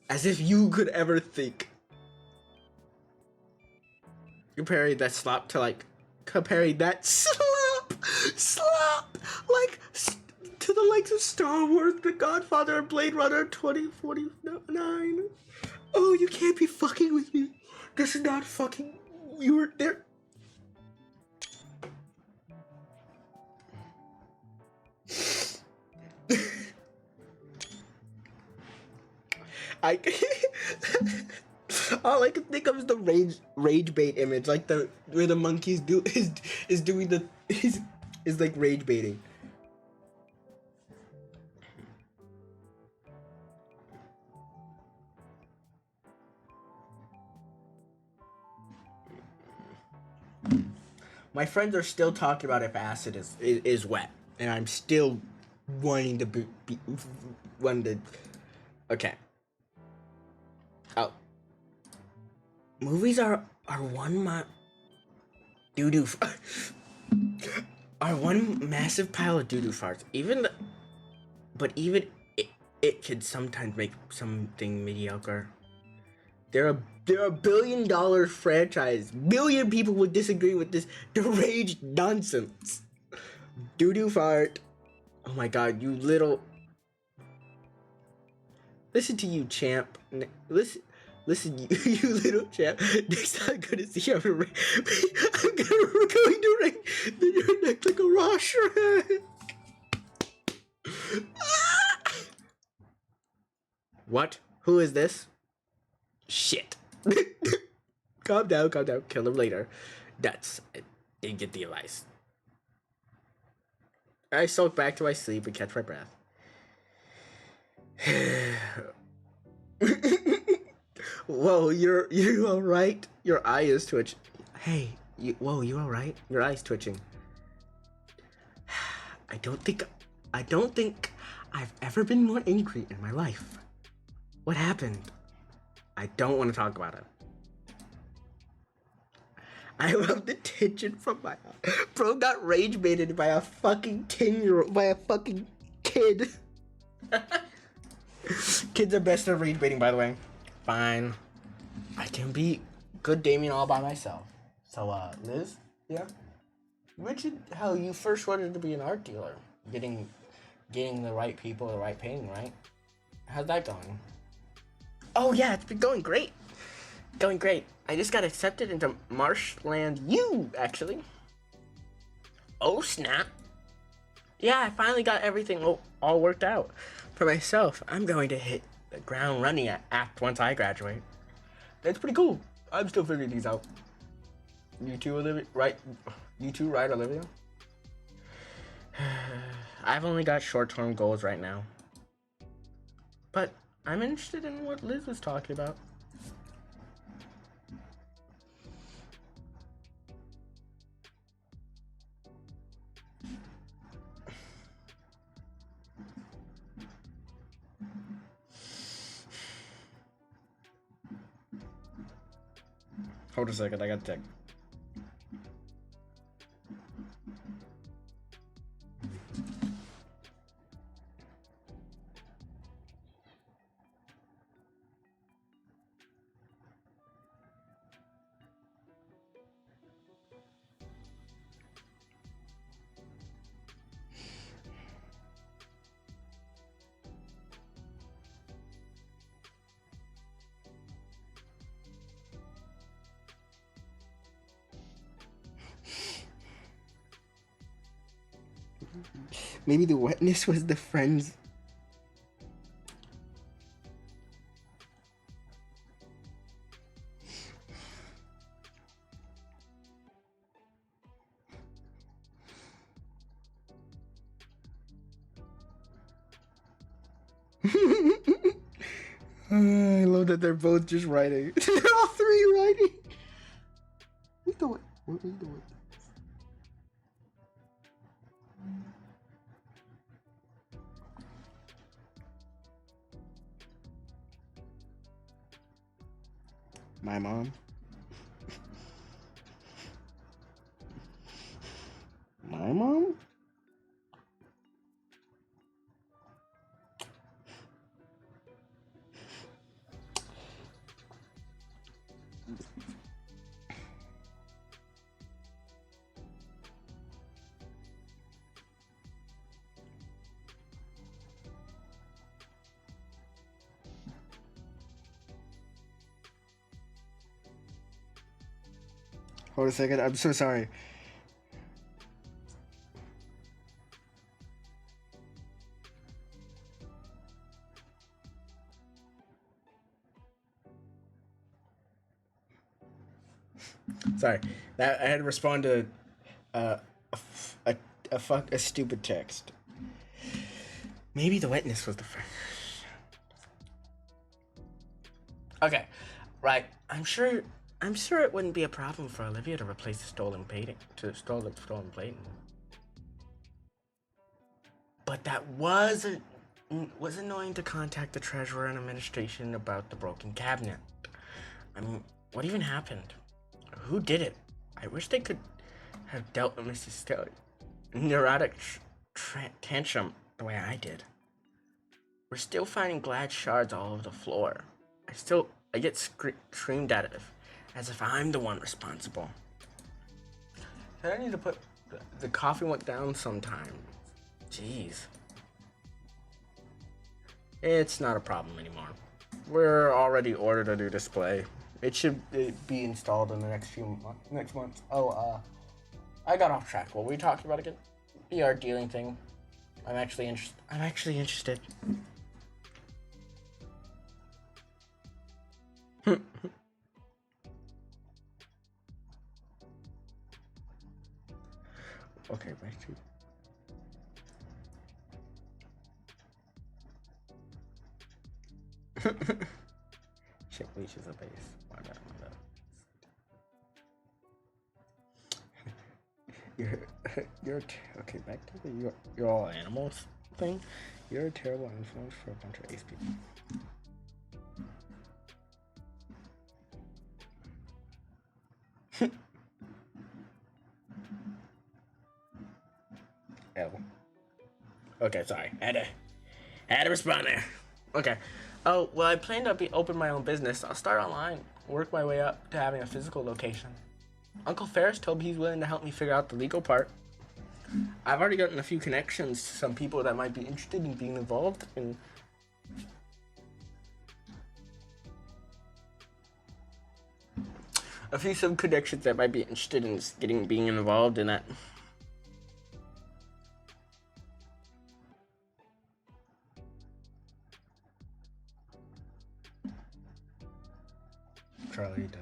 As if you could ever think. Comparing that slop to like, comparing that slop, like to the likes of Star Wars, The Godfather, and Blade Runner 2049. Oh, you can't be fucking with me. This is not fucking. You were there. I all I can think of is the rage bait image, like the where the monkeys is doing the is like rage baiting. My friends are still talking about if acid is wet, and I'm still wanting to be wanting to. Okay. Oh. Movies are one doo-doo are one massive pile of doo-doo farts. Even it could sometimes make something mediocre. They're a $1 billion franchise. Billion people would disagree with this deranged nonsense. Doo-doo fart. Oh my god, you little. Listen to you, champ. Listen, you little champ. Next time I'm gonna see you, I'm going to ring your neck like a raw shrimp. What? Who is this? Shit. Calm down. Kill him later. I didn't get the advice. I sulk back to my sleep and catch my breath. Whoa, you all right? Your eye is twitching. Hey, you all right? Your eye's twitching. I don't think I've ever been more angry in my life. What happened? I don't want to talk about it. I love the tension from my bro got rage baited by a fucking 10-year-old, by a fucking kid. Kids are best at rage baiting, by the way. Fine. I can be good Damien all by myself. So, Liz? Yeah? You mentioned how you first wanted to be an art dealer. Getting the right people, the right painting, right? How's that going? Oh, yeah, it's been going great. Going great. I just got accepted into Marshland U, actually. Oh, snap. Yeah, I finally got everything all worked out for myself. I'm going to hit the ground running once I graduate. That's pretty cool. I'm still figuring these out. You too, Olivia? Right? You too, right, Olivia? I've only got short-term goals right now. But I'm interested in what Liz was talking about. Hold a second, I gotta check. Maybe the wetness was the friends. I love that they're both just writing. They're all three writing. What the what? What was the what? My mom. My mom? Hold a second. I'm so sorry. Sorry, that I had to respond to a stupid text. Maybe the wetness was the friend. Okay, right. I'm sure it wouldn't be a problem for Olivia to replace the stolen painting, stolen plate. But that was annoying to contact the treasurer and administration about the broken cabinet. I mean, what even happened? Who did it? I wish they could have dealt with Mrs. Stelly neurotic tantrum the way I did. We're still finding glass shards all over the floor. I get screamed at as if I'm the one responsible. I need to put the coffee went down sometime. Jeez. It's not a problem anymore. We're already ordered a new display. It should be installed in the next month. Oh, I got off track. What were we talking about again? The art dealing thing. I'm actually interested. Okay, back to. Shit bleaches a base. My bad. Okay, back to the you're all animals thing. You're a terrible influence for a bunch of ace people. L. Okay, sorry. I had to respond there. Okay. Oh, well, I plan to open my own business. I'll start online, work my way up to having a physical location. Uncle Ferris told me he's willing to help me figure out the legal part. I've already gotten a few connections to some people that might be interested in being involved in. Some connections that might be interested in being involved in that. Charlie does.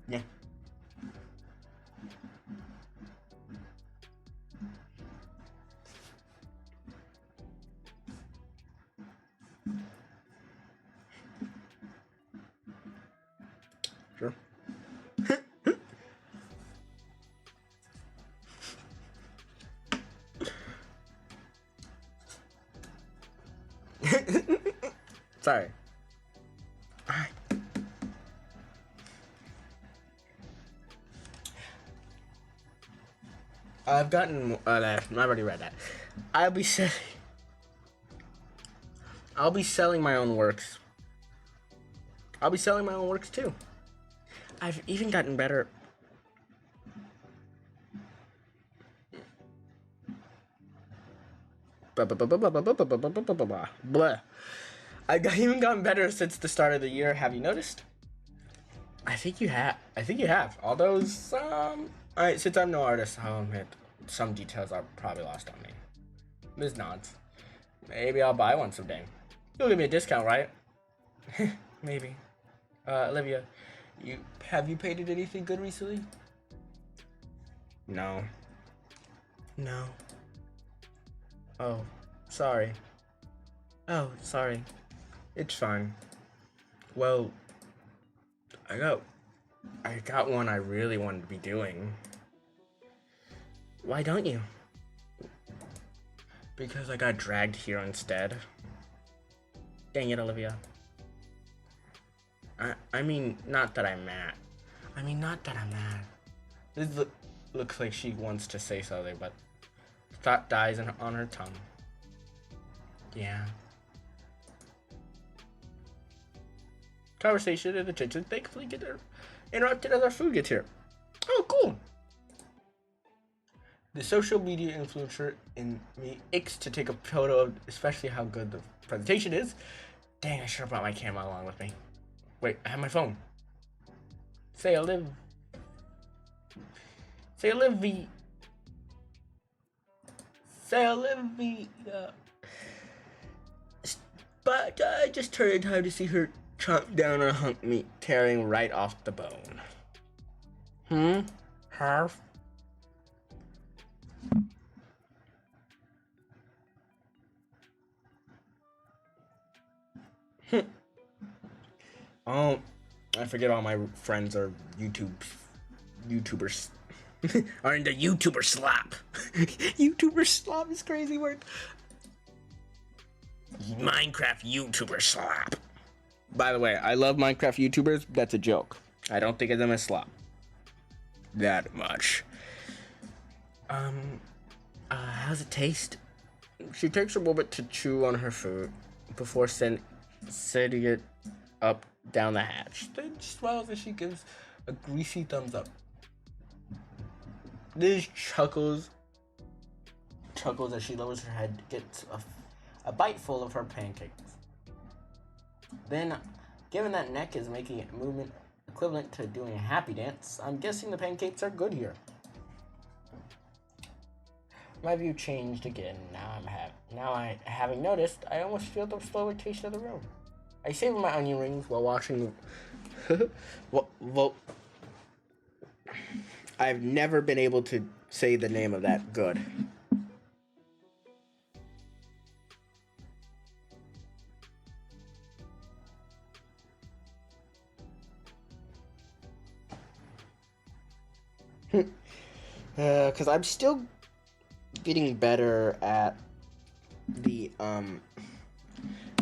Yeah. Sure. Sorry. I've gotten. I already read that. I'll be selling my own works. I'll be selling my own works too. I've even gotten better. Blah. I even gotten better since the start of the year. Have you noticed? I think you have. I think you have. Although some. Alright, since I'm no artist, I'll admit some details are probably lost on me. Ms. Nods. Maybe I'll buy one someday. You'll give me a discount, right? Maybe. Olivia, have you painted anything good recently? No. No. Oh, sorry. Oh, sorry. It's fine. Well, I got one I really wanted to be doing. Why don't you? Because I got dragged here instead. Dang it, Olivia. I mean, not that I'm mad. This looks like she wants to say something, but thought dies on her tongue. Yeah. Conversation and attention thankfully get interrupted as our food gets here. Oh, cool. The social media influencer in me aches to take a photo of especially how good the presentation is. Dang, I should have brought my camera along with me. Wait, I have my phone. Say Olivia. But I just turned in time to see her chomp down on a hunk of meat, tearing right off the bone. Harf? Oh, I forget all my friends are YouTubers. Are into YouTuber slop. YouTuber slop is crazy word. Minecraft YouTuber slop. By the way, I love Minecraft YouTubers. That's a joke. I don't think of them as slop. That much. How's it taste? She takes a moment to chew on her food before setting it up down the hatch. Then smiles as she gives a greasy thumbs up. Liz chuckles as she lowers her head, gets a bite full of her pancakes. Then, given that neck is making a movement equivalent to doing a happy dance, I'm guessing the pancakes are good here. My view changed again. Having noticed, I almost feel the slow rotation of the room. I savor my onion rings while watching. Well, I've never been able to say the name of that good. Because I'm still getting better at the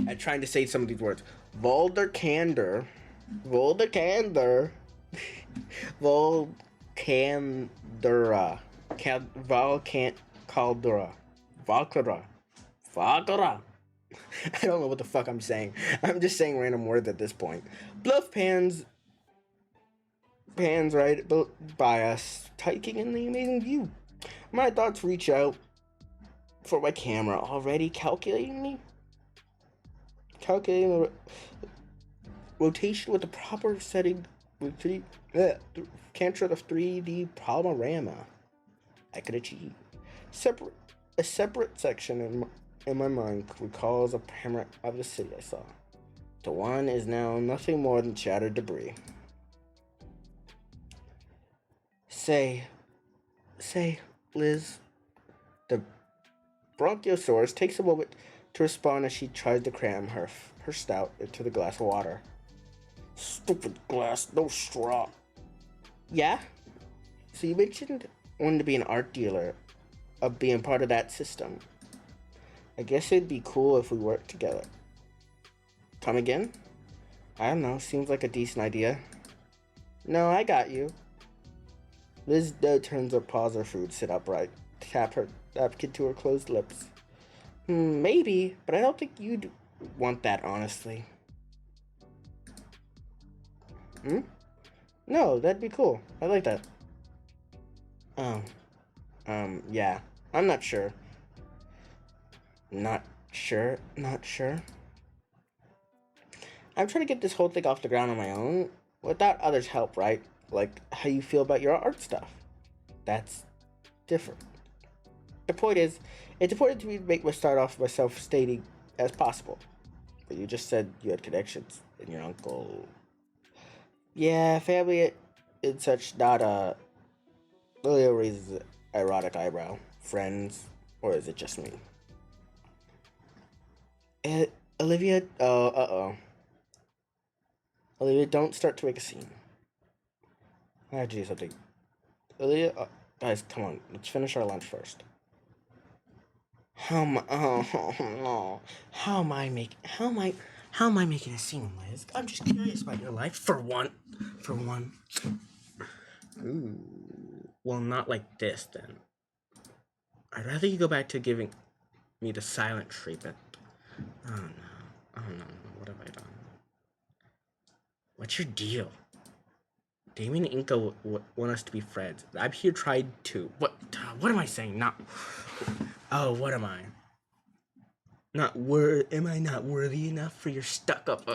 at trying to say some of these words. Volderkander, Volcandura, Valkara. I don't know what the fuck I'm saying. I'm just saying random words at this point. Bluff pans right by us, taking in the amazing view. My thoughts reach out for my camera, already calculating the rotation with the proper setting. Cantrip of 3D panorama I could achieve. A separate section in my mind recalls a panorama of the city I saw. The one is now nothing more than shattered debris. Say, Liz. The Bronchiosaurus takes a moment to respond as she tries to cram her stout into the glass of water. Stupid glass, no straw. Yeah? So you mentioned wanting to be an art dealer, of being part of that system. I guess it'd be cool if we worked together. Come again? I don't know, seems like a decent idea. No, I got you. Liz turns her paws her food, sit upright, tap into her closed lips. Maybe, but I don't think you'd want that, honestly. No, that'd be cool. I like that. Yeah. I'm not sure. Not sure. Not sure. I'm trying to get this whole thing off the ground on my own without others' help, right? Like how you feel about your art stuff. That's different. The point is, it's important to me to make my start off by self-stating as possible. But you just said you had connections, and your uncle. Yeah, family and such. Not Lilio raises an ironic eyebrow. Friends, or is it just me? Eh, Olivia. Uh oh. Olivia, don't start to make a scene. I have to do something. Olivia, guys, come on. Let's finish our lunch first. How am I? Oh no! How am I making a scene, Liz? I'm just curious about your life. For one. Ooh. Well, not like this then. I'd rather you go back to giving me the silent treatment. Oh no! Oh no! What have I done? What's your deal? Damien and Inca want us to be friends. I'm here trying to. What am I saying? Not. Oh, what am I? Am I not worthy enough for your stuck up?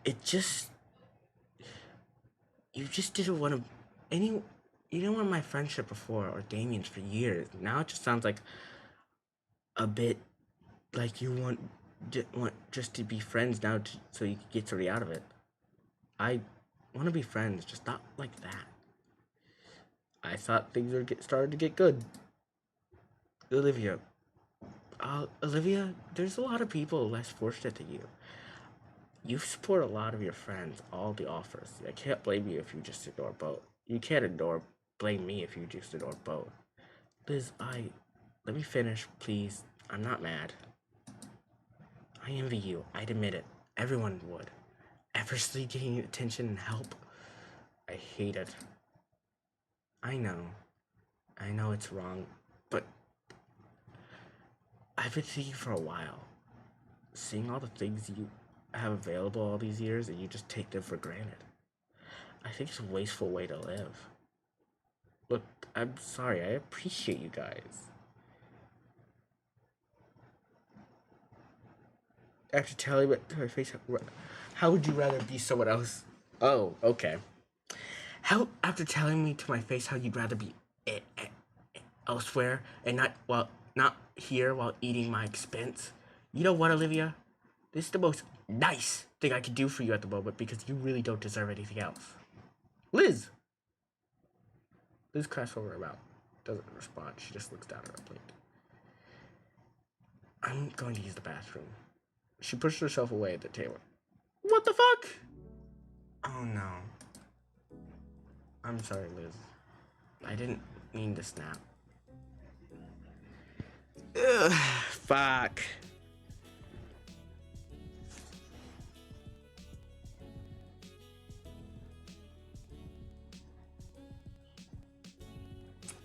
It just. You just didn't want to. You didn't want my friendship before, or Damien's for years. Now it just sounds like a bit like you want just to be friends now, so you can get something out of it. I want to be friends, just not like that. I thought things were started to get good. Olivia, there's a lot of people less fortunate than you. You support a lot of your friends, all the offers. I can't blame you if you just ignore both. You can't blame me if you just ignore both. Liz, let me finish, please. I'm not mad. I envy you. I'd admit it. Everyone would. Effortlessly getting attention and help. I hate it. I know it's wrong, but I've been thinking for a while. Seeing all the things you have available all these years and you just take them for granted. I think it's a wasteful way to live. Look, I'm sorry, I appreciate you guys. After telling me to my face, how would you rather be someone else? Oh, okay. How, after telling me to my face how you'd rather be elsewhere and not here while eating my expense. You know what, Olivia? This is the most nice thing I could do for you at the moment because you really don't deserve anything else. Liz crashed over her mouth. Doesn't respond. She just looks down at her plate. I'm going to use the bathroom. She pushed herself away at the table. What the fuck? Oh no. I'm sorry, Liz. I didn't mean to snap. Ugh, fuck.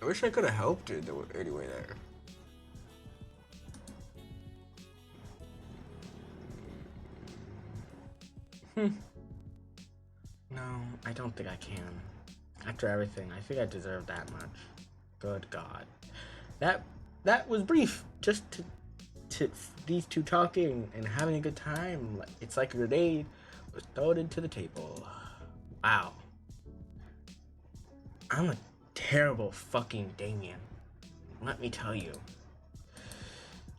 I wish I could have helped her anyway there. No, I don't think I can. After everything, I think I deserve that much. Good God. That was brief. Just to these two talking and having a good time. It's like a grenade was thrown into the table. Wow. I'm a terrible fucking Damien. Let me tell you.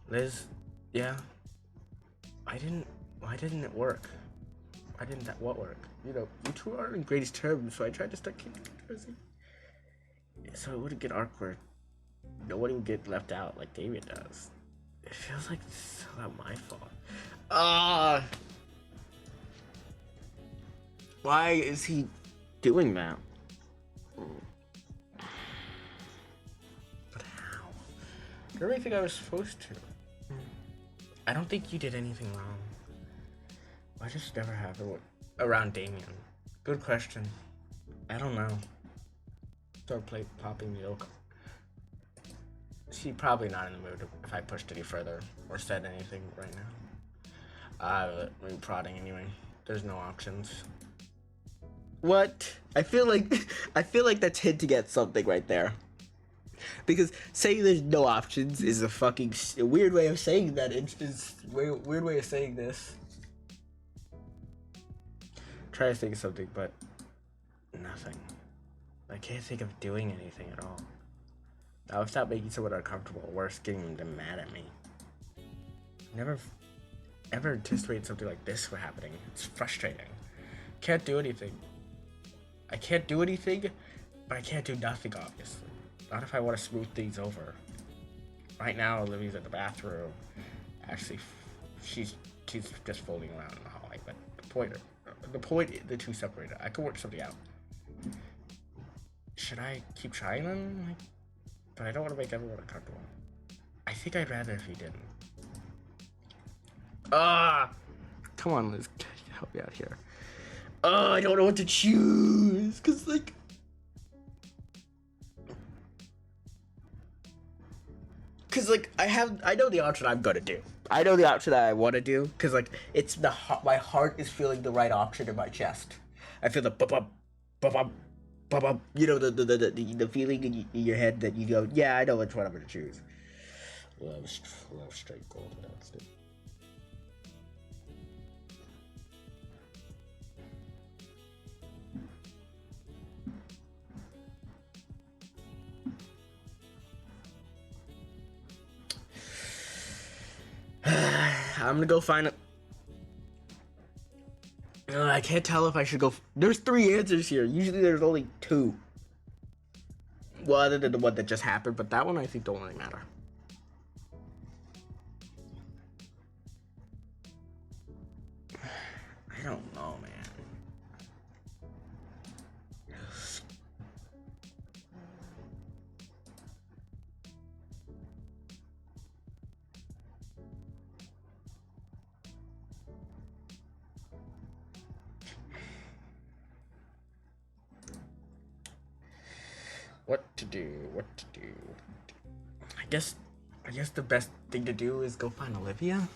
Liz, yeah. Why didn't it work? Why didn't that what work? You know, you two aren't in greatest terms, so I tried to start keeping controversy. So it wouldn't get awkward. Nobody would get left out like David does. It feels like it's not my fault. Why is he doing that? But how? I really think I was supposed to. I don't think you did anything wrong. Why does it never happen around Damien? Good question. I don't know. Start popping the yolk. She's probably not in the mood if I pushed any further or said anything right now. I'm prodding anyway. There's no options. What? I feel like that's hinting at something right there. Because saying there's no options is a fucking weird way of saying that. It's weird way of saying this. Try to think of something, but nothing. I can't think of doing anything at all. I would stop making someone uncomfortable, or worse, getting them mad at me. Never ever anticipated something like this from happening. It's frustrating. Can't do anything. I can't do anything, but I can't do nothing, obviously. Not if I want to smooth things over. Right now, Olivia's in the bathroom. Actually, she's just folding around in the hallway, but the point, the two separated. I could work something out. Should I keep trying then? But I don't want to make everyone uncomfortable. I think I'd rather if you didn't. Come on, Liz, help me out here. I don't know what to choose, cause I know the option I'm gonna do. I know the option that I want to do, cause it's my heart is feeling the right option in my chest. I feel the bum bum bum. You know the feeling in your head that you go, yeah, I know which one I'm gonna choose. Love straight gold. That's it. I'm gonna go find it. I can't tell if I should go. There's 3 answers here. Usually there's only 2. Well, other than the one that just happened, but that one I think don't really matter. I don't know, man. What to do? I guess the best thing to do is go find Olivia.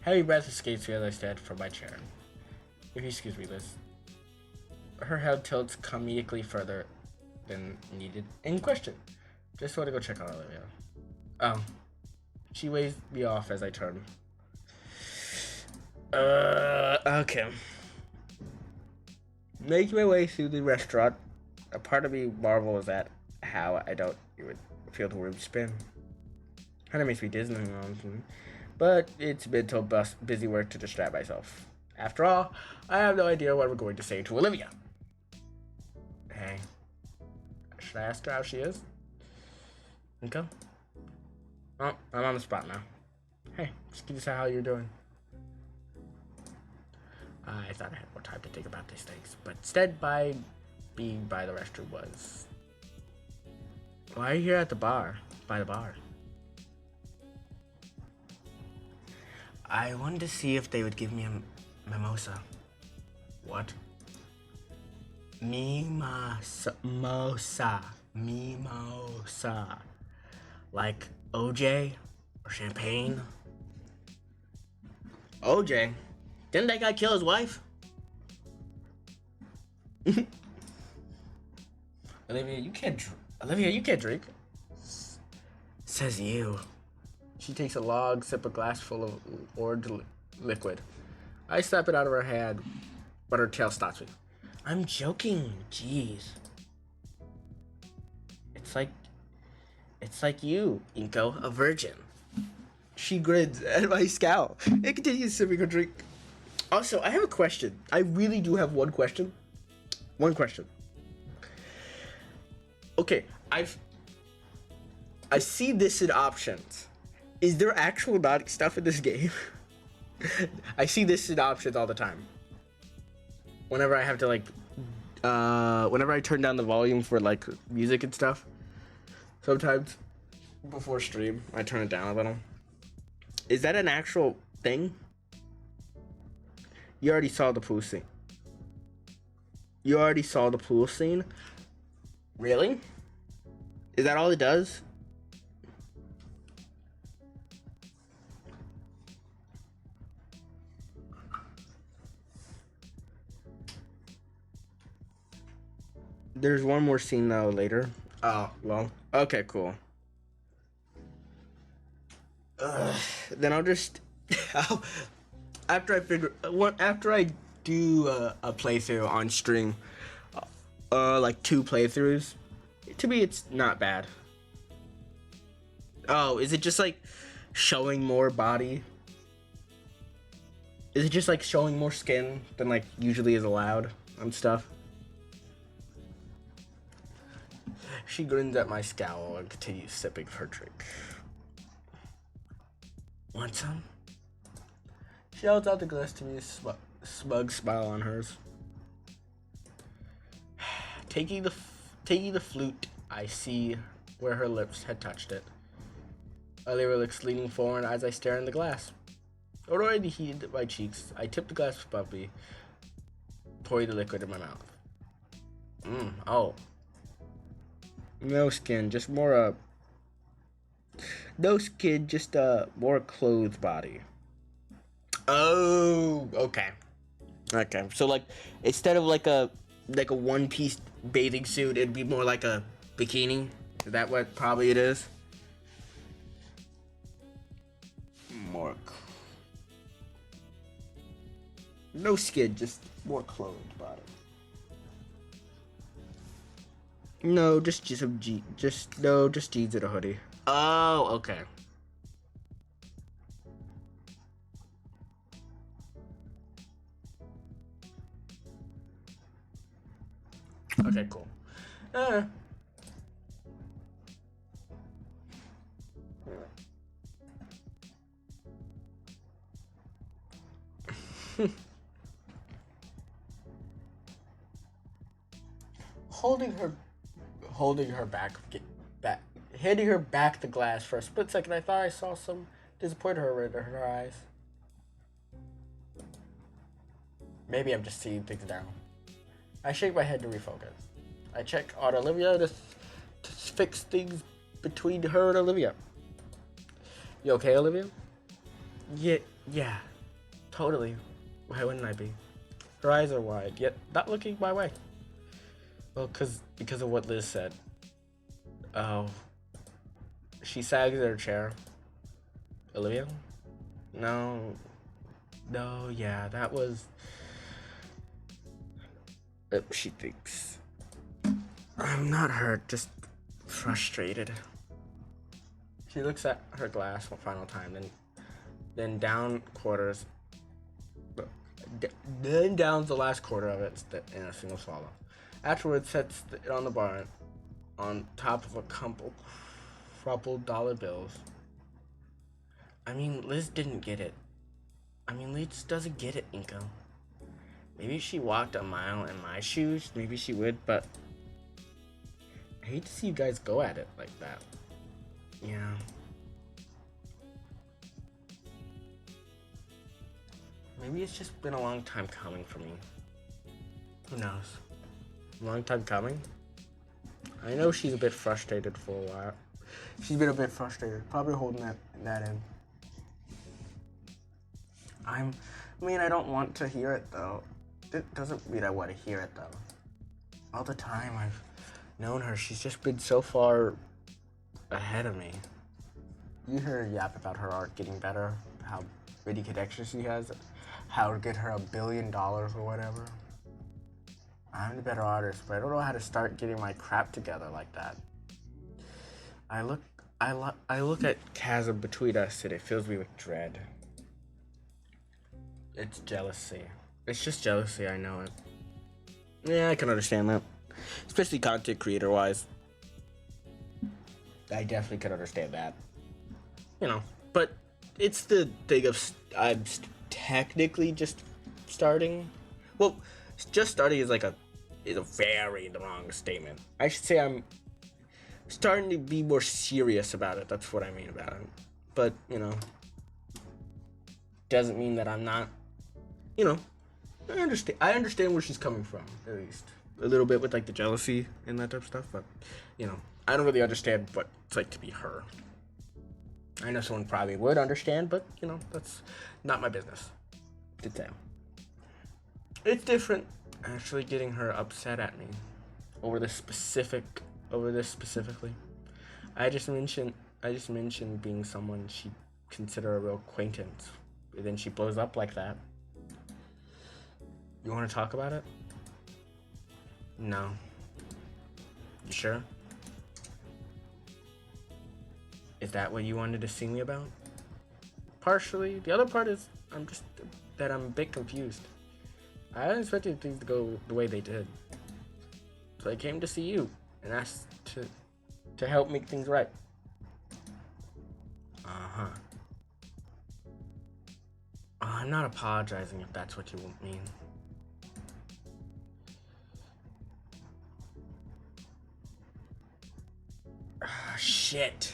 Heavy breath escapes me as I stand from my chair. If you excuse me, Liz. Her head tilts comedically further than needed. In question. Just want to go check on Olivia. Oh. She waves me off as I turn. Okay. Making my way through the restaurant, a part of me marvels at how I don't even feel the room spin. Kinda makes me dizzy, but it's mental busy work to distract myself. After all, I have no idea what we're going to say to Olivia. Hey, should I ask her how she is? Okay. Oh, I'm on the spot now. Hey, just give us how you're doing. I thought I had more time to think about these things, but instead, being by the restroom was. Why are you here at the bar? By the bar. I wanted to see if they would give me a mimosa. What? Mimosa. Like OJ or champagne? OJ? Didn't that guy kill his wife? Olivia, you can't drink. Says you. She takes a long sip of glass full of orange liquid. I slap it out of her hand, but her tail stops me. I'm joking. Jeez. It's like you, Inko, a virgin. She grins at my scowl and continues sipping her drink. Also, I have a question. I really do have one question. One question. Okay, I see this in options. Is there actual naughty stuff in this game? I see this in options all the time. Whenever I have to whenever I turn down the volume for music and stuff. Sometimes before stream, I turn it down a little. Is that an actual thing? You already saw the pool scene. Really? Is that all it does? There's one more scene though later. Oh, well. Okay, cool. Then I'll just after I do a playthrough on stream, like 2 playthroughs. To me, it's not bad. Oh, is it just like showing more body? Is it just like showing more skin than like usually is allowed and stuff? She grins at my scowl and continues sipping her drink. Want some? She holds out the glass to me, a smug smile on hers. Taking the flute, I see where her lips had touched it. Olivia looks leaning forward as I stare in the glass. Already heated my cheeks, I tip the glass above me, pouring the liquid in my mouth. Oh. No skin, just more no skin, just more clothed body. Oh, okay. Okay, so like instead of like a one-piece bathing suit, it'd be more like a bikini. Is that what probably it is? More. No skin, just more clothed body. No, just jeans and a hoodie. Oh, okay. Okay, cool. Handing her back the glass for a split second. I thought I saw some disappointment in her eyes. Maybe I'm just seeing things now. I shake my head to refocus. I check on Olivia to fix things between her and Olivia. You okay, Olivia? Yeah, totally. Why wouldn't I be? Her eyes are wide, yet not looking my way. Well, because of what Liz said. Oh. She sags in her chair. Olivia? No, yeah, that was... she thinks. I'm not hurt, just frustrated. She looks at her glass one final time, then downs the last quarter of it in a single swallow. Afterwards, sets it on the bar on top of a couple crumpled dollar bills. I mean, Liz didn't get it. Liz doesn't get it, Inko. Maybe if she walked a mile in my shoes, maybe she would, but I hate to see you guys go at it like that. Yeah. Maybe it's just been a long time coming for me. Who knows? A long time coming? I know she's a bit frustrated for a while. She's been a bit frustrated, probably holding that in. I don't want to hear it though. It doesn't mean I want to hear it though. All the time I've known her, she's just been so far ahead of me. You hear her yap about her art getting better, how many connections she has, how to get her $1 billion or whatever. I'm the better artist, but I don't know how to start getting my crap together like that. I look at chasm between us and it fills me with dread. It's jealousy. It's just jealousy, I know it. Yeah, I can understand that. Especially content creator wise. I definitely can understand that. But it's the thing of I'm technically just starting. Well, just starting is a very wrong statement. I should say I'm starting to be more serious about it. That's what I mean about it. But, doesn't mean that I'm not, I understand where she's coming from, at least. A little bit with, the jealousy and that type of stuff, but, I don't really understand what it's like to be her. I know someone probably would understand, but, that's not my business to tell. It's different, actually getting her upset at me. over this specifically. I just mentioned being someone she'd consider a real acquaintance. And then she blows up like that. You want to talk about it? No. You sure? Is that what you wanted to see me about? Partially. The other part is I'm a bit confused. I hadn't expected things to go the way they did. So I came to see you and asked to help make things right. Uh-huh. I'm not apologizing if that's what you mean. Shit.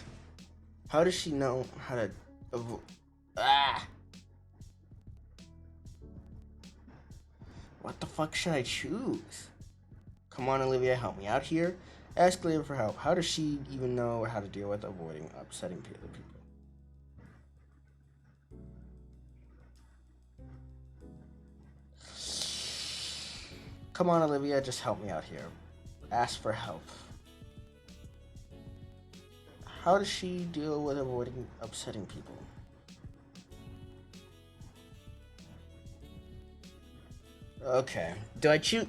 How does she know how to avoid? What the fuck should I choose? Come on, Olivia, help me out here. Ask Olivia for help. How does she even know how to deal with avoiding upsetting other people? Come on, Olivia, just help me out here. Ask for help. How does she deal with avoiding upsetting people? Okay. Do I choose?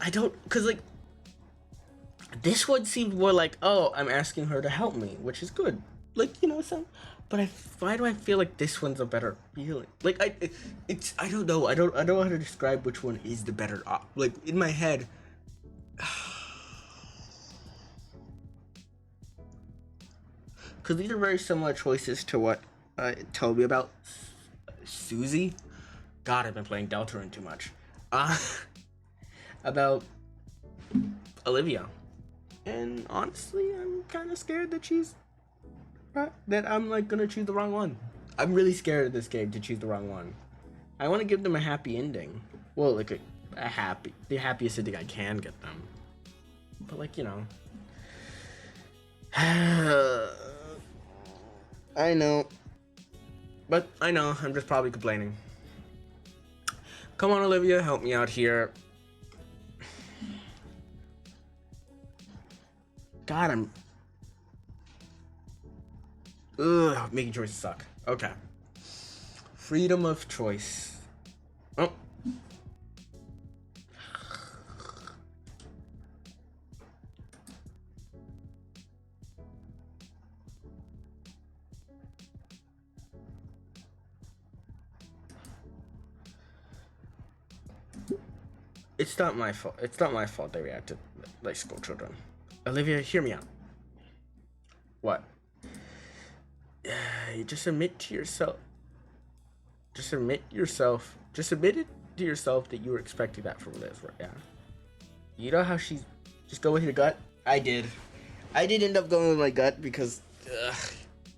I don't, cause like, this one seemed more like, oh, I'm asking her to help me, which is good. Like, but why do I feel like this one's a better feeling? Like, I don't know. I don't know how to describe which one is the better. Like, in my head, because these are very similar choices to what told me about Susie. God, I've been playing Deltarune too much. About Olivia. And honestly, I'm kind of scared that I'm like gonna choose the wrong one. I'm really scared of this game to choose the wrong one. I want to give them a happy ending. Well, like the happiest ending I can get them. But like, I know. But I know, I'm just probably complaining. Come on, Olivia, help me out here. God, making choices suck. Okay. Freedom of choice. Oh. It's not my fault. It's not my fault they reacted like school children. Olivia, hear me out. What? You just admit to yourself. Just admit it to yourself that you were expecting that from Liz, right? Yeah. You know how she's just go with your gut? I did end up going with my gut because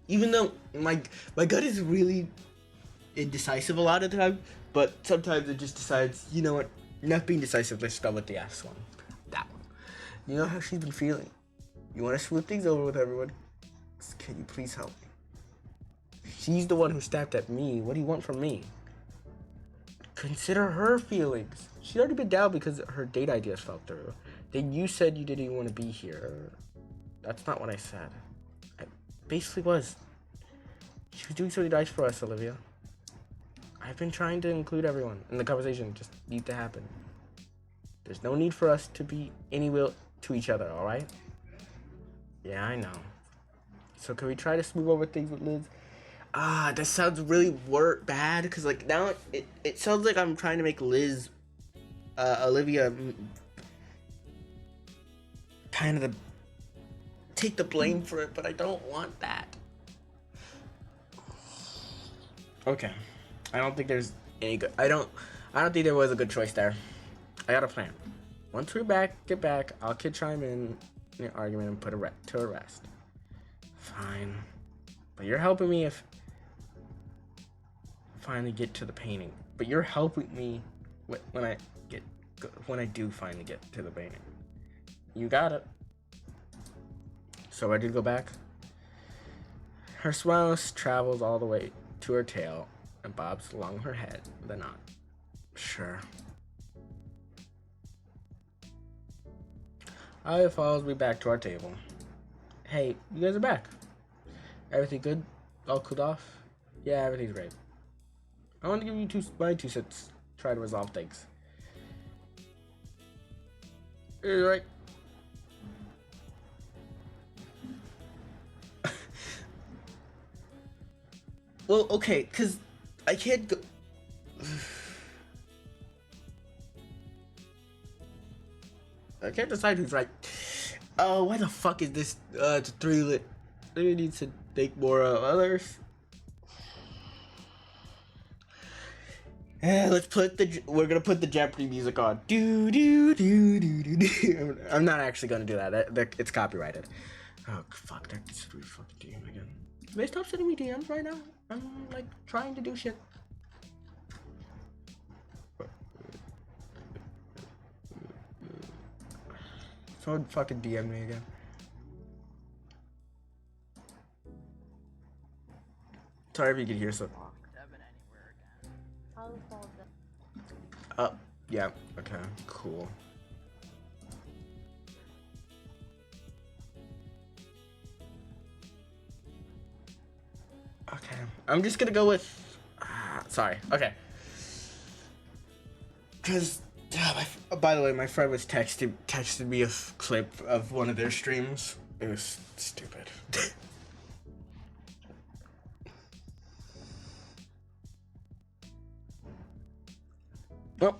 even though my gut is really indecisive a lot of the time, but sometimes it just decides, you know what? Not being decisive, let's go with the ass one. That one. You know how she's been feeling. You want to smooth things over with everyone? Can you please help me? She's the one who snapped at me. What do you want from me? Consider her feelings. She'd already been down because her date ideas fell through. Then you said you didn't even want to be here. That's not what I said. I basically was. She was doing something nice for us, Olivia. I've been trying to include everyone in the conversation. It just needs to happen. There's no need for us to be any will to each other, alright? Yeah, I know. So can we try to smooth over things with Liz? That sounds really bad, because like now it sounds like I'm trying to make Olivia kind of take the blame for it, but I don't want that. Okay. I don't think there's any good. I don't think there was a good choice there. I got a plan. Once we get back, I'll chime in an argument and put to rest. Fine, but you're helping me if finally get to the painting. But you're helping me when I do finally get to the painting. You got it. So ready to go back? Her smile travels all the way to her tail and bobs along her head with a nod. Sure. It follows me back to our table. Hey, you guys are back. Everything good? All cooled off? Yeah, everything's great. I want to give you my 2 cents. Try to resolve things. You're right. Well, okay, because I can't go... I can't decide who's right. Oh, why the fuck is this it's 3 lit? Maybe need to think more of others. Let's put we're gonna put the Jeopardy music on. Do do do do do do. I'm not actually gonna do that. It's copyrighted. Oh fuck, that's really fucking DM again. May stop sending me DMs right now? I'm like trying to do shit. Someone fucking DM me again. Sorry if you could hear something. Yeah, okay, cool. Okay, I'm just gonna go with, sorry, okay. Cause, by the way, my friend was texted me a clip of one of their streams. It was stupid. Oh,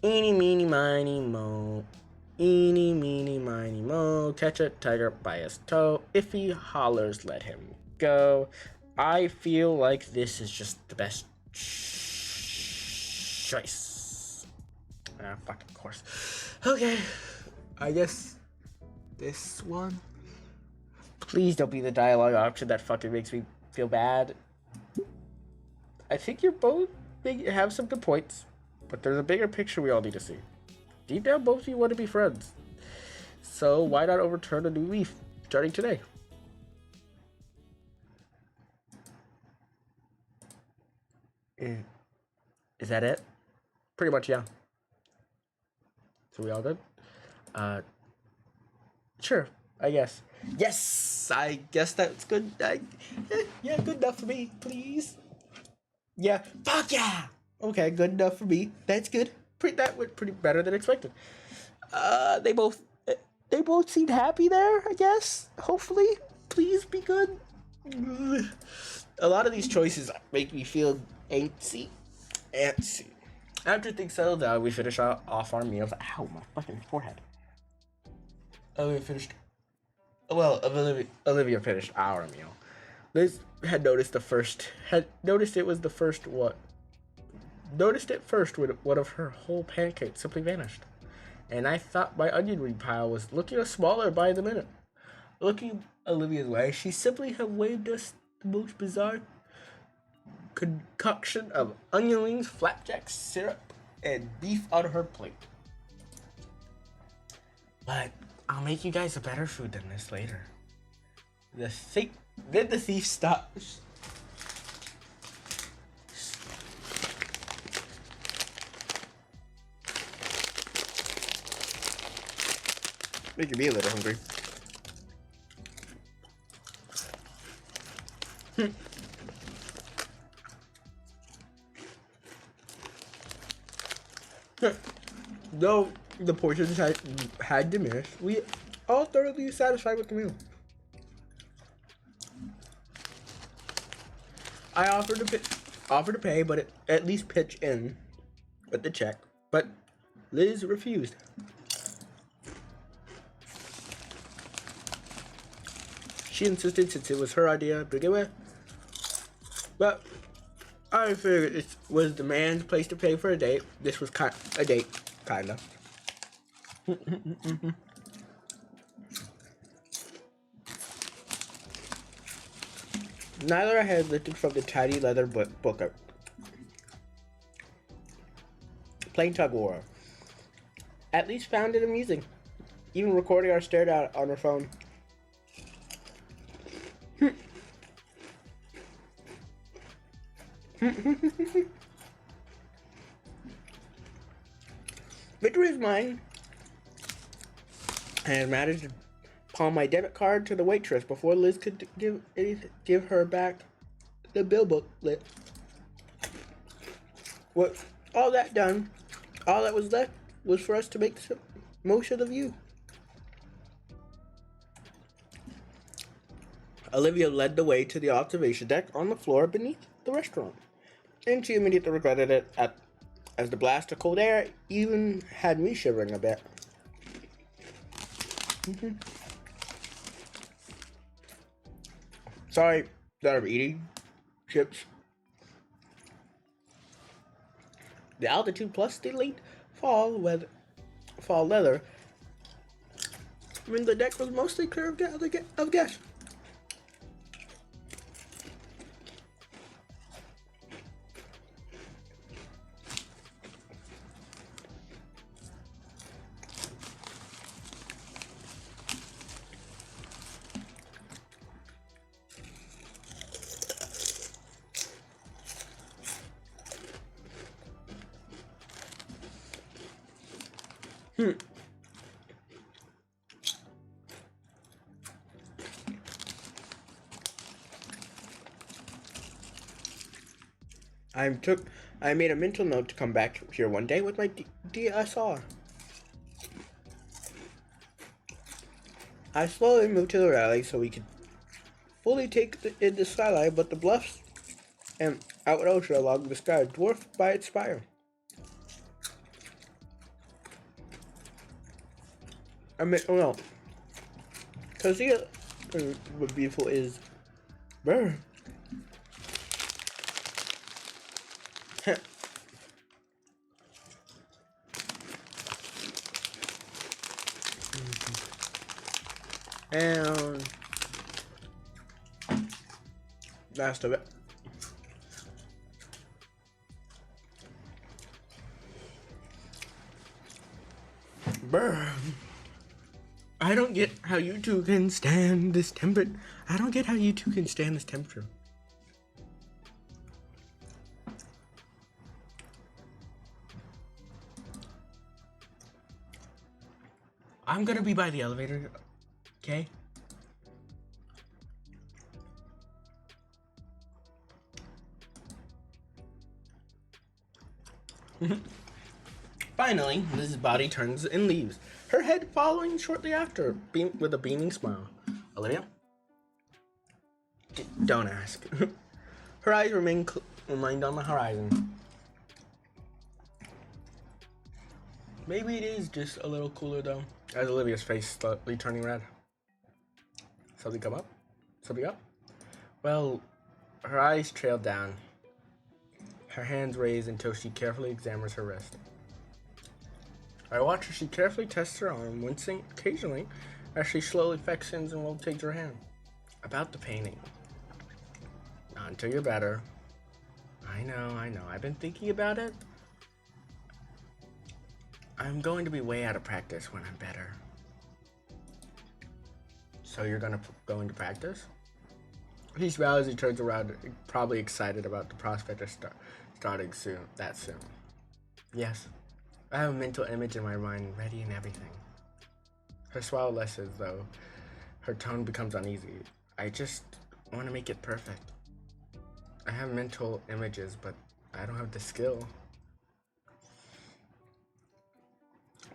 eeny, meeny, miny, mo. Eeny, meeny, miny, mo. Catch a tiger by his toe. If he hollers, let him go. I feel like this is just the best choice. Fucking course. Okay, I guess this one. Please don't be the dialogue option that fucking makes me feel bad. I think you're both have some good points. But there's a bigger picture we all need to see. Deep down, both of you want to be friends. So why not overturn a new leaf starting today? Is that it? Pretty much, yeah. So we all good? Sure, I guess. Yes! I guess that's good. Yeah, good enough for me, please. Yeah, fuck yeah! Okay, good enough for me. That's good. That went pretty better than expected. They both seemed happy there, I guess. Hopefully. Please be good. A lot of these choices make me feel antsy. After things settle down, we finish off our meals. Ow, my fucking forehead. Olivia finished. Well, Olivia finished our meal. Liz had noticed it was the first what? Noticed it first when one of her whole pancakes simply vanished. And I thought my onion ring pile was looking smaller by the minute. Looking Olivia's way, she simply had waved us the most bizarre concoction of onion rings, flapjacks, syrup, and beef on her plate. But I'll make you guys a better food than this later. Then the thief stops. Making me a little hungry. Though the portions had diminished, we all thoroughly satisfied with the meal. I offered to pay, but at least pitch in with the check. But Liz refused. She insisted since it was her idea to begin with. But I figured it was the man's place to pay for a date. This was a date, kinda. Neither I had lifted from the tiny leather book. Plain tug of war. At least found it amusing. Even recording our stare down on her phone. Victory is mine. and managed to pawn my debit card to the waitress before Liz could give her back the bill booklet. With all that done, all that was left was for us to make the most of the view. Olivia led the way to the observation deck on the floor beneath the restaurant, and she immediately regretted it as the blast of cold air even had me shivering a bit. Sorry that I'm eating chips. The altitude plus the late fall leather meant the deck was mostly clear of guests. I made a mental note to come back here one day with my DSR. I slowly moved to the rally so we could fully take in the skyline, but the bluffs and out ocean along the sky dwarfed by its spire. I mean, oh no, because what beautiful is, brr. And last of it. Brr. I don't get how you two can stand this temperature. I don't get how you two can stand this temperature. I'm gonna be by the elevator, okay? Finally, Liz's body turns and leaves, her head following shortly after, with a beaming smile. Olivia? Don't ask. Her eyes remained on the horizon. Maybe it is just a little cooler though. As Olivia's face slightly turning red. Something come up? Something up? Well, her eyes trailed down. Her hands raised until she carefully examines her wrist. I watch as she carefully tests her arm, wincing occasionally as she slowly flexes and rotates her hand. About the painting. Not until you're better. I know. I've been thinking about it. I'm going to be way out of practice when I'm better. So you're gonna go into practice? He smiles as he turns around, probably excited about the prospect of starting soon. Yes. I have a mental image in my mind ready and everything. Her smile lessens though. Her tone becomes uneasy. I just want to make it perfect. I have mental images, but I don't have the skill.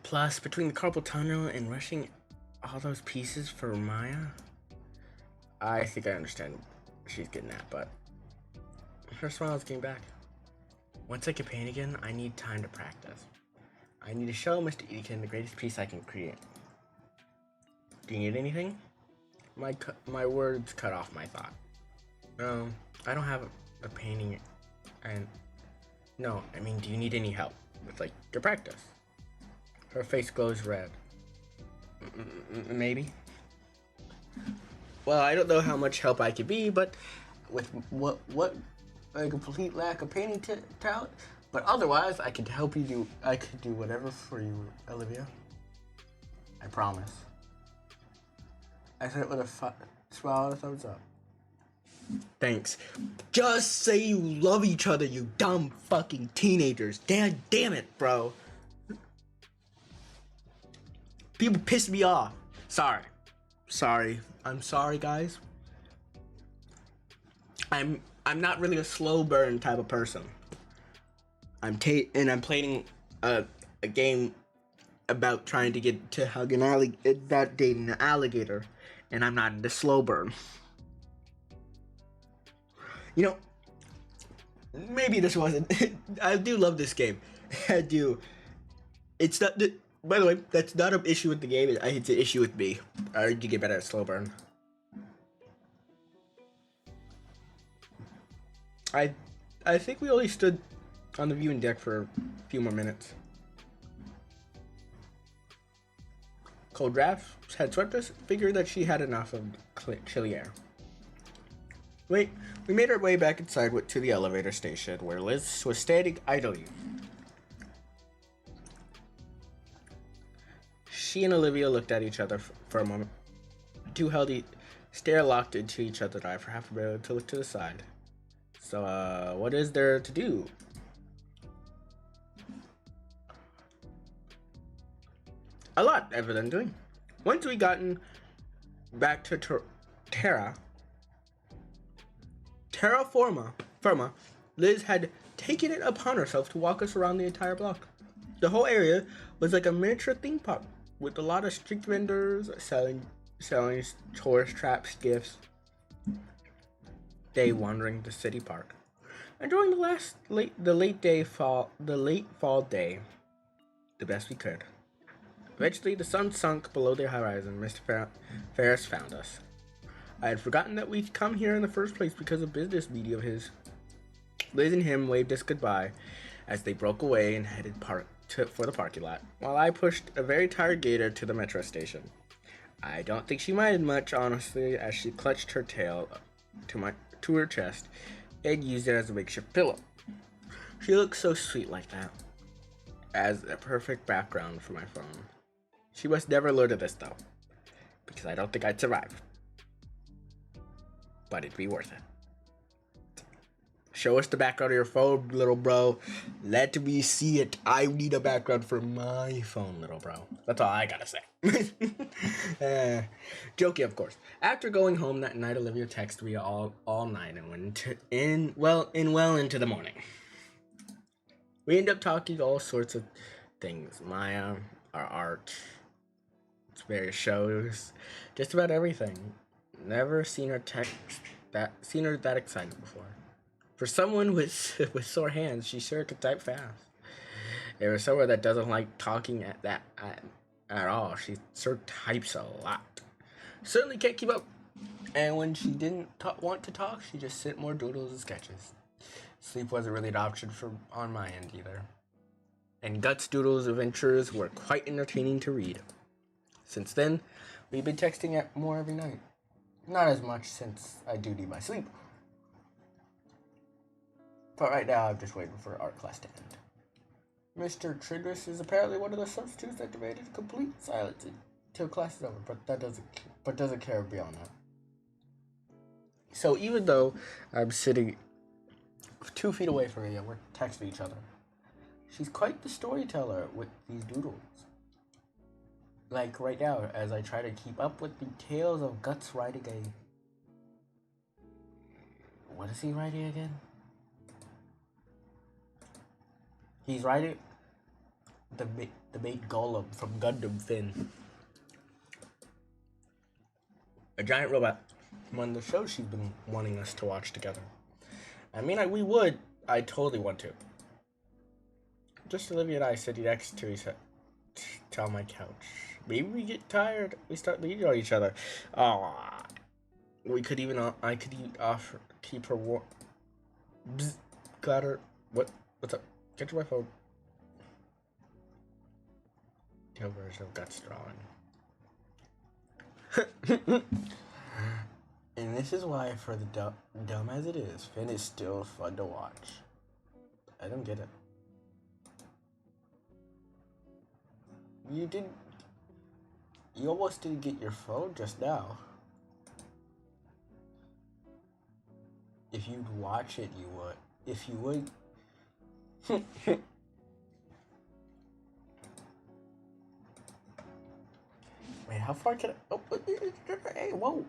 Plus, between the carpal tunnel and rushing all those pieces for Maya, I think I understand what she's getting at, but her smile is getting back. Once I can paint again, I need time to practice. I need to show Mr. Edekin the greatest piece I can create. Do you need anything? My words cut off my thought. No, I don't have a painting, and no, I mean, do you need any help with like your practice? Her face glows red. Maybe. Well, I don't know how much help I could be, but with what a complete lack of painting talent. But otherwise, I could help you do. I could do whatever for you, Olivia. I promise. I said it with a smile and a thumbs up. Thanks. Just say you love each other, you dumb fucking teenagers. Damn it, bro. People piss me off. Sorry. I'm sorry, guys. I'm not really a slow burn type of person. I'm playing a game about trying to get to hug an about dating an alligator, and I'm not into slow burn. You know, maybe this wasn't. I do love this game. I do. It's not. By the way, that's not an issue with the game. It's an issue with me. I need to get better at slow burn. I think we only stood on the viewing deck for a few more minutes. Cold drafts had swept us. Figured that she had enough of chilly air. We made our way back inside to the elevator station where Liz was standing idly. She and Olivia looked at each other for a moment. The two held stare locked into each other's eye for half a minute to look to the side. So, what is there to do? A lot, evidently. Once we gotten back to terra firma, Liz had taken it upon herself to walk us around the entire block. The whole area was like a miniature theme park with a lot of street vendors selling tourist traps, gifts. Day wandering the city park, enjoying the late fall day, the best we could. Eventually, the sun sunk below the horizon. Mr. Ferris found us. I had forgotten that we'd come here in the first place because of business meeting of his. Liz and him waved us goodbye as they broke away and headed for the parking lot, while I pushed a very tired Gator to the metro station. I don't think she minded much, honestly, as she clutched her tail to her chest and used it as a makeshift pillow. She looked so sweet like that, as a perfect background for my phone. She must never learn of this though, because I don't think I'd survive. But it'd be worth it. Show us the background of your phone, little bro. Let me see it. I need a background for my phone, little bro. That's all I gotta say. Joking, of course. After going home that night, Olivia texted me all night and went well into the morning. We ended up talking all sorts of things. Maya, our art, various shows, just about everything. Never seen her that excited before. For someone with sore hands, she sure could type fast. There was someone that doesn't like talking at all. She sure types a lot. Certainly can't keep up. And when she didn't want to talk, she just sent more doodles and sketches. Sleep wasn't really an option on my end either. And Guts' doodles adventures were quite entertaining to read. Since then, we've been texting more every night. Not as much since I do need my sleep. But right now, I'm just waiting for art class to end. Mr. Tridris is apparently one of the substitutes that demanded complete silence until class is over, but doesn't care beyond that. So even though I'm sitting 2 feet away from her, we're texting each other. She's quite the storyteller with these doodles. Like right now, as I try to keep up with the tales of Guts writing What is he writing again? He's writing the main golem from Gundam Finn. A giant robot. One of the shows she's been wanting us to watch together. I mean, I totally want to. Just Olivia and I sitting next to each other on my couch. Maybe we get tired. We start leaning on each other. We could even. I could offer keep her warm. Got her. What's up? Get to my phone. No version of Guts drawing. And this is why, for the dumb as it is, Finn is still fun to watch. I don't get it. You almost didn't get your phone just now. If you'd watch it, you would. If you would. Wait, how far can I? Oh, hey, whoa.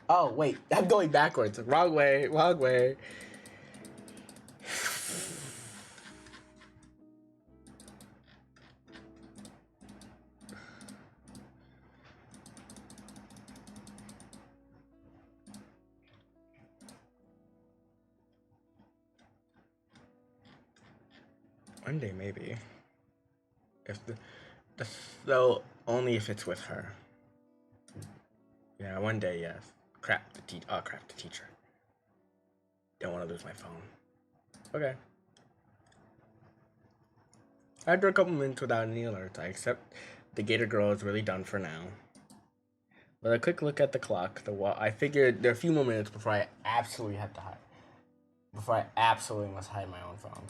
Oh, wait, I'm going backwards. Wrong way, wrong way. One day, maybe. If though only if it's with her. Yeah, one day, yes. Crap, the teacher. Don't want to lose my phone. Okay. After a couple minutes without any alerts, I accept the Gator girl is really done for now. With a quick look at the clock, I figured there are a few more minutes before I absolutely have to hide. Before I absolutely must hide my own phone.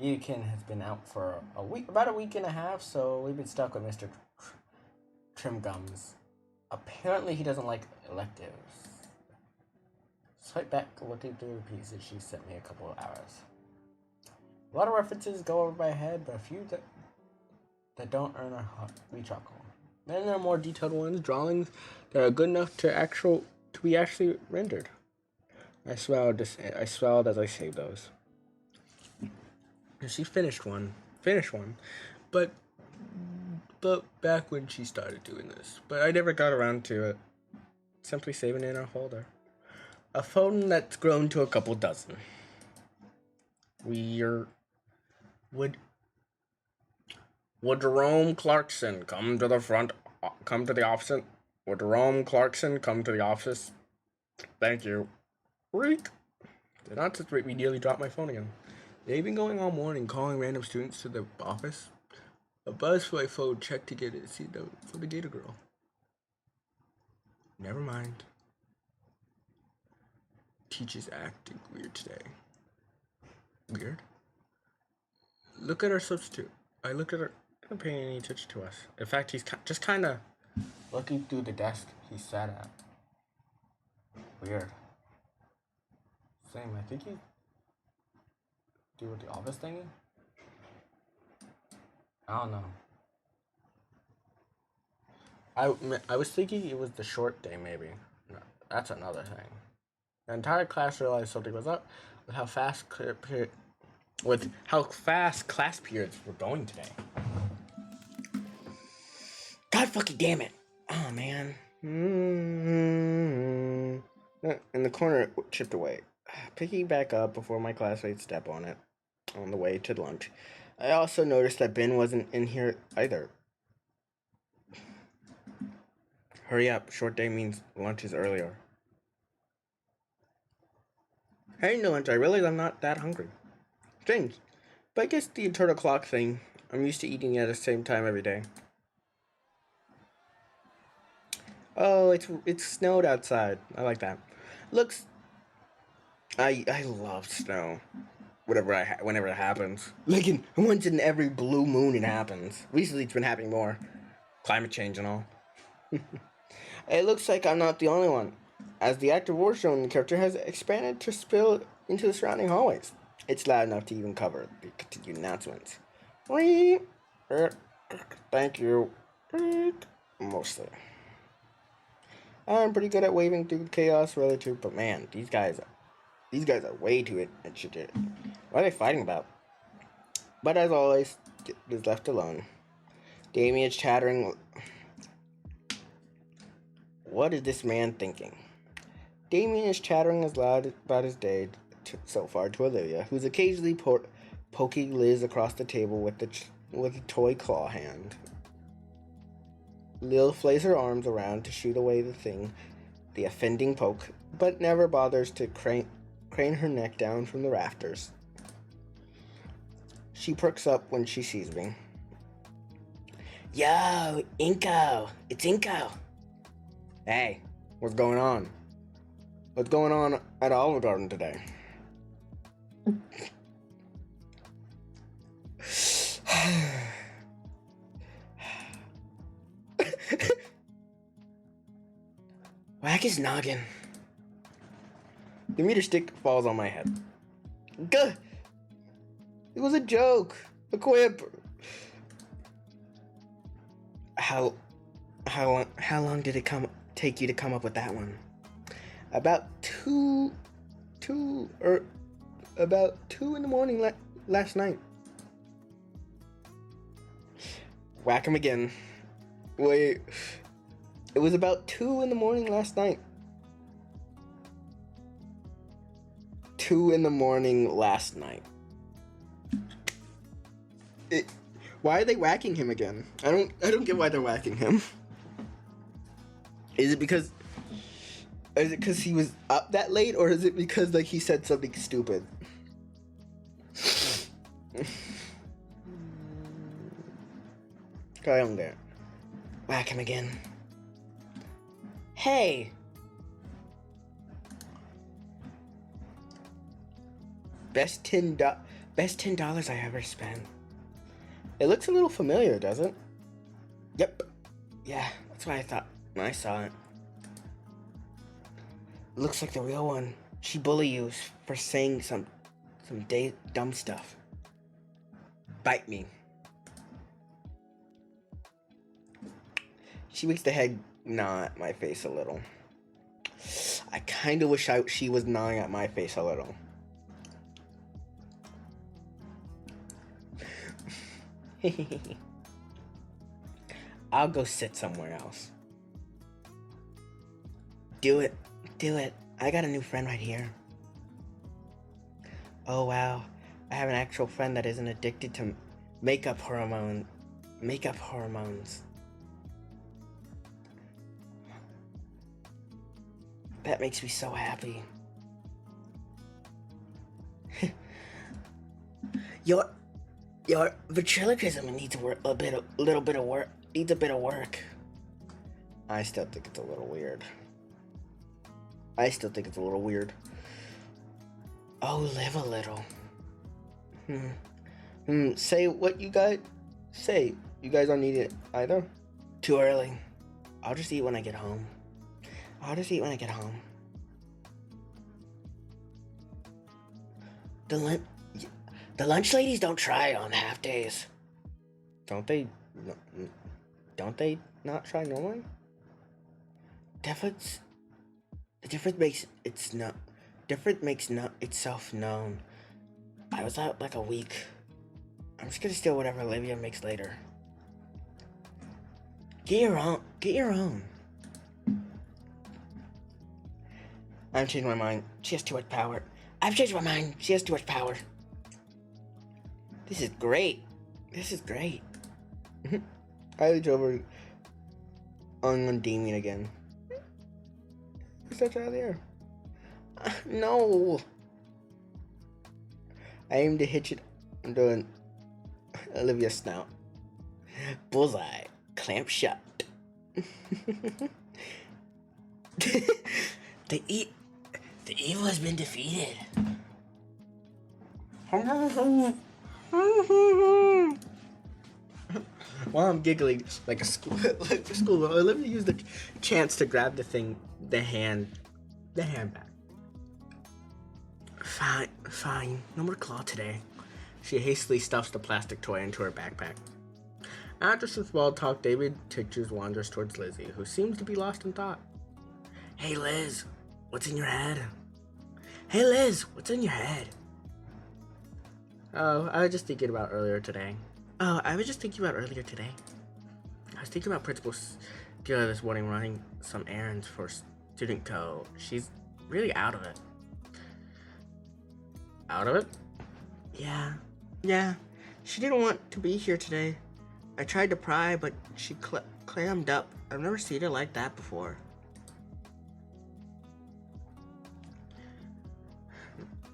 Edekin has been out for about a week and a half, so we've been stuck with Mr. Trimgums. Apparently he doesn't like electives. Swipe back, looking through the pieces she sent me a couple of hours. A lot of references go over my head, but a few that don't earn a heart. We chuckle. Then there are more detailed ones, drawings that are good enough to be actually rendered. I smiled as I saved those. She finished one, but back when she started doing this. But I never got around to it. Simply saving it in a folder. A phone that's grown to a couple dozen. Would Jerome Clarkson come to the office? Would Jerome Clarkson come to the office? Thank you. Reek. Did not just make me nearly drop my phone again. They've been going all morning calling random students to the office. A buzz for my phone checked to get a seat note for the Gator girl. Never mind. Teacher's acting weird today. Weird? Look at our substitute. I looked at her. Not paying any attention to us. In fact, he's just kind of looking through the desk he sat at. Weird. Same. I think he do with the office thingy. I don't know. I was thinking it was the short day, maybe. No, that's another thing. The entire class realized something was up with how fast class periods were going today. God fucking damn it! Oh man. In the corner, it chipped away. Picking back up before my classmates step on it on the way to lunch. I also noticed that Ben wasn't in here either. Hurry up, short day means lunch is earlier. Heading to lunch, I realize I'm not that hungry. Strange, but I guess the internal clock thing, I'm used to eating at the same time every day. Oh, it's snowed outside. I like that. Looks, I love snow. Whenever it happens. Like once in every blue moon it happens. Recently it's been happening more. Climate change and all. It looks like I'm not the only one, as the active war shown character has expanded to spill into the surrounding hallways. It's loud enough to even cover the continued announcements. Thank you. Mostly. I'm pretty good at waving through chaos relative, but man, these guys are way too intricate. What are they fighting about? But as always, is left alone. Damien is chattering. What is this man thinking? Damien is chattering as loud about his day so far to Olivia, who's occasionally poking Liz across the table with a toy claw hand. Lil flays her arms around to shoot away the offending poke, but never bothers to crane her neck down from the rafters. She perks up when she sees me. Yo, Inko! It's Inko! Hey, what's going on? What's going on at Olive Garden today? Whack his noggin. The meter stick falls on my head. Gah! It was a joke. A quip. How long did it take you to come up with that one? About two in the morning last night. Whack him again. Wait. It was about 2 in the morning last night. 2 in the morning last night. Why are they whacking him again? I don't get why they're whacking him. Is it because he was up that late, or is it because like he said something stupid? Go on there. Whack him again. Hey. Best $10 I ever spent. It looks a little familiar, doesn't it? Yep. Yeah, that's what I thought when I saw it. It looks like the real one. She bullied you for saying some dumb stuff. Bite me. She makes the head gnaw at my face a little. I kind of wish she was gnawing at my face a little. I'll go sit somewhere else. Do it. I got a new friend right here. Oh wow, I have an actual friend that isn't addicted to makeup hormones. That makes me so happy. Your ventriloquism needs a little bit of work. I still think it's a little weird. Oh, live a little. Say what you guys say. You guys don't need it either? Too early. I'll just eat when I get home. The lunch ladies don't try on half days. Don't they not try normally? The difference makes itself known. I was out like a week. I'm just gonna steal whatever Olivia makes later. Get your own. I've changed my mind. She has too much power. This is great. I reach over on Damien again. Who's that out there? No. I aim to hitch it under Olivia's snout. Bullseye. Clamp shut. The evil has been defeated. While I'm giggling like a school, Olivia used the chance to grab the hand back. Fine. No more claw today. She hastily stuffs the plastic toy into her backpack. After some small talk, David Pictures wanders towards Lizzie, who seems to be lost in thought. Hey Liz, what's in your head? Oh, I was just thinking about earlier today. I was thinking about Principal Skilla this morning running some errands for Student Co. She's really out of it. Out of it? Yeah. She didn't want to be here today. I tried to pry, but she clammed up. I've never seen her like that before.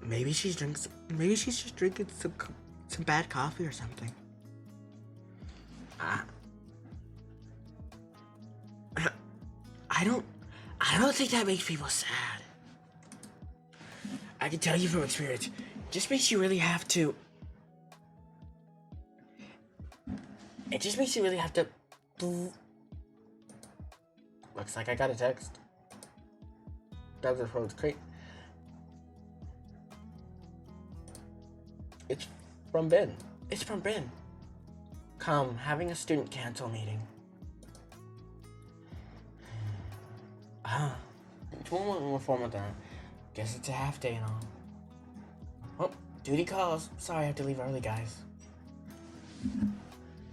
Maybe she's just drinking some bad coffee or something. I don't think that makes people sad. I can tell you from experience, it just makes you really have to. Looks like I got a text. Grabs her phone's crate. It's from Ben. It's from Ben. Come, having a student council meeting. Ah, it's one more formal time. Guess it's a half day and all. Oh, duty calls. Sorry I have to leave early, guys.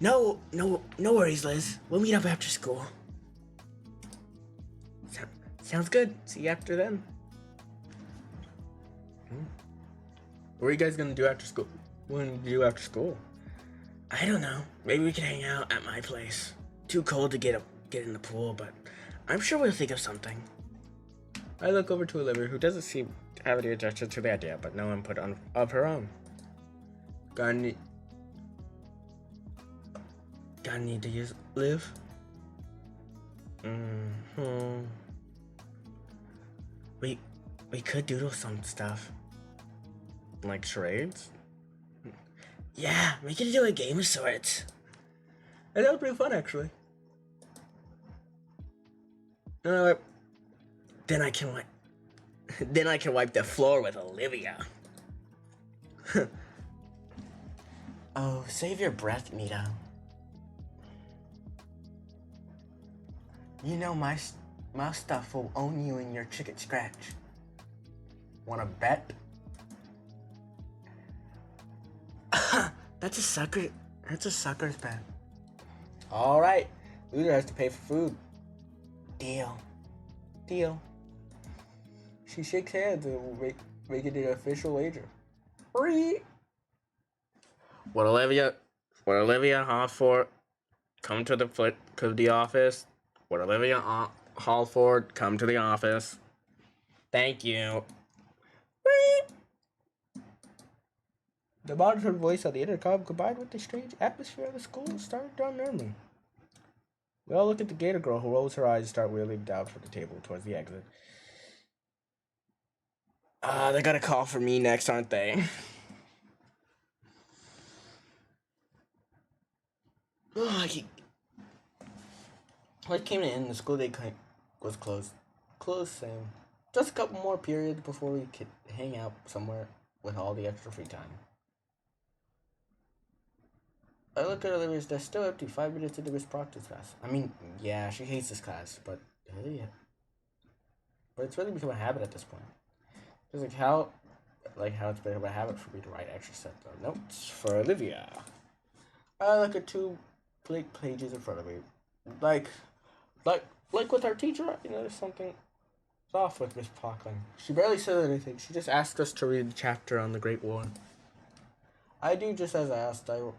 No worries, Liz. We'll meet up after school. Sounds good. See you after then. What are you guys gonna do after school? What are you gonna do after school? I don't know. Maybe we could hang out at my place. Too cold to get in the pool, but I'm sure we'll think of something. I look over to Olivia, who doesn't seem to have any objection to the idea, but no input of her own. Gonna need to use Liv? We could doodle some stuff. Like charades? Yeah, we could do a game of sorts. And that would be fun, actually. You know what? Then I can wipe the floor with Olivia. Oh, save your breath, Nita. You know my stuff will own you in your chicken scratch. Wanna bet? That's a sucker's bet. All right, loser has to pay for food. Deal. She shakes hands and will make it an official wager. Free. What Olivia Hallford come to the office? What Olivia Hallford come to the office? Thank you. The monitored voice on the intercom, combined with the strange atmosphere of the school, started to unnerve me. We all look at the Gator girl, who rolls her eyes and start wheeling down from the table towards the exit. They got a call for me next, aren't they? When it came to end, the school day was closed. Same. Just a couple more periods before we could hang out somewhere with all the extra free time. I look at Olivia's desk, still empty, 5 minutes into Miss Proctor's class. I mean, yeah, she hates this class, but it's really become a habit at this point. It's how it's become a habit for me to write extra sets of notes for Olivia. I look at 2 blank pages in front of me. Like with our teacher, there's something off with Miss Proctor. She barely said anything. She just asked us to read the chapter on the Great War. I do just as I asked. I wrote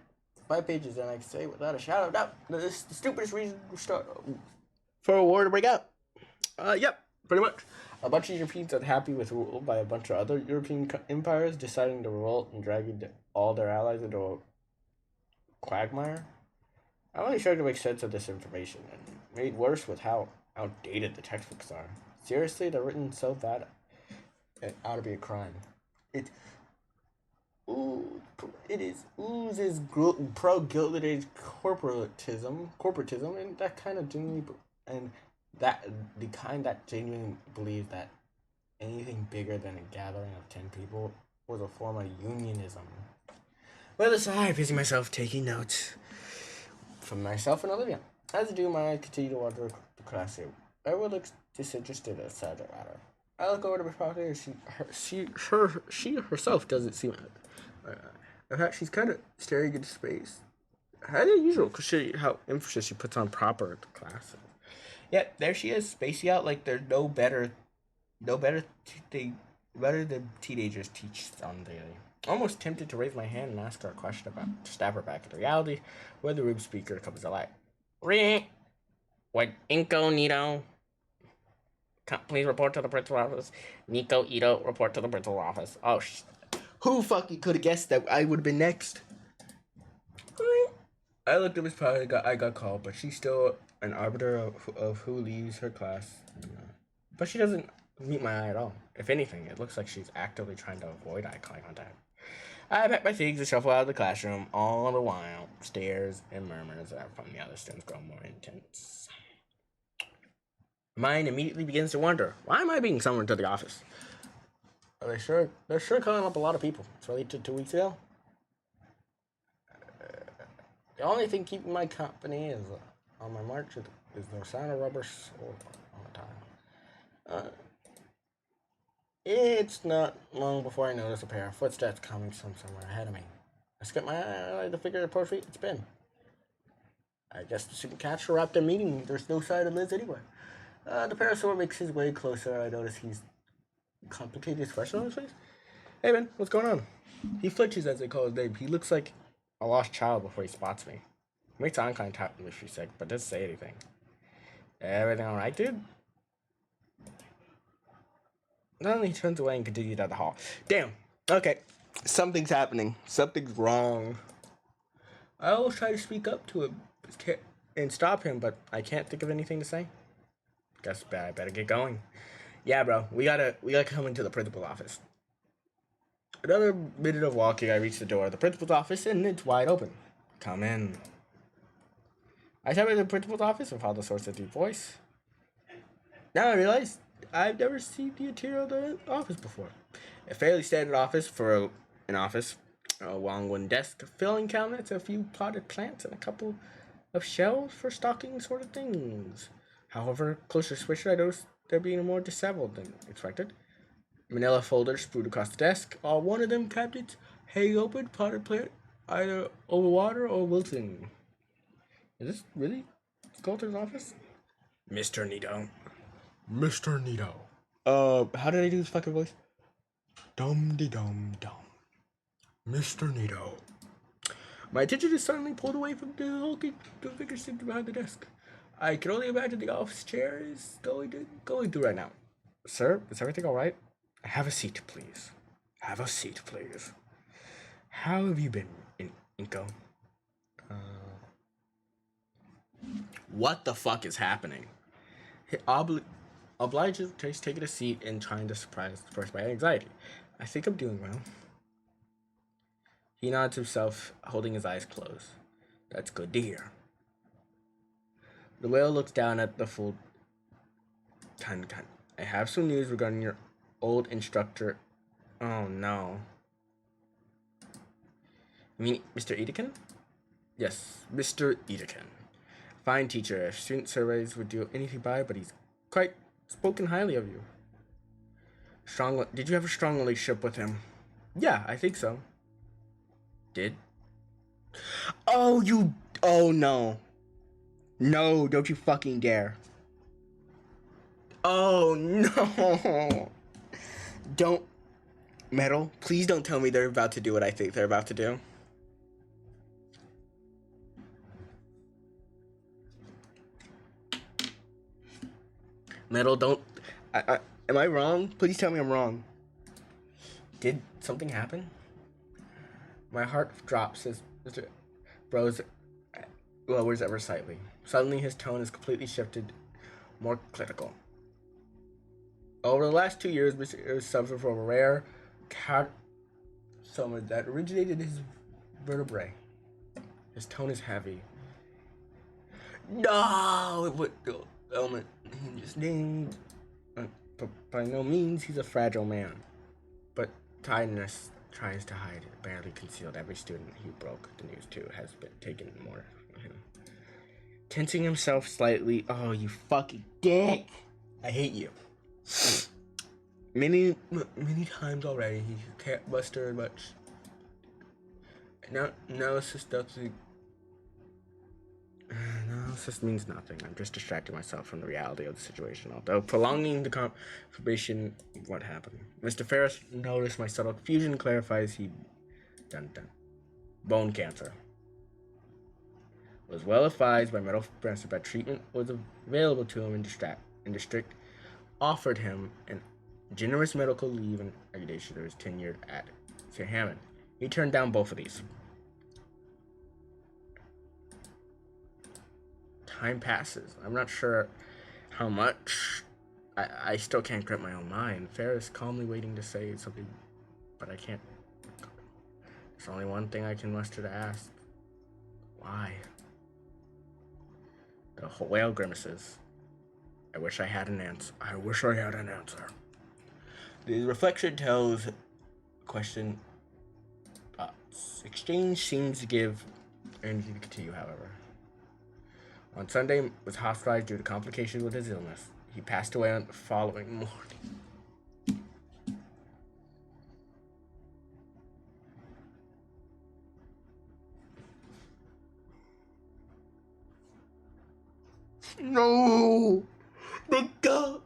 5 pages, and I can say without a shadow of doubt that this is the stupidest reason to start for a war to break out. Yep, pretty much. A bunch of Europeans unhappy with rule by a bunch of other European empires deciding to revolt and dragging all their allies into a quagmire. I'm only trying to make sense of this information, and made worse with how outdated the textbooks are. Seriously, they're written so bad it ought to be a crime. It oozes pro-Gilded Age corporatism, and that kind of genuinely, and that the kind that genuinely believes that anything bigger than a gathering of 10 people was a form of unionism. Well, aside, busy myself taking notes. From myself and Olivia. As I do, my eye continue to wander the classroom. Everyone looks disinterested and sad about her. I look over to Miss Proctor, and she herself doesn't seem. In fact, she's kind of staring into space. How unusual, because how emphasis she puts on proper class. Yet there she is, spacey out like there's no better than teenagers teach on daily. Almost tempted to raise my hand and ask her a question about to stab her back into reality, when the room speaker comes to light. What incognito? Please report to the principal office. Nico Ito, report to the principal office. Oh, who fucking could have guessed that I would have been next? I looked at Miss Proctor. I got called, but she's still an arbiter of who leaves her class. But she doesn't meet my eye at all. If anything, it looks like she's actively trying to avoid eye contact. I pack my things and shuffle out of the classroom, all the while stares and murmurs from the other students grow more intense. Mine immediately begins to wonder, why am I being summoned to the office? They're sure calling up a lot of people. It's related to 2 weeks ago. The only thing keeping my company is on my march is no sign of rubber sole on the tile. It's not long before I notice a pair of footsteps coming from somewhere ahead of me. I skip my eye to figure out how it's been. I guess the student catch wrapped a meeting. There's no sign of Liz anywhere. The parasaur makes his way closer. I notice he's complicated expression on his face. Hey man, what's going on? He flinches as I call his name. He looks like a lost child before he spots me. He makes eye contact with me for a sec, but doesn't say anything. Everything alright, dude? Then he turns away and continues down the hall. Damn. Okay. Something's happening. Something's wrong. I always try to speak up to him and stop him, but I can't think of anything to say. Guess I better get going. Yeah, bro. We gotta come into the principal's office. Another minute of walking, I reach the door of the principal's office, and it's wide open. Come in. I step into the principal's office and follow the source of deep voice. Now I realize I've never seen the interior of the office before. A fairly standard office for an office. A long wooden desk, filling cabinets, a few potted plants, and a couple of shelves for stocking sort of things. However, closer switcher, I noticed there being more disheveled than expected. Manila folders sprawled across the desk. All one of them cabinets hang open, potted plant, either over water or wilting. Is this really Coulter's office? Mr. Nito. Mr. Nito. How did I do this fucking voice? Dum-de-dum-dum. Mr. Nito. My attention is suddenly pulled away from the hulking figure sitting behind the desk. I can only imagine the office chair is going through right now. Sir, is everything alright? Have a seat, please. Have a seat, please. How have you been, Inko? What the fuck is happening? He obliges Trace taking a seat and trying to suppress my anxiety. I think I'm doing well. He nods himself, holding his eyes closed. That's good to hear. The whale looks down at the full... I have some news regarding your old instructor. Oh no. You mean Mr. Edekin? Yes, Mr. Edekin. Fine teacher. If student surveys would do anything by, but he's quite spoken highly of you. Did you have a strong relationship with him? Yeah, I think so. Did? Oh no. No, don't you fucking dare. Oh no. Don't. Metal, please don't tell me they're about to do what I think they're about to do. Metal, don't. Am I wrong? Please tell me I'm wrong. Did something happen? My heart drops as Mr. Bros lowers ever slightly. Suddenly, his tone is completely shifted, more clinical. Over the last 2 years, Mr. suffered from a rare carcinoma that originated in his vertebrae. His tone is heavy. No, what element he just named? By no means, he's a fragile man. But tiredness tries to hide it, barely concealed. Every student he broke the news to has been taken more from him. Tensing himself slightly. Oh, you fucking dick! I hate you. Many times already, he can't muster much. Analysis doesn't. Analysis means nothing. I'm just distracting myself from the reality of the situation, although prolonging the confirmation of what happened. Mr. Ferris noticed my subtle confusion and clarifies he bone cancer. Was well advised by medical professor that treatment was available to him in district, offered him an generous medical leave and accreditation to his tenure at St. Hammond. He turned down both of these. Time passes. I'm not sure how much. I still can't grip my own mind. Ferris calmly waiting to say something, but I can't. There's only one thing I can muster to ask. Why? The whale grimaces. I wish I had an answer. I wish I had an answer. The reflection tells question thoughts. Exchange seems to give And he continue, however. On Sunday, was hospitalized due to complications with his illness. He passed away on the following morning. No, nigga.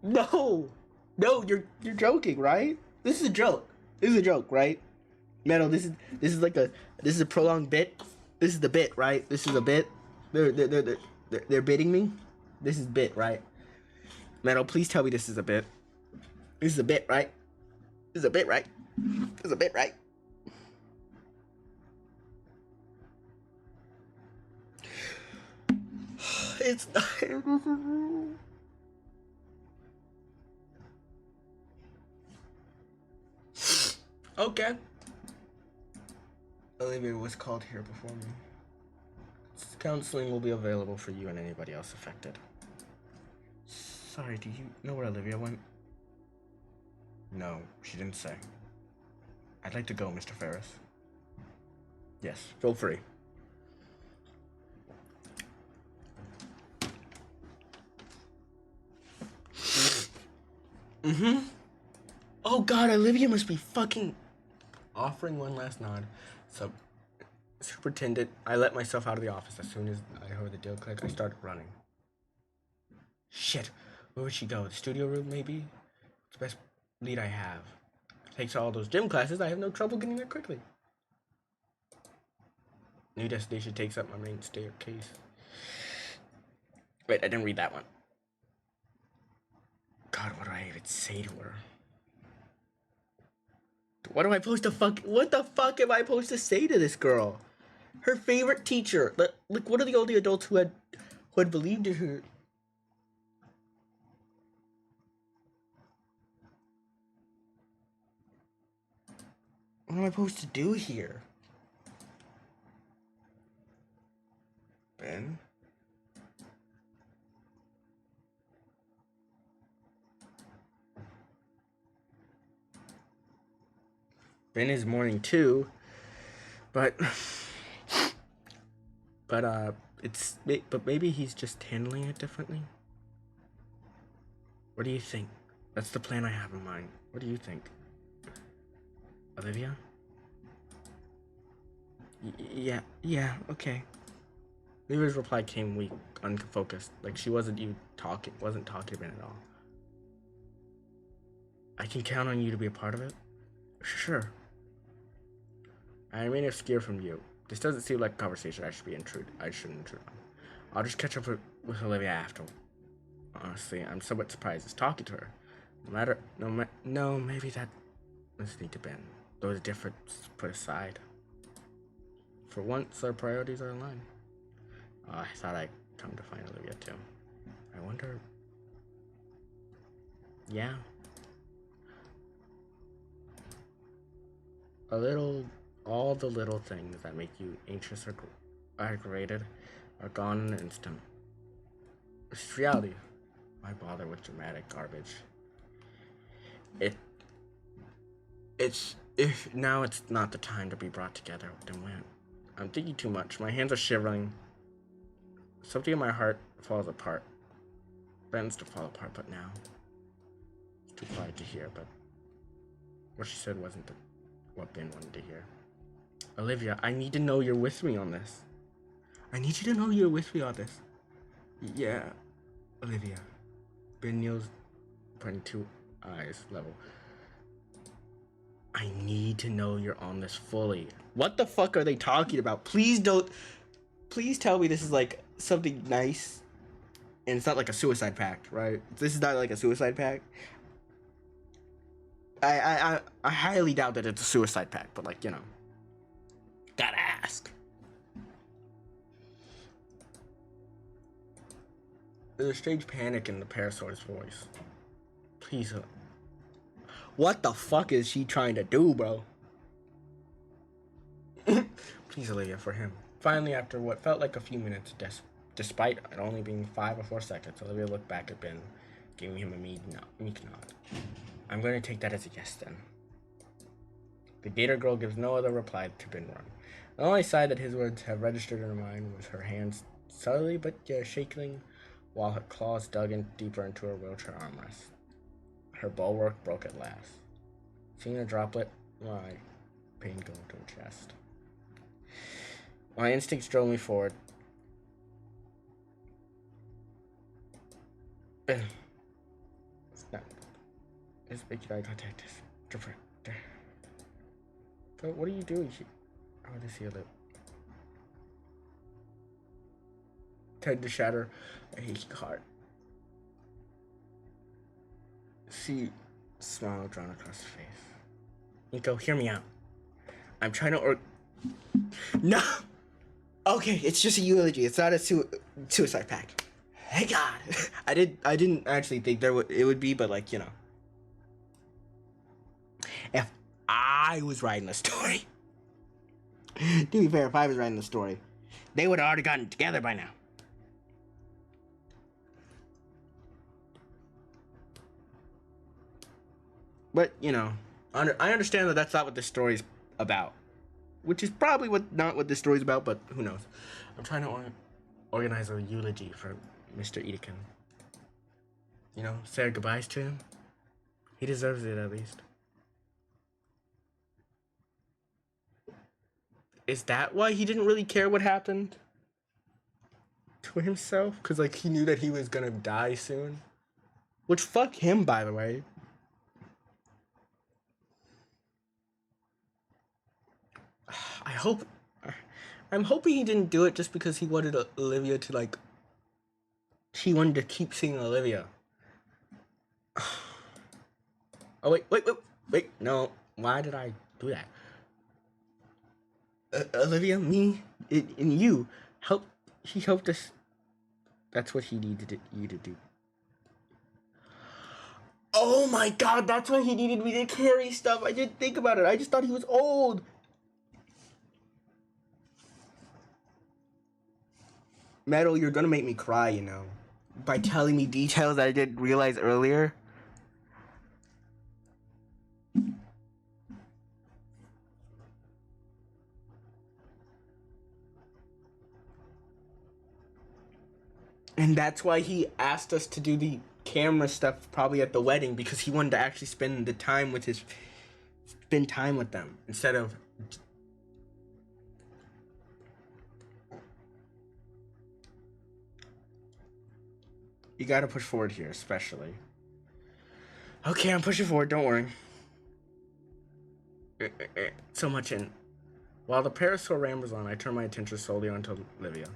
No, no, you're joking, right? This is a joke. This is a joke, right? Metal, this is a prolonged bit. This is the bit, right? This is a bit. They're bidding me. This is bit, right? Metal, please tell me this is a bit. This is a bit, right? This is a bit, right? This is a bit, right? It's okay. Olivia was called here before me. Counseling will be available for you and anybody else affected. Sorry, do you know where Olivia went? No, she didn't say. I'd like to go, Mr. Ferris. Yes, feel free. Oh god, Olivia must be fucking offering one last nod. So, superintendent, I let myself out of the office. As soon as I heard the deal click, I started running. Shit, where would she go? The studio room, maybe? It's the best lead I have. Thanks to all those gym classes, I have no trouble getting there quickly. New destination takes up my main staircase. Wait, I didn't read that one. God, what do I even say to her? What am I supposed to what the fuck am I supposed to say to this girl? Her favorite teacher. Like, what are the only adults who had believed in her? What am I supposed to do here? Ben? Ben is mourning too, but maybe he's just handling it differently. What do you think? That's the plan I have in mind. What do you think? Olivia? Yeah, okay. Olivia's reply came weak, unfocused, like she wasn't talking to Ben at all. I can count on you to be a part of it? Sure. I remain obscure from you. This doesn't seem like a conversation I shouldn't intrude on. I'll just catch up with Olivia after. Honestly, I'm somewhat surprised at talking to her. Maybe that must need to Ben. Those differences put aside. For once, our priorities are aligned. I thought I'd come to find Olivia too. I wonder. Yeah. All the little things that make you anxious or aggravated are gone in an instant. It's reality. Why bother with dramatic garbage? If now it's not the time to be brought together, then when? I'm thinking too much. My hands are shivering. Something in my heart falls apart. Bends to fall apart, but now it's too quiet to hear. But what she said wasn't what Ben wanted to hear. Olivia, I need to know you're with me on this. I need you to know you're with me on this. Yeah, Olivia. Ben kneels, putting two eyes level. I need to know you're on this fully. What the fuck are they talking about? Please tell me this is like something nice. And it's not like a suicide pact, right? This is not like a suicide pact. I highly doubt that it's a suicide pact, but like, gotta ask. There's a strange panic in the Parasaur's voice. Please, what the fuck is she trying to do, bro? Please, Olivia, for him. Finally, after what felt like a few minutes, despite it only being 5 or 4 seconds, Olivia looked back at Ben, giving him a meek nod. I'm going to take that as a yes, then. The Gator girl gives no other reply to Binrun. The only side that his words have registered in her mind was her hands subtly but shaking while her claws dug in deeper into her wheelchair armrest. Her bulwark broke at last. Seeing a droplet, my pain go into her chest. My instincts drove me forward. Snap. It's making eye contact. Different. But what are you doing? Oh, I see a lip. Tend to shatter a hasty heart. See, smile drawn across her face. Nico, hear me out. I'm trying to No! Okay, it's just a eulogy. It's not a suicide pact. Thank God. I didn't actually think it would be, but like, you know. If I was writing the story. To be fair, if I was writing the story, they would have already gotten together by now. But, you know, I understand that that's not what this story's about. Which is probably not what this story's about, but who knows. I'm trying to organize a eulogy for Mr. Edekin. You know, say our goodbyes to him. He deserves it, at least. Is that why he didn't really care what happened to himself? Because, like, he knew that he was gonna die soon? Which, fuck him, by the way. I'm hoping he didn't do it just because he wanted Olivia to, like, he wanted to keep seeing Olivia. Oh, wait, no. Why did I do that? Olivia, me, and you, he helped us. That's what he needed you to do. Oh my God, that's why he needed me to carry stuff. I didn't think about it. I just thought he was old. Metal, you're gonna make me cry, you know, by telling me details that I didn't realize earlier. And that's why he asked us to do the camera stuff probably at the wedding, because he wanted to actually spend time with them instead of. You gotta push forward here, especially. Okay, I'm pushing forward, don't worry. So much in. While the parasol rambles on, I turn my attention solely onto Olivia.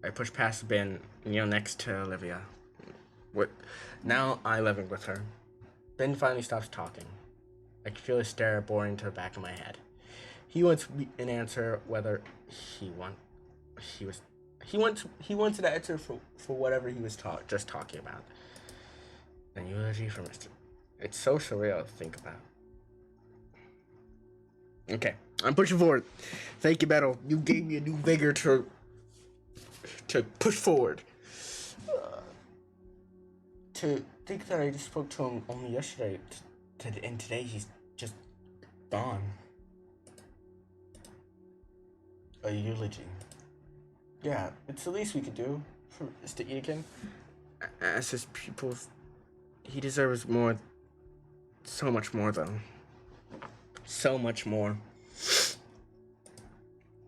I push past Ben, kneel next to Olivia. Now I living with her. Ben finally stops talking. I can feel his stare boring to the back of my head. He wants an answer whether he wants an answer for whatever he was just talking about. An eulogy for Mr. It's so surreal to think about. Okay, I'm pushing forward. Thank you, Metal. You gave me a new vigor to push forward. To think that I just spoke to him only yesterday, and today he's just gone. A eulogy. Yeah, it's the least we could do for Mr. Edekin. As his pupils, he deserves more. So much more, though. So much more.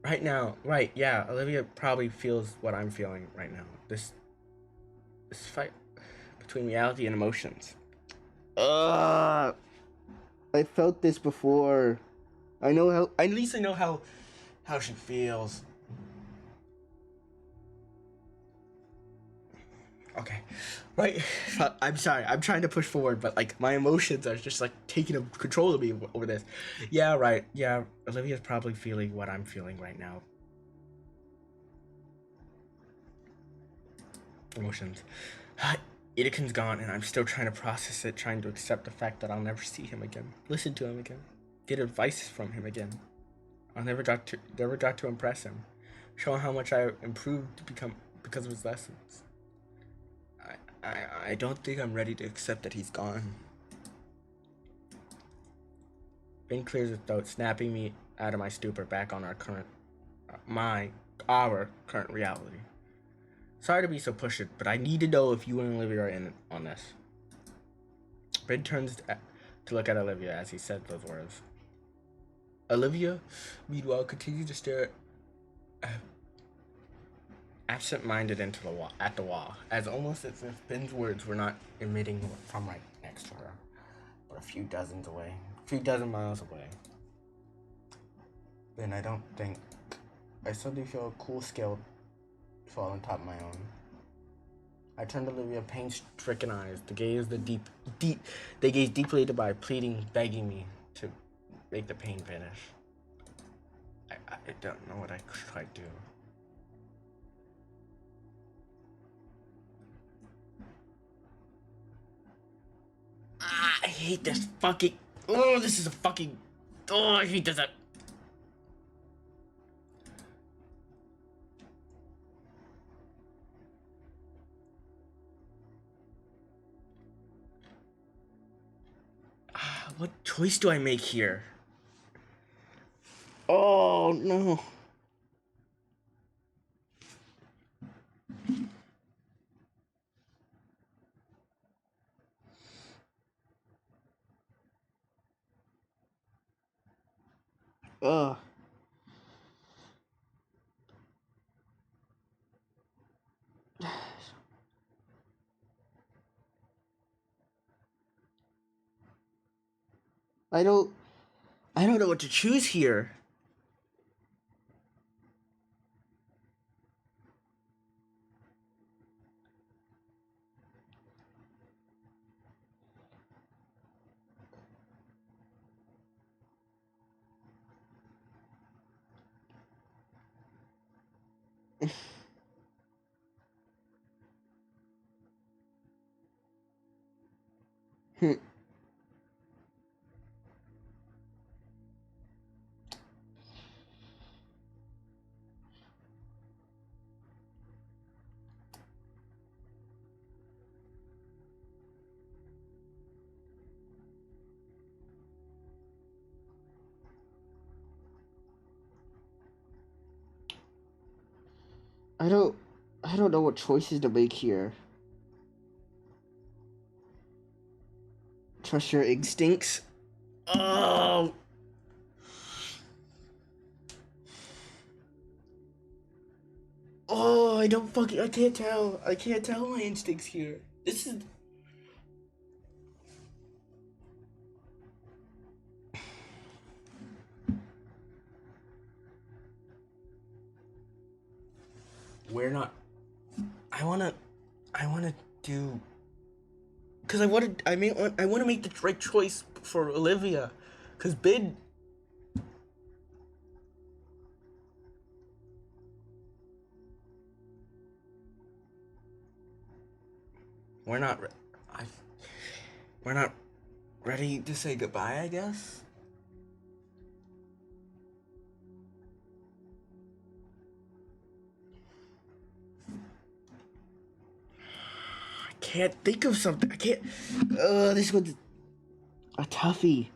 Right now, right, yeah, Olivia probably feels what I'm feeling right now. This fight between reality and emotions. I felt this before. At least I know how she feels. Okay, right. I'm sorry. I'm trying to push forward, but like my emotions are just like taking control of me over this. Yeah, right. Yeah, Olivia's probably feeling what I'm feeling right now. Emotions. Edekin's gone, and I'm still trying to process it, trying to accept the fact that I'll never see him again, listen to him again, get advice from him again. I'll never got to impress him, show him how much I improved to become because of his lessons. I don't think I'm ready to accept that he's gone. Ben clears his throat, snapping me out of my stupor back on our current reality. Sorry to be so pushy, but I need to know if you and Olivia are in on this. Ben turns to look at Olivia as he said those words. Olivia, meanwhile, continued to stare absent-minded at the wall, as almost as if Ben's words were not emitting from right next to her, but a few dozen miles away. Ben, I suddenly feel a cool scale fall on top of my own. I turned to Olivia, pain-stricken eyes. They gaze deeply into my pleading, begging me to make the pain vanish. I don't know what I could try to do. I hate this fucking. Oh, this is a fucking. Oh, I hate this. What choice do I make here? Oh no. Ugh. I don't know what to choose here. I don't know what choices to make here. Trust your instincts. Oh. Oh, I can't tell. I can't tell my instincts here. This is. We're not. I wanna do. Cause I want to make the right choice for Olivia. Cause Ben. We're not. I. We're not ready to say goodbye, I guess. I can't think of something. I can't. This one's a toughie.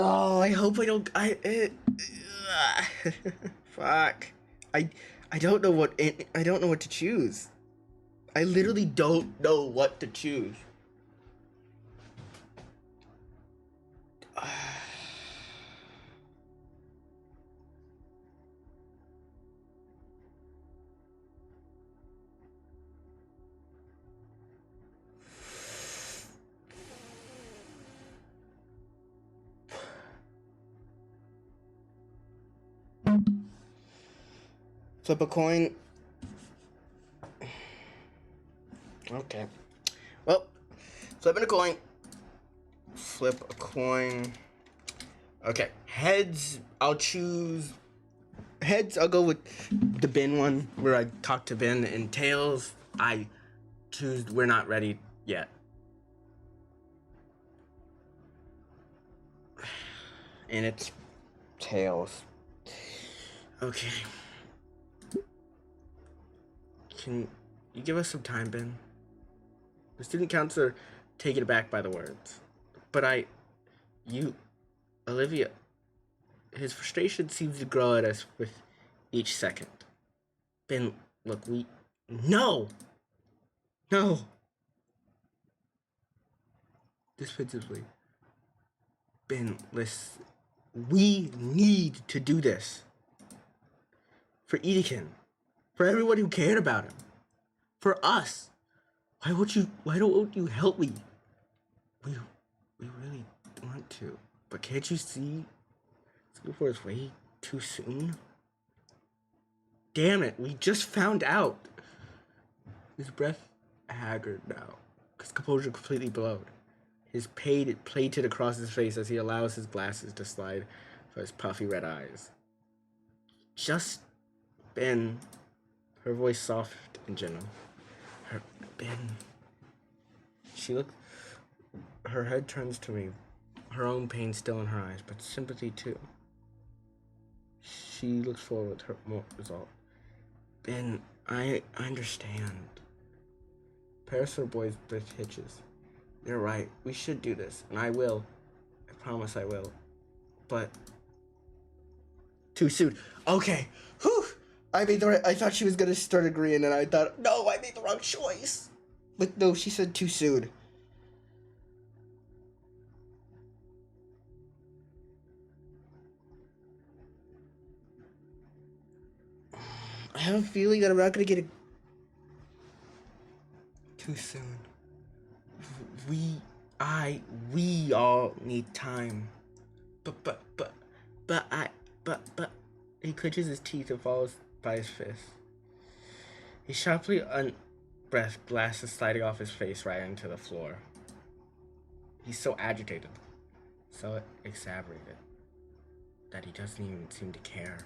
Oh, I hope I don't. Fuck. I I don't know I don't know what to choose. I literally don't know what to choose. Flip a coin. Okay. Well, flipping a coin. Flip a coin. Okay. Heads, I'll choose. Heads, I'll go with the Ben one where I talk to Ben. And tails, I choose we're not ready yet. And it's tails. Okay. Can you give us some time, Ben? The student counselor taken aback by the words. But Olivia, his frustration seems to grow at us with each second. Ben, look, no! No! Defensively. Ben, listen, we need to do this. For Edekin. For everyone who cared about him. For us. Why don't you help me? We really want to. But can't you see Singapore is way too soon? Damn it, we just found out. His breath haggard now. His composure completely blown. His pain plated across his face as he allows his glasses to slide from his puffy red eyes. Just Ben. Her voice soft and gentle. Ben. Her head turns to me, her own pain still in her eyes, but sympathy too. She looks forward with her more resolve. Ben, I understand. Paris or boys with hitches. You're right, we should do this, and I will. I promise I will. But too soon. Okay. Whew. I thought she was gonna start agreeing, and I thought, no, I made the wrong choice. But no, she said too soon. I have a feeling that I'm not gonna get it too soon. We all need time. But he clenches his teeth and falls by his fist. He sharply unbreathed, glasses sliding off his face right into the floor. He's so agitated, so exasperated, that he doesn't even seem to care.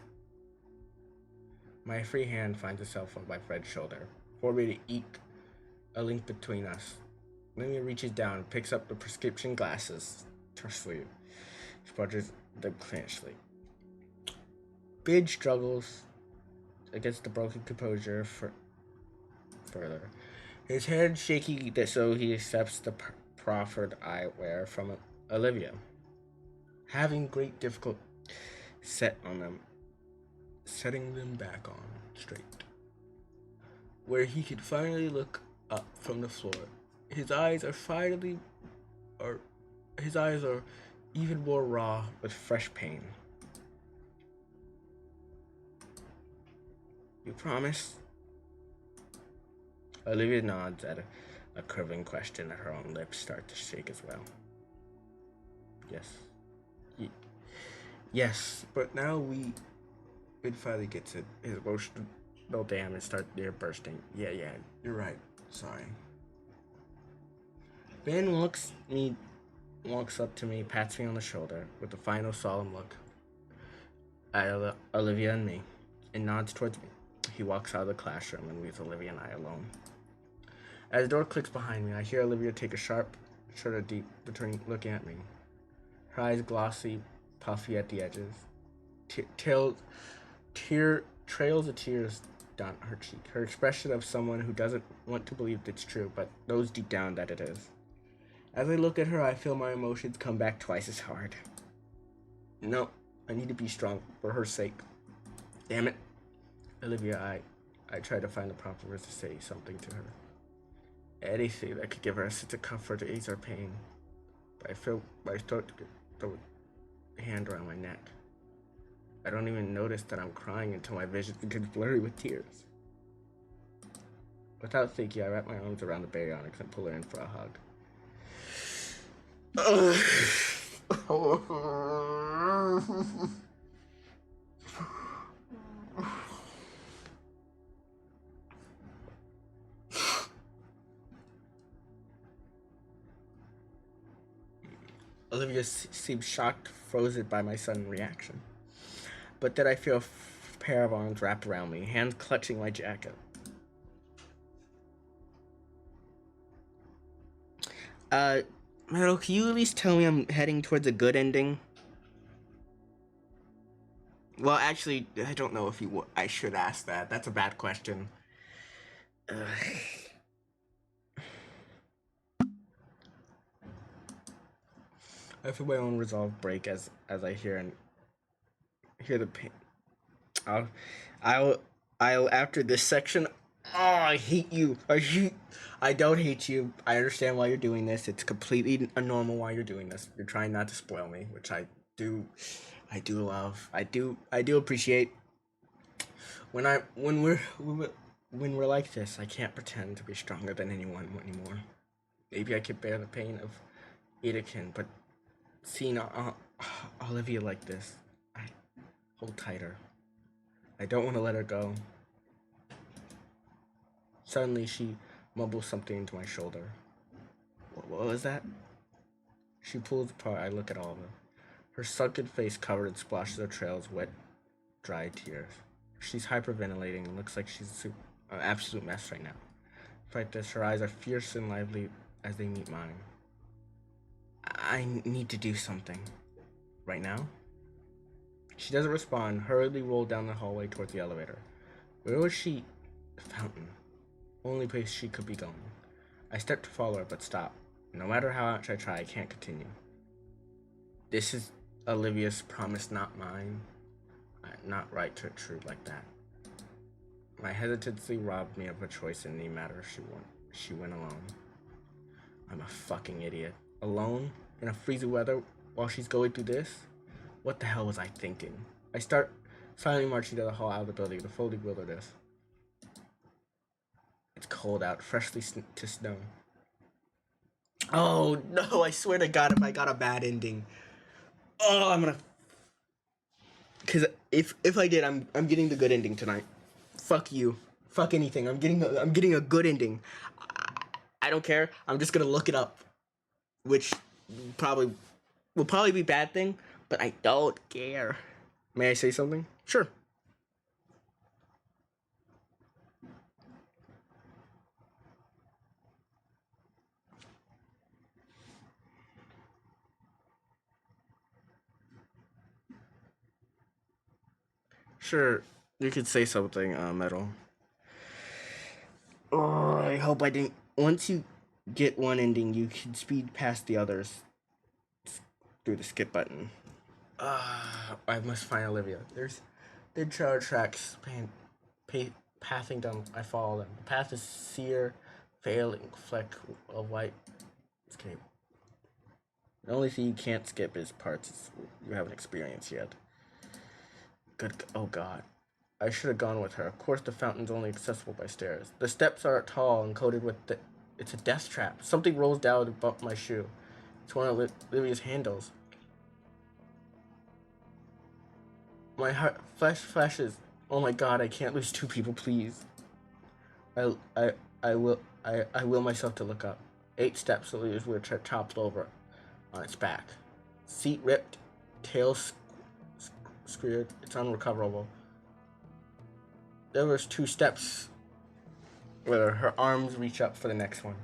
My free hand finds itself on my friend's shoulder, for me to eke a link between us. Olivia reaches down and picks up the prescription glasses to her sleeve. She brushes them clenchedly. Bid struggles against the broken composure further. His hand shaky so he accepts the proffered eyewear from Olivia. Having great difficulty setting them back on straight. Where he can finally look up from the floor. His eyes are even more raw with fresh pain. You promise? Olivia nods at a curving question, and her own lips start to shake as well. Yes. Yes, but now it finally gets it. His emotional damage starts near bursting. Yeah, you're right. Sorry. Ben walks up to me, pats me on the shoulder with a final solemn look at Olivia and me, and nods towards me. He walks out of the classroom and leaves Olivia and I alone. As the door clicks behind me, I hear Olivia take a sharp shudder deep between looking at me. Her eyes glossy, puffy at the edges. Trails of tears down her cheek. Her expression of someone who doesn't want to believe it's true, but knows deep down that it is. As I look at her, I feel my emotions come back twice as hard. No, I need to be strong for her sake. Damn it. Olivia, I tried to find the proper words to say something to her. Anything that could give her a sense of comfort to ease her pain. But I feel my throat throw a hand around my neck. I don't even notice that I'm crying until my vision gets blurry with tears. Without thinking, I wrap my arms around the baryonyx and pull her in for a hug. Olivia seemed shocked, frozen by my sudden reaction. But then I feel a pair of arms wrapped around me, hands clutching my jacket. Metal, can you at least tell me I'm heading towards a good ending? Well, actually, I don't know if I should ask that. That's a bad question. I feel my own resolve break as I hear the pain. I'll after this section. Oh, I hate you. I don't hate you. I understand why you're doing this. It's completely normal why you're doing this. You're trying not to spoil me, which I do love. I do appreciate. When we're like this, I can't pretend to be stronger than anyone anymore. Maybe I could bear the pain of Itakin, but seeing Olivia like this, I hold tighter. I don't want to let her go. Suddenly, she mumbles something into my shoulder. What was that? She pulls apart. I look at Oliver. Her sunken face covered in splashes of trails, wet, dry tears. She's hyperventilating and looks like she's an absolute mess right now. Despite this, her eyes are fierce and lively as they meet mine. I need to do something. Right now? She doesn't respond, hurriedly rolled down the hallway towards the elevator. Where was she? The fountain. Only place she could be going. I step to follow her, but stop. No matter how much I try, I can't continue. This is Olivia's promise, not mine. I'm not right to intrude like that. My hesitancy robbed me of a choice in any matter she went alone. I'm a fucking idiot. Alone? In a freezing weather while she's going through this? What the hell was I thinking? I start silently marching down the hall out of the building, the folding wilderness. It's cold out, freshly to snow. Oh no, I swear to God, if I got a bad ending. Oh, I'm gonna... Cause if I did, I'm getting the good ending tonight. Fuck you. Fuck anything. I'm getting a good ending. I don't care. I'm just gonna look it up. Which will probably be a bad thing, but I don't care. May I say something? Sure. Sure, you could say something, Metal. Oh, I hope I didn't. Once you get one ending, you can speed past the others through the skip button. I must find Olivia. There are tracks pathing down. I follow them. The path is sear, failing fleck of white escape. The only thing you can't skip is parts you haven't experienced yet. Oh God. I should have gone with her. Of course, the fountain's only accessible by stairs. The steps are tall and coated with it's a death trap. Something rolls down and bumps my shoe. It's one of Livia's handles. My heart flashes. Oh my God! I can't lose two people, please. I will myself to look up. 8 steps. Livia's wheelchair toppled over on its back. Seat ripped, tail squared. It's unrecoverable. There was 2 steps where her arms reach up for the next one.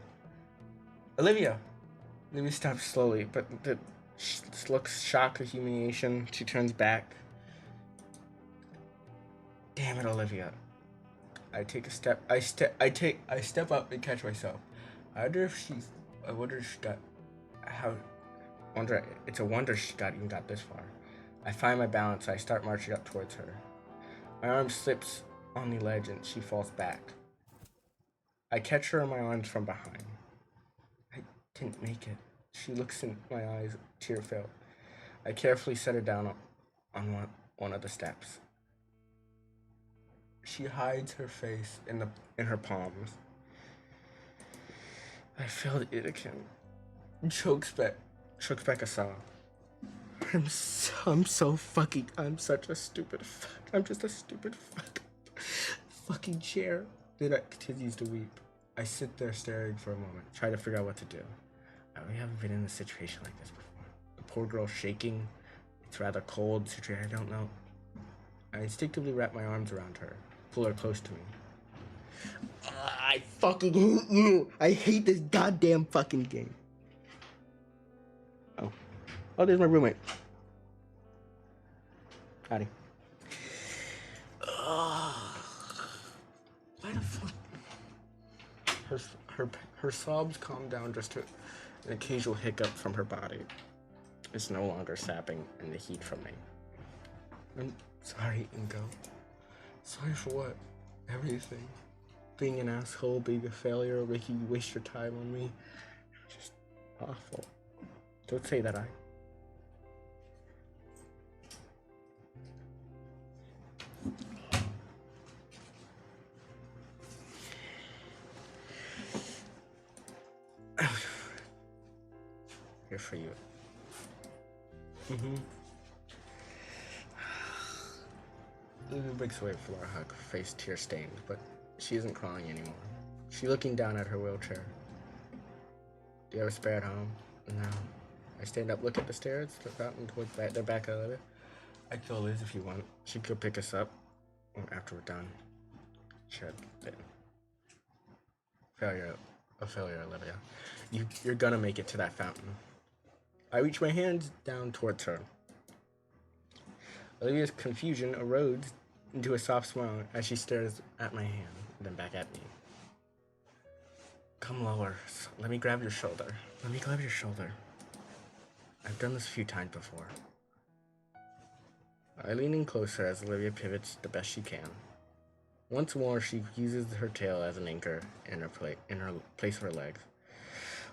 Olivia! Olivia stops slowly, but looks shock or humiliation. She turns back. Damn it, Olivia. I take a step. I step up and catch myself. I wonder if she got how. It's a wonder she even got this far. I find my balance. I start marching up towards her. My arm slips on the ledge and she falls back. I catch her in my arms from behind. I didn't make it. She looks in my eyes, tear filled. I carefully set her down on one of the steps. She hides her face in her palms. I felt it again. Chokes back a sob. I'm such a stupid fuck. I'm just a stupid fuck. Fucking chair. Then I continues to weep. I sit there staring for a moment, try to figure out what to do. I really haven't been in a situation like this before. The poor girl shaking. It's rather cold, situation I don't know. I instinctively wrap my arms around her, pull her close to me. I fucking hate you. I hate this goddamn fucking game. Oh, there's my roommate. Howdy. Why the fuck? Her sobs calm down just to an occasional hiccup from her body. It's no longer sapping in the heat from me. I'm sorry, Ingo. Sorry for what? Everything. Being an asshole, being a failure, making you waste your time on me. Just awful. Don't say that, Here for you. Lily breaks away from our hug, face tear-stained, but she isn't crying anymore. She's looking down at her wheelchair. Do you have a spare at home? No. I stand up, look at the stairs, the fountain towards the back of the elevator. I can tell Liz if you want. She could pick us up after we're done. Sure. A failure, Olivia. You're gonna make it to that fountain. I reach my hands down towards her. Olivia's confusion erodes into a soft smile as she stares at my hand, then back at me. Come lower. Let me grab your shoulder. I've done this a few times before. I lean in closer as Olivia pivots the best she can. Once more, she uses her tail as an anchor in her place of her legs.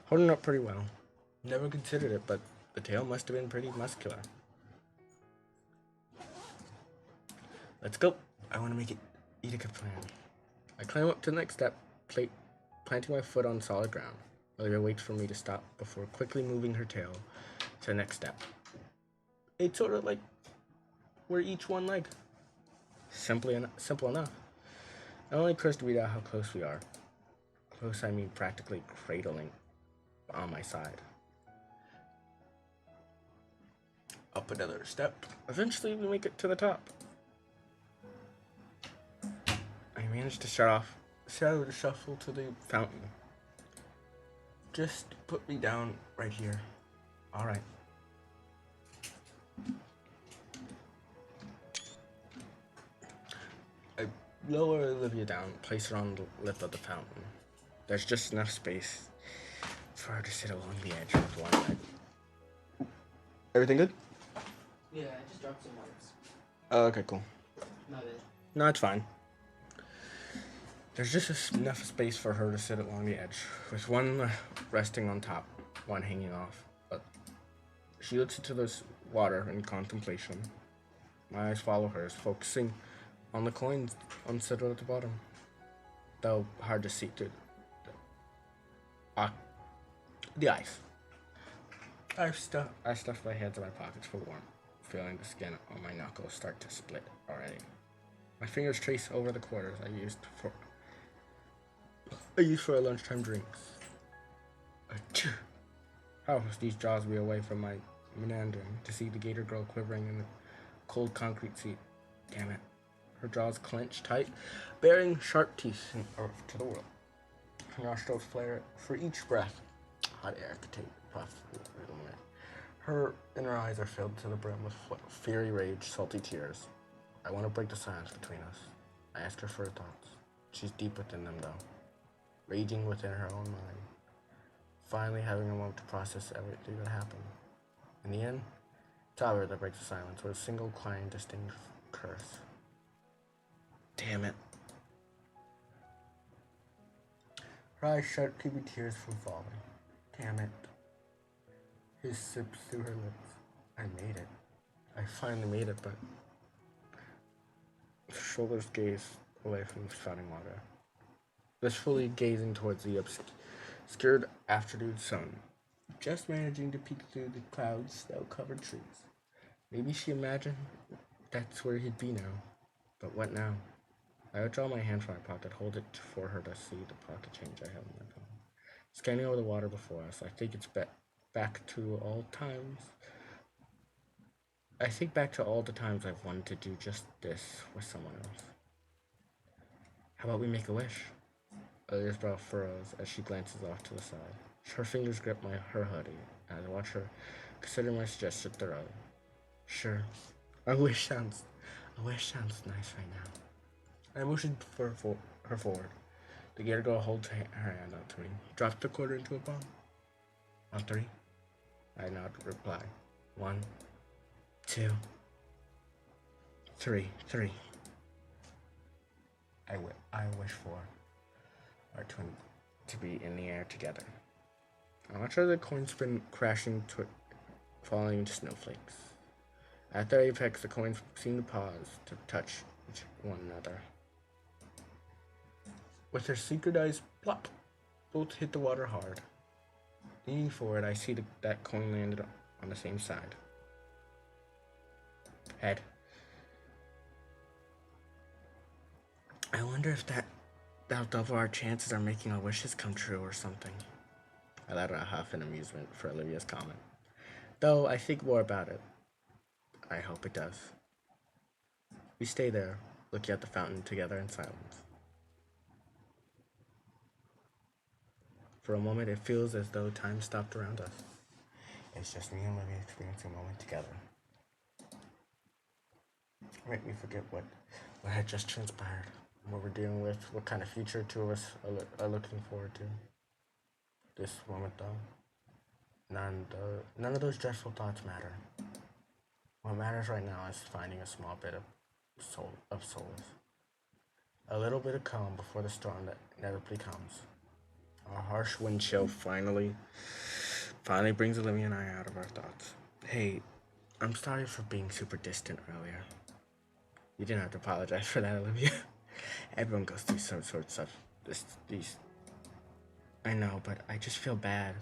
Holding up pretty well. Never considered it, but the tail must have been pretty muscular. Let's go. I want to make it eat a good plan. I climb up to the next step, planting my foot on solid ground. Olivia waits for me to stop before quickly moving her tail to the next step. It's sort of like we're each one leg. Simple enough. I only press to read out how close we are. Close, I mean practically cradling on my side. Up another step. Eventually, we make it to the top. I managed to shuffle to the fountain. Just put me down right here. All right. I lower Olivia down, place her on the lip of the fountain. There's just enough space for her to sit along the edge with one leg. Everything good? Yeah, I just dropped some marks. Oh, okay, cool. Not it. No, it's fine. There's just enough space for her to sit along the edge, with one resting on top, one hanging off. But she looks into this water in contemplation. My eyes follow hers, focusing on the coins unsettled at the bottom. Though hard to see through the ice. I stuffed my hands in my pockets for warmth, feeling the skin on my knuckles start to split already. My fingers trace over the quarters I used for our lunchtime drinks. How must these jaws be away from my meandering to see the Gator girl quivering in the cold concrete seat? Damn it. Her jaws clench tight, baring sharp teeth to the world. Her nostrils flare for each breath. Hot air could take profitable. Her inner eyes are filled to the brim with fiery rage, salty tears. I want to break the silence between us. I ask her for her thoughts. She's deep within them, though, raging within her own mind. Finally having a moment to process everything that happened. In the end, it's Albert that breaks the silence with a single, quiet, distinct curse. Damn it. Her eyes shut, keeping tears from falling. Damn it. His sips through her lips. I made it. I finally made it, but shoulders gazed away from the spouting water, blissfully gazing towards the obscured afternoon sun, just managing to peek through the clouds that covered trees. Maybe she imagined that's where he'd be now. But what now? I would draw my hand from my pocket, hold it for her to see the pocket change I have in my palm. Scanning over the water before us, I think it's back to all times. I think back to all the times I've wanted to do just this with someone else. How about we make a wish? Olivia's brow furrows as she glances off to the side. Her fingers grip her hoodie as I watch her consider my suggestion thoroughly. Sure. A wish sounds nice right now. I motioned for her forward. The Gator girl holds her hand out to me, drops the quarter into a palm. On three. I nod reply. 1, 2, 3. I wish for our twin to be in the air together. I watch the coin spin crashing falling into snowflakes. At their apex, the coins seem to pause to touch one another. With their synchronized plop, both hit the water hard. Leaning forward, I see that coin landed on the same side. Head. I wonder if that'll double our chances of making our wishes come true or something. I let out a huff in amusement for Olivia's comment. Though I think more about it. I hope it does. We stay there, looking at the fountain together in silence. For a moment, it feels as though time stopped around us. It's just me and Olivia experiencing a moment together. Make me forget what had just transpired, what we're dealing with, what kind of future two of us are looking forward to. This moment, though, none of those dreadful thoughts matter. What matters right now is finding a small bit of solace. A little bit of calm before the storm that inevitably comes. A harsh wind chill finally brings Olivia and I out of our thoughts. Hey, I'm sorry for being super distant earlier. You didn't have to apologize for that, Olivia. Everyone goes through some sort of stuff. I know, but I just feel bad.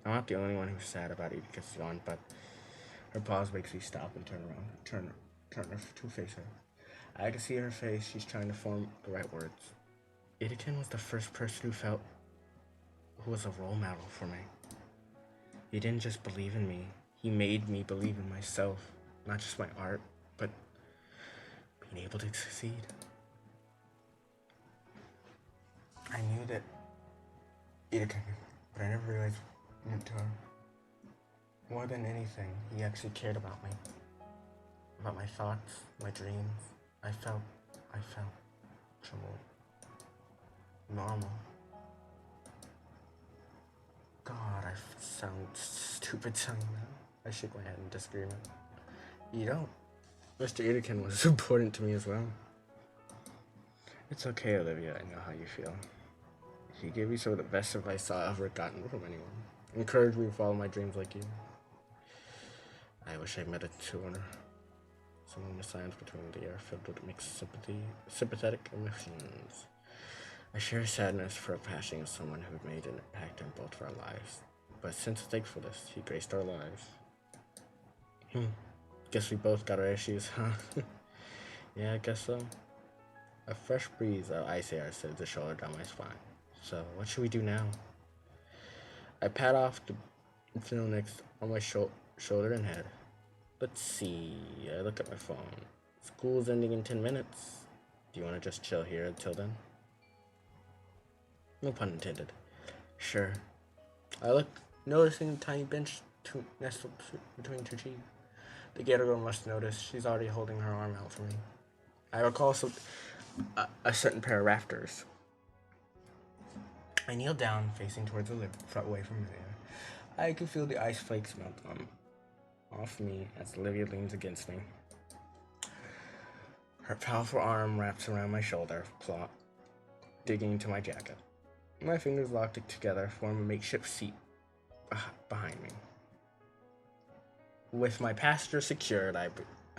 I'm not the only one who's sad about it because it's gone, but her pause makes me stop and turn around, turn her to face her. I can see her face. She's trying to form the right words. Itikin was the first person who was a role model for me. He didn't just believe in me. He made me believe in myself. Not just my art, but being able to succeed. I knew that Itikin, but I never realized it meant to her. More than anything, he actually cared about me. About my thoughts, my dreams. I felt troubled. Normal. God, I sound stupid saying that. I shake my head in disagreement. You don't. Mr. Itikin was important to me as well. It's okay, Olivia, I know how you feel. He gave me some of the best advice I've ever gotten from anyone. Encouraged me to follow my dreams like you. I wish I met it sooner. Some of the silence between the air filled with mixed sympathetic emotions. I share sadness for a passing of someone who made an impact in both of our lives. But since thankfulness, he graced our lives. Guess we both got our issues, huh? Yeah, I guess so. A fresh breeze of icy air sends a shoulder down my spine. So, what should we do now? I pat off the snow next on my shoulder and head. Let's see. I look at my phone. School's ending in 10 minutes. Do you want to just chill here until then? No pun intended. Sure. I look, noticing a tiny bench nestled between two trees. The Gator girl must notice. She's already holding her arm out for me. I recall a certain pair of rafters. I kneel down, facing towards the away from Olivia. I can feel the ice flakes melt off me as Olivia leans against me. Her powerful arm wraps around my shoulder, digging into my jacket. My fingers locked together form a makeshift seat behind me. With my passenger secured, I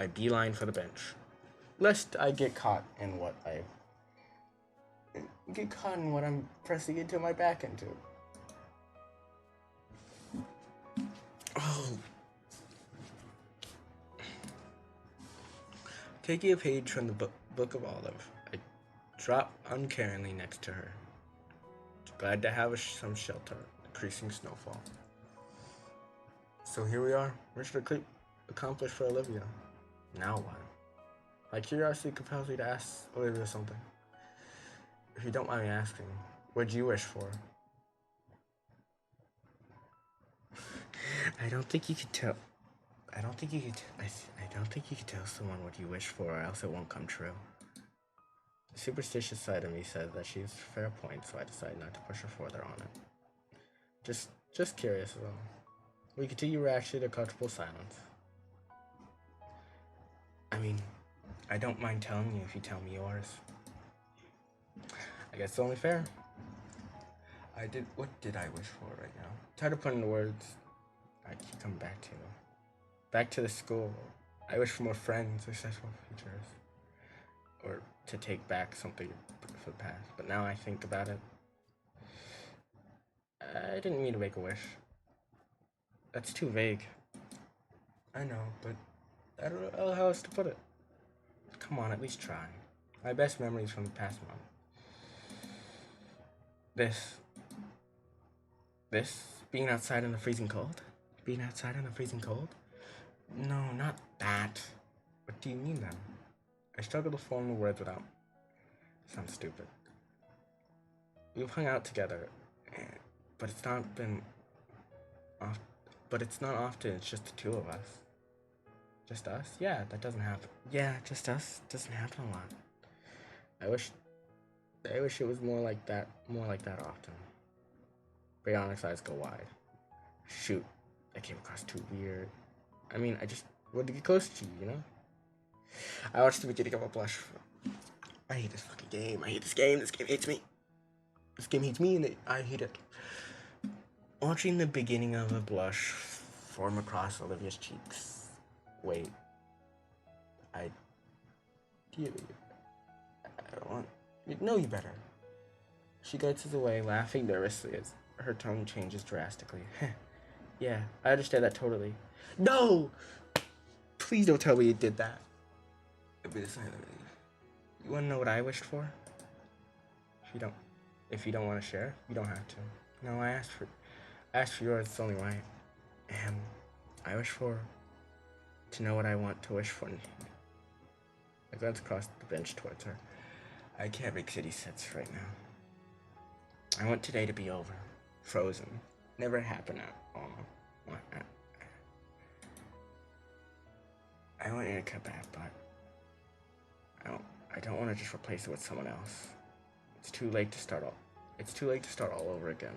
beeline for the bench, lest I get caught in what I'm pressing into my back into. Oh. Taking a page from the book of Olive, I drop uncaringly next to her. Glad to have some shelter, increasing snowfall. So here we are, mission accomplished for Olivia. Now what? My curiosity compels me to ask Olivia something. If you don't mind me asking, what'd you wish for? I don't think you could tell. I don't think you could tell someone what you wish for, or else it won't come true. The superstitious side of me says that she's fair point, so I decide not to push her further on it. Just curious, though. We continue reaction to comfortable silence. I mean, I don't mind telling you if you tell me yours. I guess it's only fair. What did I wish for right now? Tired of putting the words I keep coming back to. Back to the school. I wish for more friends, successful futures. Or to take back something for the past. But now I think about it, I didn't mean to make a wish. That's too vague. I know, but I don't know how else to put it. Come on, at least try. My best memories from the past month. This, being outside in the freezing cold? Being outside in the freezing cold? No, not that. What do you mean then? I struggle to form the words without. Sounds stupid. We've hung out together, but it's not been off. But it's not often. It's just the two of us. Just us? Yeah, that doesn't happen. Yeah, just us. Doesn't happen a lot. I wish it was more like that often. Brianna's eyes go wide. Shoot, that came across too weird. I mean, I just wanted to get close to you, you know? I watched the beginning of a blush. I hate this fucking game. I hate this game. This game hates me. This game hates me, and I hate it. Watching the beginning of a blush form across Olivia's cheeks. Wait. I don't want. You know you better. She glances away, laughing nervously as her tone changes drastically. Yeah, I understand that totally. No! Please don't tell me you did that. It'd be the sign of relief. You want to know what I wished for? If you don't want to share, you don't have to. No, I asked for yours. It's only right. And I wish to know what I want to wish for. I glance across the bench towards her. I can't make city sense right now. I want today to be over. Frozen. Never happen at all. I want you to come back, but I don't want to just replace it with someone else. It's too late to start all over again.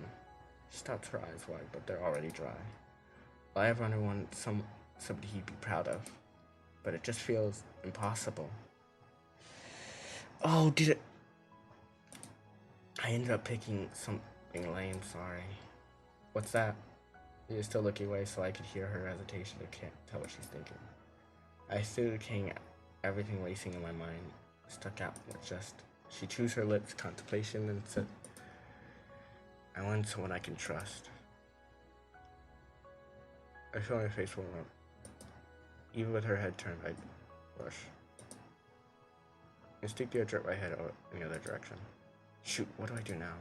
She stops her eyes wide, but they're already dry. Well, everyone wants somebody he'd be proud of, but it just feels impossible. Oh, did it? I ended up picking something lame, sorry. What's that? He was still looking away so I could hear her hesitation. I can't tell what she's thinking. I stood king, everything racing in my mind, stuck out with just. She chews her lips, contemplation, and said, I want someone I can trust. I feel my face warm up. Even with her head turned, I'd blush. Instinctively, I jerk my head in the other direction. Shoot, what do I do now?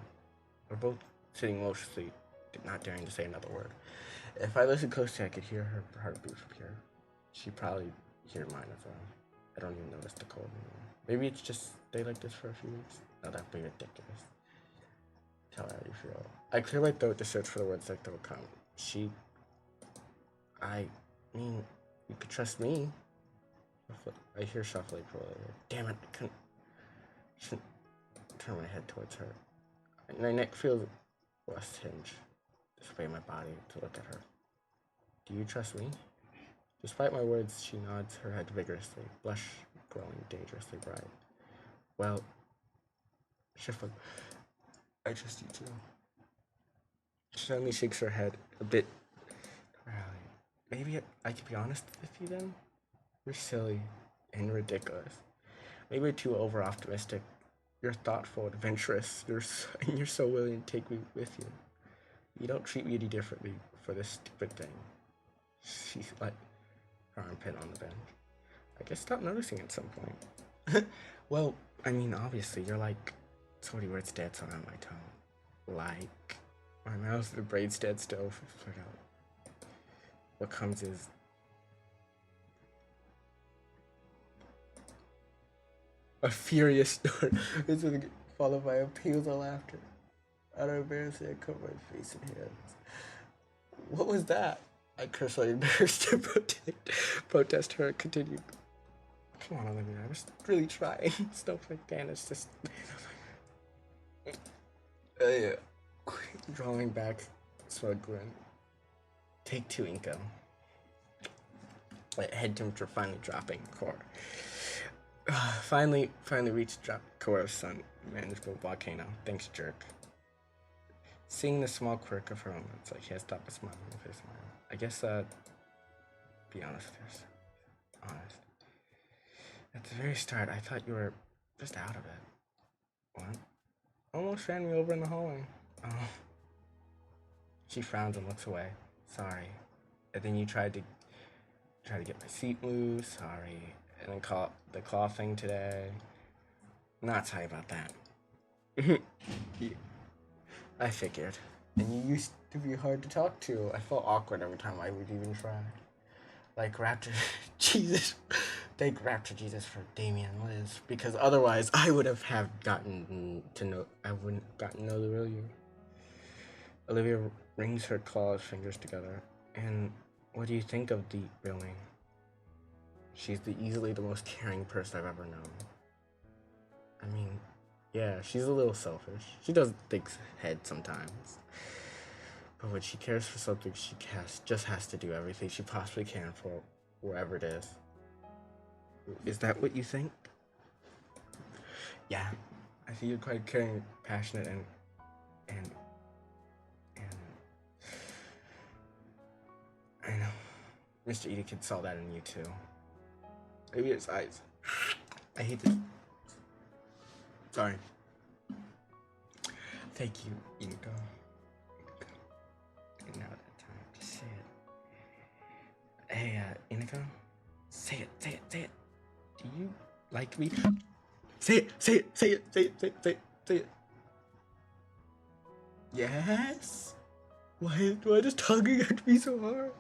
We're both sitting motionlessly, not daring to say another word. If I listened closely, I could hear her heartbeat from here. She'd probably hear mine as well. I don't even notice the cold anymore. Maybe it's just stay like this for a few weeks. No, that'd be ridiculous. Tell her how you feel. I clear my throat to search for the words that will come. I mean, you could trust me. I hear shuffling for later. Damn it, I shouldn't turn my head towards her. My neck feels less hinged. Display my body to look at her. Do you trust me? Despite my words, she nods her head vigorously, blush growing dangerously bright. Well, I trust you too. She suddenly shakes her head a bit. Maybe I could be honest with you then? You're silly and ridiculous. Maybe you're too over optimistic. You're thoughtful, adventurous. And you're so willing to take me with you. You don't treat me any differently for this stupid thing. She's like her armpit on the bench. I guess stop noticing at some point. Well, I mean, obviously, you're like 40 words dead, so on my tongue. Like, my mouth's the braid's dead still. Forgot. What comes is a furious snort. It's followed by a peal of laughter. Out of embarrassment, I cover my face in hands. What was that? I cursed, like embarrassed to protest her. Continued. Come on, Olivia. I was really trying. Stuff like that. It's just. Yeah. Drawing back, smug grin. Take 2, Inko. Head temperature finally dropping. Core. Finally reached Core's sun. Manageable volcano. Thanks, jerk. Seeing the small quirk of her own, it's like he has stopped a smile with his smile. I guess, be honest with yourself. Honest. At the very start, I thought you were just out of it. What? Almost ran me over in the hallway. Oh. She frowns and looks away. Sorry. And then you tried to get my seat moved. Sorry. And then call the claw thing today. Not sorry about that. Yeah. I figured. And you used to be hard to talk to. I felt awkward every time I would even try. Like Raptor Jesus. Thank Raptor Jesus for Damien and Liz. Because otherwise I would have gotten to know the real you. Olivia wrings her clawed fingers together. And what do you think of the real me? She's easily the most caring person I've ever known. I mean, yeah, she's a little selfish. She does think ahead sometimes. But when she cares for something, she just has to do everything she possibly can for wherever it is. Is that what you think? Yeah. I think you're quite caring, passionate, and I know. Mr. Edekin saw that in you too. Maybe his eyes. I hate this. Sorry. Thank you, Inko. And now that time to say it. Hey, Inko. Say it. Do you like me? Say it. Yes? Why is tugging at me so hard?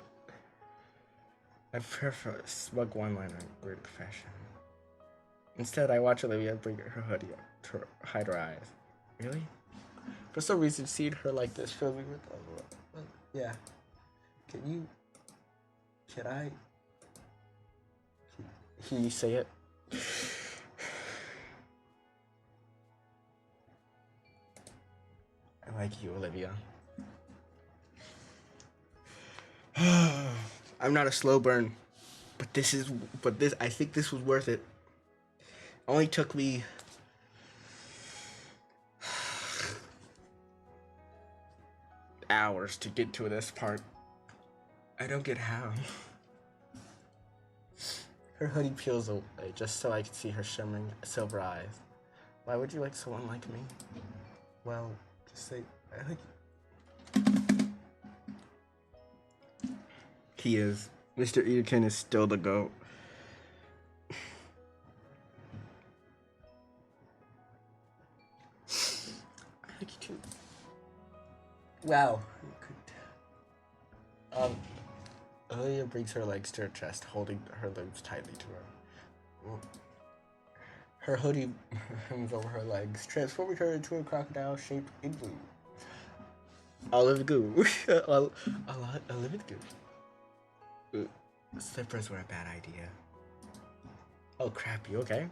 I prefer a smug one-liner in weird fashion. Instead, I watch Olivia bring her hoodie up to hide her eyes. Really? For some reason, seeing her like this fills me with yeah. Can you say it? I like you, Olivia. I'm not a slow burn, but I think this was worth it. Only took me hours to get to this part. I don't get how. Her hoodie peels away just so I could see her shimmering silver eyes. Why would you like someone like me? Well, just say I like you. He is. Mr. Edekin is still the GOAT. I like you too. Wow. Olivia brings her legs to her chest, holding her limbs tightly to her. Her hoodie hangs over her legs, transforming her into a crocodile-shaped igloo. Olive goo. Olive goo. Slippers were a bad idea. Oh crap, you okay?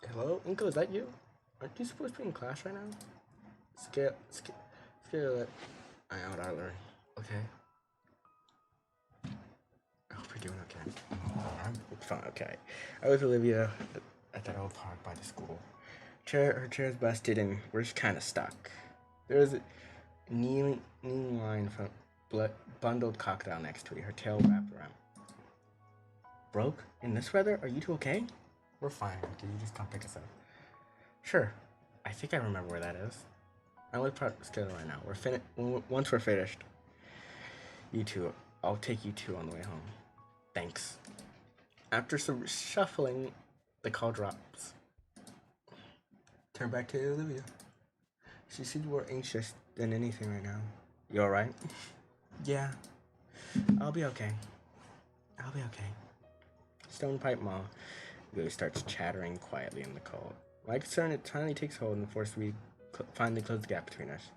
Hello? Inko, is that you? Aren't you supposed to be in class right now? Scare that I out earlier. Okay. I hope you're doing okay. I'm fine. Okay. I was with Olivia at that old park by the school. Her chair's busted and we're just kind of stuck. There's a kneeling line from bundled crocodile next to it. Her tail wrapped around. Broke? In this weather? Are you two okay? We're fine. Can you just come pick us up? Sure. I think I remember where that is. I'm with schedule right now. Once we're finished. You two. I'll take you two on the way home. Thanks. After some shuffling, the call drops. Turn back to Olivia. She seems more anxious than anything right now. You alright? Yeah. I'll be okay. Stonepipe Ma really starts chattering quietly in the call. My concern, it finally takes hold and forces me to finally close the gap between us.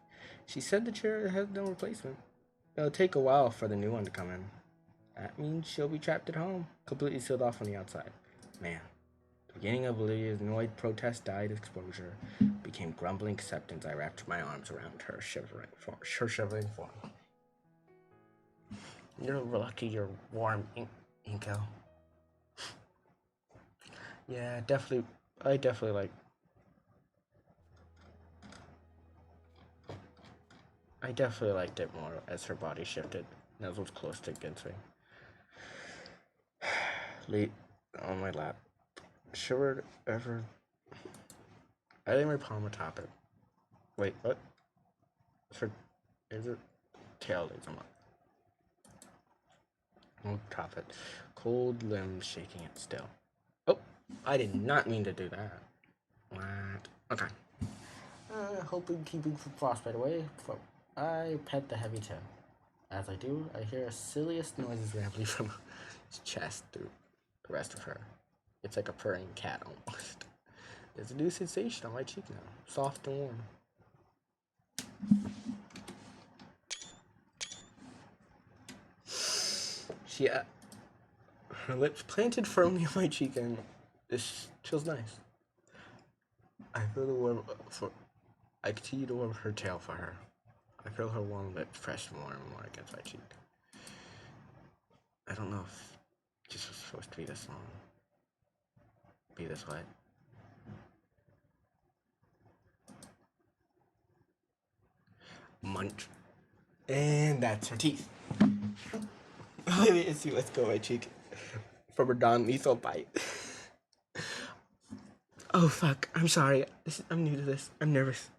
She said the chair has no replacement. It'll take a while for the new one to come in. That means she'll be trapped at home, completely sealed off on the outside. Man, the beginning of Olivia's annoyed protest died exposure, became grumbling acceptance. I wrapped my arms around her shivering form. You're lucky you're warm, Inko. Yeah, definitely. I definitely liked it more as her body shifted, nuzzled close to against me. Late on my lap, shivered ever. I laid my palm atop it. Wait, what? Is it tail lays on top it, cold limbs shaking it still. Oh, I did not mean to do that. What? Okay. Hoping keeping frostbite away. I pet the heavy tail. As I do, I hear silliest noises rambling from his chest through the rest of her. It's like a purring cat almost. There's a new sensation on my cheek now, soft and warm. Her lips planted firmly on my cheek, and this feels nice. I feel the warm I continue to warm her tail for her. I feel her warm lips pressed more and more against my cheek. I don't know if this was supposed to be this long. Be this way. Munch. And that's her teeth. Let's see what's going on my cheek. From her non-lethal bite. Oh fuck, I'm sorry. I'm new to this. I'm nervous.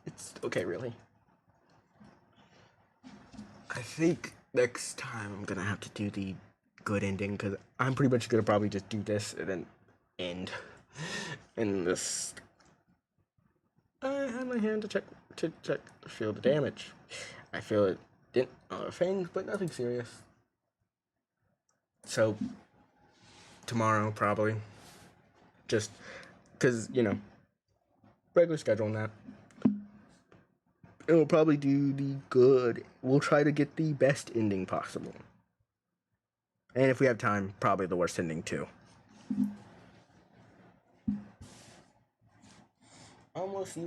It's okay, really. I think next time I'm gonna have to do the good ending, because I'm pretty much gonna probably just do this and then end. And this. I had my hand to feel the damage. I feel it didn't faint, but nothing serious. So tomorrow probably. Just because, regular schedule and that. And we'll probably do the good. We'll try to get the best ending possible. And if we have time, probably the worst ending too. Almost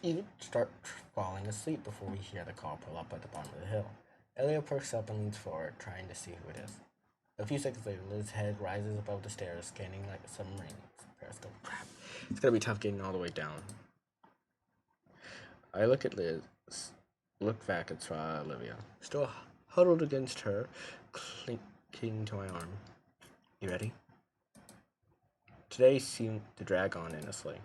even start falling asleep before we hear the car pull up at the bottom of the hill. Elliot perks up and leans forward, trying to see who it is. A few seconds later, Liz's head rises above the stairs, scanning like a submarine periscope. Crap. It's gonna be tough getting all the way down. I look at Liz, look back at Olivia, still huddled against her, clinging to my arm. You ready? Today seemed to drag on endlessly.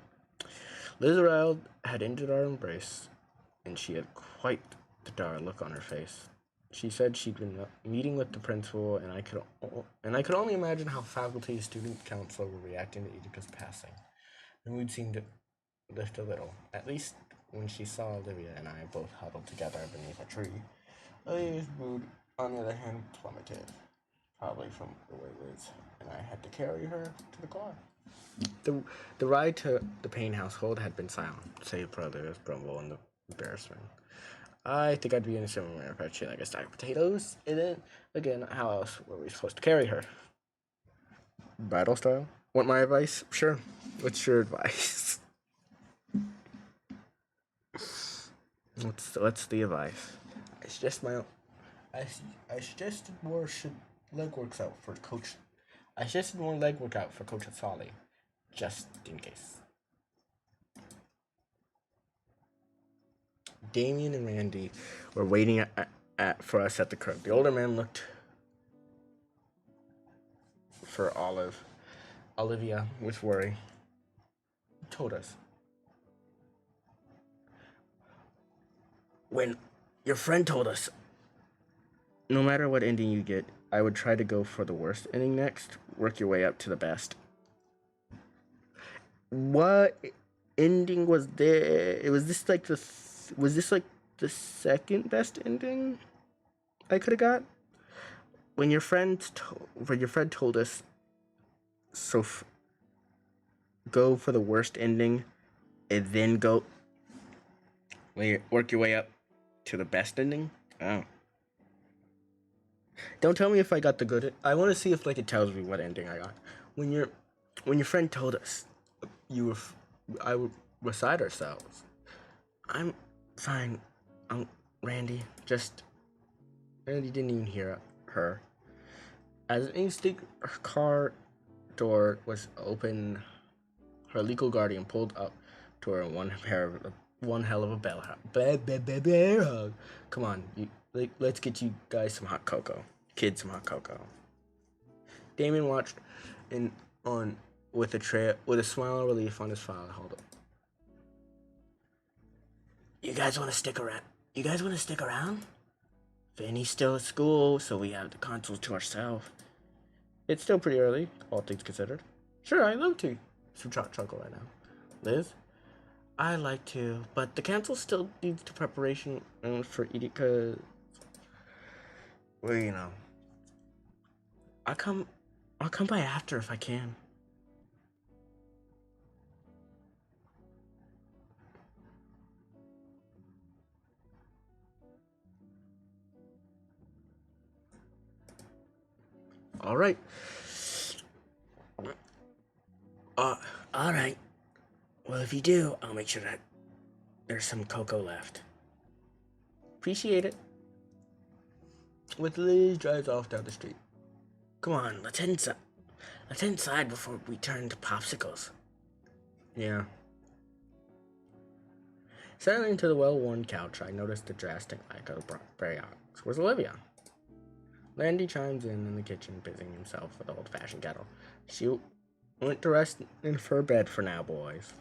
Liz Ryle had ended our embrace, and she had quite the dire look on her face. She said she'd been meeting with the principal, and I could only imagine how faculty and student council were reacting to Edika's passing. The mood seemed to lift a little, at least when she saw Olivia and I both huddled together beneath a tree. Olivia's mood, on the other hand, plummeted, probably from the way Liz and I had to carry her to the car. The ride to the Payne household had been silent, save for Olivia's grumble and the embarrassment. I think I'd be in a similar if I'd like a stack of potatoes, and then, again, how else were we supposed to carry her? Battle style? Want my advice? Sure. What's your advice? What's the advice? I suggested more should leg works out for Coach. I suggested one leg workout for Coach Asali, just in case. Damien and Randy were waiting for us at the curb. The older man looked for Olivia with worry. He told us, when your friend told us, no matter what ending you get, I would try to go for the worst ending next, work your way up to the best. What ending was there? Was this like the second best ending I could have got? When your friend told us, go for the worst ending, and then work your way up to the best ending. Oh, don't tell me if I got the good. I want to see if it tells me what ending I got. When your friend told us, I would recite ourselves. I'm fine. Randy didn't even hear her. As an instinct, her car door was open. Her legal guardian pulled up to her in one hell of a bear hug. Come on, let's get you guys some hot cocoa. Kids some hot cocoa. Damien watched with a smile of relief on his file. Hold up. You guys want to stick around? Vinny's still at school, so we have the consoles to ourselves. It's still pretty early, all things considered. Sure, I'd love to. Some chuckle right now. Liz? I like to, but the council still needs to preparation for eating, cause, well, I'll come by after if I can. All right. All right. Well, if you do, I'll make sure that there's some cocoa left. Appreciate it. With Liz drives off down the street. Come on, let's head inside. Let's head inside before we turn to popsicles. Yeah. Settling into the well-worn couch, I noticed the drastic lack of Brayons. Where's Olivia? Landy chimes in the kitchen, busying himself with the old-fashioned kettle. She went to rest in her bed for now, boys.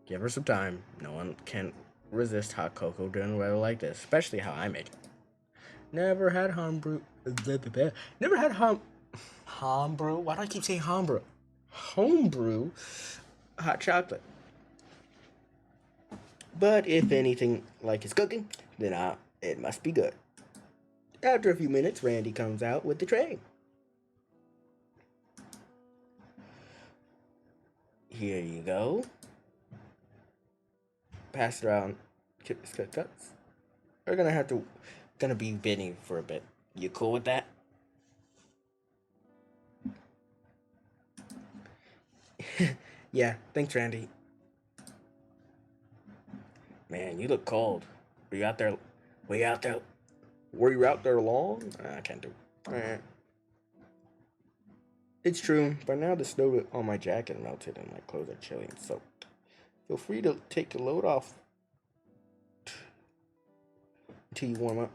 Give her some time. No one can resist hot cocoa during weather like this, especially how I make it. Never had homebrew. Never had homebrew. Why do I keep saying homebrew? Homebrew hot chocolate. But if anything like his cooking, then it must be good. After a few minutes, Randy comes out with the tray. Here you go. Pass it around. Cuts. We're gonna be bidding for a bit. You cool with that? Yeah, thanks, Randy. Man, you look cold. Were you out there long? I can't do it. It's true. By now the snow on my jacket melted and my clothes are chilly and soaked. Feel free to take the load off until you warm up.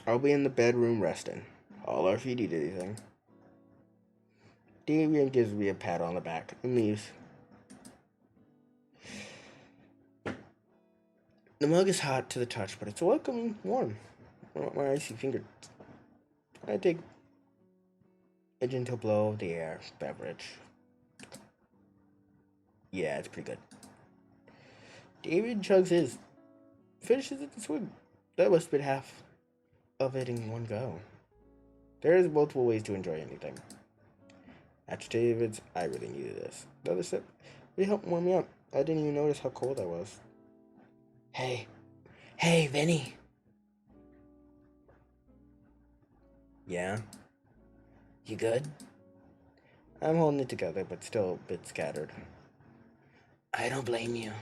I'll be in the bedroom resting. Holler if you need anything. Damien gives me a pat on the back and leaves. The mug is hot to the touch, but it's welcoming warm. My icy fingers. I take a gentle blow of the air beverage. Yeah, it's pretty good. David chugs his. Finishes it this swig. That must have been half of it in one go. There's multiple ways to enjoy anything. After David's, I really needed this. The other sip really helped warm me up. I didn't even notice how cold I was. Hey, Vinny. Yeah? You good? I'm holding it together, but still a bit scattered. I don't blame you.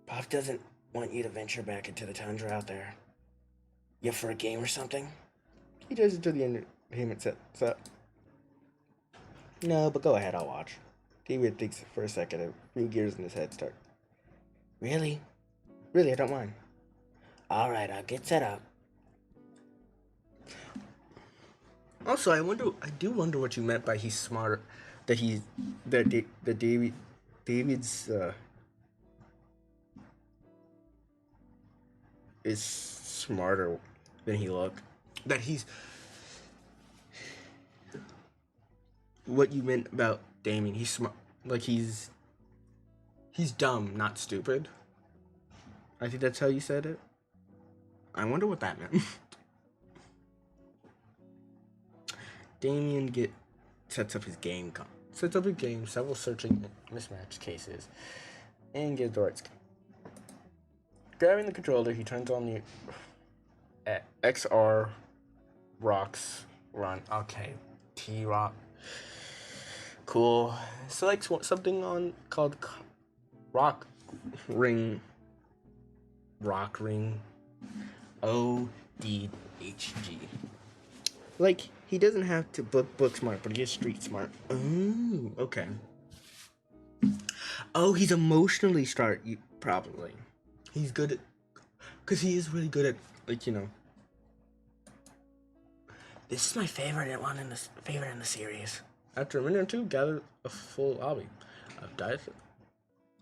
Pop doesn't want you to venture back into the tundra out there. You up for a game or something? He turns into the entertainment set. No, but go ahead, I'll watch. David thinks for a second, a few gears in his head start. Really? Really, I don't mind. Alright, I'll get set up. Also, I do wonder what you meant by he's smart. David's is smarter than he looked. That he's what you meant about Damien. He's smart, like he's dumb, not stupid. I think that's how you said it. I wonder what that meant. Damien sets up his game, several searching mismatch cases, and gets the right skill. Grabbing the controller, he turns on the XR rocks run. Okay, T-Rock. Cool. Selects something called Rock Ring. ODHG. Like, he doesn't have to book smart, but he is street smart. Oh, okay. Oh, he's emotionally smart, probably. He's good at... Because he is really good at, like, you know... This is my favorite in the series. After a minute or two, gather a full lobby of dice.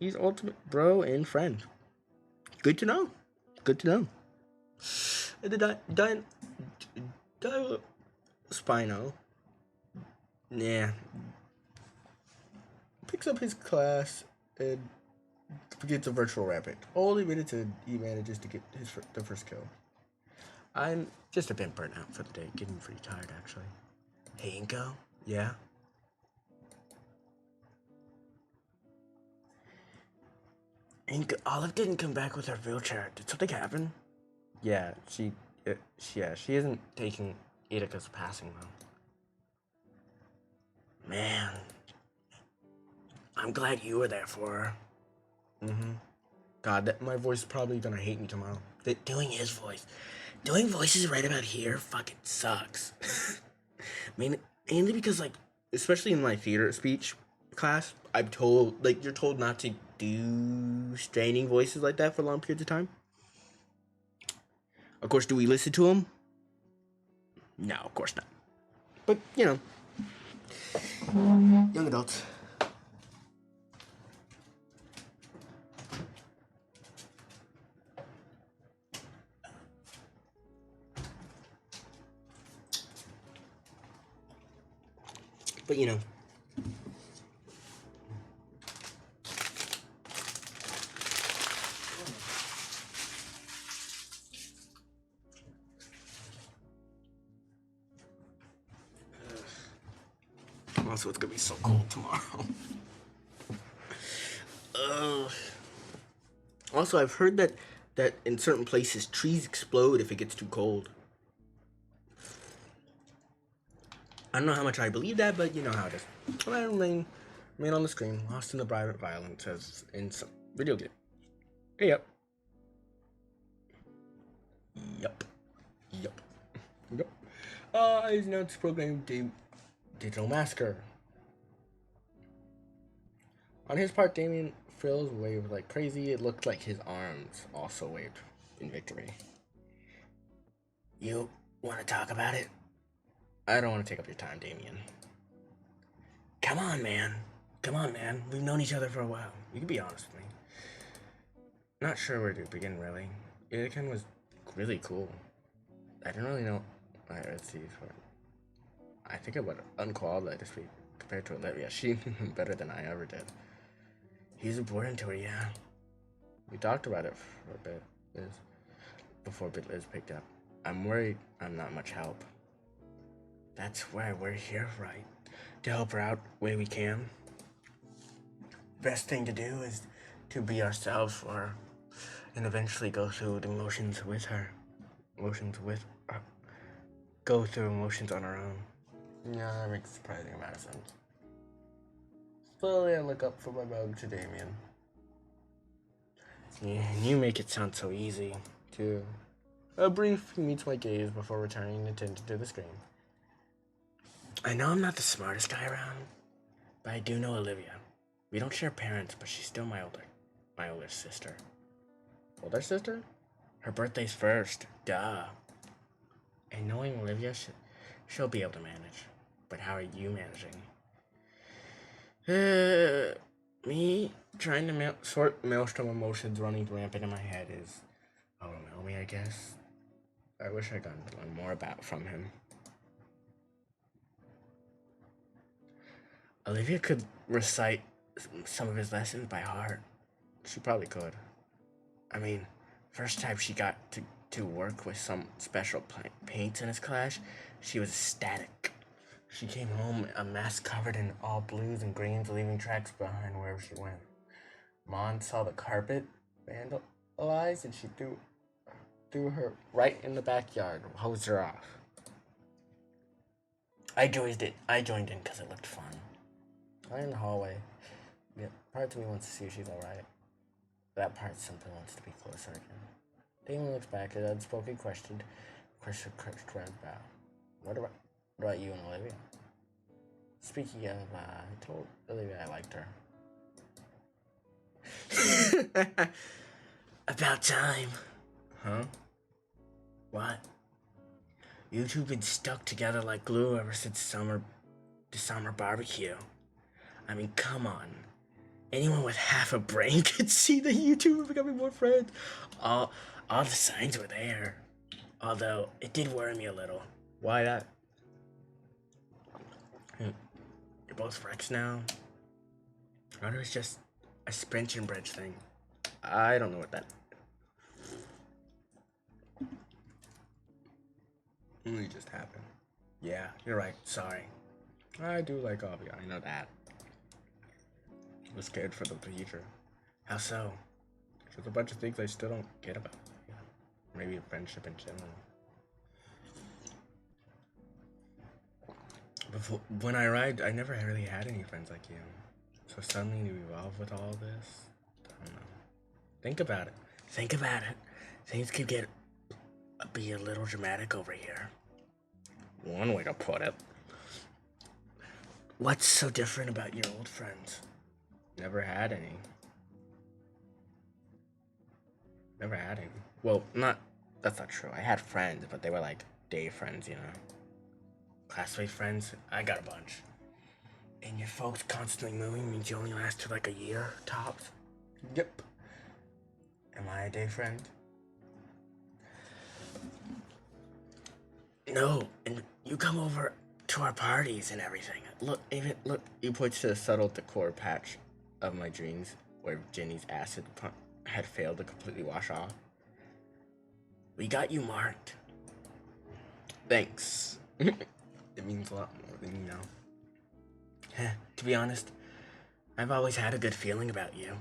He's ultimate bro and friend. Good to know. Good to know. The Spino. Nah. Picks up his class and gets a virtual rampage. Only minutes and he manages to get the first kill. I'm just a bit burnt out for the day. Getting pretty tired, actually. Hey, Inko? Yeah? Olive didn't come back with her wheelchair. Did something happen? Yeah, she isn't taking Edika's passing, though. Man. I'm glad you were there for her. Mm-hmm. God, my voice is probably gonna hate me tomorrow. Doing his voice. Doing voices right about here fucking sucks. Mainly because, like, especially in my theater speech class, I'm told, like, you're told not to do straining voices like that for long periods of time. Of course, do we listen to them? No, of course not. But, you know, young adults. But, you know. Also, it's gonna be so cold tomorrow. Also, I've heard that in certain places, trees explode if it gets too cold. I don't know how much I believe that, but you know how it is. I remain on the screen, lost in the private violence as in some video game. Hey, yep. He's now programming Digital Massacre. On his part, Damien Frills waved like crazy. It looked like his arms also waved in victory. You want to talk about it? I don't want to take up your time, Damien. Come on, man. We've known each other for a while. You can be honest with me. Not sure where to begin, really. Anakin was really cool. I didn't really know. Alright, let's see. I think I would unqualified this week compared to Olivia. She knew better than I ever did. He's important to her, yeah. We talked about it for a bit, before Liz picked up. I'm worried I'm not much help. That's why we're here, right? To help her out the way we can. Best thing to do is to be ourselves and eventually go through the emotions with her. Go through emotions on our own. Yeah, that makes a surprising amount of sense. Slowly I look up from my mug to Damien. Yeah, you make it sound so easy, too. A brief meets my gaze before returning attention to the screen. I know I'm not the smartest guy around, but I do know Olivia. We don't share parents, but she's still my older sister. Older sister? Her birthday's first. Duh. And knowing Olivia, she'll be able to manage. But how are you managing? Me trying to sort maelstrom emotions running rampant in my head is overwhelming, I guess. I wish I'd gotten to learn more from him. Olivia could recite some of his lessons by heart. She probably could. I mean, first time she got to work with some special paints in his class, she was ecstatic. She came home a mess covered in all blues and greens, leaving tracks behind wherever she went. Mon saw the carpet vandalized and she threw her right in the backyard, hosed her off. I joined in because it looked fun. I'm in the hallway. Yeah, part of me wants to see if she's alright. That part simply wants to be closer again. Damon looks back at the unspoken question. Question round bow. What about you and Olivia? Speaking of, I told Olivia I liked her. About time. Huh? What? You two been stuck together like glue ever since the summer barbecue. I mean, come on. Anyone with half a brain could see that you two were becoming more friends. All the signs were there. Although, it did worry me a little. Why that? You're both wrecks now? Or it was just a suspension bridge thing. I don't know what that... It just happened. Yeah, you're right. Sorry. I do like Avi. I know that. I was scared for the future. How so? There's a bunch of things I still don't get about. Maybe friendship in general. When I arrived, I never really had any friends like you. So suddenly to evolve with all this, I don't know. Think about it. Things could be a little dramatic over here. One way to put it. What's so different about your old friends? Never had any. Well, that's not true. I had friends, but they were like day friends, you know. Classmate friends, I got a bunch. And your folks constantly moving means you only last to like a year, tops? Yep. Am I a day friend? No, and you come over to our parties and everything. Look, he points to the subtle decor patch of my dreams where Jenny's acid had failed to completely wash off. We got you marked. Thanks. It means a lot more than you know. To be honest, I've always had a good feeling about you.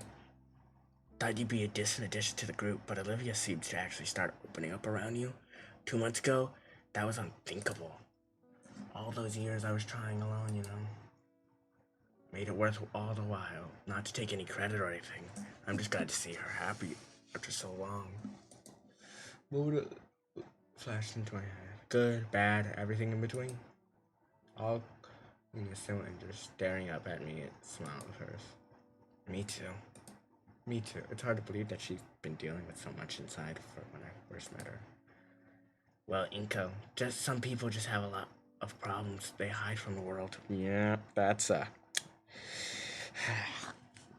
Thought you'd be a distant addition to the group, but Olivia seems to actually start opening up around you. 2 months ago, that was unthinkable. All those years I was trying alone, you know. Made it worth all the while. Not to take any credit or anything. I'm just glad to see her happy after so long. What would it flash into my head? Good, bad, everything in between? All in a cylinder staring up at me, a smile of hers. Me too. It's hard to believe that she's been dealing with so much inside from when I first met her. Well, Inko, just some people just have a lot of problems they hide from the world. Yeah, that's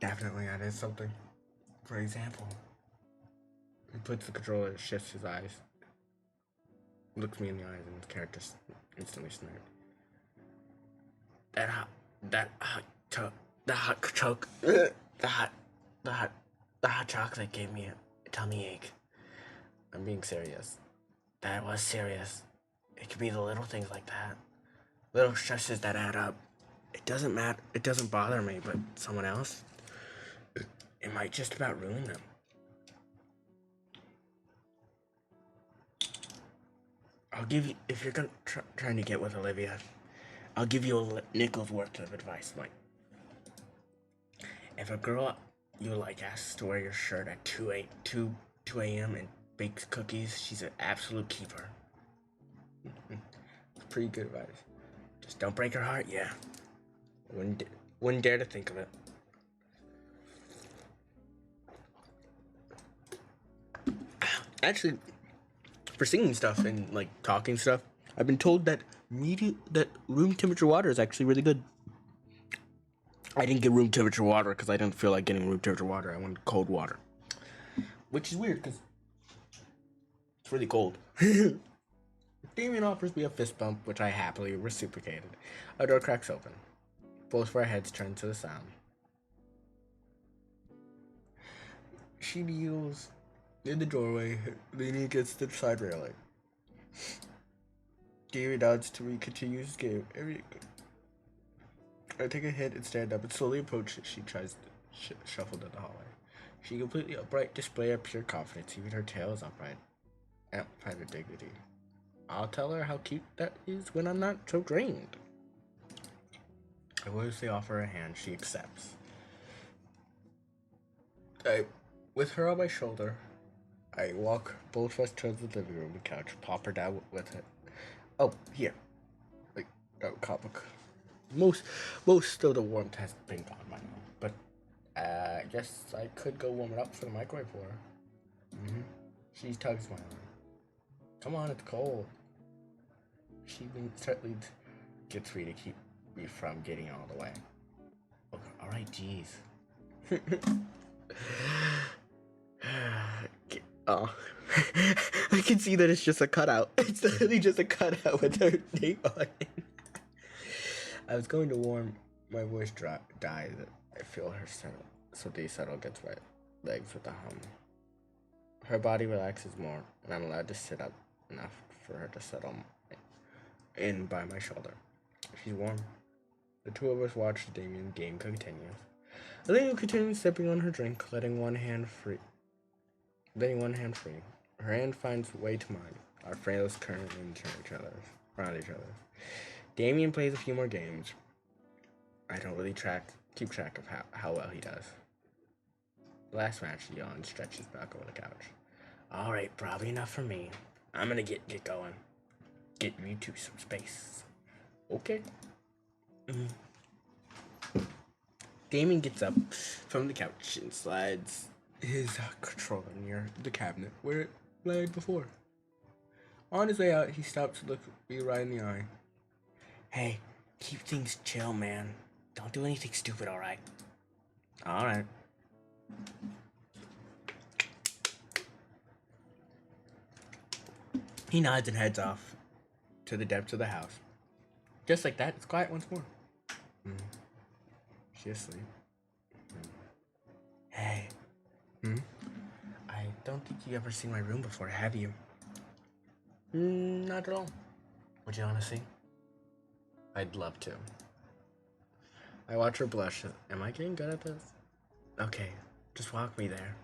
definitely that is something. For example, he puts the controller, shifts his eyes, looks me in the eyes, and his character instantly smirks. The hot chocolate gave me a tummy ache. I'm being serious. That was serious. It could be the little things like that. Little stresses that add up. It doesn't matter. It doesn't bother me, but someone else, it might just about ruin them. I'll give you, if you're trying to get with Olivia, I'll give you a nickel's worth of advice, Mike. If a girl you like asks to wear your shirt at 2 a.m. and bakes cookies. She's an absolute keeper. Pretty good advice. Just don't break her heart, yeah. Wouldn't dare to think of it. Actually, for singing stuff and like talking stuff, I've been told that room temperature water is actually really good. I didn't get room temperature water because I didn't feel like getting room temperature water. I wanted cold water, which is weird because it's really cold. Damien offers me a fist bump, which I happily reciprocated. A door cracks open. Both of our heads turn to the sound. She kneels in the doorway, leaning against the side railing. Davey nods to me, continues his game. I take a hit and stand up and slowly approach it. She tries to shuffle down the hallway. She completely upright, display of pure confidence. Even her tail is upright. Amplified with dignity. I'll tell her how cute that is when I'm not so drained. I wordlessly offer her a hand. She accepts. With her on my shoulder, I walk both of us towards the living room and couch. Pop her down with it. Oh, here. Comic. Most of the warmth has been gone by now, but I guess I could go warm it up for the microwave for her. She tugs my arm. Come on, it's cold. She certainly gets me to keep me from getting all the way. Okay, all right, jeez. Oh, I can see that it's just a cutout. It's literally just a cutout with her name on it. I was going to warm my voice dies. I feel her settle, so they settle against my legs with a hum. Her body relaxes more, and I'm allowed to sit up enough for her to settle in by my shoulder. She's warm. The two of us watch the Damien game continues. Elena continues sipping on her drink, letting one hand free. Her hand finds way to mine. Our frails currently around each other. Damien plays a few more games. I don't really keep track of how well he does. The last match, he yawns, stretches back over the couch. All right, probably enough for me. I'm gonna get going. Get you to some space. Okay. Damien gets up from the couch and slides his controller near the cabinet where it laid before. On his way out, he stops to look me right in the eye. Hey, keep things chill, man. Don't do anything stupid, alright? Alright. He nods and heads off to the depths of the house. Just like that, it's quiet once more. She's asleep. Hey. I don't think you've ever seen my room before, have you? Not at all. Would you want to see? I'd love to. I watch her blush. Am I getting good at this? Okay, just walk me there.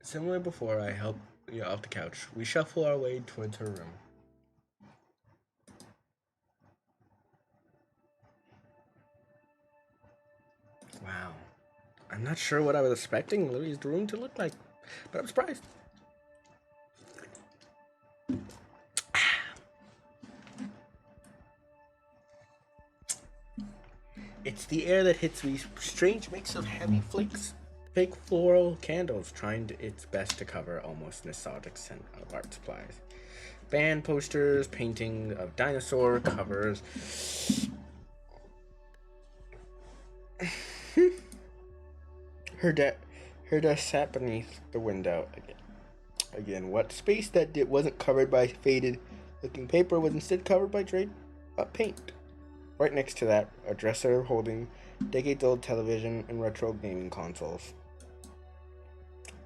Similar before, I help you off the couch. We shuffle our way towards her room. Wow. I'm not sure what I was expecting Louis' room to look like, but I'm surprised. It's the air that hits me. Strange mix of heavy flakes. Fake floral candles trying its best to cover almost nostalgic scent of art supplies. Band posters, painting of dinosaur covers. Her desk sat beneath the window again. What space that wasn't covered by faded looking paper was instead covered by dried paint. Right next to that, a dresser holding decades-old television and retro gaming consoles.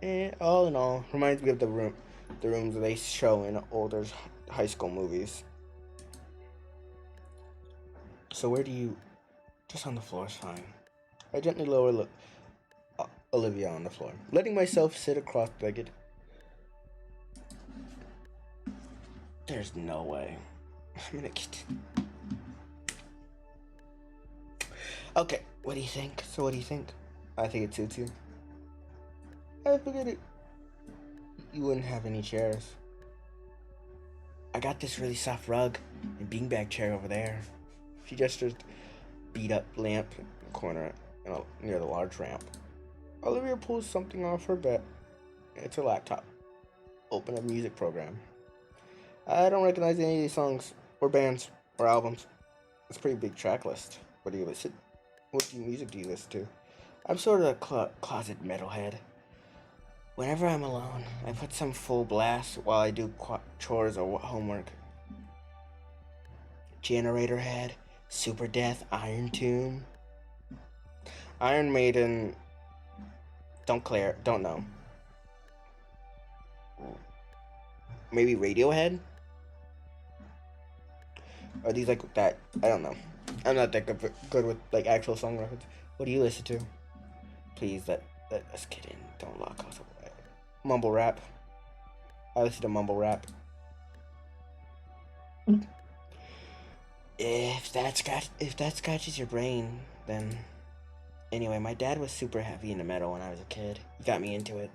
And all in all, reminds me of the rooms they show in older high school movies. So where do you... Just on the floor is fine. I gently lower Olivia on the floor, letting myself sit cross-legged. There's no way. I'm gonna get... Okay, what do you think? So what do you think? I think it suits you. I forget it. You wouldn't have any chairs. I got this really soft rug and beanbag chair over there. She gestures beat up lamp in the corner near the large ramp. Olivia pulls something off her bed. It's a laptop. Open a music program. I don't recognize any of these songs or bands or albums. It's a pretty big track list. What music do you listen to? I'm sort of a closet metalhead. Whenever I'm alone, I put some full blast while I do chores or homework. Generator Head, Super Death, Iron Tomb, Iron Maiden. Don't know. Maybe Radiohead? Are these like that? I don't know. I'm not that good with like actual song records. What do you listen to? Please let us get in. Don't lock us away. Mumble rap. I listen to mumble rap. If that scratches your brain, then... Anyway, my dad was super heavy into metal when I was a kid. He got me into it.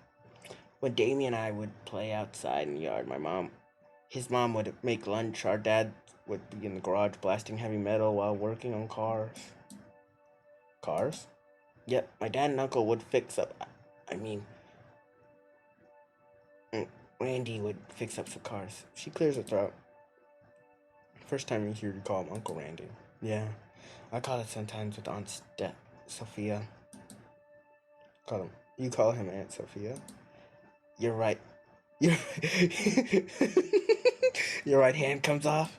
When Damie and I would play outside in the yard, his mom would make lunch. Our dad would be in the garage blasting heavy metal while working on cars. Cars? Yep, my dad and uncle would Randy would fix up some cars. She clears her throat. First time you hear you call him Uncle Randy. Yeah, I call it sometimes with Aunt Sophia. You call him Aunt Sophia? You're right. Your right hand comes off.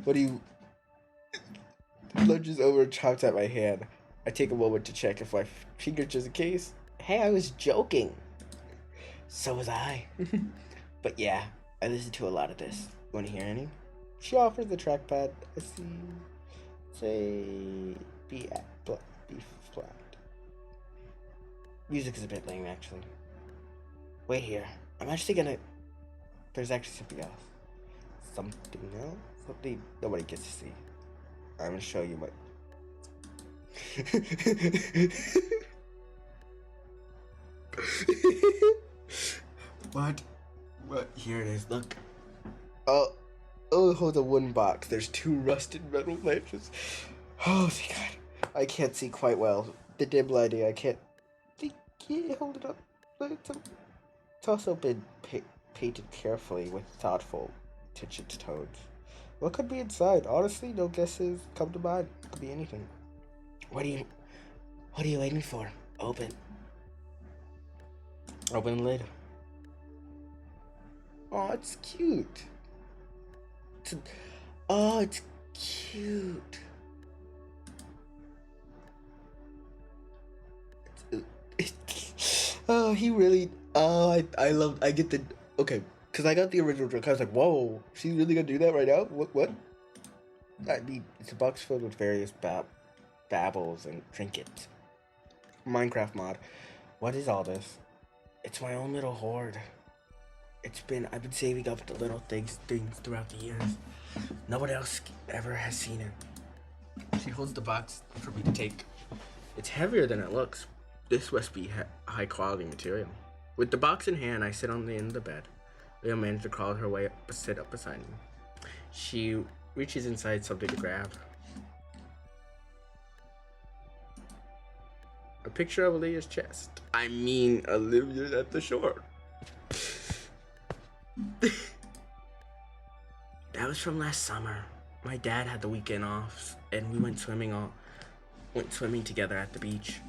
What do you... Lunges over and chops at my hand. I take a moment to check if my finger is a case. Hey, I was joking. So was I. But yeah, I listen to a lot of this. Want to hear any? She offers the trackpad. I see. Say B flat. Music is a bit lame, actually. Wait here. I'm actually gonna... There's actually something else. Something else? Something nobody gets to see. I'm gonna show you what. What? Here it is. Look. Oh, it holds a wooden box. There's 2 rusted metal lamps. Oh, thank God. I can't see quite well. The dim lighting, I can't hold it up. It's also been painted carefully with thoughtful attention to tones. What could be inside? Honestly, no guesses come to mind. It could be anything. What are you waiting for? Open the lid. Oh, it's cute. It's cute. Oh, he really. Oh, I get the. Okay, because I got the original drink. I was like, whoa, she's really gonna do that right now? What? I mean, it's a box filled with various babbles and trinkets. Minecraft mod. What is all this? It's my own little hoard. I've been saving up the little things throughout the years. Nobody else ever has seen it. She holds the box for me to take. It's heavier than it looks. This must be high quality material. With the box in hand, I sit on the end of the bed. Leah managed to crawl her way up, sit up beside me. She reaches inside something to grab. A picture of Olivia's chest. I mean, Olivia at the shore. That was from last summer. My dad had the weekend off, and we went swimming together at the beach.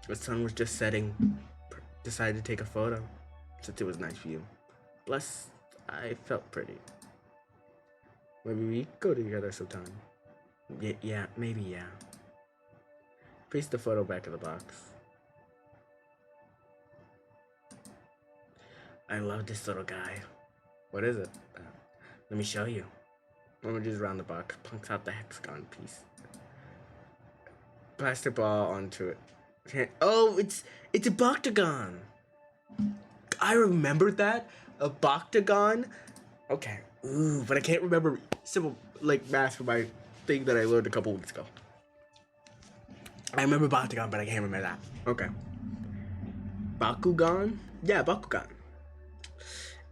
The sun was just setting. Decided to take a photo, since it was a nice view. Plus, I felt pretty. Maybe we go together sometime. Maybe. Place the photo back in the box. I love this little guy. What is it? Let me show you. Images around the box. Plunks out the hexagon piece. Plastic ball onto it. Oh, it's a boctagon. I remembered that. A boctagon. Okay. Ooh, but I can't remember simple like math for my thing that I learned a couple weeks ago. I remember Bakugan, but I can't remember that. Okay. Bakugan? Yeah, Bakugan.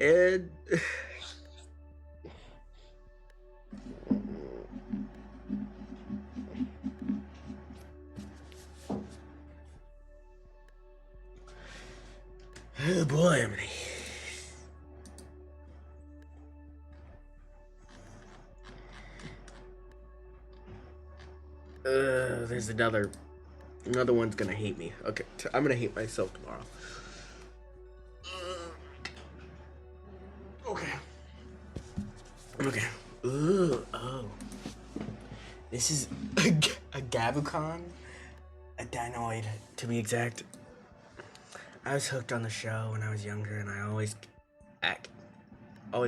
And oh boy, Emily. There's another one's gonna hate me. Okay, I'm gonna hate myself tomorrow. Okay. Okay. Ooh, oh. This is a Gabucon, a dinoid to be exact. I was hooked on the show when I was younger, and I always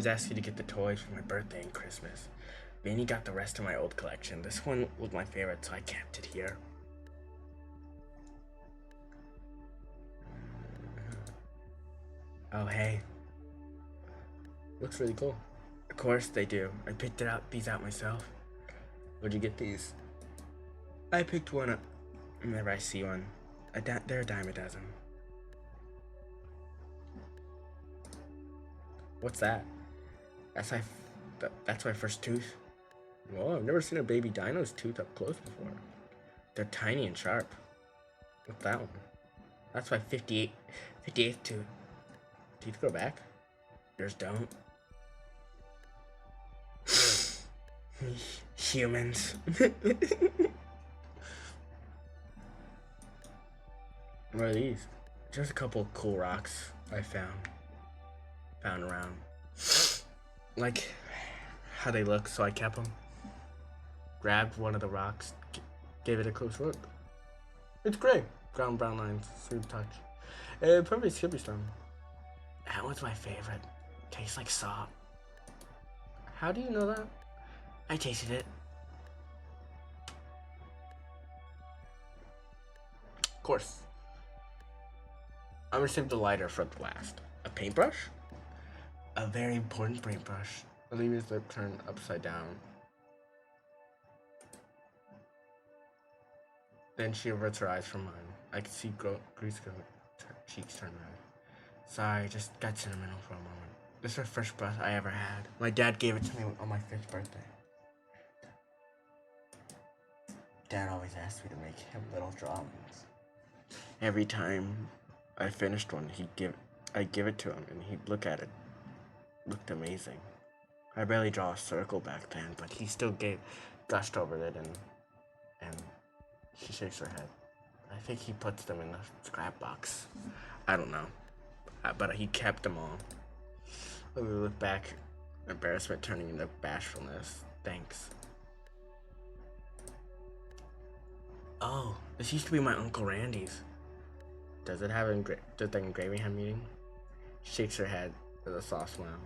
asked you to get the toys for my birthday and Christmas. Vinny got the rest of my old collection. This one was my favorite, so I kept it here. Oh, hey. Looks really cool. Of course they do. I picked these out myself. Where'd you get these? I picked one up whenever I see one. They're a dime a dozen. What's that? That's my first tooth. Whoa, I've never seen a baby dino's tooth up close before. They're tiny and sharp. What's that one? That's my 58th tooth. Teeth grow back? Yours don't. Humans. What are these? Just a couple of cool rocks I found around. Like how they look, so I kept them. Grabbed one of the rocks, gave it a close look. It's gray. Brown lines, smooth touch. Probably Skippy Stone. That one's my favorite. Tastes like salt. How do you know that? I tasted it. Of course. I'm gonna save the lighter for the last. A paintbrush? A very important paintbrush. I leave his lip turned upside down. Then she averts her eyes from mine. I could see Grease cheeks turn red. Sorry, just got sentimental for a moment. This is the first breath I ever had. My dad gave it to me on my 5th birthday. Dad always asked me to make him little drawings. Every time I finished one, I'd give it to him, and he'd look at it. Looked amazing. I barely draw a circle back then, but he still gushed over it, and she shakes her head. I think he puts them in the scrap box. I don't know, but he kept them all. We look back, embarrassment turning into bashfulness. Thanks. Oh, this used to be my Uncle Randy's. Does it have does the engraving have meaning? She shakes her head with a soft smile.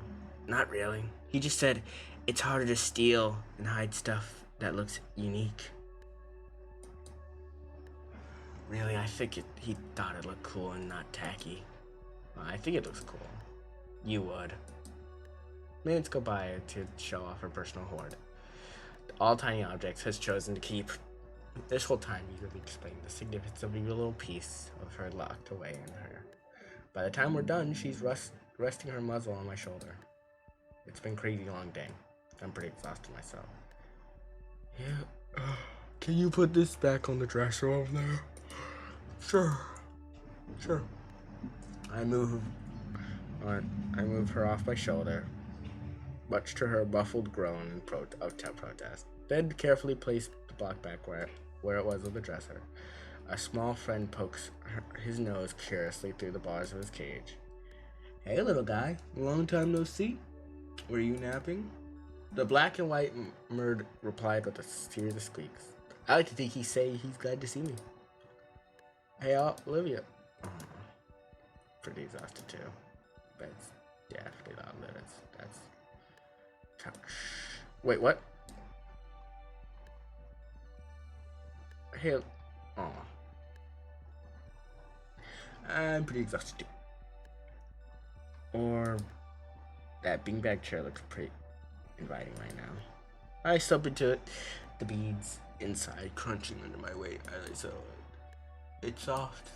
Not really. He just said it's harder to steal and hide stuff that looks unique. Really, I think he thought it looked cool and not tacky. I think it looks cool. You would. Minutes go by to show off her personal hoard. All tiny objects has chosen to keep. This whole time, you really explained the significance of every little piece of her locked away in her. By the time we're done, she's resting her muzzle on my shoulder. It's been a crazy long day. I'm pretty exhausted myself. Yeah. Can you put this back on the dresser over there? Sure. I move her off my shoulder, much to her muffled groan of protest. Then carefully placed the block back where it was on the dresser. A small friend pokes his nose curiously through the bars of his cage. Hey, little guy. Long time no see. Were you napping? The black and white Murd replied with a series of squeaks. I like to think he's glad to see me. Hey, Olivia. Oh, pretty exhausted too. But it's definitely not limits. That's... Wait, what? Hey, aw. I'm pretty exhausted too. Or that beanbag chair looks pretty inviting right now. I slump into it, the beads inside crunching under my weight as I settle It's soft.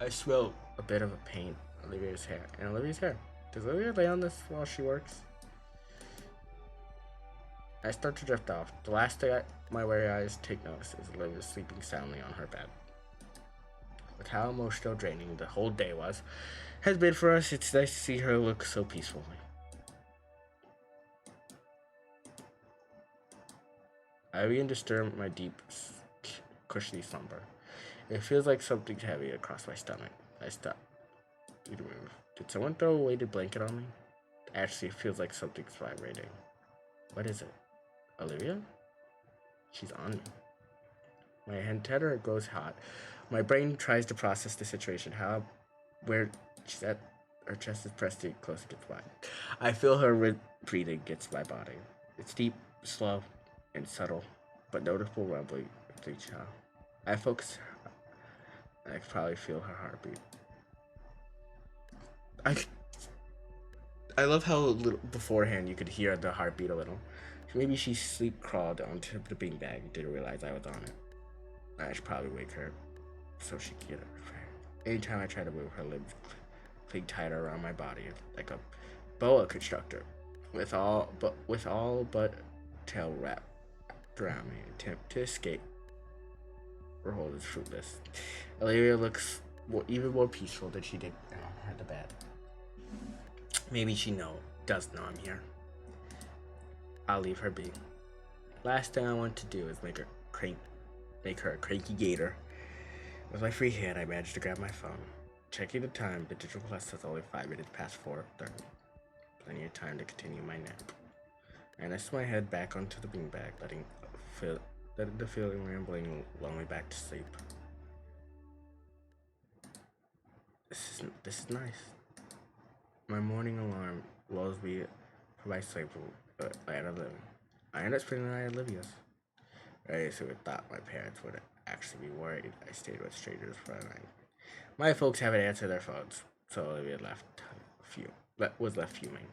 I smell a bit of a paint on Olivia's hair. And Olivia's hair. Does Olivia lay on this while she works? I start to drift off. The last thing my wary eyes take notice is Olivia sleeping soundly on her bed. With how emotional draining the whole day has been for us, it's nice to see her look so peacefully. I begin to stir my deep, cushy slumber. It feels like something's heavy across my stomach. I stop. Need to move. Did someone throw a weighted blanket on me? Actually, it feels like something's vibrating. What is it? Olivia? She's on me. My antenna goes hot. My brain tries to process the situation. Where she's at, her chest is pressed close against mine. I feel her breathing against my body. It's deep, slow, and subtle, but noticeable rumbling with each time. I focus. I can probably feel her heartbeat. I love how little beforehand you could hear the heartbeat a little. Maybe she sleep crawled onto the beanbag and didn't realize I was on it. I should probably wake her so she could get it. Anytime I try to move, her limbs cling tighter around my body like a boa constrictor, with all but tail wrapped around me. Attempt to escape or hold is fruitless. Olivia looks even more peaceful than she did at the bed. Maybe she does know I'm here. I'll leave her be. Last thing I want to do is make her a cranky gator. With my free hand, I managed to grab my phone. Checking the time, the digital clock says only 5 minutes past 4:30. Plenty of time to continue my nap. I nest my head back onto the beanbag, letting the feeling rambling lull me back to sleep. This is nice. My morning alarm lulls me from my sleep land of living. I end up spending the night at Olivia's. I would thought my parents would actually be worried I stayed with strangers for the night. My folks haven't answered their phones, so Olivia was left fuming.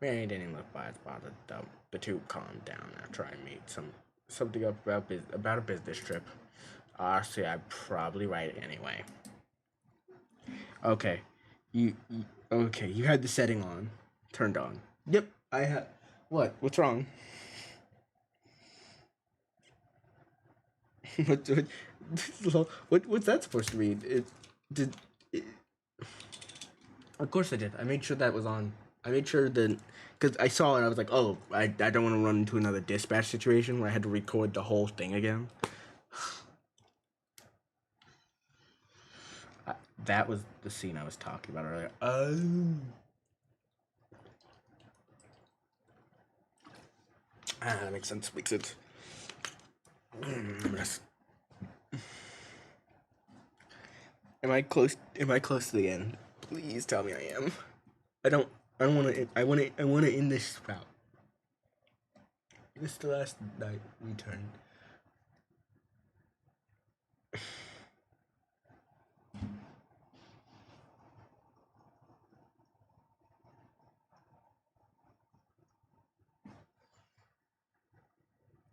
Mary didn't look by as bothered, though. The two calmed down after I made something up about a business trip. Honestly, I'd probably write it anyway. Okay, you had the setting turned on. Yep, I have. What? What's wrong? What's that supposed to mean? Of course I did. I made sure that was on. I made sure that because I saw it, I was like, oh, I don't want to run into another dispatch situation where I had to record the whole thing again. That was the scene I was talking about earlier. That makes sense. Am I close? Am I close to the end? Please tell me I am. I don't want to. I want to end this spout. This is the last night we turned.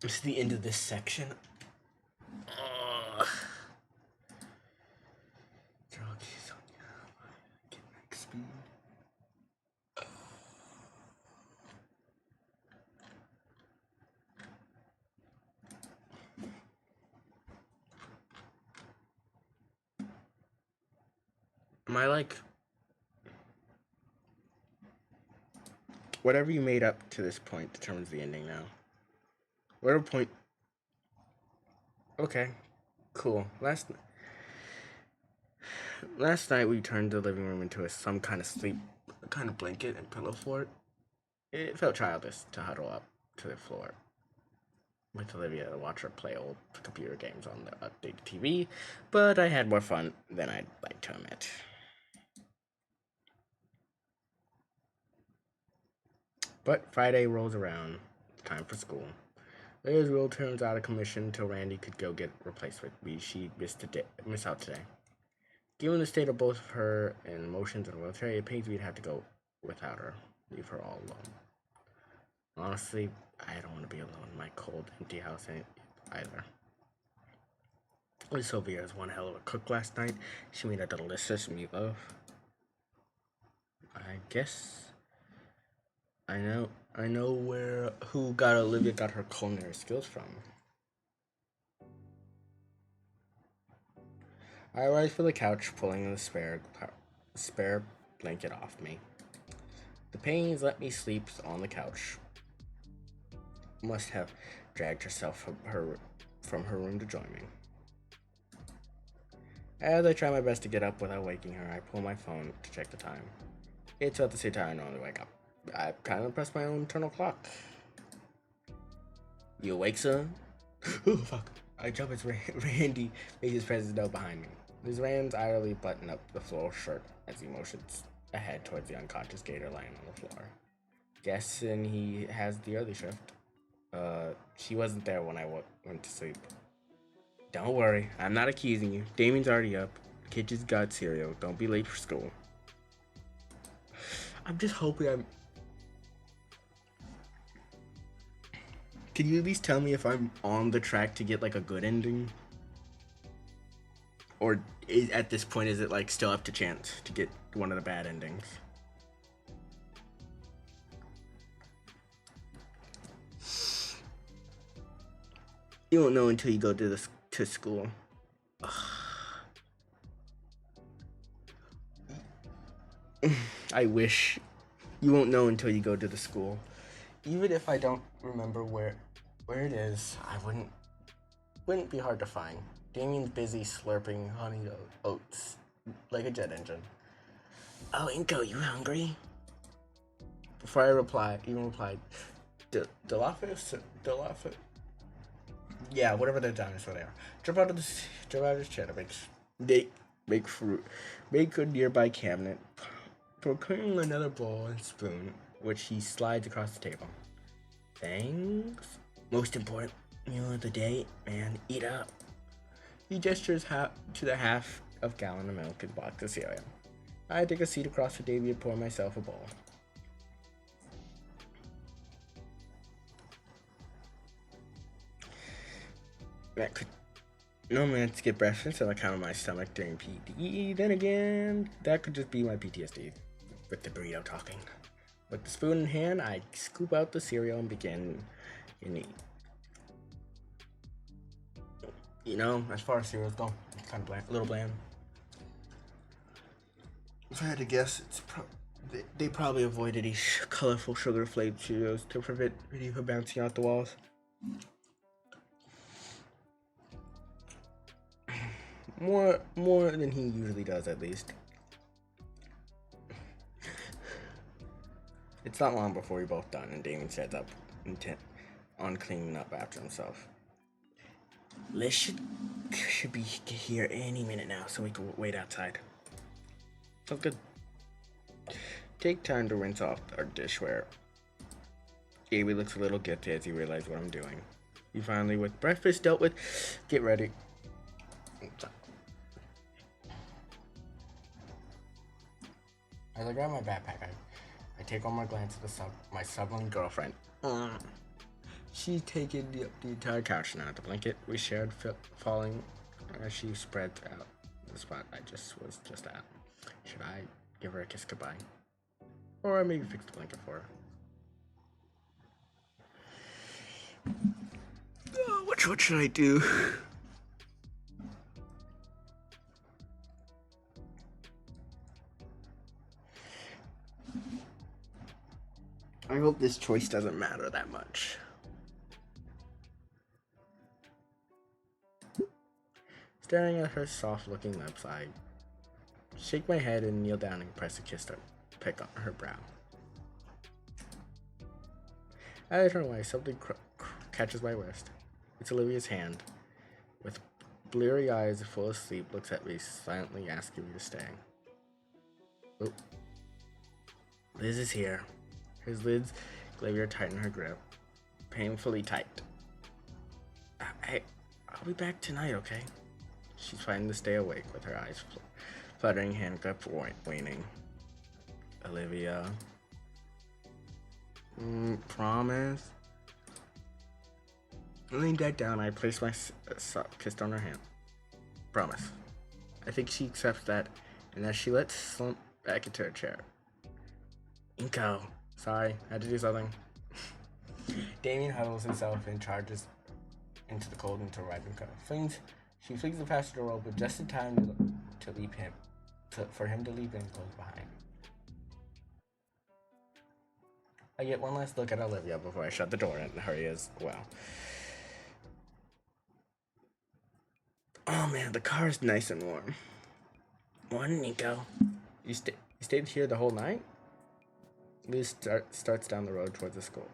This is the end of this section. Am I like whatever you made up to this point determines the ending now? Whatever point. Okay, cool. Last night we turned the living room into some kind of blanket and pillow fort. It felt childish to huddle up to the floor with Olivia to watch her play old computer games on the updated TV, but I had more fun than I'd like to admit. But Friday rolls around, time for school. Leah's rule turns out of commission until Randy could go get replaced with me. She miss out today. Given the state of both of her and emotions in a wheelchair, it pains me to have to go without her, leave her all alone. Honestly, I don't want to be alone in my cold, empty house either. Sylvia was one hell of a cook last night. She made a delicious meatloaf. I guess I know where who got Olivia got her culinary skills from. I rise from the couch, pulling the spare blanket off me. The pains let me sleep on the couch. Must have dragged herself from her room to join me. As I try my best to get up without waking her, I pull my phone to check the time. It's about the same time I normally wake up. I kind of press my own internal clock. You awake, son? Oh, fuck. I jump as Randy makes his presence known behind me. His hands idly button up the floor shirt as he motions ahead towards the unconscious Gator lying on the floor. Guessing he has the early shift. She wasn't there when I went to sleep. Don't worry, I'm not accusing you. Damien's already up. Kitchen's got cereal. Don't be late for school. I'm just hoping Can you at least tell me if I'm on the track to get like a good ending? Or at this point, is it like still up to chance to get one of the bad endings? You won't know until you go to school. I wish. You won't know until you go to the school. Even if I don't remember where it is, I wouldn't be hard to find. Damien's busy slurping honey oats like a jet engine. Oh, Inko, you hungry? Before I replied, Delafis? Yeah, whatever the dinosaur they are. Jump out of his chair to make a nearby cabinet, procuring another bowl and spoon, which he slides across the table. Thanks. Most important meal of the day, man. Eat up. He gestures to the half of gallon of milk and box of cereal. I take a seat across the table and pour myself a bowl. Normally I'd skip breakfast on account of my stomach during PD. Then again, that could just be my PTSD with the burrito talking. With the spoon in hand, I scoop out the cereal and begin to eat. You know, as far as cereals go, it's kind of bland, a little bland. If I had to guess, they probably avoided these colorful sugar-flavored Cheerios to prevent video from bouncing out the walls. More than he usually does, at least. It's not long before we're both done, and Damien sets up intent on cleaning up after himself. Liz should be here any minute now, so we can wait outside. Sounds good. Take time to rinse off our dishware. Avery looks a little guilty as he realizes what I'm doing. He finally, with breakfast dealt with, get ready. As I grab my backpack, I take on my glance at my sibling girlfriend. She's taken the entire couch now. The blanket we shared falling as she spreads out the spot I was just at. Should I give her a kiss goodbye? Or maybe fix the blanket for her? Oh, what should I do? I hope this choice doesn't matter that much. Staring at her soft-looking lips, I shake my head and kneel down and press a kiss to pick on her brow. As I turn away, something catches my wrist. It's Olivia's hand. With bleary eyes full of sleep, looks at me, silently asking me to stay. Oh. Liz is here. His lids, Olivia tighten her grip. Painfully tight. I'll be back tonight, okay? She's fighting to stay awake with her eyes fluttering, hand grip waning. Olivia. Promise? Laying back down, I place my kiss on her hand. Promise. I think she accepts that, and as she lets slump back into her chair. Inko. Sorry, had to do something. Damien huddles himself and charges into the cold until Ryden comes. She flings the passenger door open just in time to leap him, for him to leap in close behind. I get one last look at Olivia before I shut the door and hurry as well. Oh man, the car is nice and warm. Morning, Nico. You stayed here the whole night? Liz starts down the road towards the school.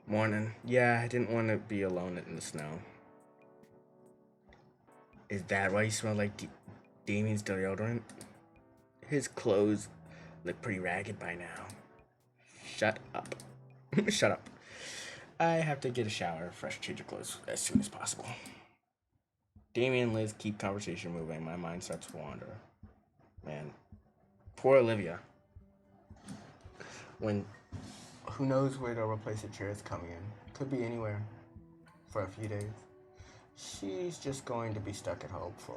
Morning. Yeah, I didn't want to be alone in the snow. Is that why you smell like Damien's deodorant? His clothes look pretty ragged by now. Shut up. Shut up. I have to get a shower, fresh change of clothes as soon as possible. Damien and Liz keep conversation moving. My mind starts to wander. Man, poor Olivia. Who knows where the replacement chair is coming in. Could be anywhere. For a few days. She's just going to be stuck at home for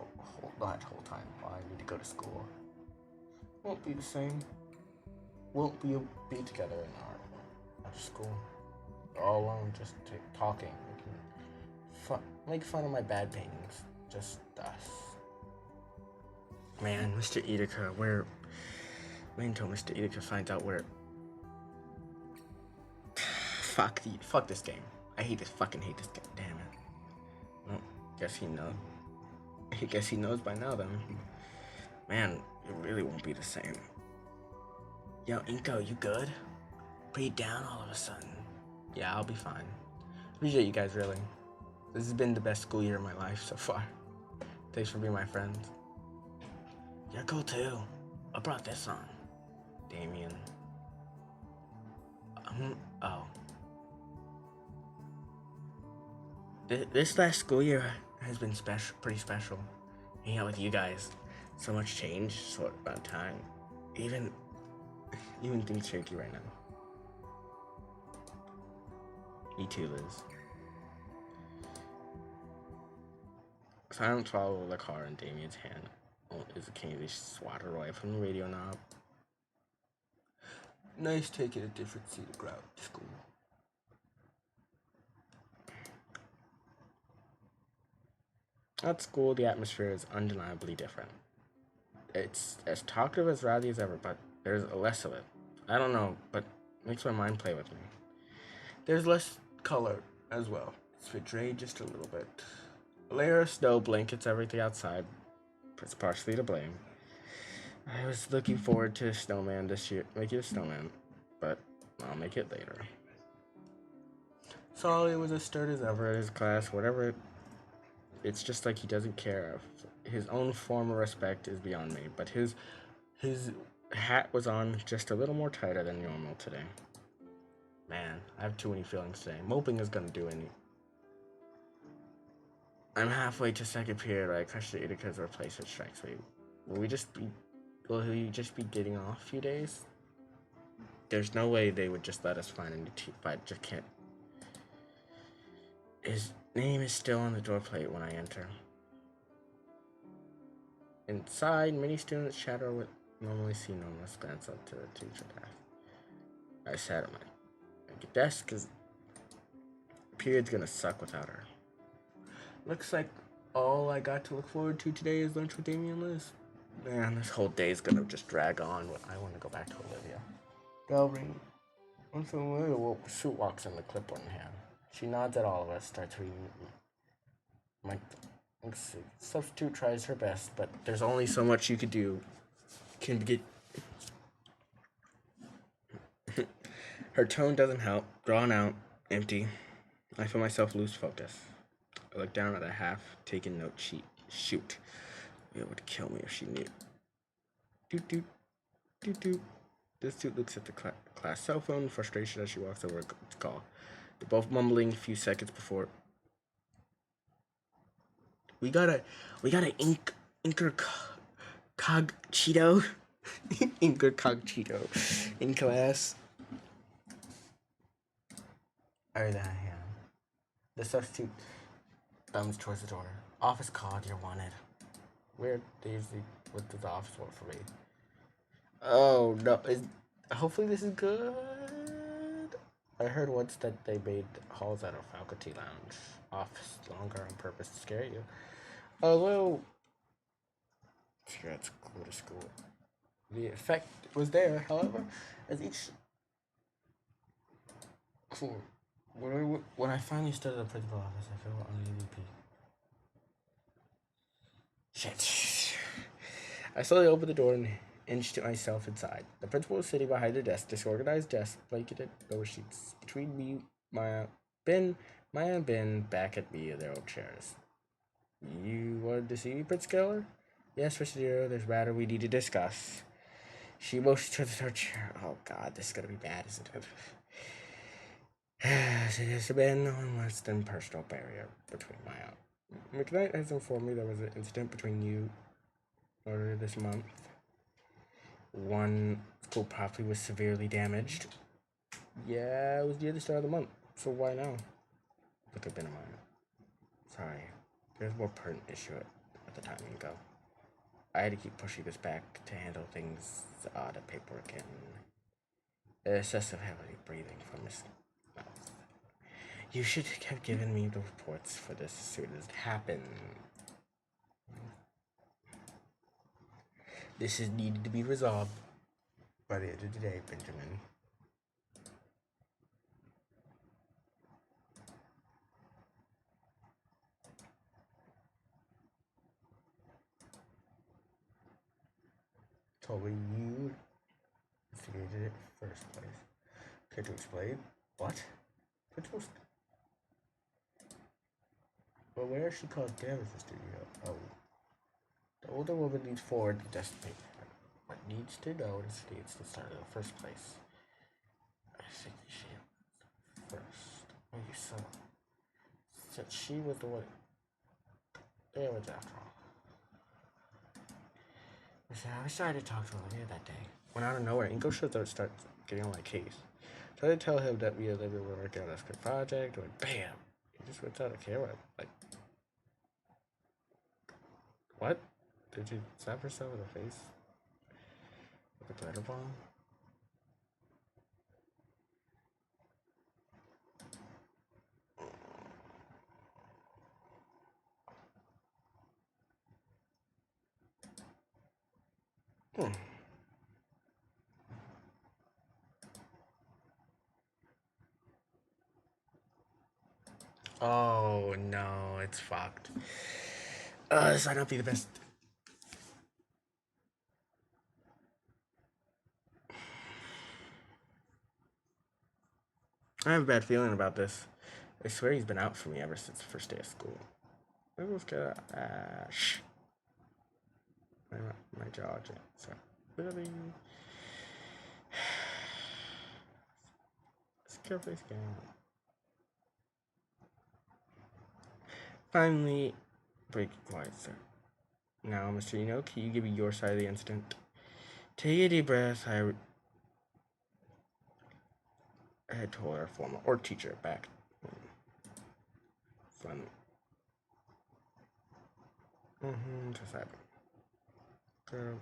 that whole time while I need to go to school. Won't be the same. Won't be together in our school. We're all alone, just talking, make fun of my bad paintings. Just us. Man, Mr. Edeka, wait until Mr. Edeka finds out where. Fuck this game. I hate this game. Damn it. Well, guess he knows. I guess he knows by now then. Man, it really won't be the same. Yo, Inko, you good? Pretty down all of a sudden. Yeah, I'll be fine. Appreciate you guys, really. This has been the best school year of my life so far. Thanks for being my friends. You're cool too. I brought this on. Damien. Oh. This last school year has been pretty special. Hanging out with you guys. So much change, short amount of time. Even things shaky right now. Me too, Liz. Silent follow the car in Damien's hand is a candy swatter away from the radio knob. Nice taking a different seat to crowd to school. At school, the atmosphere is undeniably different. It's as talkative as rowdy as ever, but there's less of it. I don't know, but it makes my mind play with me. There's less color as well. It's betrayed just a little bit. A layer of snow blankets everything outside. It's partially to blame. I was looking forward to a snowman this year, making a snowman, but I'll make it later. Solly was as sturdy as ever in his class, whatever. It's just like he doesn't care. His own form of respect is beyond me, but his hat was on just a little more tighter than normal today. Man, I have too many feelings today. Moping is gonna do any. I'm halfway to second period, right? Crushed it because replacement strikes me. Will he just be getting off a few days? There's no way they would just let us find a new team, but I just can't. His name is still on the door plate when I enter. Inside, many students chatter with normally see no one else glance up to the teacher desk. I sat at my desk because period's gonna suck without her. Looks like all I got to look forward to today is lunch with Damien and Liz. Man, this whole day is gonna just drag on. I want to go back to Olivia. Bell ring. Unfamiliar suit walks in the clipboard in hand. She nods at all of us, starts reading. Substitute tries her best, but there's only so much you could do. Can get. Her tone doesn't help. Drawn out, empty. I feel myself lose focus. I look down at a half-taken note sheet. Shoot. It would kill me if she knew. Doot doot. Doot doot. This dude looks at the class cell phone in frustration as she walks over to call. They're both mumbling a few seconds before. We got a Inker Cogcheeto. Inker Cogcheeto in class. I raise a hand. The substitute thumbs towards the door. Office called, you're wanted. Weird. They usually went to the office one for me. Oh no! Hopefully this is good. I heard once that they made halls at a faculty lounge office longer on purpose to scare you. Although, sure, it's cool to school. The effect was there, however, as each cool. When I finally stood at the principal office, I felt uneasy. Shit. I slowly opened the door and inched myself inside. The principal was sitting behind her desk, disorganized desk, blanketed lower sheets. Between me, Maya, and Ben back at me in their old chairs. You wanted to see me, Prince Keller? Yes, Mr. Nero, there's a matter we need to discuss. She motioned towards her chair. Oh god, this is gonna be bad, isn't it? There has been no less than personal barrier between Maya. McKnight has informed me there was an incident between you earlier this month. One school property was severely damaged. Yeah, it was near the start of the month, so why now? It could have been a minor. Sorry, there's a more pertinent issue at the time ago. I had to keep pushing this back to handle things odd at paperwork and excessive heavy breathing from his mouth. You should have given me the reports for this as soon as it happened. This is needed to be resolved by the end of the day, Benjamin. Told me you instigated it first place. Care to explain? What? Principal. Well, where she caused damage to the studio? Oh. The older woman leans forward to destimate what needs to know instigates the start in the first place. I think she first. Oh, you saw. Said she was the one damage after all. I was trying to talk to Olivia that day. When out of nowhere, Ingo shows up starts getting on my case. Tried to tell him that we and Olivia were working on a script project, and bam! He just went out of camera. Like, what? Did you slap herself in the face with a glitter bomb? Hmm. Oh no, it's fucked. This might not be the best. I have a bad feeling about this. I swear he's been out for me ever since the first day of school. Maybe let's get ash. My jaw just so really. Carefully scan. Finally, break quiet, sir. Now, Mr. Eno, can you give me your side of the incident? Take a deep breath. I had told our former or teacher back from just happened. Girl.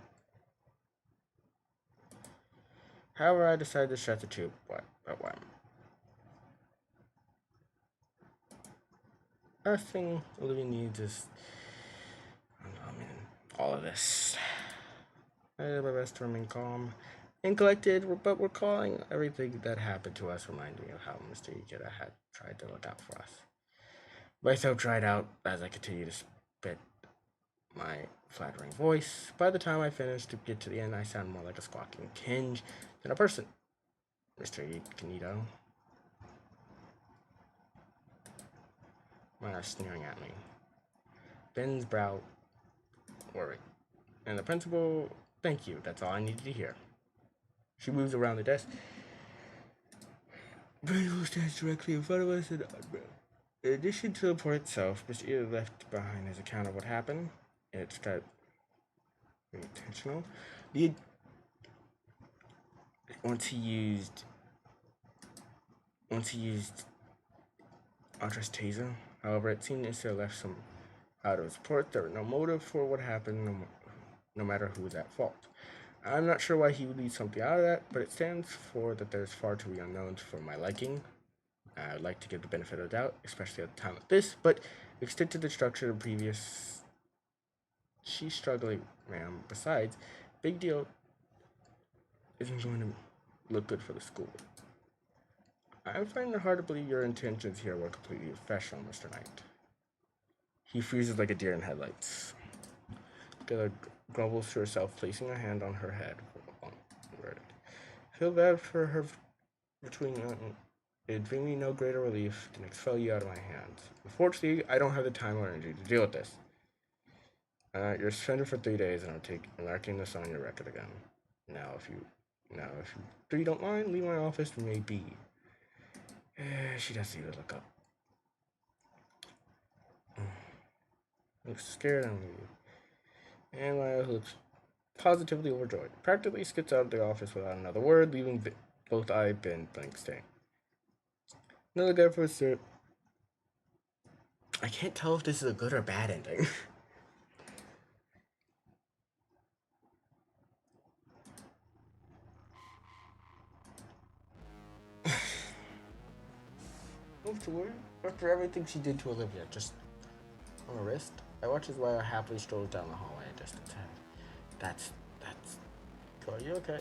However, I decided to shut the tube. What? Last thing Olivia needs is, all of this. I did my best to remain calm and collected, but recalling everything that happened to us reminded me of how Mr. Ikeda had tried to look out for us. My throat dried out as I continued to spit my flattering voice. By the time I finished to get to the end, I sounded more like a squawking tinge than a person. Mr. Kanito. Maya sneering at me. Ben's brow worried. And the principal, thank you, that's all I needed to hear. She moves around the desk. The principal stands directly in front of us, and in addition to the report itself, Mr. Ida left behind his account of what happened. It's got intentional. Once he used Ultra's taser, however, it seemed to have left some Out of support, there was no motive for what happened, no matter who was at fault. I'm not sure why he would leave something out of that, but it stands for that there's far too many unknowns for my liking. I'd like to give the benefit of the doubt, especially at a time like this, but extend to the structure of previous. She's struggling, ma'am. Besides, big deal isn't going to look good for the school. I'm finding it hard to believe your intentions here were completely professional, Mr. Knight. He freezes like a deer in headlights. Gator grumbles to herself, placing a hand on her head. Feel bad for her between. It'd bring me no greater relief than expel you out of my hands. Unfortunately, I don't have the time or energy to deal with this. You're suspended for 3 days, and I'm marking this on your record again. If you three don't mind, leave my office. Maybe. She doesn't even look up. Looks scared and leave. And Lyle looks positively overjoyed. Practically skips out of the office without another word, leaving both eye Ben blank stare. Another guy for a sip. I can't tell if this is a good or bad ending. Move to her after everything she did to Olivia, just on her wrist. I watch as Wyatt happily strolls down the hallway a distance ahead. That's. Are you okay?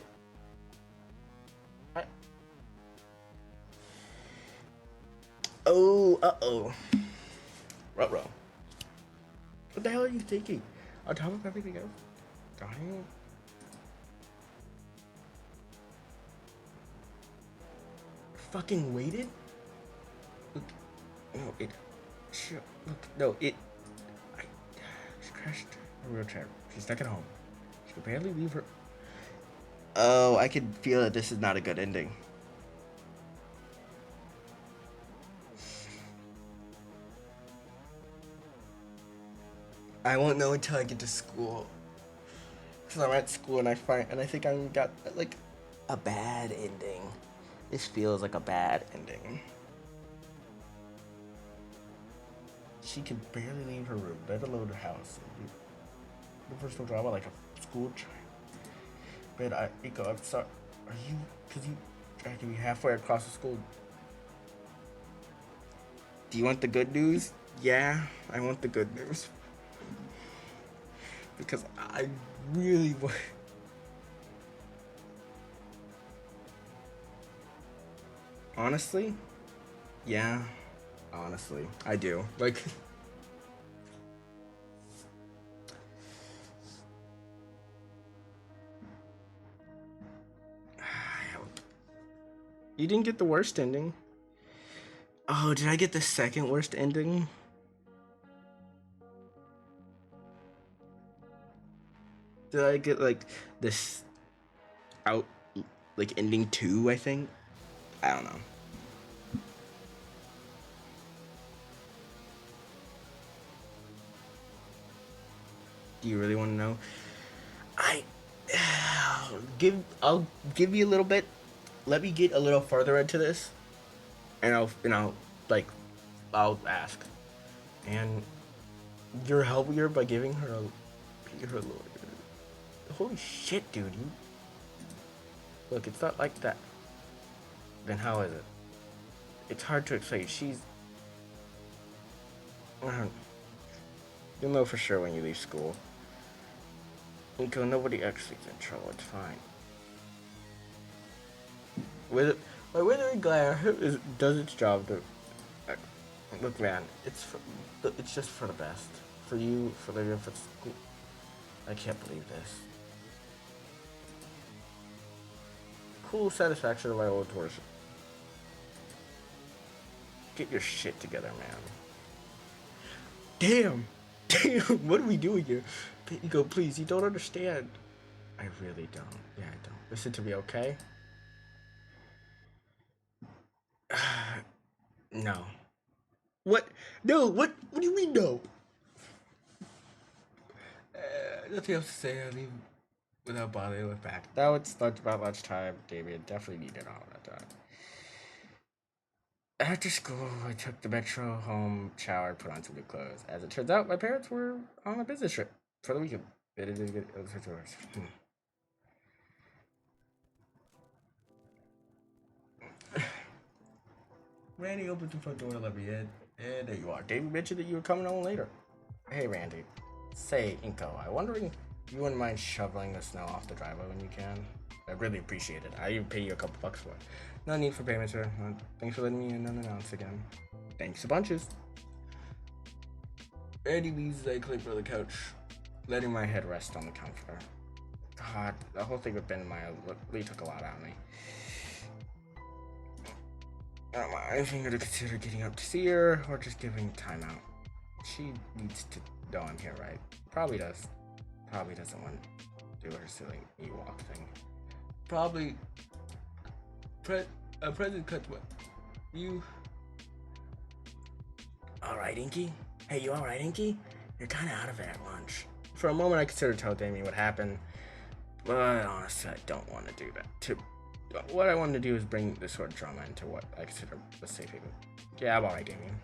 Uh-oh. Ruh-roh. What the hell are you thinking? On top of everything else? Dying? Fucking waited? Look, no, it... Look, no, it... She crashed her wheelchair. She's stuck at home. She could barely leave her... Oh, I can feel that this is not a good ending. I won't know until I get to school. Because I'm at school and I think I got, like, a bad ending. This feels like a bad ending. She can barely leave her room, let alone her house. The personal drama like a school child. But Iko, I'm sorry. Are you, because you dragging me halfway across the school? Do you want the good news? Yeah, I want the good news. Because I really want... Honestly? Yeah. Honestly, I do. Like... You didn't get the worst ending. Oh, did I get the second worst ending? Did I get, like, this out, like, ending 2, I think? I don't know. Do you really want to know? I'll give you a little bit. Let me get a little further into this, and I'll ask. And you're helping her by giving her a lawyer. Holy shit, dude! Look, it's not like that. Then how is it? It's hard to explain. You'll know for sure when you leave school. Nico, nobody actually is in trouble. It's fine. My withering glare does its job. Look, man, it's just for the best. For you, for living for school. I can't believe this. Cool satisfaction of my old worship. Get your shit together, man. Damn, what are we doing here? Go, please, you don't understand. I really don't. Yeah, I don't. Listen to me, okay? No. What? No, what do you mean, no? Nothing else to say. I leave without bothering with back. Now it's about lunchtime. Damien definitely needed all that time. After school, I took the metro home, showered, put on some new clothes. As it turns out, my parents were on a business trip for the weekend. It is good. Randy opens the front door to let me in, and there you are. David mentioned that you were coming home later. Hey, Randy. Say, Inko, I'm wondering if you wouldn't mind shoveling the snow off the driveway when you can. I really appreciate it. I even pay you a couple bucks for it. No need for payment, sir. Thanks for letting me in unannounced again. Thanks a bunches. Randy leaves as I climb on the couch, letting my head rest on the comforter. God, the whole thing with Ben and Maya really took a lot out of me. I'm thinking to consider getting up to see her or just giving time out. She needs to know I'm here, right? Probably does. Probably doesn't want to do her silly Ewok thing. Probably. President Cutwell. You. Alright, Inky? Hey, you alright, Inky? You're kinda out of it at lunch. For a moment, I considered telling Damien what happened, but honestly, I don't want to do that. What I wanted to do is bring this sort of drama into what I consider a safe haven. Yeah, I'm alright, Damien.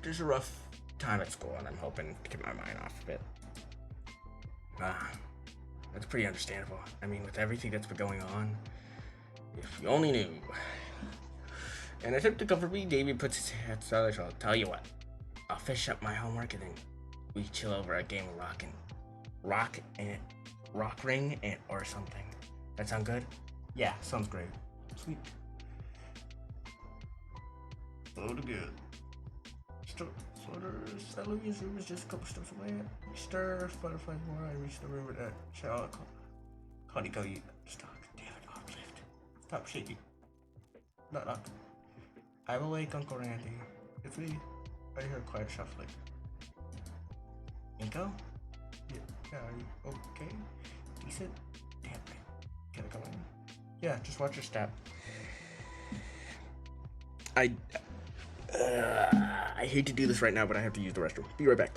Just a rough time at school, and I'm hoping to get my mind off a bit. That's pretty understandable. I mean, with everything that's been going on, if you only knew. In an attempt to comfort me, Davey puts his head on the shoulder. Tell you what, I'll finish up my homework and then we chill over a game of rock ring or something. That sound good? Yeah, sounds great. Sweet. So good. Olivia's room is just a couple steps away. We stir, butterflies more. I reach the room with that shower. Connie, go you. Stop. Damn it, uplift. Stop shaking. Not. I'm awake, Uncle Randy. It's me. I hear a quiet shuffling. Inko? Yeah, are you okay? Decent? Damn it. Can I come in? Yeah, just watch your step. I hate to do this right now, but I have to use the restroom. Be right back.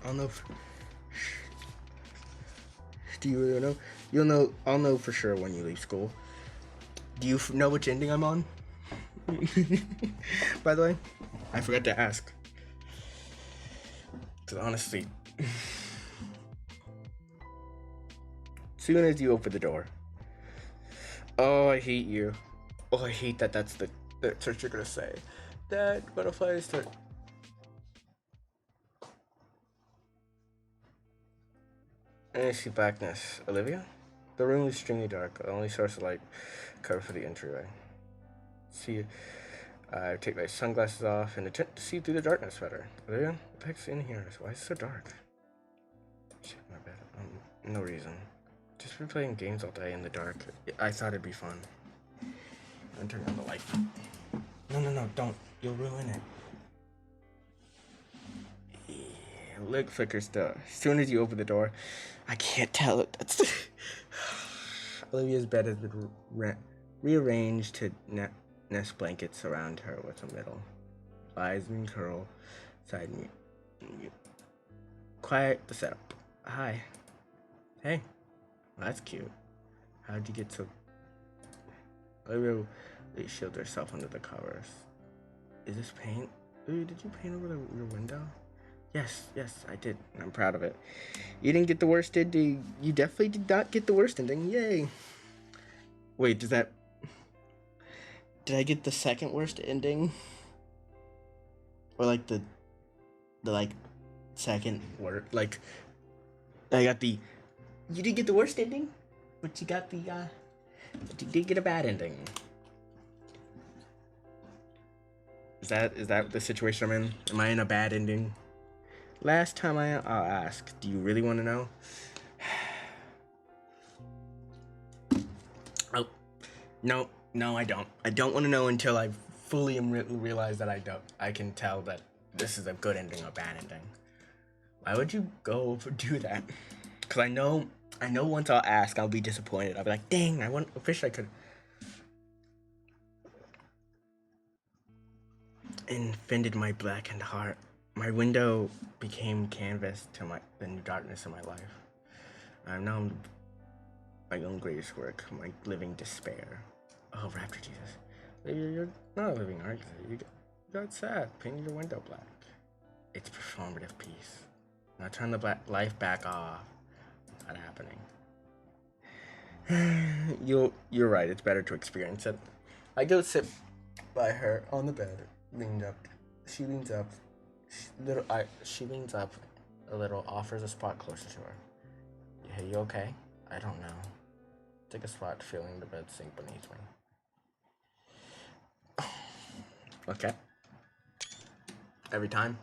I'll know. Do you really know? You'll know. I'll know for sure when you leave school. Do you know which ending I'm on? By the way, I forgot to ask. Cause honestly, soon as you open the door, oh, I hate you. Oh, I hate that. That's what you're gonna say. That butterflies start. I see blackness. Olivia? The room is extremely dark. The only source of light covered for the entryway. See, I take my sunglasses off and attempt to see through the darkness better. Olivia? What the heck's in here? Why is it so dark? Shit, my bad. No reason. Just been playing games all day in the dark. I thought it'd be fun. I'm turning on the light. No, don't. You'll ruin it. Leg flickers still. As soon as you open the door, I can't tell it. That's Olivia's bed has been rearranged to nest blankets around her with a middle. eyes and curl, side mute. Quiet the setup. Hi. Hey. That's cute. How'd you get so... They shield herself under the covers. Is this paint? Ooh, did you paint over your window? Yes, I did. And I'm proud of it. You didn't get the worst ending. You definitely did not get the worst ending. Yay. Wait, did I get the second worst ending? Or like the like second word, like I got the, you did get the worst ending, but you got the but you did get a bad ending. Is that the situation I'm in? Am I in a bad ending? Last time I'll ask, do you really want to know? Oh, no, I don't. I don't want to know until I fully realize that I don't. I can tell that this is a good ending or bad ending. Why would you go do that? Because I know once I'll ask, I'll be disappointed. I'll be like, dang, I wish I could. Offended my blackened heart. My window became canvas to the new darkness of my life. I'm now my own greatest work, my living despair. Oh, Raptor Jesus. You're not a living art. You got sad. Painting your window black. It's performative piece. Now turn the life back off. It's not happening. You're right. It's better to experience it. I go sit by her on the bed, leaned up. She leans up. She leans up a little, offers a spot closer to her. Hey, you okay? I don't know. Take a spot, feeling the bed sink beneath me. Okay. Every time.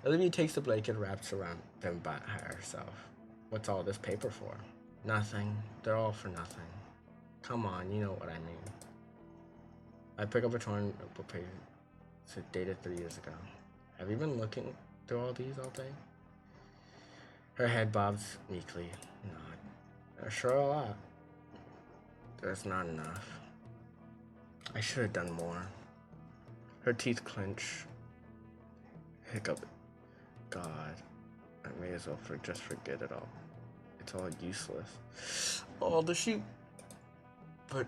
Olivia takes the blanket and wraps around them by herself. What's all this paper for? Nothing. They're all for nothing. Come on, you know what I mean. I pick up a torn page. It's dated 3 years ago. Have you been looking through all these all day? Her head bobs meekly. Nod. There's sure a lot. There's not enough. I should have done more. Her teeth clench. Hiccup. God, I may as well just forget it all. It's all useless. Oh, the sheep. But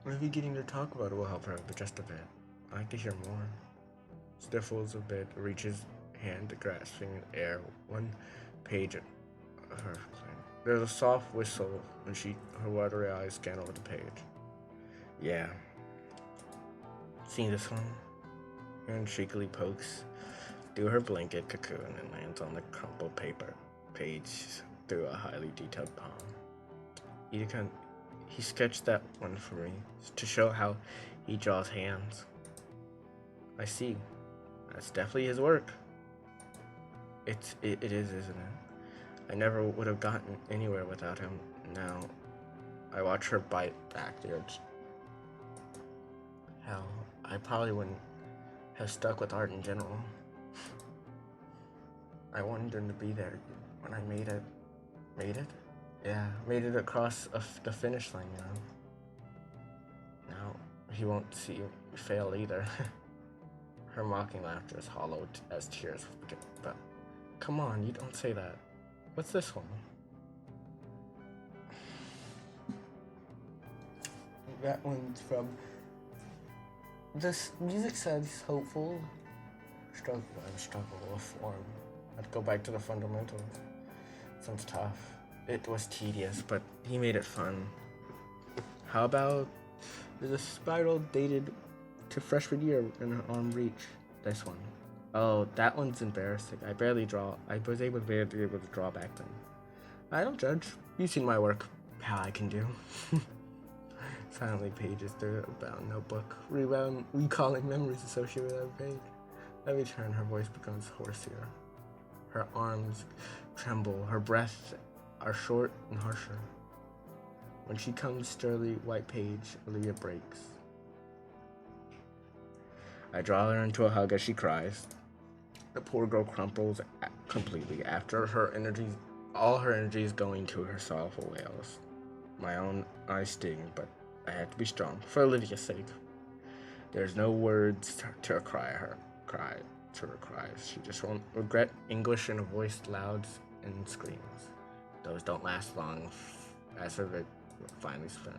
maybe getting to talk about it will help her, but just a bit. I like to hear more. Sniffles a bit, reaches hand grasping air. One page of her. There's a soft whistle when her watery eyes scan over the page. Yeah. Seen this one? And shakily pokes through her blanket cocoon and lands on the crumpled paper page through a highly detailed palm. He sketched that one for me to show how he draws hands. I see. That's definitely his work. It is, isn't it? I never would have gotten anywhere without him. Now, I watch her bite back the urge. Hell, I probably wouldn't have stuck with art in general. I wanted him to be there when I made it. Made it? Yeah, made it across the finish line, you know. Now, he won't see you fail either. Her mocking laughter is hollow as tears. But, come on, you don't say that. What's this one? That one's from... This music says hopeful. Struggle with form. I'd go back to the fundamentals. Sounds tough. It was tedious, but he made it fun. How about there's a spiral dated to freshman year in her arm reach? This one. Oh, that one's embarrassing. I barely draw. I was barely able to draw back then. I don't judge. You've seen my work. How I can do. Silently pages through a bound notebook. Recalling memories associated with that page. Every turn, her voice becomes hoarser. Her arms tremble. Her breaths are short and harsher. When she comes sturdily white page, Olivia breaks. I draw her into a hug as she cries. The poor girl crumples completely after all her energy is going to her sorrowful wails. My own eyes sting, but I had to be strong for Olivia's sake. There's no words to cry her. cry to her cries. She just won't regret English in a voice loud and screams. Those don't last long, as her finally spent.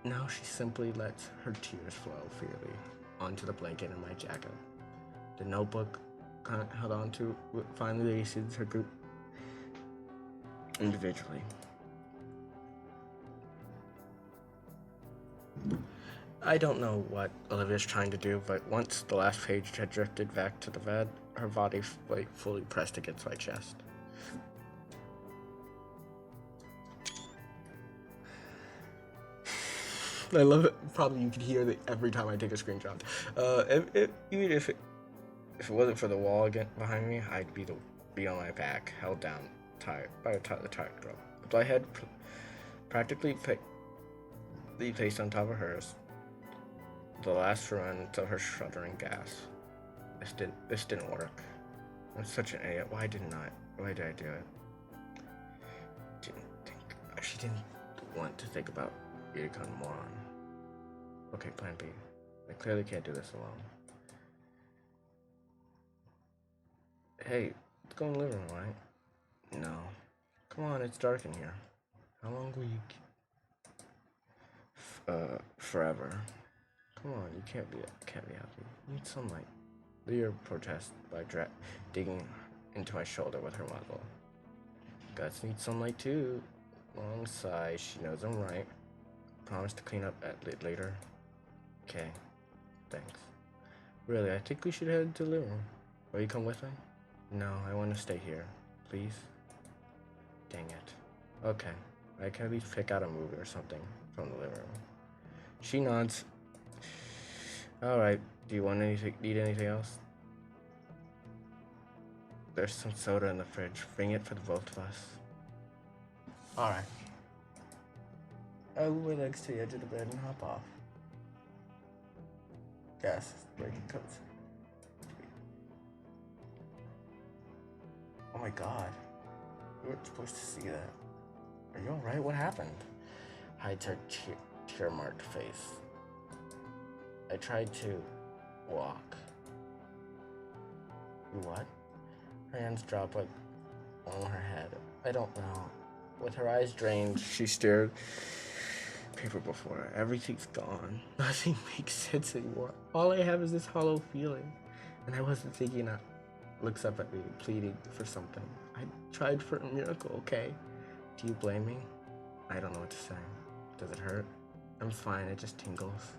Now she simply lets her tears flow freely onto the blanket in my jacket. The notebook held on to finally releases her group individually. I don't know what Olivia's trying to do, but once the last page had drifted back to the bed, her body fully pressed against my chest. I love it. Probably you could hear that every time I take a screenshot. Even if it wasn't for the wall again behind me, I'd be on my back, held down, tired by the tired girl. With my head practically placed on top of hers. The last run to her shuddering gasp. This didn't work. I'm such an idiot. Why did I do it? She didn't want to think about becoming a moron. Okay, plan B. I clearly can't do this alone. Hey, let's go in the living room, right? No. Come on, it's dark in here. How long will you... forever. Come on, you can't be happy. You need sunlight. Leah protests by digging into my shoulder with her muzzle. Guts need sunlight too. Long sigh. She knows I'm right. Promise to clean up later. Okay. Thanks. Really, I think we should head to the living room. Will you come with me? No, I want to stay here. Please? Dang it. Okay. I can at least pick out a movie or something from the living room. She nods. Alright, do you need anything else? There's some soda in the fridge. Bring it for the both of us. Alright. I move my legs to the edge of the bed and hop off. Gas breaking coats. Oh my god. You weren't supposed to see that. Are you alright? What happened? Hides her tear-marked face. I tried to walk. You what? Her hands dropped like on her head. I don't know. With her eyes drained, she stared paper before her. Everything's gone. Nothing makes sense anymore. All I have is this hollow feeling. And I wasn't thinking that. Looks up at me, pleading for something. I tried for a miracle, okay? Do you blame me? I don't know what to say. Does it hurt? I'm fine, it just tingles.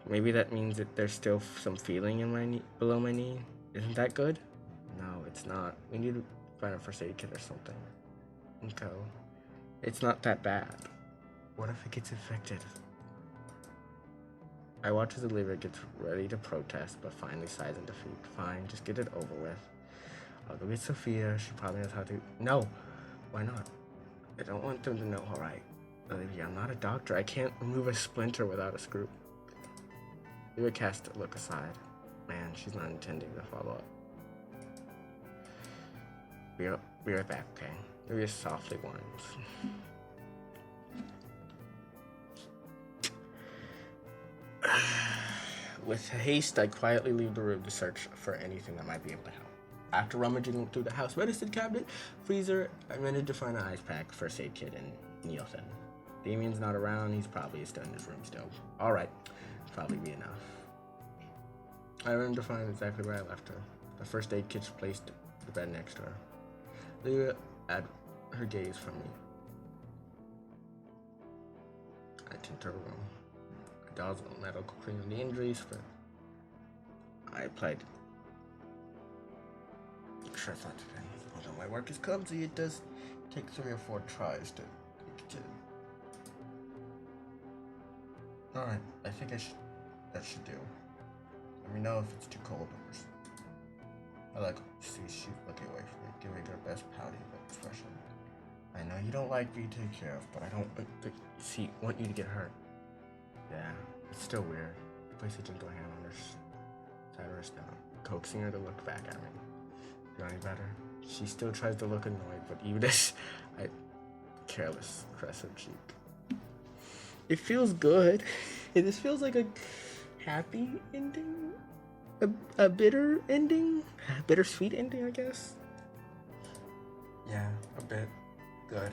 Maybe that means that there's still some feeling in my knee, below my knee. Isn't that good? No, it's not. We need to find a first aid kit or something. Nico, it's not that bad. What if it gets infected? I watch as Olivia gets ready to protest, but finally sighs in defeat. Fine, just get it over with. I'll go get Sophia. She probably knows how to... No! Why not? I don't want them to know, alright. Olivia, I'm not a doctor. I can't remove a splinter without a screw. Olivia cast a look aside. Man, she's not intending to follow up. Be right back, okay? Olivia softly whines. With haste, I quietly leave the room to search for anything that might be able to help. After rummaging through the house medicine cabinet, freezer, I managed to find an ice pack, first aid kit, and Nielsen. Damien's not around, he's probably still in his room still. Alright, probably be enough. I ran to find exactly where I left her. The first aid kit's placed the bed next to her. Leah had her gaze from me. I turned to her room. I dodged the medical clean of the injuries, but I applied. Sure, it's not today. Although my work is clumsy, it does take 3 or 4 tries to get it. Alright, I think that should do. Let me know if it's too cold or something. I like to see she's looking away from me, giving her best pouty expression. I know you don't like being taken care of, but I don't want you to get hurt. Yeah, it's still weird. I place a gentle hand on her side of her stomach, coaxing her to look back at me. Feel any better? She still tries to look annoyed, but even as I careless caress her cheek. It feels good. This feels like a happy ending. a bitter ending, bittersweet ending, I guess. Yeah, a bit. Good.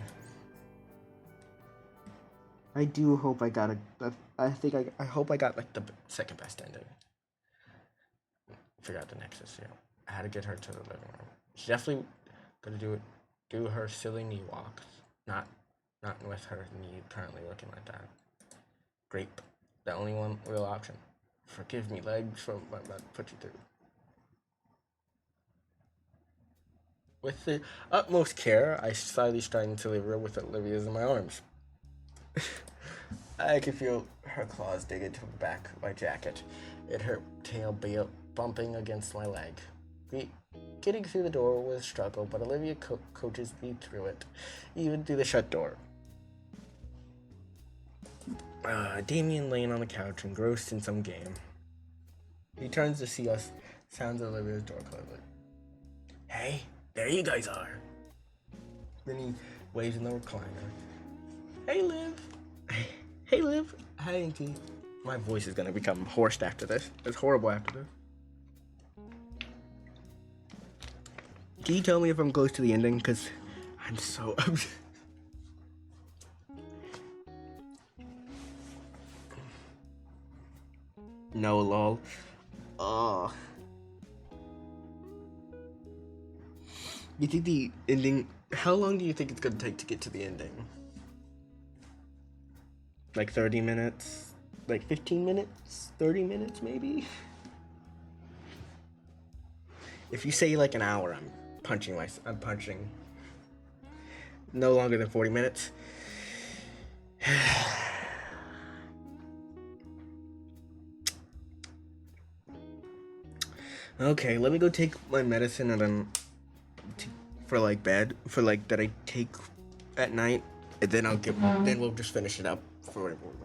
I do hope I got I hope I got like the second best ending. Forgot the Nexus, yeah. I had to get her to the living room. She's definitely gonna do her silly knee walks. Not with her knee currently looking like that. Grape. The only one real option. Forgive me, legs, for what put you through. With the utmost care, I slyly stride into the living room with Olivia's in my arms. I could feel her claws dig into the back of my jacket, and her tail bumping against my leg. Getting through the door was a struggle, but Olivia coaches me through it, even through the shut door. Damien laying on the couch, engrossed in some game. He turns to see us, sounds Olivia's door closing. Hey, there you guys are. Then he waves in the recliner. Hey, Liv. Hey, Liv. Hi, Auntie. My voice is gonna become hoarse after this. It's horrible after this. Can you tell me if I'm close to the ending? Because I'm so upset. No, lol. Oh. You think the ending... How long do you think it's gonna take to get to the ending? Like 30 minutes? Like 15 minutes? 30 minutes, maybe? If you say like an hour, I'm punching. No longer than 40 minutes. Okay, let me go take my medicine and then for that I take at night, and then then we'll just finish it up for whatever we're doing.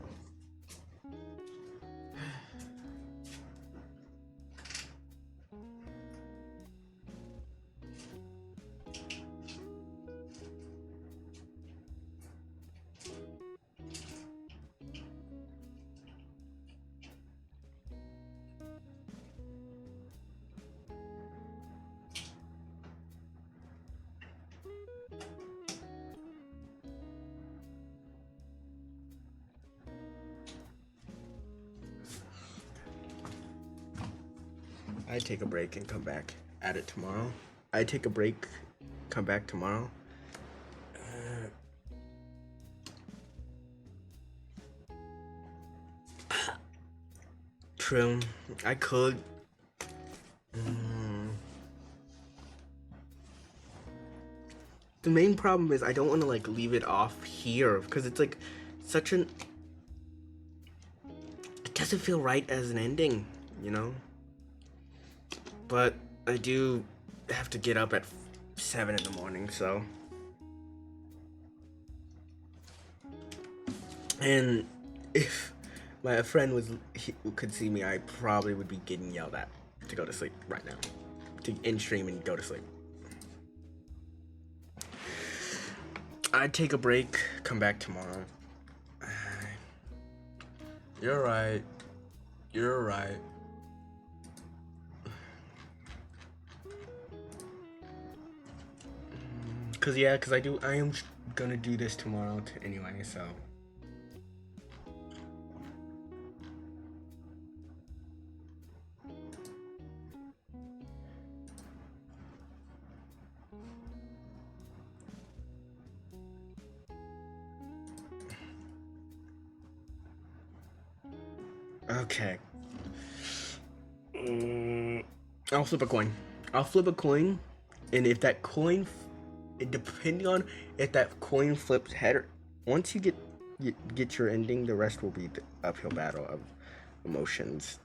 I take a break and come back at it tomorrow. I take a break, come back tomorrow. True, I could. The main problem is I don't want to like leave it off here because it's like such an. It doesn't feel right as an ending, you know? But I do have to get up at 7 in the morning, so. And if my friend could see me, I probably would be getting yelled at to go to sleep right now. To end stream and go to sleep. I'd take a break, come back tomorrow. You're right. Cause I am gonna do this tomorrow anyway, so. Okay. I'll flip a coin. And if that coin, depending on if that coin flips head, once you get your ending, the rest will be the uphill battle of emotions.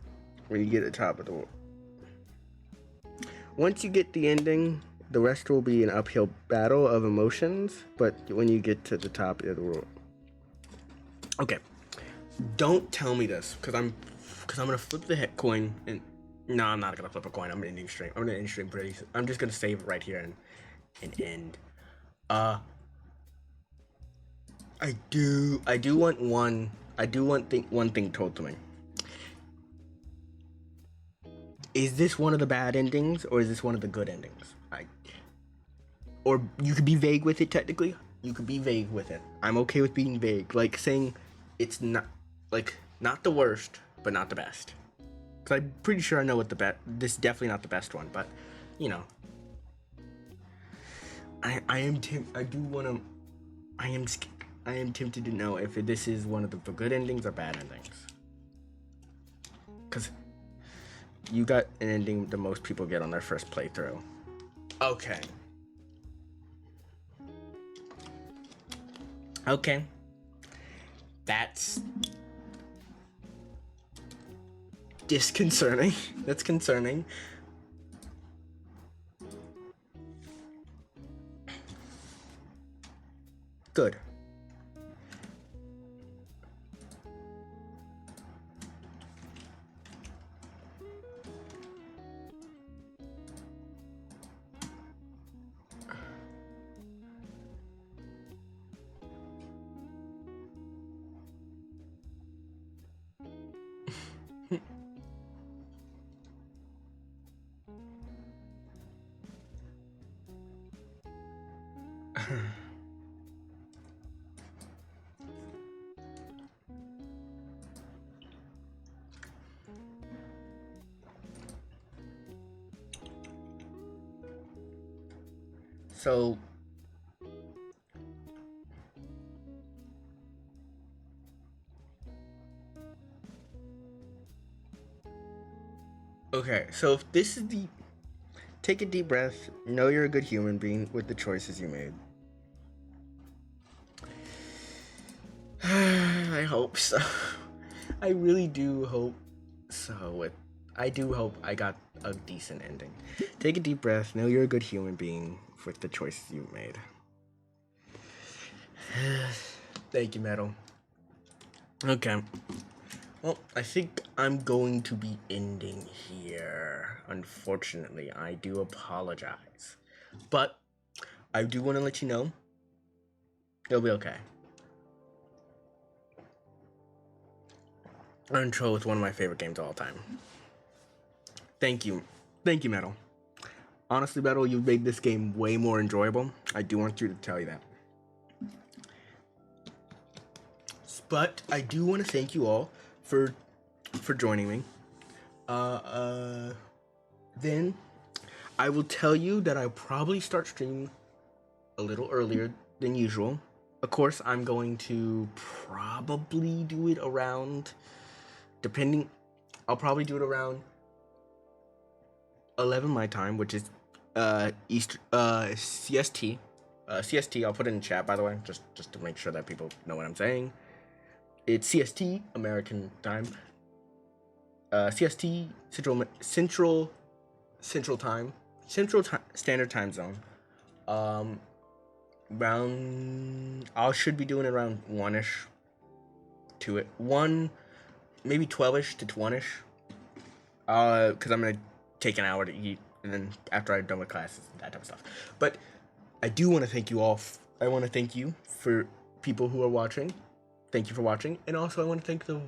When you get to the top of the world. Once you get the ending, the rest will be an uphill battle of emotions. But when you get to the top of the world. Okay. Don't tell me this, because I'm gonna flip the coin and no, I'm not gonna flip a coin. I'm gonna end stream. Pretty soon. I'm just gonna save it right here and end. I do want one thing told to me. is this one of the bad endings or is this one of the good endings? Or you could be vague with it technically. You could be vague with it. I'm okay with being vague, like saying it's not not the worst, but not the best. Cause I'm pretty sure I know what the best. This is definitely not the best one, but you know, I am I do want to. I am tempted to know if this is one of the good endings or bad endings. Cause you got an ending that most people get on their first playthrough. Okay. Okay. That's disconcerting. That's concerning. Good. So okay, so if this is the take a deep breath, know you're a good human being with the choices you made. I hope so. I really do hope so. I do hope I got a decent ending. Take a deep breath, know you're a good human being with the choices you made. Thank you, Metal. Okay. Well, I think I'm going to be ending here. Unfortunately, I do apologize. But I do want to let you know it'll be okay. Intro is one of my favorite games of all time. Thank you. Thank you, Metal. Honestly, Metal, you've made this game way more enjoyable. I do want you to tell you that. But I do want to thank you all for joining me. Then I will tell you that I'll probably start streaming a little earlier than usual. Of course, I'm going to probably do it around, I'll probably do it around 11 my time, which is CST. CST, I'll put it in chat, by the way, just to make sure that people know what I'm saying. It's CST, American time. CST, Central Time, Standard Time Zone. I should be doing it around 1-ish to it. 1, maybe 12-ish to 1-ish. Because I'm gonna take an hour to eat, and then after I'm done with classes, that type of stuff. But I do want to thank you all. I want to thank you for people who are watching. Thank you for watching, and also I want to thank the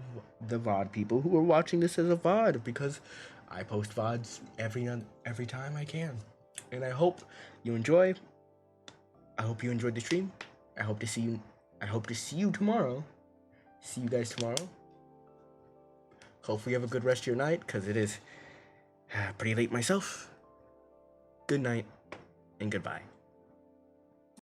VOD people who are watching this as a VOD, because I post VODs every time I can, and I hope you enjoy. I hope you enjoyed the stream. I hope to see you tomorrow. See you guys tomorrow. Hopefully you have a good rest of your night, because it is pretty late myself. Good night and goodbye.